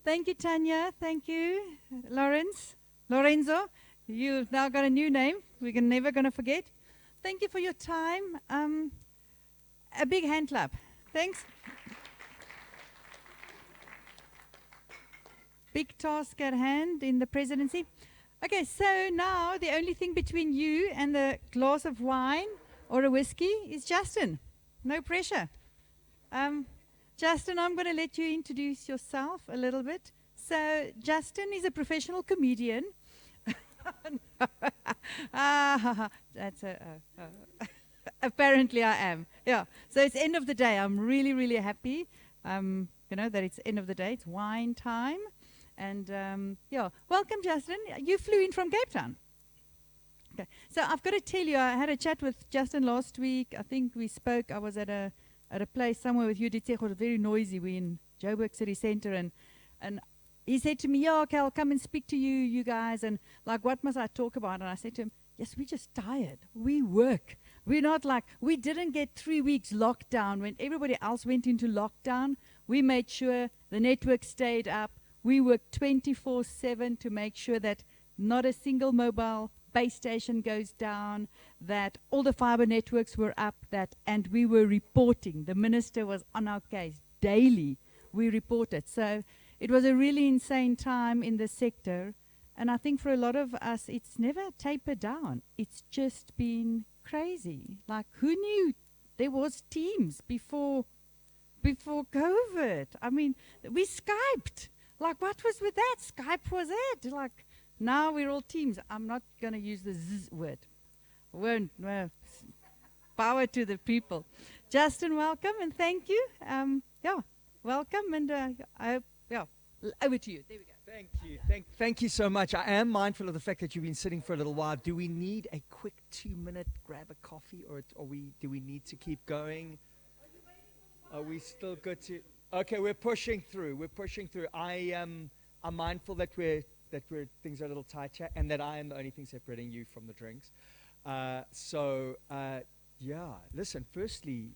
Thank you, Tanya. Thank you, Lorenzo. You've now got a new name. We're never going to forget. Thank you for your time. A big hand clap. Thanks. Big task at hand in the presidency. Okay, so now the only thing between you and the glass of wine or a whiskey is Justin. No pressure. Justin, I'm going to let you introduce yourself a little bit. So Justin is a professional comedian. That's apparently I am. Yeah. So it's end of the day. I'm really, really happy. That it's end of the day. It's wine time. And yeah, welcome, Justin. You flew in from Cape Town. Okay, so I've got to tell you, I had a chat with Justin last week. I think we spoke. I was at a place somewhere with you. It was very noisy. We're in Joburg City Centre, and he said to me, "Yeah, okay, I'll come and speak to you guys." And like, what must I talk about? And I said to him, "Yes, we're just tired. We work. We're not like we didn't get 3 weeks lockdown when everybody else went into lockdown. We made sure the network stayed up." We work 24/7 to make sure that not a single mobile base station goes down, that all the fiber networks were up, and we were reporting. The minister was on our case daily. We reported. So it was a really insane time in the sector. And I think for a lot of us, it's never tapered down. It's just been crazy. Like, who knew there was Teams before COVID? I mean, we Skyped. Like, what was with that? Skype was it. Like, now we're all Teams. I'm not going to use the Z word. Won't. Power to the people. Justin, welcome and thank you. Yeah, welcome. And I hope, yeah, over to you. There we go. Thank you. Thank you so much. I am mindful of the fact that you've been sitting for a little while. Do we need a quick 2-minute grab a coffee, or do we need to keep going? Are we still good to? Okay, we're pushing through. We're pushing through. I'm mindful that things are a little tight here, and that I am the only thing separating you from the drinks. Yeah. Listen. Firstly,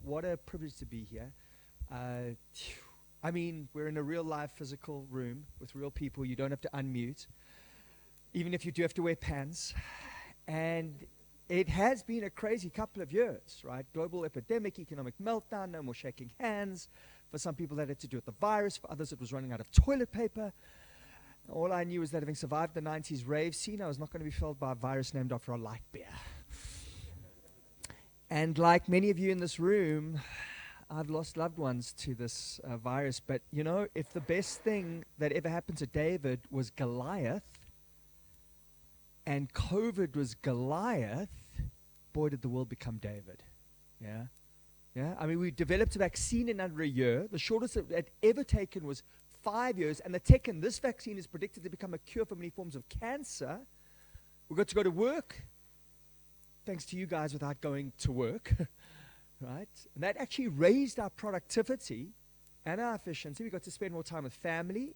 what a privilege to be here. I mean, we're in a real live physical room with real people. You don't have to unmute, even if you do have to wear pants. And it has been a crazy couple of years, right? Global epidemic, economic meltdown, no more shaking hands. For some people, that had to do with the virus. For others, it was running out of toilet paper. All I knew was that having survived the 90s rave scene, I was not going to be felled by a virus named after a light beer. And like many of you in this room, I've lost loved ones to this virus. But, you know, if the best thing that ever happened to David was Goliath, and COVID was Goliath, boy, did the world become David. Yeah? Yeah? I mean, we developed a vaccine in under a year. The shortest it had ever taken was 5 years. And the tech in this vaccine is predicted to become a cure for many forms of cancer. We got to go to work, thanks to you guys, without going to work. Right? And that actually raised our productivity and our efficiency. We got to spend more time with family.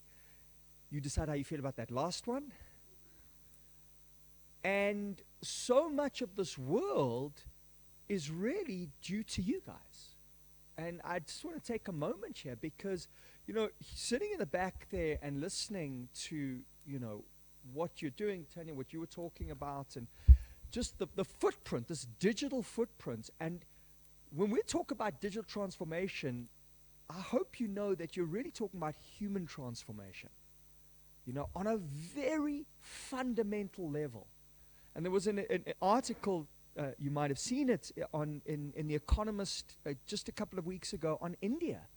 You decide how you feel about that last one. And so much of this world is really due to you guys. And I just want to take a moment here because, you know, sitting in the back there and listening to, you know, what you're doing, Tanya, what you were talking about, and just the footprint, this digital footprint. And when we talk about digital transformation, I hope you know that you're really talking about human transformation, you know, on a very fundamental level. And there was an article, you might have seen it in The Economist just a couple of weeks ago on India,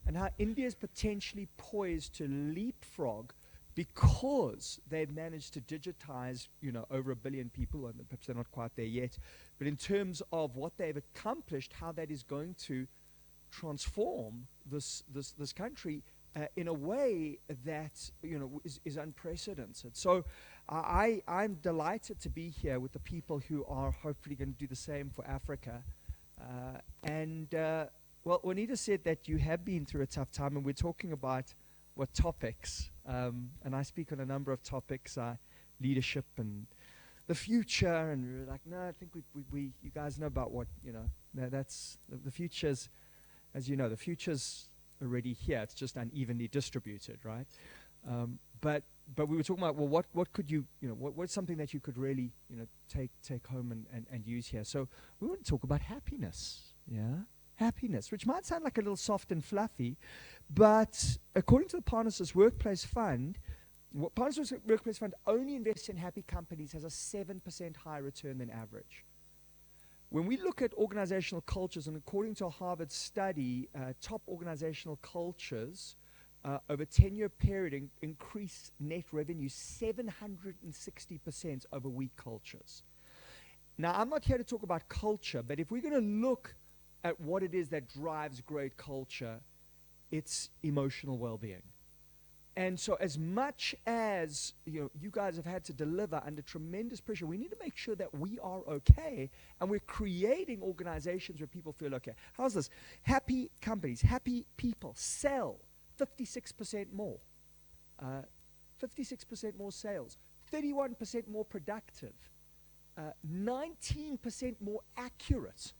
and how India is potentially poised to leapfrog because they've managed to digitize, you know, over 1 billion people. Well, perhaps they're not quite there yet, but in terms of what they've accomplished, how that is going to transform this country in a way that, you know, is unprecedented. So I'm delighted to be here with the people who are hopefully going to do the same for Africa. Well, Juanita said that you have been through a tough time, and we're talking about what topics, and I speak on a number of topics, leadership and the future, and we were like, no, I think we you guys know about what, you know, that's the future's, as you know, the future's already here. It's just unevenly distributed, right? But we were talking about, well, what could you, you know, what's something that you could really, you know, take home and use here? So we want to talk about happiness, yeah? Happiness, which might sound like a little soft and fluffy, but according to the Partners Workplace Fund, Partners Workplace Fund only invests in happy companies has a 7% higher return than average. When we look at organizational cultures, and according to a Harvard study, top organizational cultures over a 10-year period increase net revenue 760% over weak cultures. Now, I'm not here to talk about culture, but if we're going to look at what it is that drives great culture, it's emotional well-being. And so as much as, you know, you guys have had to deliver under tremendous pressure, we need to make sure that we are okay, and we're creating organizations where people feel okay. How's this? Happy companies, happy people sell 56% more. 56% more sales, 31% more productive, 19% more accurate.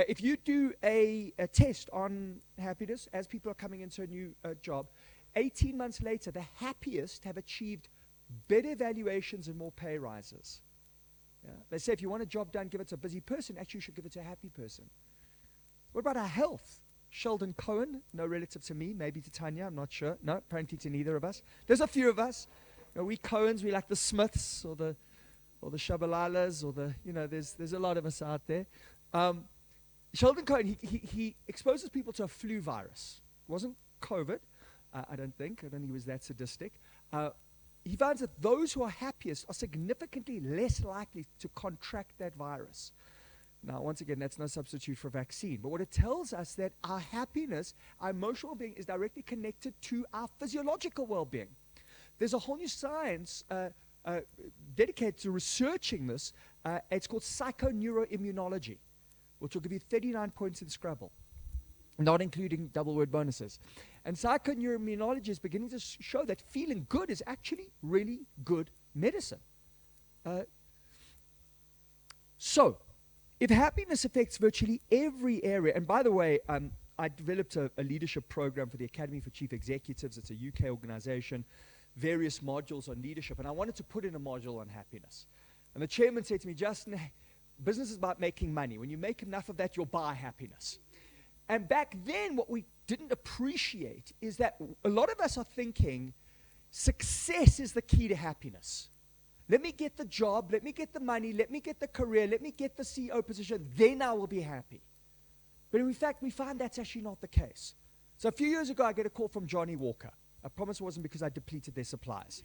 If you do a test on happiness as people are coming into a new job, 18 months later, the happiest have achieved better evaluations and more pay rises. Yeah. They say if you want a job done, give it to a busy person. Actually, you should give it to a happy person. What about our health? Sheldon Cohen, no relative to me, maybe to Tanya, I'm not sure. No, apparently to neither of us. There's a few of us. You know, we Cohens, we like the Smiths or the Shabalalas or the, you know, there's a lot of us out there. Sheldon Cohen, he exposes people to a flu virus. It wasn't COVID, I don't think. I don't think he was that sadistic. He finds that those who are happiest are significantly less likely to contract that virus. Now, once again, that's no substitute for a vaccine. But what it tells us that our happiness, our emotional well-being is directly connected to our physiological well-being. there's a whole new science dedicated to researching this. It's called psychoneuroimmunology, which will give you 39 points in Scrabble, not including double word bonuses. And psychoneuroimmunology is beginning to show that feeling good is actually really good medicine. So, if happiness affects virtually every area, and by the way, I developed a leadership program for the Academy for Chief Executives. It's a UK organization, various modules on leadership, and I wanted to put in a module on happiness. And the chairman said to me, Justin, business is about making money. When you make enough of that, you'll buy happiness. And back then, what we didn't appreciate is that a lot of us are thinking success is the key to happiness. Let me get the job, let me get the money, let me get the career, let me get the CEO position, then I will be happy. But in fact, we find that's actually not the case. So a few years ago, I get a call from Johnny Walker. I promise it wasn't because I depleted their supplies.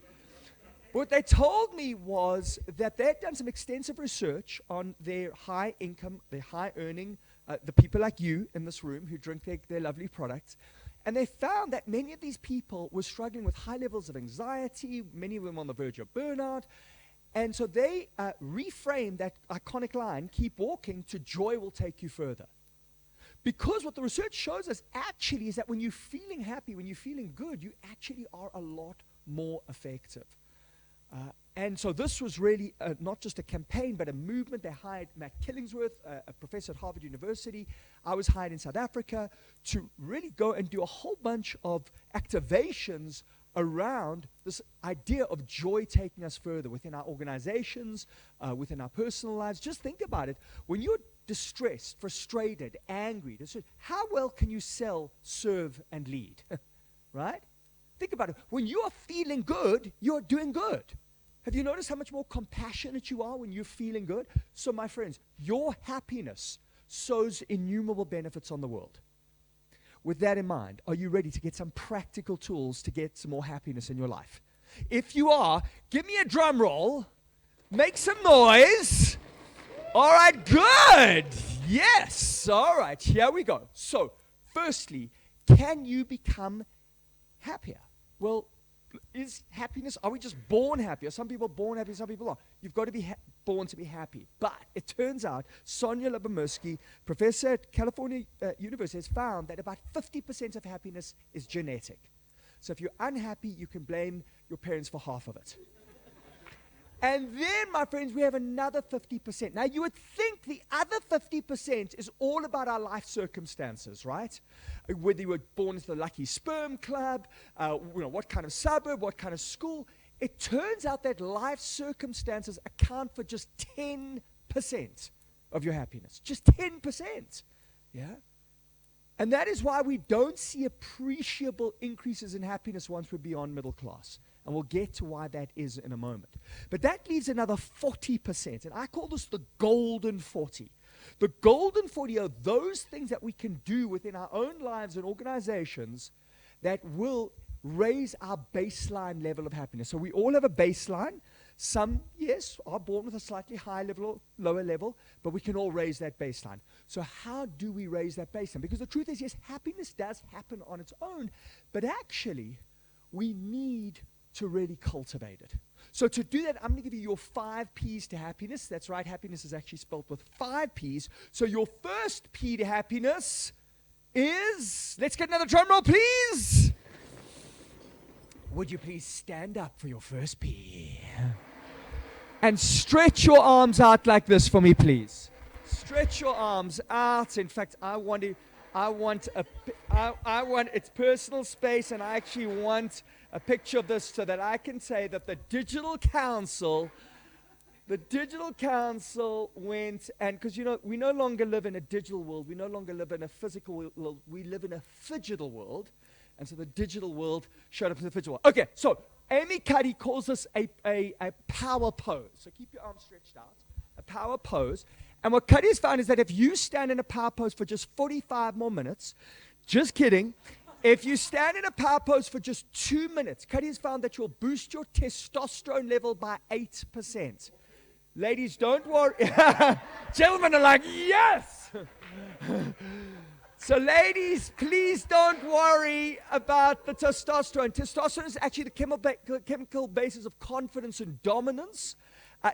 What they told me was that they had done some extensive research on their high income, their high earning, the people like you in this room who drink their lovely products. And they found that many of these people were struggling with high levels of anxiety, many of them on the verge of burnout. And so they reframed that iconic line, keep walking, to joy will take you further. Because what the research shows us actually is that when you're feeling happy, when you're feeling good, you actually are a lot more effective. And so this was really not just a campaign, but a movement. They hired Matt Killingsworth, a professor at Harvard University. I was hired in South Africa to really go and do a whole bunch of activations around this idea of joy taking us further within our organizations, within our personal lives. Just think about it. When you're distressed, frustrated, angry, how well can you sell, serve, and lead? Right? Think about it. When you are feeling good, you're doing good. Have you noticed how much more compassionate you are when you're feeling good? So, my friends, your happiness sows innumerable benefits on the world. With that in mind, are you ready to get some practical tools to get some more happiness in your life? If you are, give me a drum roll. Make some noise. All right, good. Yes. All right, here we go. So, firstly, can you become happier? Well, is happiness, are we just born happy? Are some people born happy, some people aren't? You've got to be born to be happy. But it turns out, Sonia Lyubomirsky, professor at California University, has found that about 50% of happiness is genetic. So if you're unhappy, you can blame your parents for half of it. And then, my friends, we have another 50%. Now, you would think the other 50% is all about our life circumstances, right? Whether you were born into the lucky sperm club, what kind of suburb, what kind of school. It turns out that life circumstances account for just 10% of your happiness. Just 10%. Yeah? And that is why we don't see appreciable increases in happiness once we're beyond middle class. And we'll get to why that is in a moment. But that leaves another 40%. And I call this the golden 40. The golden 40 are those things that we can do within our own lives and organizations that will raise our baseline level of happiness. So we all have a baseline. Some, yes, are born with a slightly higher level or lower level, but we can all raise that baseline. So how do we raise that baseline? Because the truth is, yes, happiness does happen on its own, but actually, we need to really cultivate it. So to do that, I'm going to give you your 5 P's to happiness. That's right, happiness is actually spelled with 5 P's. So your first P to happiness is, let's get another drum roll, please. Would you please stand up for your first P? And stretch your arms out like this for me, please. Stretch your arms out. In fact, I want it's personal space, and I actually want a picture of this so that I can say that the Digital Council went, and because we no longer live in a digital world, we no longer live in a physical world, we live in a phygital world, and so the digital world showed up in the phygital world. Okay, so Amy Cuddy calls this a power pose. So keep your arms stretched out, a power pose. And what Cuddy has found is that if you stand in a power pose for just 45 more minutes, just kidding, if you stand in a power pose for just 2 minutes, Cuddy has found that you'll boost your testosterone level by 8%. Ladies, don't worry. Gentlemen are like, yes! So ladies, please don't worry about the testosterone. Testosterone is actually the chemical basis of confidence and dominance.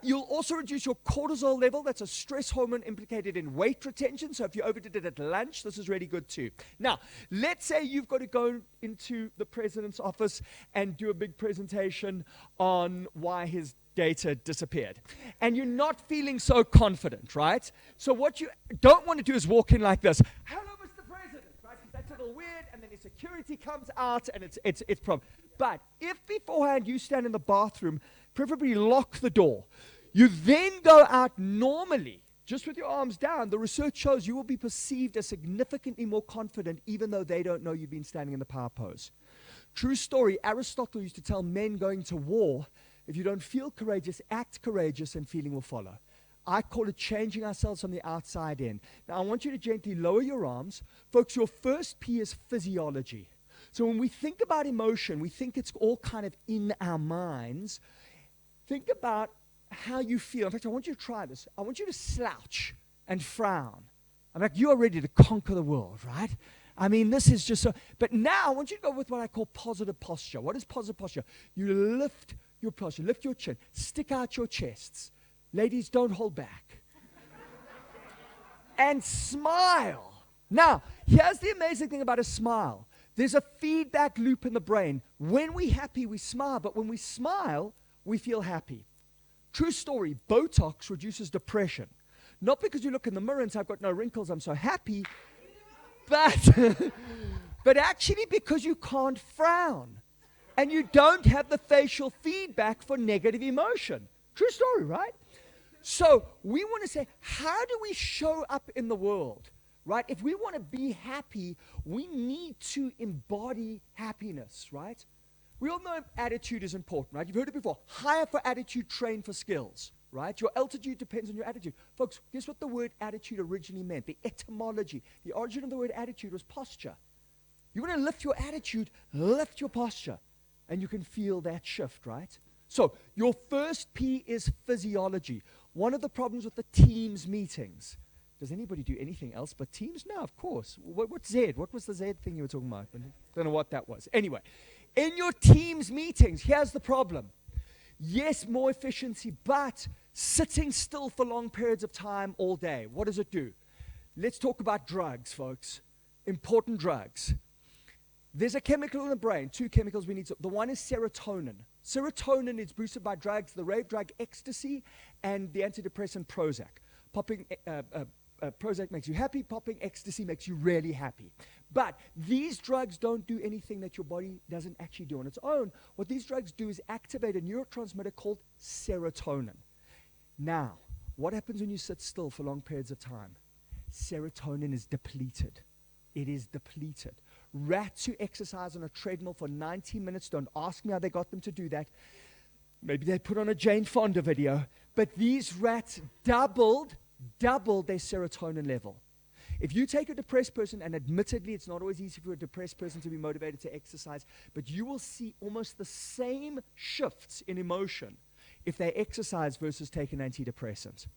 You'll also reduce your cortisol level. That's a stress hormone implicated in weight retention. So if you overdid it at lunch, this is really good too. Now, let's say you've got to go into the president's office and do a big presentation on why his data disappeared. And you're not feeling so confident, right? So what you don't want to do is walk in like this. Hello, Mr. President, right? That's a little weird, and then the security comes out, and it's problem. But if beforehand you stand in the bathroom, preferably lock the door, you then go out normally, just with your arms down, the research shows you will be perceived as significantly more confident even though they don't know you've been standing in the power pose. True story, Aristotle used to tell men going to war, if you don't feel courageous, act courageous and feeling will follow. I call it changing ourselves from the outside in. Now I want you to gently lower your arms. Folks, your first P is physiology. So when we think about emotion, we think it's all kind of in our minds. Think about how you feel. In fact, I want you to try this. I want you to slouch and frown. I'm like, you are ready to conquer the world, right? I mean, this is just so. But now I want you to go with what I call positive posture. What is positive posture? You lift your posture, lift your chin, stick out your chests. Ladies, don't hold back. And smile. Now, here's the amazing thing about a smile. There's a feedback loop in the brain. When we're happy, we smile, but when we smile, we feel happy. True story, Botox reduces depression. Not because you look in the mirror and say, I've got no wrinkles, I'm so happy, but actually because you can't frown. And you don't have the facial feedback for negative emotion. True story, right? So we want to say, how do we show up in the world? Right? If we want to be happy, we need to embody happiness, right? We all know attitude is important, right? You've heard it before. Hire for attitude, train for skills, right? Your altitude depends on your attitude. Folks, guess what the word attitude originally meant? The etymology, the origin of the word attitude was posture. You want to lift your attitude, lift your posture, and you can feel that shift, right? So your first P is physiology. One of the problems with the Teams meetings. Does anybody do anything else but Teams? No, of course. What's Z? What was the Z thing you were talking about? I don't know what that was. Anyway, in your Teams meetings, here's the problem. Yes, more efficiency, but sitting still for long periods of time all day. What does it do? Let's talk about drugs, folks. Important drugs. There's a chemical in the brain, two chemicals we need to. The one is serotonin. Serotonin is boosted by drugs, the rave drug ecstasy and the antidepressant Prozac. Popping Prozac makes you happy, popping ecstasy makes you really happy. But these drugs don't do anything that your body doesn't actually do on its own. What these drugs do is activate a neurotransmitter called serotonin. Now, what happens when you sit still for long periods of time? Serotonin is depleted. It is depleted. Rats who exercise on a treadmill for 90 minutes, don't ask me how they got them to do that. Maybe they put on a Jane Fonda video. But these rats doubled their serotonin level. If you take a depressed person, and admittedly it's not always easy for a depressed person to be motivated to exercise, but you will see almost the same shifts in emotion if they exercise versus take an antidepressant.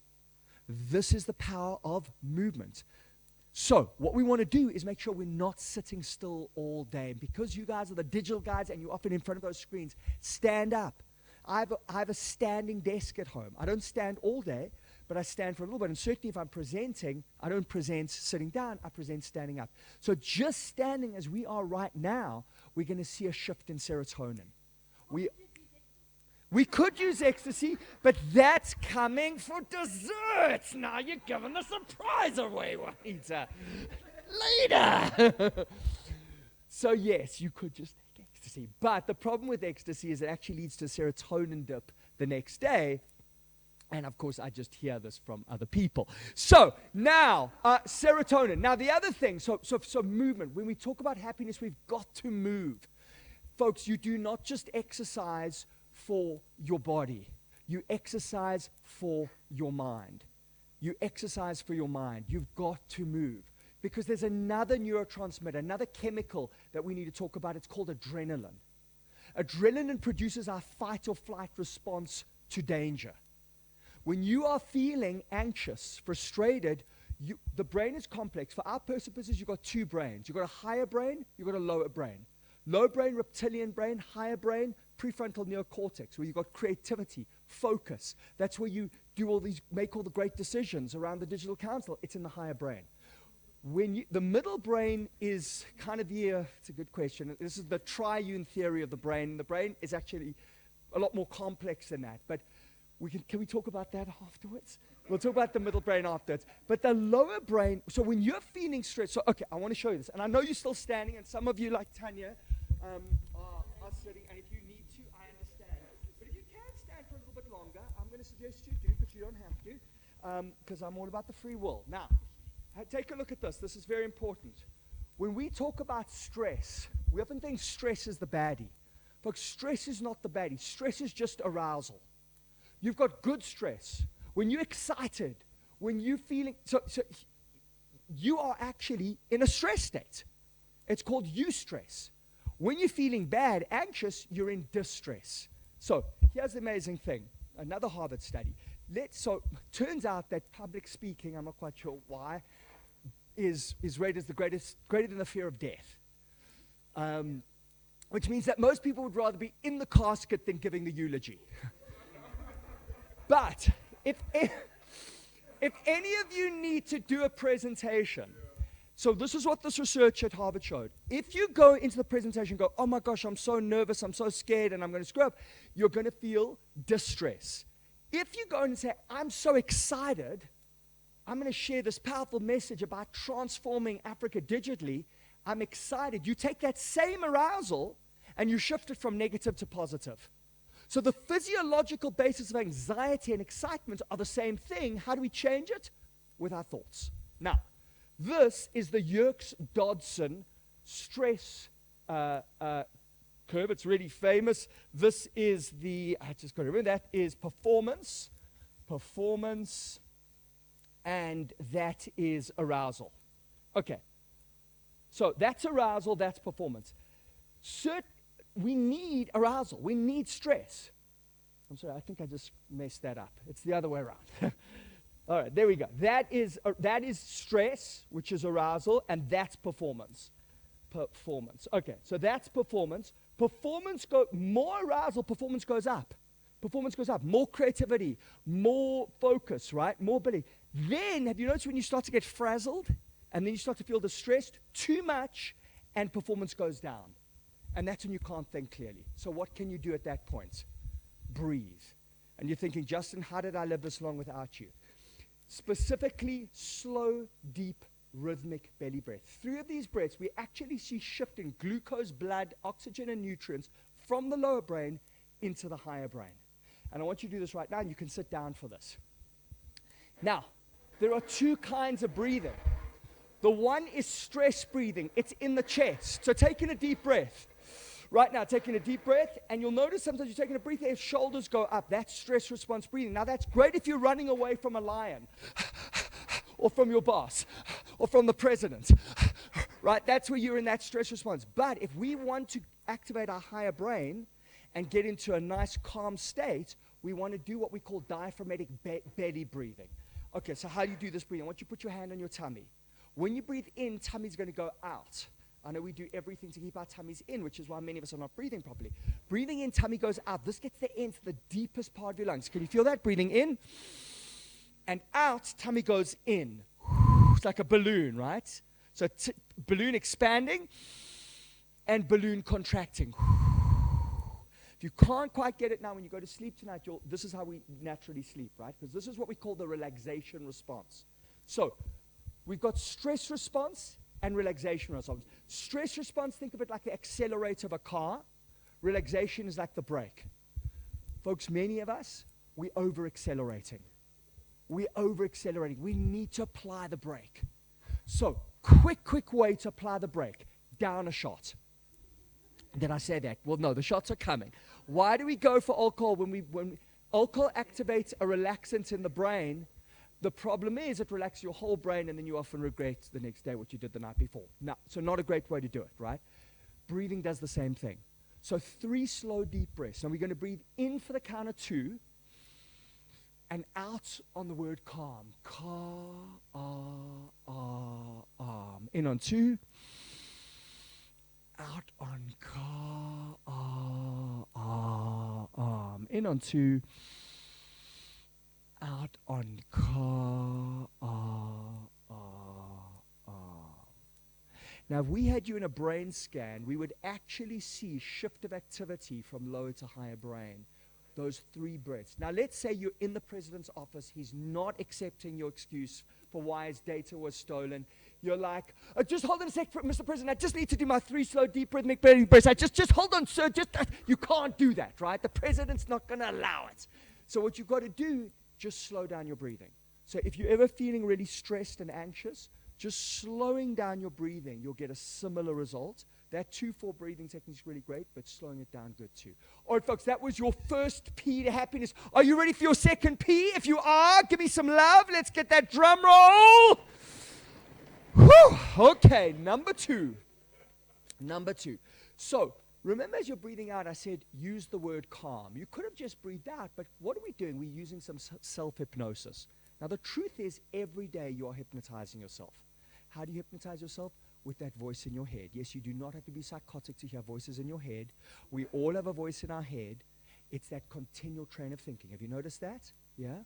This is the power of movement. So what we want to do is make sure we're not sitting still all day. And because you guys are the digital guys and you're often in front of those screens, stand up. I have a standing desk at home. I don't stand all day, but I stand for a little bit. And certainly if I'm presenting, I don't present sitting down, I present standing up. So just standing as we are right now, we're going to see a shift in serotonin. We could use ecstasy, but that's coming for desserts. Now you're giving the surprise away, Juanita. Later. So yes, you could just take ecstasy. But the problem with ecstasy is it actually leads to a serotonin dip the next day. And of course, I just hear this from other people. So now, serotonin. Now the other thing, so movement. When we talk about happiness, we've got to move. Folks, you do not just exercise for your body. You exercise for your mind. You exercise for your mind. You've got to move. Because there's another neurotransmitter, another chemical that we need to talk about. It's called adrenaline. Adrenaline produces our fight or flight response to danger. When you are feeling anxious, frustrated, The brain is complex. For our purposes, you've got two brains. You've got a higher brain, you've got a lower brain. Low brain, reptilian brain, higher brain, prefrontal neocortex, where you've got creativity, focus. That's where you do make all the great decisions around the digital council. It's in the higher brain. The middle brain is kind of it's a good question. This is the triune theory of the brain. The brain is actually a lot more complex than that. But can we talk about that afterwards? We'll talk about the middle brain afterwards. But the lower brain, so when you're feeling stressed, okay, I want to show you this. And I know you're still standing, and some of you, like Tanya, are sitting. And if you need to, I understand. But if you can stand for a little bit longer, I'm going to suggest you do, but you don't have to, because I'm all about the free will. Now, take a look at this. This is very important. When we talk about stress, we often think stress is the baddie. Folks, stress is not the baddie. Stress is just arousal. You've got good stress. When you're excited, when you're feeling, so you are actually in a stress state. It's called eustress. When you're feeling bad, anxious, you're in distress. So here's the amazing thing. Another Harvard study. Turns out that public speaking, I'm not quite sure why, is rated as greater than the fear of death. Which means that most people would rather be in the casket than giving the eulogy. But if any of you need to do a presentation, so this is what this research at Harvard showed. If you go into the presentation and go, oh my gosh, I'm so nervous, I'm so scared, and I'm going to screw up, you're going to feel distress. If you go and say, I'm so excited, I'm going to share this powerful message about transforming Africa digitally, I'm excited. You take that same arousal and you shift it from negative to positive. So the physiological basis of anxiety and excitement are the same thing. How do we change it? With our thoughts. Now, this is the Yerkes-Dodson stress curve. It's really famous. This is I just got to remember, that is performance, and that is arousal. Okay. So that's arousal, that's performance. We need arousal. We need stress. I'm sorry, I think I just messed that up. It's the other way around. All right, there we go. That is stress, which is arousal, and that's performance. Okay, so that's performance. More arousal, performance goes up. More creativity, more focus, right? More ability. Then, have you noticed when you start to get frazzled, and then you start to feel distressed, too much, and performance goes down. And that's when you can't think clearly. So what can you do at that point? Breathe. And you're thinking, Justin, how did I live this long without you? Specifically, slow, deep, rhythmic belly breath. 3 of these breaths, we actually see shifting glucose, blood, oxygen, and nutrients from the lower brain into the higher brain. And I want you to do this right now, and you can sit down for this. Now, there are 2 kinds of breathing. The one is stress breathing. It's in the chest. So taking a deep breath. Right now, taking a deep breath, and you'll notice sometimes you're taking a breath, your shoulders go up. That's stress response breathing. Now, that's great if you're running away from a lion, or from your boss, or from the president. Right? That's where you're in that stress response. But if we want to activate our higher brain and get into a nice, calm state, we want to do what we call diaphragmatic belly breathing. Okay, so how do you do this breathing? I want you to put your hand on your tummy. When you breathe in, tummy's going to go out. I know we do everything to keep our tummies in, which is why many of us are not breathing properly. Breathing in, tummy goes out. This gets the air into the deepest part of your lungs. Can you feel that? Breathing in and out, tummy goes in. It's like a balloon, right? So balloon expanding and balloon contracting. If you can't quite get it now, when you go to sleep tonight, this is how we naturally sleep, right? Because this is what we call the relaxation response. So we've got stress response and relaxation response. Stress response, think of it like the accelerator of a car. Relaxation is like the brake. Folks, many of us, we're over-accelerating. We need to apply the brake. So, quick way to apply the brake. Down a shot. Did I say that? Well, no, the shots are coming. Why do we go for alcohol when alcohol activates a relaxant in the brain? The problem is it relaxes your whole brain, and then you often regret the next day what you did the night before. So not a great way to do it, right? Breathing does the same thing. So 3 slow, deep breaths. And we're going to breathe in for the count of 2. and out on the word calm. In on 2. Out on calm. In on 2. Out on calm. Now, if we had you in a brain scan, we would actually see shift of activity from lower to higher brain. Those 3 breaths. Now, let's say you're in the president's office. He's not accepting your excuse for why his data was stolen. You're like, just hold on a sec, Mr. President. I just need to do my 3 slow, deep rhythmic breathing breaths. Just hold on, sir. You can't do that, right? The president's not going to allow it. So what you've got to do, just slow down your breathing. So if you're ever feeling really stressed and anxious, just slowing down your breathing, you'll get a similar result. That 2-4 breathing technique is really great, but slowing it down good too. All right, folks, that was your first P to happiness. Are you ready for your second P? If you are, give me some love. Let's get that drum roll. Whew. Okay, number 2. So, remember as you're breathing out, I said use the word calm. You could have just breathed out, but what are we doing? We're using some self-hypnosis. Now, the truth is, every day you are hypnotizing yourself. How do you hypnotize yourself? With that voice in your head. Yes, you do not have to be psychotic to hear voices in your head. We all have a voice in our head. It's that continual train of thinking. Have you noticed that? Yeah?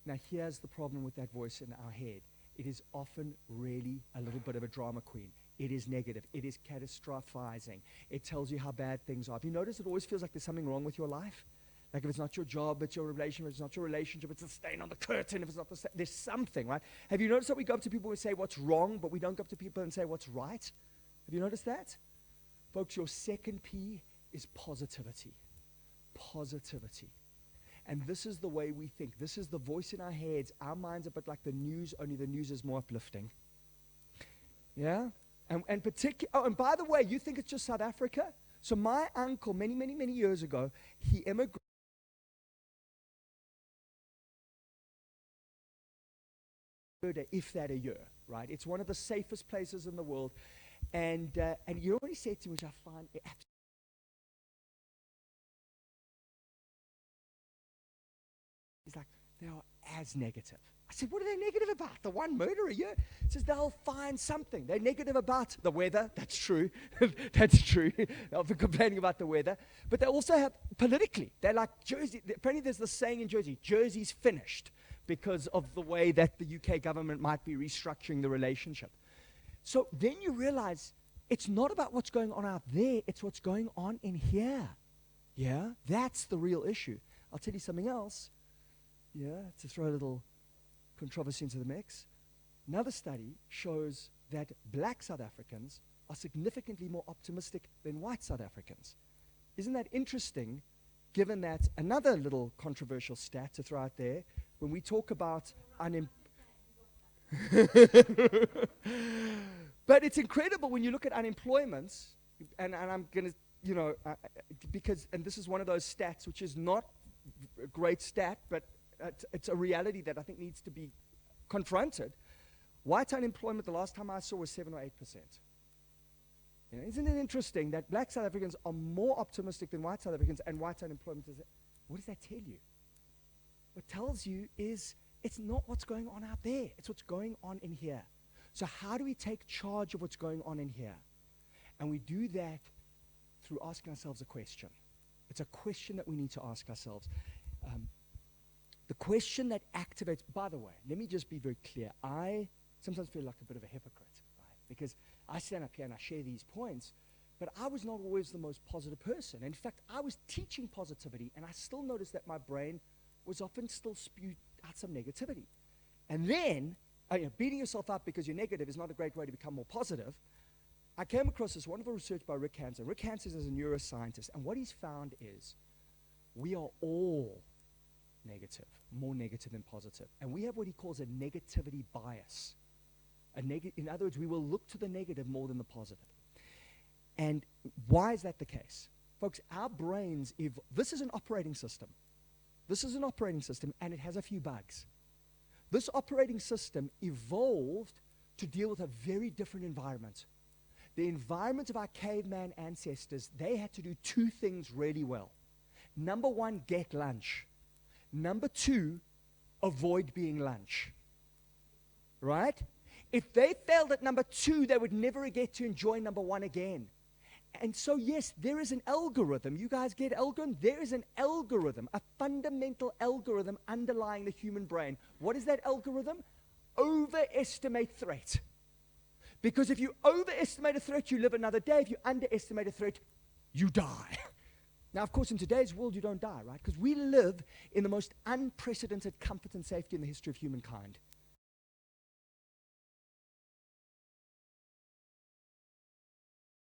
Now, here's the problem with that voice in our head. It is often really a little bit of a drama queen. It is negative. It is catastrophizing. It tells you how bad things are. Have you noticed it always feels like there's something wrong with your life? Like if it's not your job, it's your relationship. If it's not your relationship, it's a stain on the curtain. If it's not the there's something, right? Have you noticed that we go up to people and say what's wrong, but we don't go up to people and say what's right? Have you noticed that? Folks, your second P is positivity. Positivity. And this is the way we think. This is the voice in our heads. Our minds are a bit like the news, only the news is more uplifting. Yeah? And and by the way, you think it's just South Africa? So my uncle, many years ago, he immigrated. If that a year, right? It's one of the safest places in the world. And you know what he said to me, which I find he's like, they are as negative. I said, what are they negative about? The one murder a year? He says, they'll find something. They're negative about the weather. That's true. That's true. They'll be complaining about the weather. But they also have, politically, they're like Jersey. Apparently there's this saying in Jersey, Jersey's finished because of the way that the UK government might be restructuring the relationship. So then you realize it's not about what's going on out there. It's what's going on in here. Yeah? That's the real issue. I'll tell you something else. Yeah, to throw a little controversy into the mix. Another study shows that black South Africans are significantly more optimistic than white South Africans. Isn't that interesting, given that another little controversial stat to throw out there, when we talk about but it's incredible when you look at unemployment, and I'm going to, you know, because, and this is one of those stats which is not a great stat, but it's a reality that I think needs to be confronted. White unemployment, the last time I saw, was 7 or 8%. You know, isn't it interesting that black South Africans are more optimistic than white South Africans, and white unemployment is, what does that tell you? What it tells you is it's not what's going on out there, it's what's going on in here. So how do we take charge of what's going on in here? And we do that through asking ourselves a question. It's a question that we need to ask ourselves. The question that activates, by the way, let me just be very clear. I sometimes feel like a bit of a hypocrite, right? Because I stand up here and I share these points, but I was not always the most positive person. In fact, I was teaching positivity, and I still noticed that my brain was often still spewed out some negativity. And then, beating yourself up because you're negative is not a great way to become more positive. I came across this wonderful research by Rick Hansen. Rick Hansen is a neuroscientist, and what he's found is we are all negative, more negative than positive. And we have what he calls a negativity bias. In other words, we will look to the negative more than the positive. And why is that the case? Folks, our brains, this is an operating system. This is an operating system, and it has a few bugs. This operating system evolved to deal with a very different environment. The environment of our caveman ancestors, they had to do 2 things really well. Number 1, get lunch. Number 2, avoid being lunch. Right? If they failed at number 2, they would never get to enjoy number 1 again. And so, yes, there is an algorithm. You guys get algorithm? There is an algorithm, a fundamental algorithm underlying the human brain. What is that algorithm? Overestimate threat. Because if you overestimate a threat, you live another day. If you underestimate a threat, you die. Now, of course, in today's world, you don't die, right? Because we live in the most unprecedented comfort and safety in the history of humankind.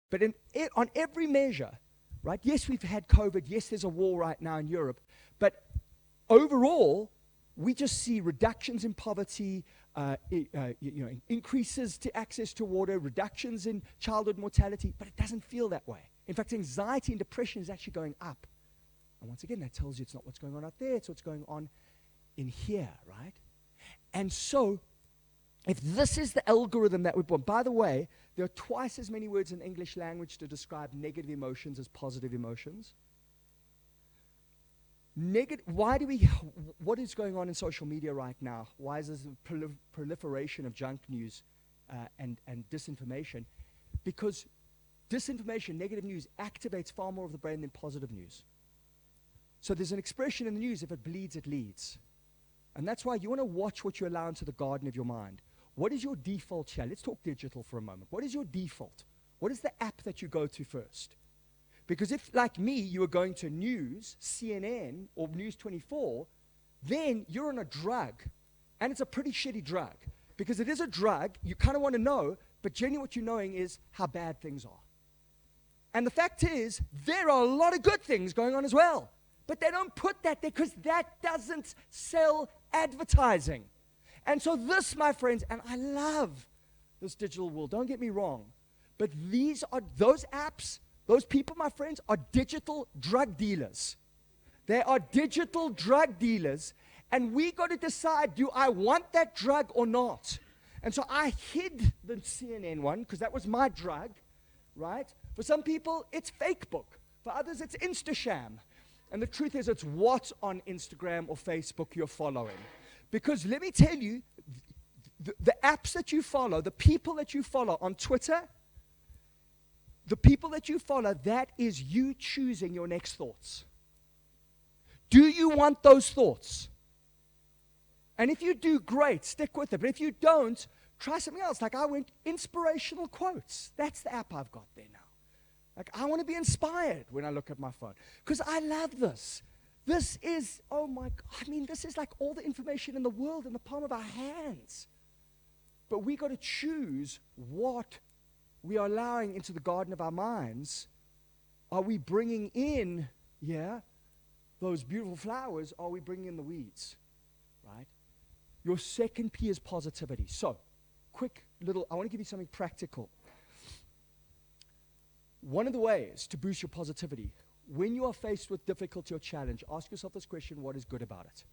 But on every measure, right? Yes, we've had COVID. Yes, there's a war right now in Europe. But overall, we just see reductions in poverty, increases to access to water, reductions in childhood mortality, but it doesn't feel that way. In fact, anxiety and depression is actually going up. And once again, that tells you it's not what's going on out there, it's what's going on in here, right? And so, if this is the algorithm that we're born, by the way, there are twice as many words in English language to describe negative emotions as positive emotions. What is going on in social media right now? Why is there a proliferation of junk news and disinformation? Because disinformation, negative news, activates far more of the brain than positive news. So there's an expression in the news, if it bleeds, it leads. And that's why you want to watch what you allow into the garden of your mind. What is your default here? Let's talk digital for a moment. What is your default? What is the app that you go to first? Because if, like me, you were going to news, CNN, or News 24, then you're on a drug. And it's a pretty shitty drug. Because it is a drug, you kind of want to know, but generally what you're knowing is how bad things are. And the fact is, there are a lot of good things going on as well. But they don't put that there because that doesn't sell advertising. And so this, my friends, and I love this digital world, don't get me wrong, but those apps, those people, my friends, are digital drug dealers. They are digital drug dealers, and we got to decide, do I want that drug or not? And so I hid the CNN one, because that was my drug, right? For some people, it's Facebook. For others, it's Instasham. And the truth is, it's what on Instagram or Facebook you're following. Because let me tell you, the apps that you follow, the people that you follow on Twitter, the people that you follow, that is you choosing your next thoughts. Do you want those thoughts? And if you do, great, stick with it. But if you don't, try something else. Like I went inspirational quotes. That's the app I've got there now. Like I want to be inspired when I look at my phone. Because I love this. This is, oh my God, I mean, this is like all the information in the world in the palm of our hands. But we got to choose what we are allowing into the garden of our minds. Are we bringing in, those beautiful flowers? Or are we bringing in the weeds, right? Your second P is positivity. So, I want to give you something practical. One of the ways to boost your positivity, when you are faced with difficulty or challenge, ask yourself this question, what is good about it?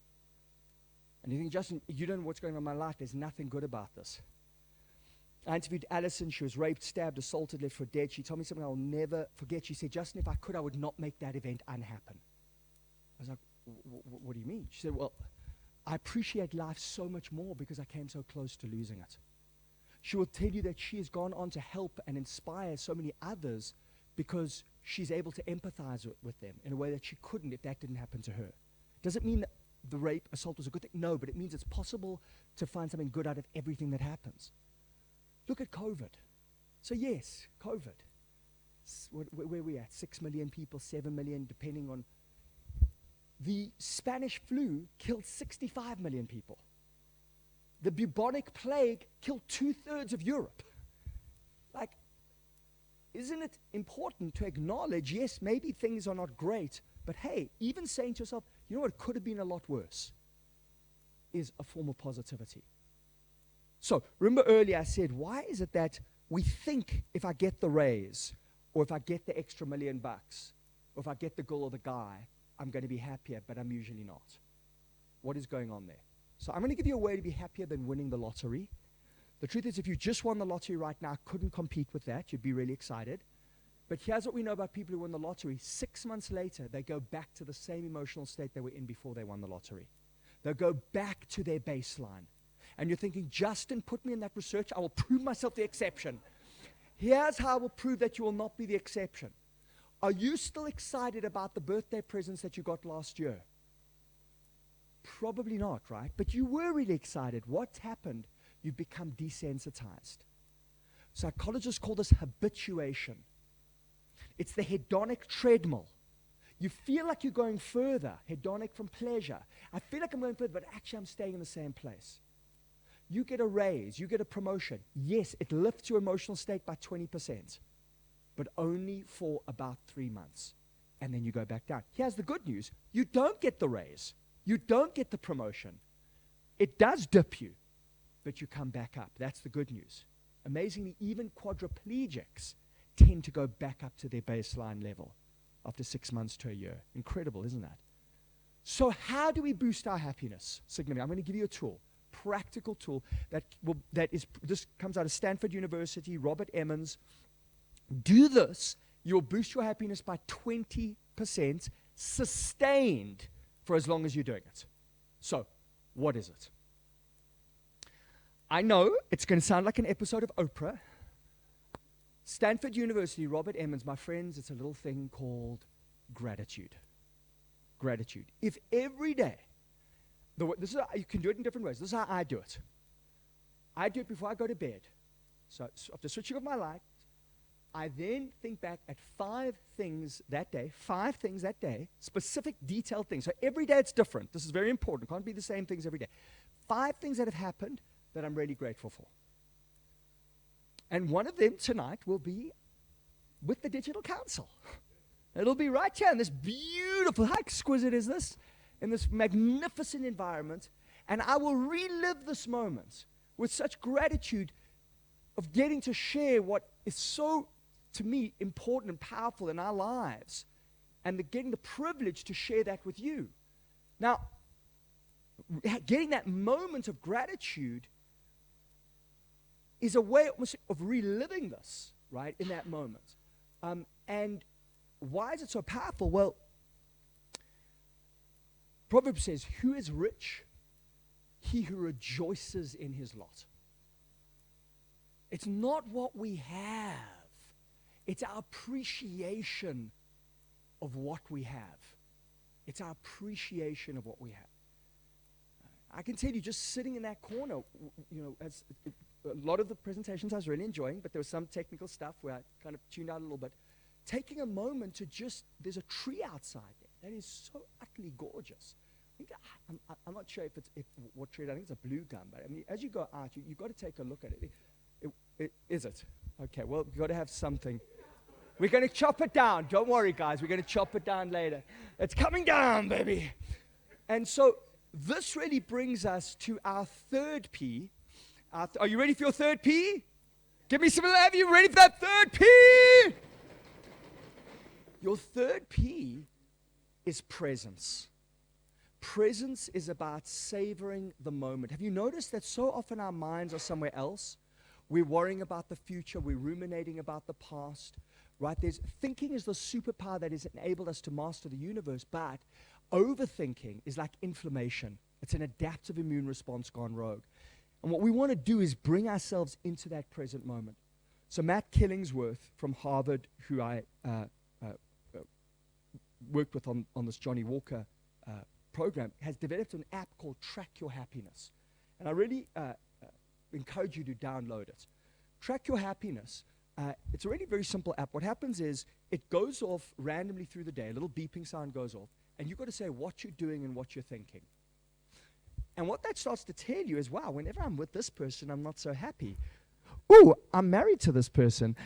And you think, Justin, you don't know what's going on in my life. There's nothing good about this. I interviewed Alison. She was raped, stabbed, assaulted, left for dead. She told me something I'll never forget. She said, Justin, if I could, I would not make that event unhappen. I was like, what do you mean? She said, well, I appreciate life so much more because I came so close to losing it. She will tell you that she has gone on to help and inspire so many others because she's able to empathize with them in a way that she couldn't if that didn't happen to her. Does it mean that the rape, assault was a good thing? No, but it means it's possible to find something good out of everything that happens. Look at COVID. So yes, COVID. Where are we at? 6 million people, 7 million, depending on. The Spanish flu killed 65 million people. The bubonic plague killed 2/3 of Europe. Like, isn't it important to acknowledge, yes, maybe things are not great, but hey, even saying to yourself, you know what, it could have been a lot worse, is a form of positivity. So, remember earlier I said, why is it that we think if I get the raise, or if I get the extra $1 million, or if I get the girl or the guy, I'm going to be happier, but I'm usually not. What is going on there? So I'm going to give you a way to be happier than winning the lottery. The truth is, if you just won the lottery right now, couldn't compete with that. You'd be really excited. But here's what we know about people who win the lottery. 6 months later, they go back to the same emotional state they were in before they won the lottery. They'll go back to their baseline. And you're thinking, Justin, put me in that research. I will prove myself the exception. Here's how I will prove that you will not be the exception. Are you still excited about the birthday presents that you got last year? Probably not, right? But you were really excited. What's happened? You've become desensitized. Psychologists call this habituation. It's the hedonic treadmill. You feel like you're going further, hedonic from pleasure. I feel like I'm going further, but actually I'm staying in the same place. You get a raise, you get a promotion. Yes, it lifts your emotional state by 20%, but only for about 3 months. And then you go back down. Here's the good news. You don't get the raise. You don't get the promotion. It does dip you, but you come back up. That's the good news. Amazingly, even quadriplegics tend to go back up to their baseline level after 6 months to a year. Incredible, isn't that? So how do we boost our happiness? Significantly, I'm going to give you a tool, practical tool this comes out of Stanford University, Robert Emmons. Do this, you'll boost your happiness by 20% sustained for as long as you're doing it. So, what is it? I know it's going to sound like an episode of Oprah. Stanford University, Robert Emmons, my friends, it's a little thing called gratitude. Gratitude. If every day, you can do it in different ways. This is how I do it. I do it before I go to bed. So after switching off my light, I then think back at 5 things that day, specific detailed things. So every day it's different. This is very important. It can't be the same things every day. 5 things that have happened that I'm really grateful for. And one of them tonight will be with the Digital Council. It'll be right here in this beautiful, how exquisite is this? In this magnificent environment. And I will relive this moment with such gratitude of getting to share what is so, to me, important and powerful in our lives. And getting the privilege to share that with you. Now, getting that moment of gratitude is a way of reliving this, right, in that moment. And why is it so powerful? Well, Proverbs says, who is rich? He who rejoices in his lot. It's not what we have. It's our appreciation of what we have. It's our appreciation of what we have. I can tell you, just sitting in that corner, as a lot of the presentations I was really enjoying, but there was some technical stuff where I kind of tuned out a little bit. Taking a moment to there's a tree outside there that is so utterly gorgeous. I'm not sure what tree, I think it's a blue gum, but I mean, as you go out, you've got to take a look at it. Is it? Okay, well, you've got to have something. We're going to chop it down. Don't worry, guys. We're going to chop it down later. It's coming down, baby. And so this really brings us to our third P. Are you ready for your third P? Give me some love. Are you ready for that third P? Your third P is presence. Presence is about savoring the moment. Have you noticed that so often our minds are somewhere else? We're worrying about the future. We're ruminating about the past. Right? Thinking is the superpower that has enabled us to master the universe, but overthinking is like inflammation. It's an adaptive immune response gone rogue. And what we want to do is bring ourselves into that present moment. So Matt Killingsworth from Harvard, who I worked with on this Johnny Walker program, has developed an app called Track Your Happiness. And I really encourage you to download it. Track Your Happiness. It's a really very simple app. What happens is it goes off randomly through the day. A little beeping sound goes off. And you've got to say what you're doing and what you're thinking. And what that starts to tell you is, wow, whenever I'm with this person, I'm not so happy. Ooh, I'm married to this person.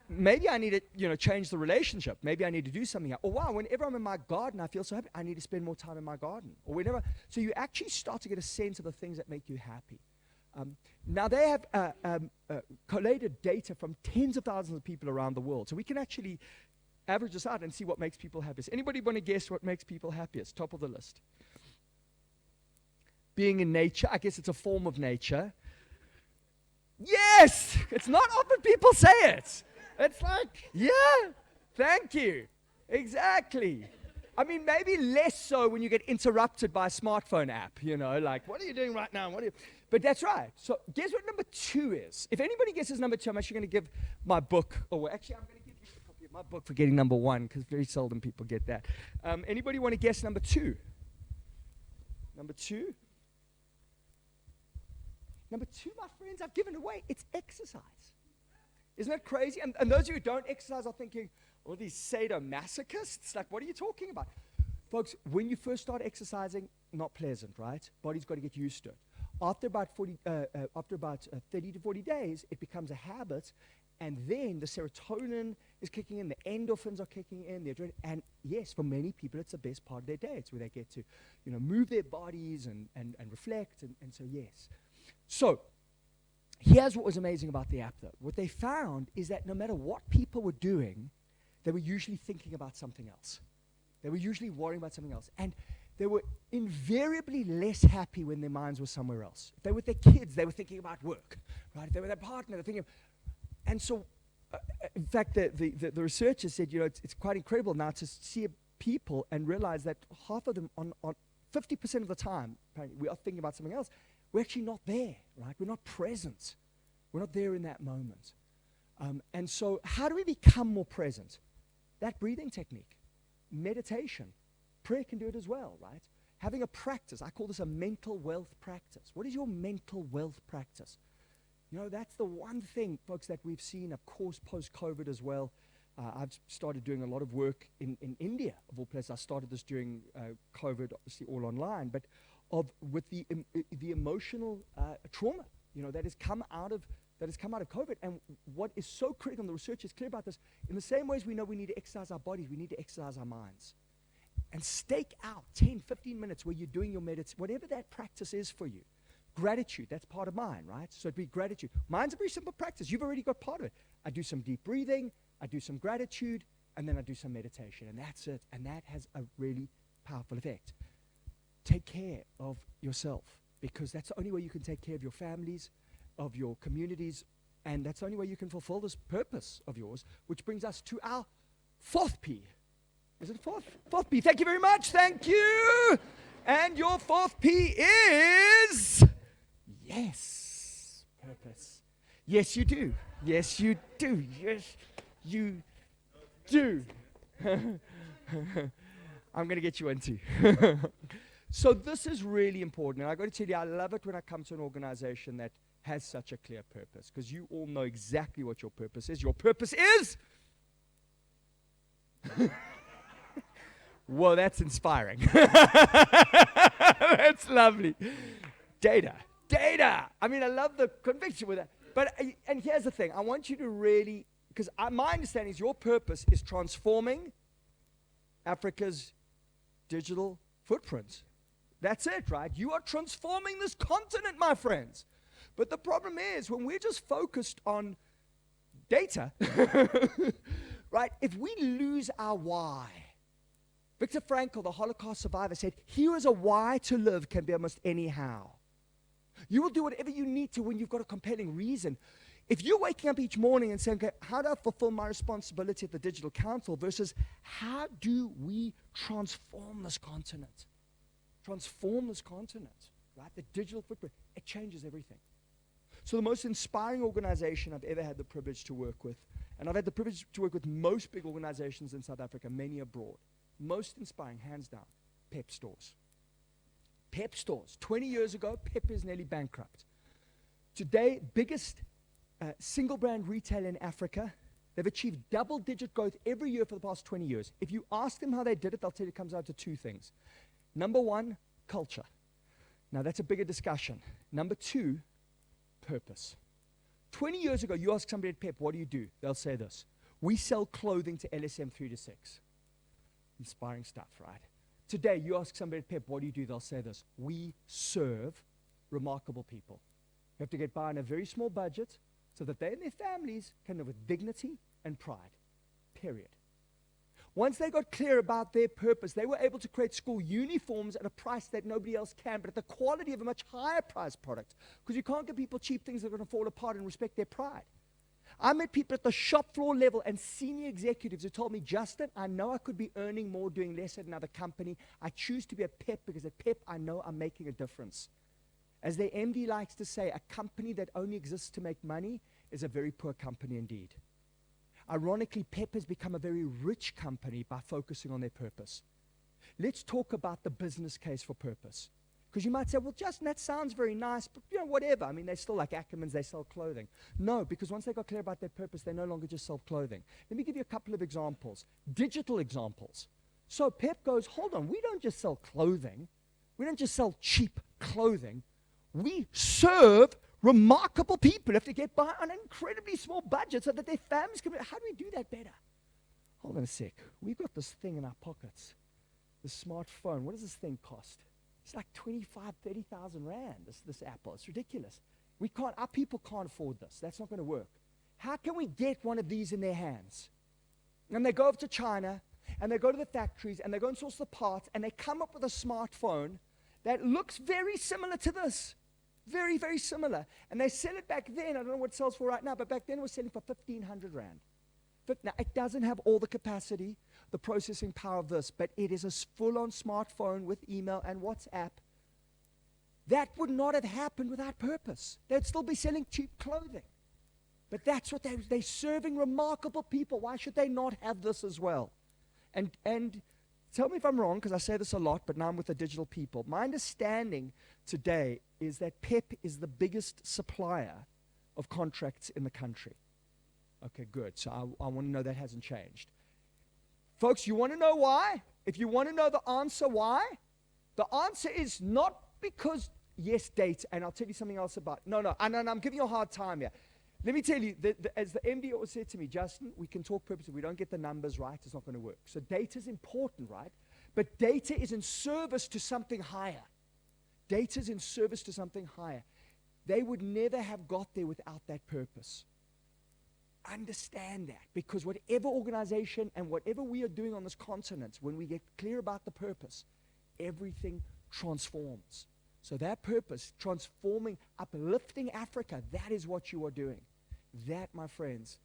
Maybe I need to, change the relationship. Maybe I need to do something else. Or wow, whenever I'm in my garden, I feel so happy. I need to spend more time in my garden. Or whenever. So you actually start to get a sense of the things that make you happy. Now they have collated data from tens of thousands of people around the world. So we can actually average this out and see what makes people happiest. Anybody want to guess what makes people happiest? Top of the list. Being in nature. I guess it's a form of nature. Yes! It's not often people say it. It's like, yeah, thank you. Exactly. I mean, maybe less so when you get interrupted by a smartphone app, you know, like, what are you doing right now? But that's right. So guess what number 2 is? If anybody guesses number 2, I'm actually going to give my book, or actually I'm going to give you a copy of my book for getting number 1, because very seldom people get that. Anybody want to guess number 2? Number 2? Number 2, my friends, I've given away. It's exercise. Isn't that crazy? And those of you who don't exercise are thinking, all these sadomasochists, like, what are you talking about? Folks, when you first start exercising, not pleasant, right? Body's got to get used to it. After about 30 to 40 days, it becomes a habit, and then the serotonin is kicking in, the endorphins are kicking in, the adrenaline, and yes, for many people, it's the best part of their day. It's where they get to, you know, move their bodies and reflect, and so yes. So, here's what was amazing about the app, though. What they found is that no matter what people were doing, they were usually thinking about something else. They were usually worrying about something else. And they were invariably less happy when their minds were somewhere else. If they were with their kids, they were thinking about work, right? If they were with their partner, they're thinking. And so, in fact, the researchers said, you know, it's quite incredible now to see people and realize that half of them, on 50% of the time, apparently, we are thinking about something else. We're actually not there, right? We're not present. We're not there in that moment. And so, how do we become more present? That breathing technique, meditation, prayer can do it as well, right? Having a practice, I call this a mental wealth practice. What is your mental wealth practice? You know, that's the one thing, folks, that we've seen, of course, post-COVID as well. I've started doing a lot of work in India, of all places. I started this during COVID, obviously all online, but with the emotional trauma, you know, that has come out of COVID. And what is so critical, and the research is clear about this, in the same ways we know we need to exercise our bodies, we need to exercise our minds. And stake out 10, 15 minutes where you're doing your meditation, whatever that practice is for you. Gratitude, that's part of mine, right? So it'd be gratitude. Mine's a very simple practice. You've already got part of it. I do some deep breathing, I do some gratitude, and then I do some meditation. And that's it. And that has a really powerful effect. Take care of yourself, because that's the only way you can take care of your families, of your communities, and that's the only way you can fulfill this purpose of yours, which brings us to our 4th P. Is it 4th? 4th P. Thank you very much. Thank you. And your 4th P is yes, purpose. Yes, you do. Yes, you do. Yes, you do. I'm going to get you into. So this is really important. And I've got to tell you, I love it when I come to an organization that has such a clear purpose, because you all know exactly what your purpose is. Your purpose is... Well, that's inspiring. That's lovely. Data. I mean, I love the conviction with that. But, and here's the thing. I want you to really, because my understanding is your purpose is transforming Africa's digital footprint. That's it, right? You are transforming this continent, my friends. But the problem is, when we're just focused on data, right, if we lose our why. Viktor Frankl, the Holocaust survivor, said, here is a why to live can be almost anyhow. You will do whatever you need to when you've got a compelling reason. If you're waking up each morning and saying, okay, how do I fulfill my responsibility at the Digital Council versus how do we transform this continent? Transform this continent, right? The digital footprint, it changes everything. So the most inspiring organization I've ever had the privilege to work with, and I've had the privilege to work with most big organizations in South Africa, many abroad. Most inspiring, hands down, Pep stores. Pep stores. 20 years ago, Pep is nearly bankrupt. Today, biggest single brand retailer in Africa. They've achieved double-digit growth every year for the past 20 years. If you ask them how they did it, they'll tell you it comes down to 2 things. Number 1, culture. Now, that's a bigger discussion. Number 2, purpose. 20 years ago, you ask somebody at Pep, what do you do? They'll say this. We sell clothing to LSM 3 to 6. Inspiring stuff, right? Today, you ask somebody at Pep, what do you do? They'll say this. We serve remarkable people. You have to get by on a very small budget so that they and their families can live with dignity and pride. Period. Once they got clear about their purpose, they were able to create school uniforms at a price that nobody else can, but at the quality of a much higher priced product. Because you can't give people cheap things that are going to fall apart and respect their pride. I met people at the shop floor level and senior executives who told me, Justin, I know I could be earning more doing less at another company. I choose to be at PEP because at PEP I know I'm making a difference. As their MD likes to say, a company that only exists to make money is a very poor company indeed. Ironically, PEP has become a very rich company by focusing on their purpose. Let's talk about the business case for purpose. Because you might say, well, Justin, that sounds very nice, but whatever. I mean, they're still like Ackermans, they sell clothing. No, because once they got clear about their purpose, they no longer just sell clothing. Let me give you a couple of examples, digital examples. So PEP goes, hold on, we don't just sell clothing. We don't just sell cheap clothing. We serve remarkable people who have to get by on an incredibly small budget so that their families can. How do we do that better? Hold on a sec. We've got this thing in our pockets, the smartphone. What does this thing cost? It's like 25, 30,000 rand, this Apple. It's ridiculous. Our people can't afford this. That's not going to work. How can we get one of these in their hands? And they go over to China, and they go to the factories, and they go and source the parts, and they come up with a smartphone that looks very similar to this. Very, very similar. And they sell it back then. I don't know what it sells for right now, but back then it was selling for 1,500 rand. Now, it doesn't have all the capacity, the processing power of this, but it is a full-on smartphone with email and WhatsApp. That would not have happened without purpose. They'd still be selling cheap clothing. But that's what they're serving remarkable people. Why should they not have this as well? And tell me if I'm wrong, because I say this a lot, but now I'm with the digital people. My understanding today is that PEP is the biggest supplier of contracts in the country. Okay, good. So I want to know that hasn't changed. Folks, you want to know why? If you want to know the answer why, the answer is not because, yes, data, and I'll tell you something else about. No, I'm giving you a hard time here. Let me tell you, as the MD always said to me, Justin, we can talk purpose. If we don't get the numbers right, it's not going to work. So data is important, right? But data is in service to something higher. Data is in service to something higher. They would never have got there without that purpose. Understand that, because whatever organization and whatever we are doing on this continent, when we get clear about the purpose, everything transforms. So that purpose, transforming, uplifting Africa, that is what you are doing. That, my friends,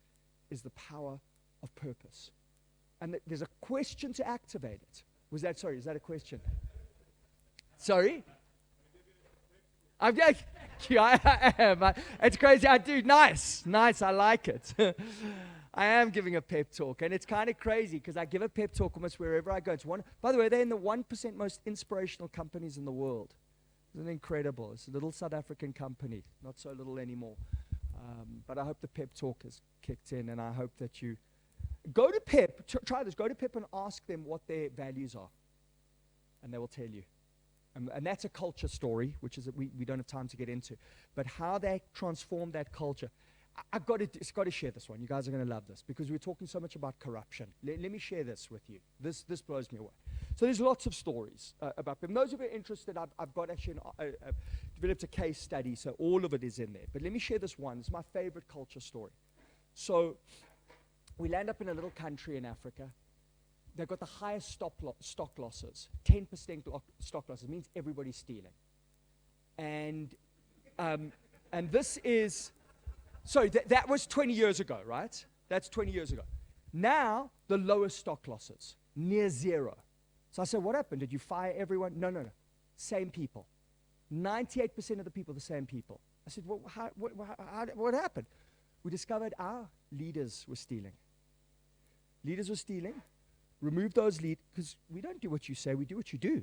is the power of purpose. And there's a question to activate it. Is that a question? Sorry? I am. It's crazy. I do. Nice. I like it. I am giving a pep talk, and it's kind of crazy because I give a pep talk almost wherever I go. By the way, they're in the 1% most inspirational companies in the world. Isn't it incredible? It's a little South African company, not so little anymore. But I hope the pep talk has kicked in, and I hope that you go to PEP. Try this. Go to PEP and ask them what their values are, and they will tell you. And that's a culture story, which is that we don't have time to get into. But how they transform that culture. I've got to share this one. You guys are going to love this because we're talking so much about corruption. Let me share this with you. This blows me away. So there's lots of stories about them. Those of you interested, I've got actually developed a case study, so all of it is in there. But let me share this one. It's my favorite culture story. So we land up in a little country in Africa. They've got the highest stock losses, 10% stock losses. It means everybody's stealing. And this is, sorry, that was 20 years ago, right? That's 20 years ago. Now, the lowest stock losses, near zero. So I said, what happened? Did you fire everyone? No. Same people. 98% of the people, the same people. I said, well, what happened? We discovered our leaders were stealing. Remove those leaders, because we don't do what you say, we do what you do.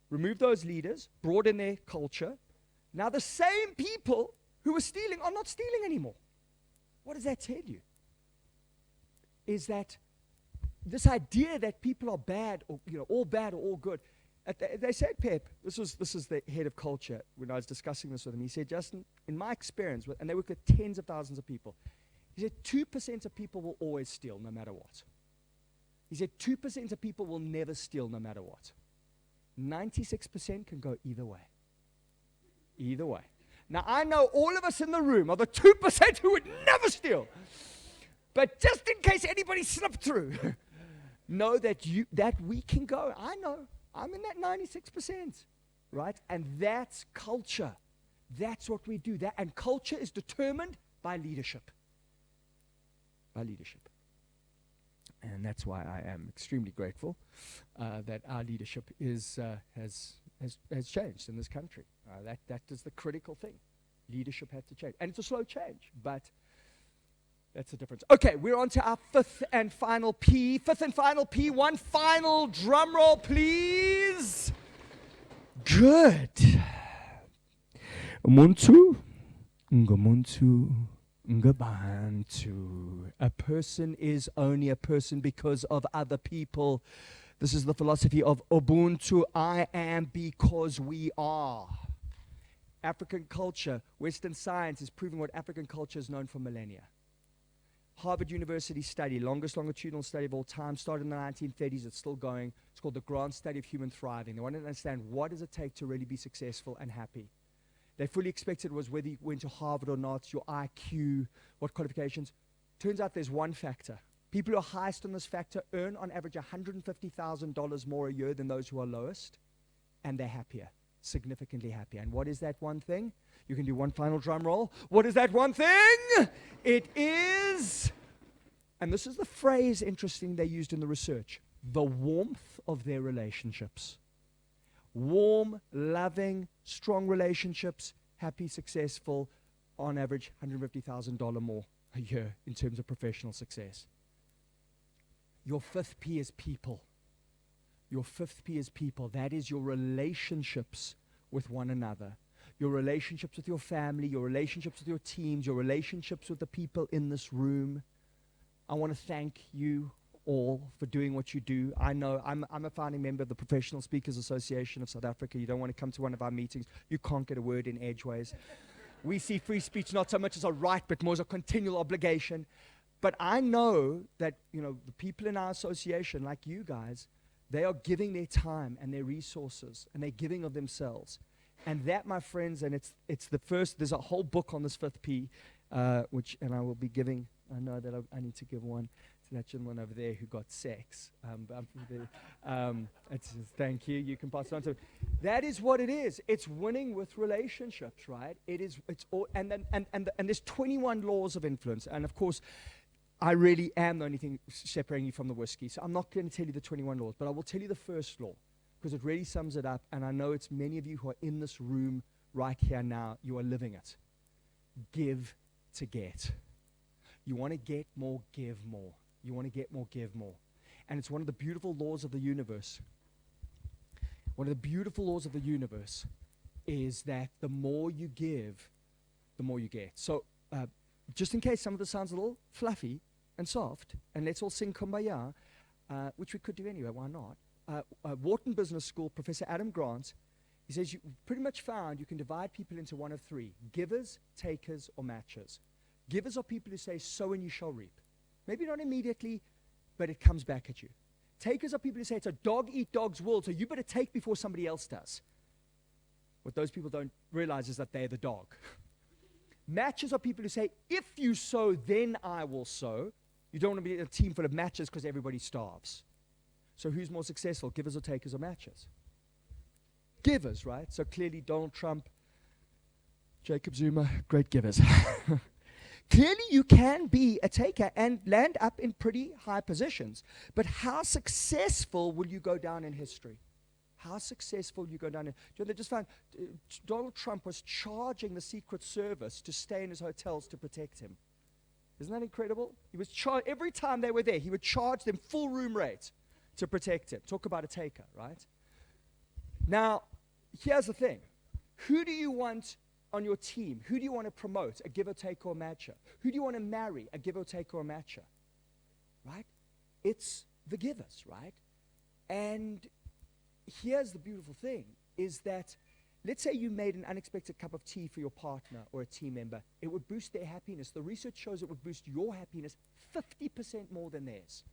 Remove those leaders, broaden their culture. Now the same people who were stealing are not stealing anymore. What does that tell you? Is that this idea that people are bad, or all bad or all good. They said, Pep, this is the head of culture, when I was discussing this with him, he said, Justin, in my experience, and they work with tens of thousands of people, he said 2% of people will always steal no matter what. He said 2% of people will never steal no matter what. 96% can go either way. Either way. Now, I know all of us in the room are the 2% who would never steal. But just in case anybody slipped through, know that we can go. I know. I'm in that 96%. Right? And that's culture. That's what we do. And culture is determined by leadership. our leadership. And that's why I am extremely grateful that our leadership has changed in this country. That is the critical thing. Leadership had to change. And it's a slow change, but that's the difference. Okay, we're on to our fifth and final P. Fifth and final P. One final drum roll, please. Good. Umuntu, ngumuntu, ngabantu. A person is only a person because of other people. This is the philosophy of Ubuntu. I am because we are. African culture, Western science is proving what African culture is known for millennia. Harvard University study, longest longitudinal study of all time, started in the 1930s, it's still going. It's called the Grand Study of Human Thriving. They wanted to understand what does it take to really be successful and happy. They fully expected it was whether you went to Harvard or not, your IQ, what qualifications. Turns out there's one factor. People who are highest on this factor earn on average $150,000 more a year than those who are lowest, and they're happier. Significantly happier. And what is that one thing? You can do one final drum roll. What is that one thing? It is, and this is the phrase, interesting, they used in the research, the warmth of their relationships. Warm, loving, strong relationships, happy, successful, on average $150,000 more a year in terms of professional success. Your fifth P is people. Your fifth P is people. That is your relationships with one another. Your relationships with your family, your relationships with your teams, your relationships with the people in this room. I want to thank you all for doing what you do. I know I'm a founding member of the Professional Speakers Association of South Africa. You don't want to come to one of our meetings, you can't get a word in edgeways. We see free speech not so much as a right, but more as a continual obligation. But I know that, you know, the people in our association, like you guys, they are giving their time and their resources, and they're giving of themselves. And that, my friends, and it's the first, there's a whole book on this fifth P, which, and I will be giving, I know that I need to give one to that gentleman over there who got sex. Thank you, you can pass it on to. That is what it is. It's winning with relationships, right? It's all, and there's 21 laws of influence. And of course, I really am the only thing separating you from the whiskey. So I'm not going to tell you the 21 laws, but I will tell you the first law, because it really sums it up, and I know it's many of you who are in this room right here now, you are living it. Give to get. You want to get more, give more. You want to get more, give more. And it's one of the beautiful laws of the universe. One of the beautiful laws of the universe is that the more you give, the more you get. So just in case some of this sounds a little fluffy and soft, and let's all sing Kumbaya, which we could do anyway, why not? Wharton Business School, Professor Adam Grant, he says you pretty much found you can divide people into one of three: givers, takers, or matchers. Givers are people who say, sow and you shall reap. Maybe not immediately, but it comes back at you. Takers are people who say, it's a dog-eat-dog's world, so you better take before somebody else does. What those people don't realize is that they're the dog. Matchers are people who say, if you sow, then I will sow. You don't want to be a team full of matchers because everybody starves. So who's more successful, givers or takers or matchers? Givers, right? So clearly Donald Trump, Jacob Zuma, great givers. Clearly you can be a taker and land up in pretty high positions. But how successful will you go down in history? How successful you go down in... You know, they just found Donald Trump was charging the Secret Service to stay in his hotels to protect him. Isn't that incredible? He was every time they were there, he would charge them full room rate to protect him. Talk about a taker, right? Now, here's the thing. Who do you want on your team? Who do you want to promote, a give or take or a matcher? Who do you want to marry, a give or take or a matcher? Right? It's the givers, right? And here's the beautiful thing, is that let's say you made an unexpected cup of tea for your partner or a team member. It would boost their happiness. The research shows it would boost your happiness 50% more than theirs.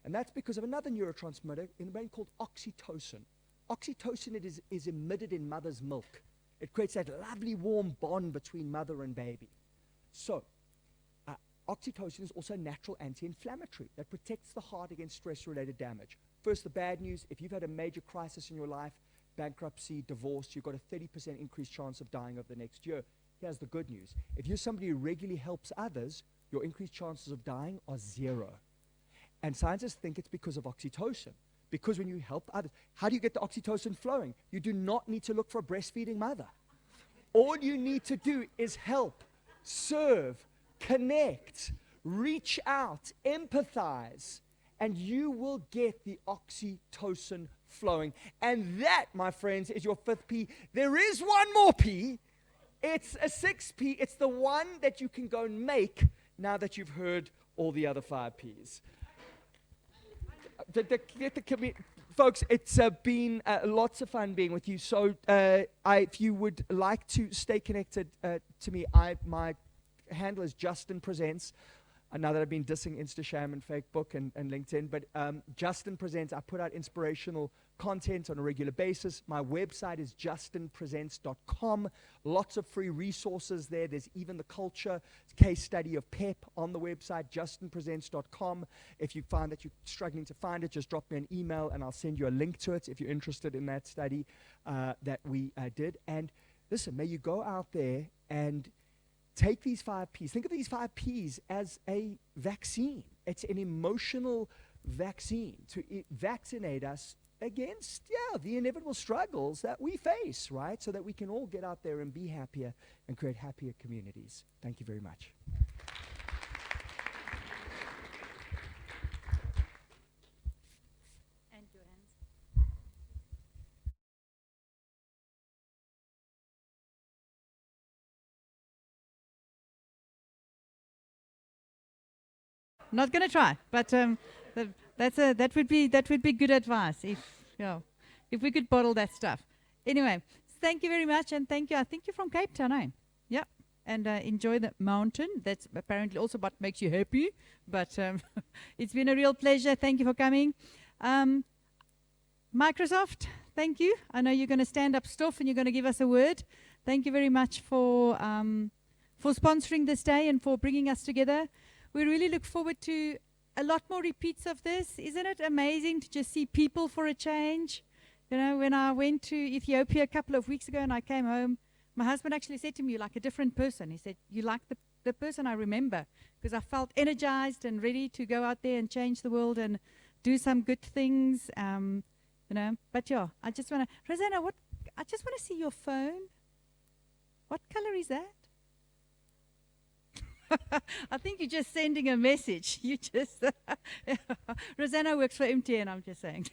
And that's because of another neurotransmitter in the brain called oxytocin. Oxytocin is emitted in mother's milk. It creates that lovely warm bond between mother and baby. So, oxytocin is also a natural anti-inflammatory that protects the heart against stress-related damage. First, the bad news: if you've had a major crisis in your life, bankruptcy, divorce, you've got a 30% increased chance of dying over the next year. Here's the good news. If you're somebody who regularly helps others, your increased chances of dying are 0. And scientists think it's because of oxytocin. Because when you help others, how do you get the oxytocin flowing? You do not need to look for a breastfeeding mother. All you need to do is help, serve, connect, reach out, empathize, and you will get the oxytocin flowing. And that, my friends, is your 5th P. There is one more P. It's a 6th P. It's the one that you can go and make now that you've heard all the other 5 Ps. Folks, it's been lots of fun being with you. So if you would like to stay connected to me, my handle is Justin Presents. Now that I've been dissing Instagram and Facebook and LinkedIn, but Justin Presents, I put out inspirational content on a regular basis. My website is justinpresents.com. Lots of free resources there. There's even the culture case study of PEP on the website, justinpresents.com. If you find that you're struggling to find it, just drop me an email and I'll send you a link to it if you're interested in that study that we did. And listen, may you go out there and take these 5 Ps. Think of these 5 Ps as a vaccine. It's an emotional vaccine to vaccinate us against, the inevitable struggles that we face, right? So that we can all get out there and be happier and create happier communities. Thank you very much. And your hands. Not going to try, but that would be good advice if we could bottle that stuff. Anyway, thank you very much, and thank you. I think you're from Cape Town, eh? Yeah, and enjoy the mountain. That's apparently also what makes you happy. But it's been a real pleasure. Thank you for coming. Microsoft, thank you. I know you're going to stand up, Stoff, and you're going to give us a word. Thank you very much for sponsoring this day and for bringing us together. We really look forward to a lot more repeats of this. Isn't it amazing to just see people for a change? You know, when I went to Ethiopia a couple of weeks ago and I came home, my husband actually said to me, "You're like a different person." He said, "You like the person I remember," because I felt energized and ready to go out there and change the world and do some good things. You know, but yeah, I just want to, Rosanna, I just want to see your phone. What color is that? I think you're just sending a message. You just Rosanna works for MTN. I'm just saying.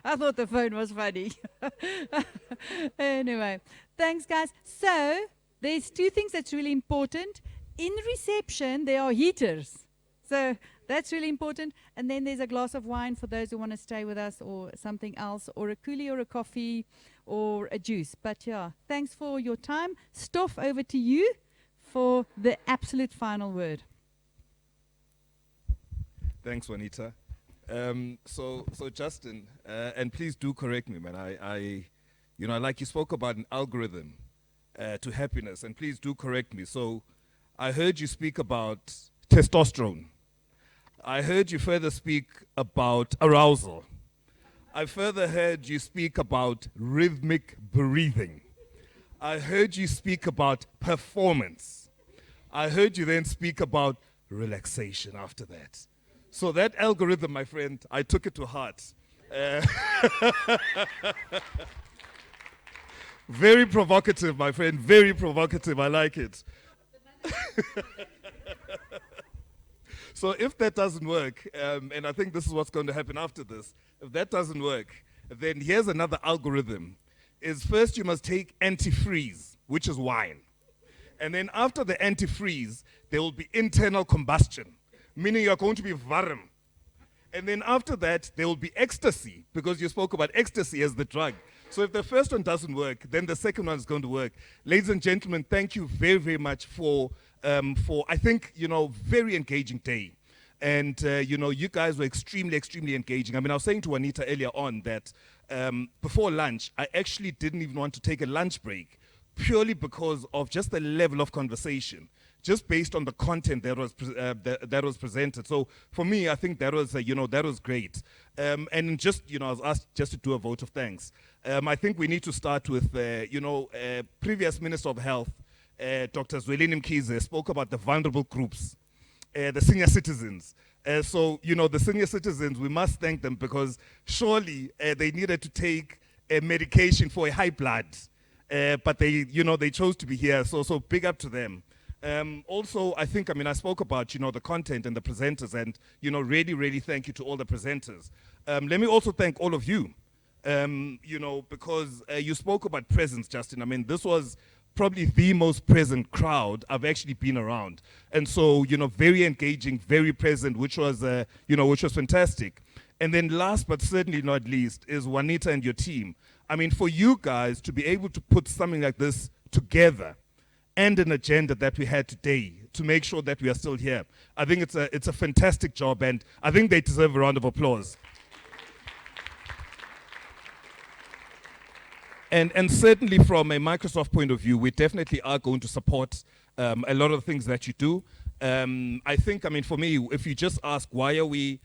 I thought the phone was funny. Anyway, thanks, guys. So there's 2 things that's really important. In reception, there are heaters. So that's really important. And then there's a glass of wine for those who want to stay with us, or something else, or a coolie, or a coffee, or a juice. But yeah, thanks for your time. Stoff, over to you for the absolute final word. Thanks, Juanita. So Justin, and please do correct me, man. I like you spoke about an algorithm to happiness, and please do correct me. So I heard you speak about testosterone. I heard you further speak about arousal. I further heard you speak about rhythmic breathing. I heard you speak about performance. I heard you then speak about relaxation after that. So that algorithm, my friend, I took it to heart. Very provocative, my friend, very provocative. I like it. So if that doesn't work, and I think this is what's going to happen after this, if that doesn't work, then here's another algorithm. Is first you must take antifreeze, which is wine. And then after the antifreeze, there will be internal combustion, meaning you're going to be warm. And then after that, there will be ecstasy, because you spoke about ecstasy as the drug. So if the first one doesn't work, then the second one is going to work. Ladies and gentlemen, thank you very, very much for I think, very engaging day. And, you guys were extremely, extremely engaging. I mean, I was saying to Juanita earlier on that before lunch, I actually didn't even want to take a lunch break, purely because of just the level of conversation, just based on the content that was that was presented. So for me, I think that was that was great. And just I was asked just to do a vote of thanks. I think we need to start with previous Minister of Health, Dr. Zwelini Mkhize spoke about the vulnerable groups, the senior citizens. So, the senior citizens, we must thank them because surely they needed to take a medication for a high blood, but they chose to be here. So big up to them. Also, I spoke about, the content and the presenters and, really, really thank you to all the presenters. Let me also thank all of you, because you spoke about presence, Justin. This was probably the most present crowd I've actually been around. And so, very engaging, very present, which was fantastic. And then last but certainly not least is Juanita and your team. For you guys to be able to put something like this together and an agenda that we had today to make sure that we are still here, I think it's a fantastic job, and I think they deserve a round of applause. And certainly from a Microsoft point of view, we definitely are going to support a lot of the things that you do. I think, for me, if you just ask why are we,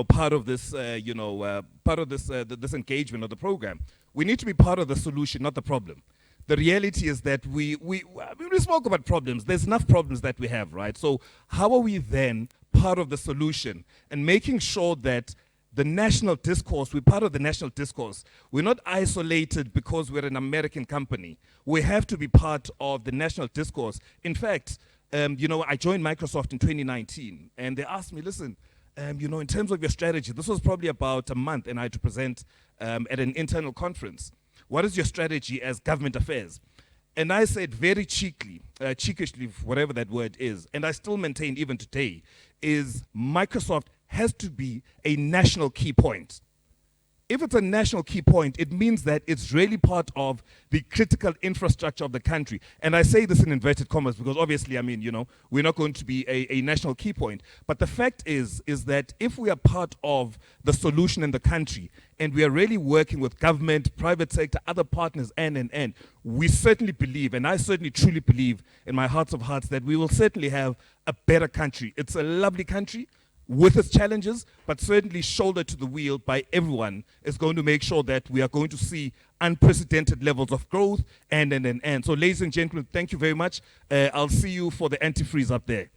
part of this, this engagement of the program, we need to be part of the solution, not the problem. The reality is that we spoke about problems. There's enough problems that we have, right? So how are we then part of the solution and making sure that the national discourse, we're part of the national discourse. We're not isolated because we're an American company. We have to be part of the national discourse. In fact, I joined Microsoft in 2019, and they asked me, listen, in terms of your strategy, this was probably about a month, and I had to present at an internal conference. What is your strategy as government affairs? And I said very cheekishly, whatever that word is, and I still maintain even today, is Microsoft has to be a national key point. If it's a national key point, it means that it's really part of the critical infrastructure of the country. And I say this in inverted commas because obviously, we're not going to be a national key point. But the fact is that if we are part of the solution in the country and we are really working with government, private sector, other partners, and, we certainly believe, and I certainly truly believe in my hearts of hearts, that we will certainly have a better country. It's a lovely country with its challenges, but certainly shoulder to the wheel by everyone is going to make sure that we are going to see unprecedented levels of growth and. So ladies and gentlemen, thank you very much. I'll see you for the antifreeze up there.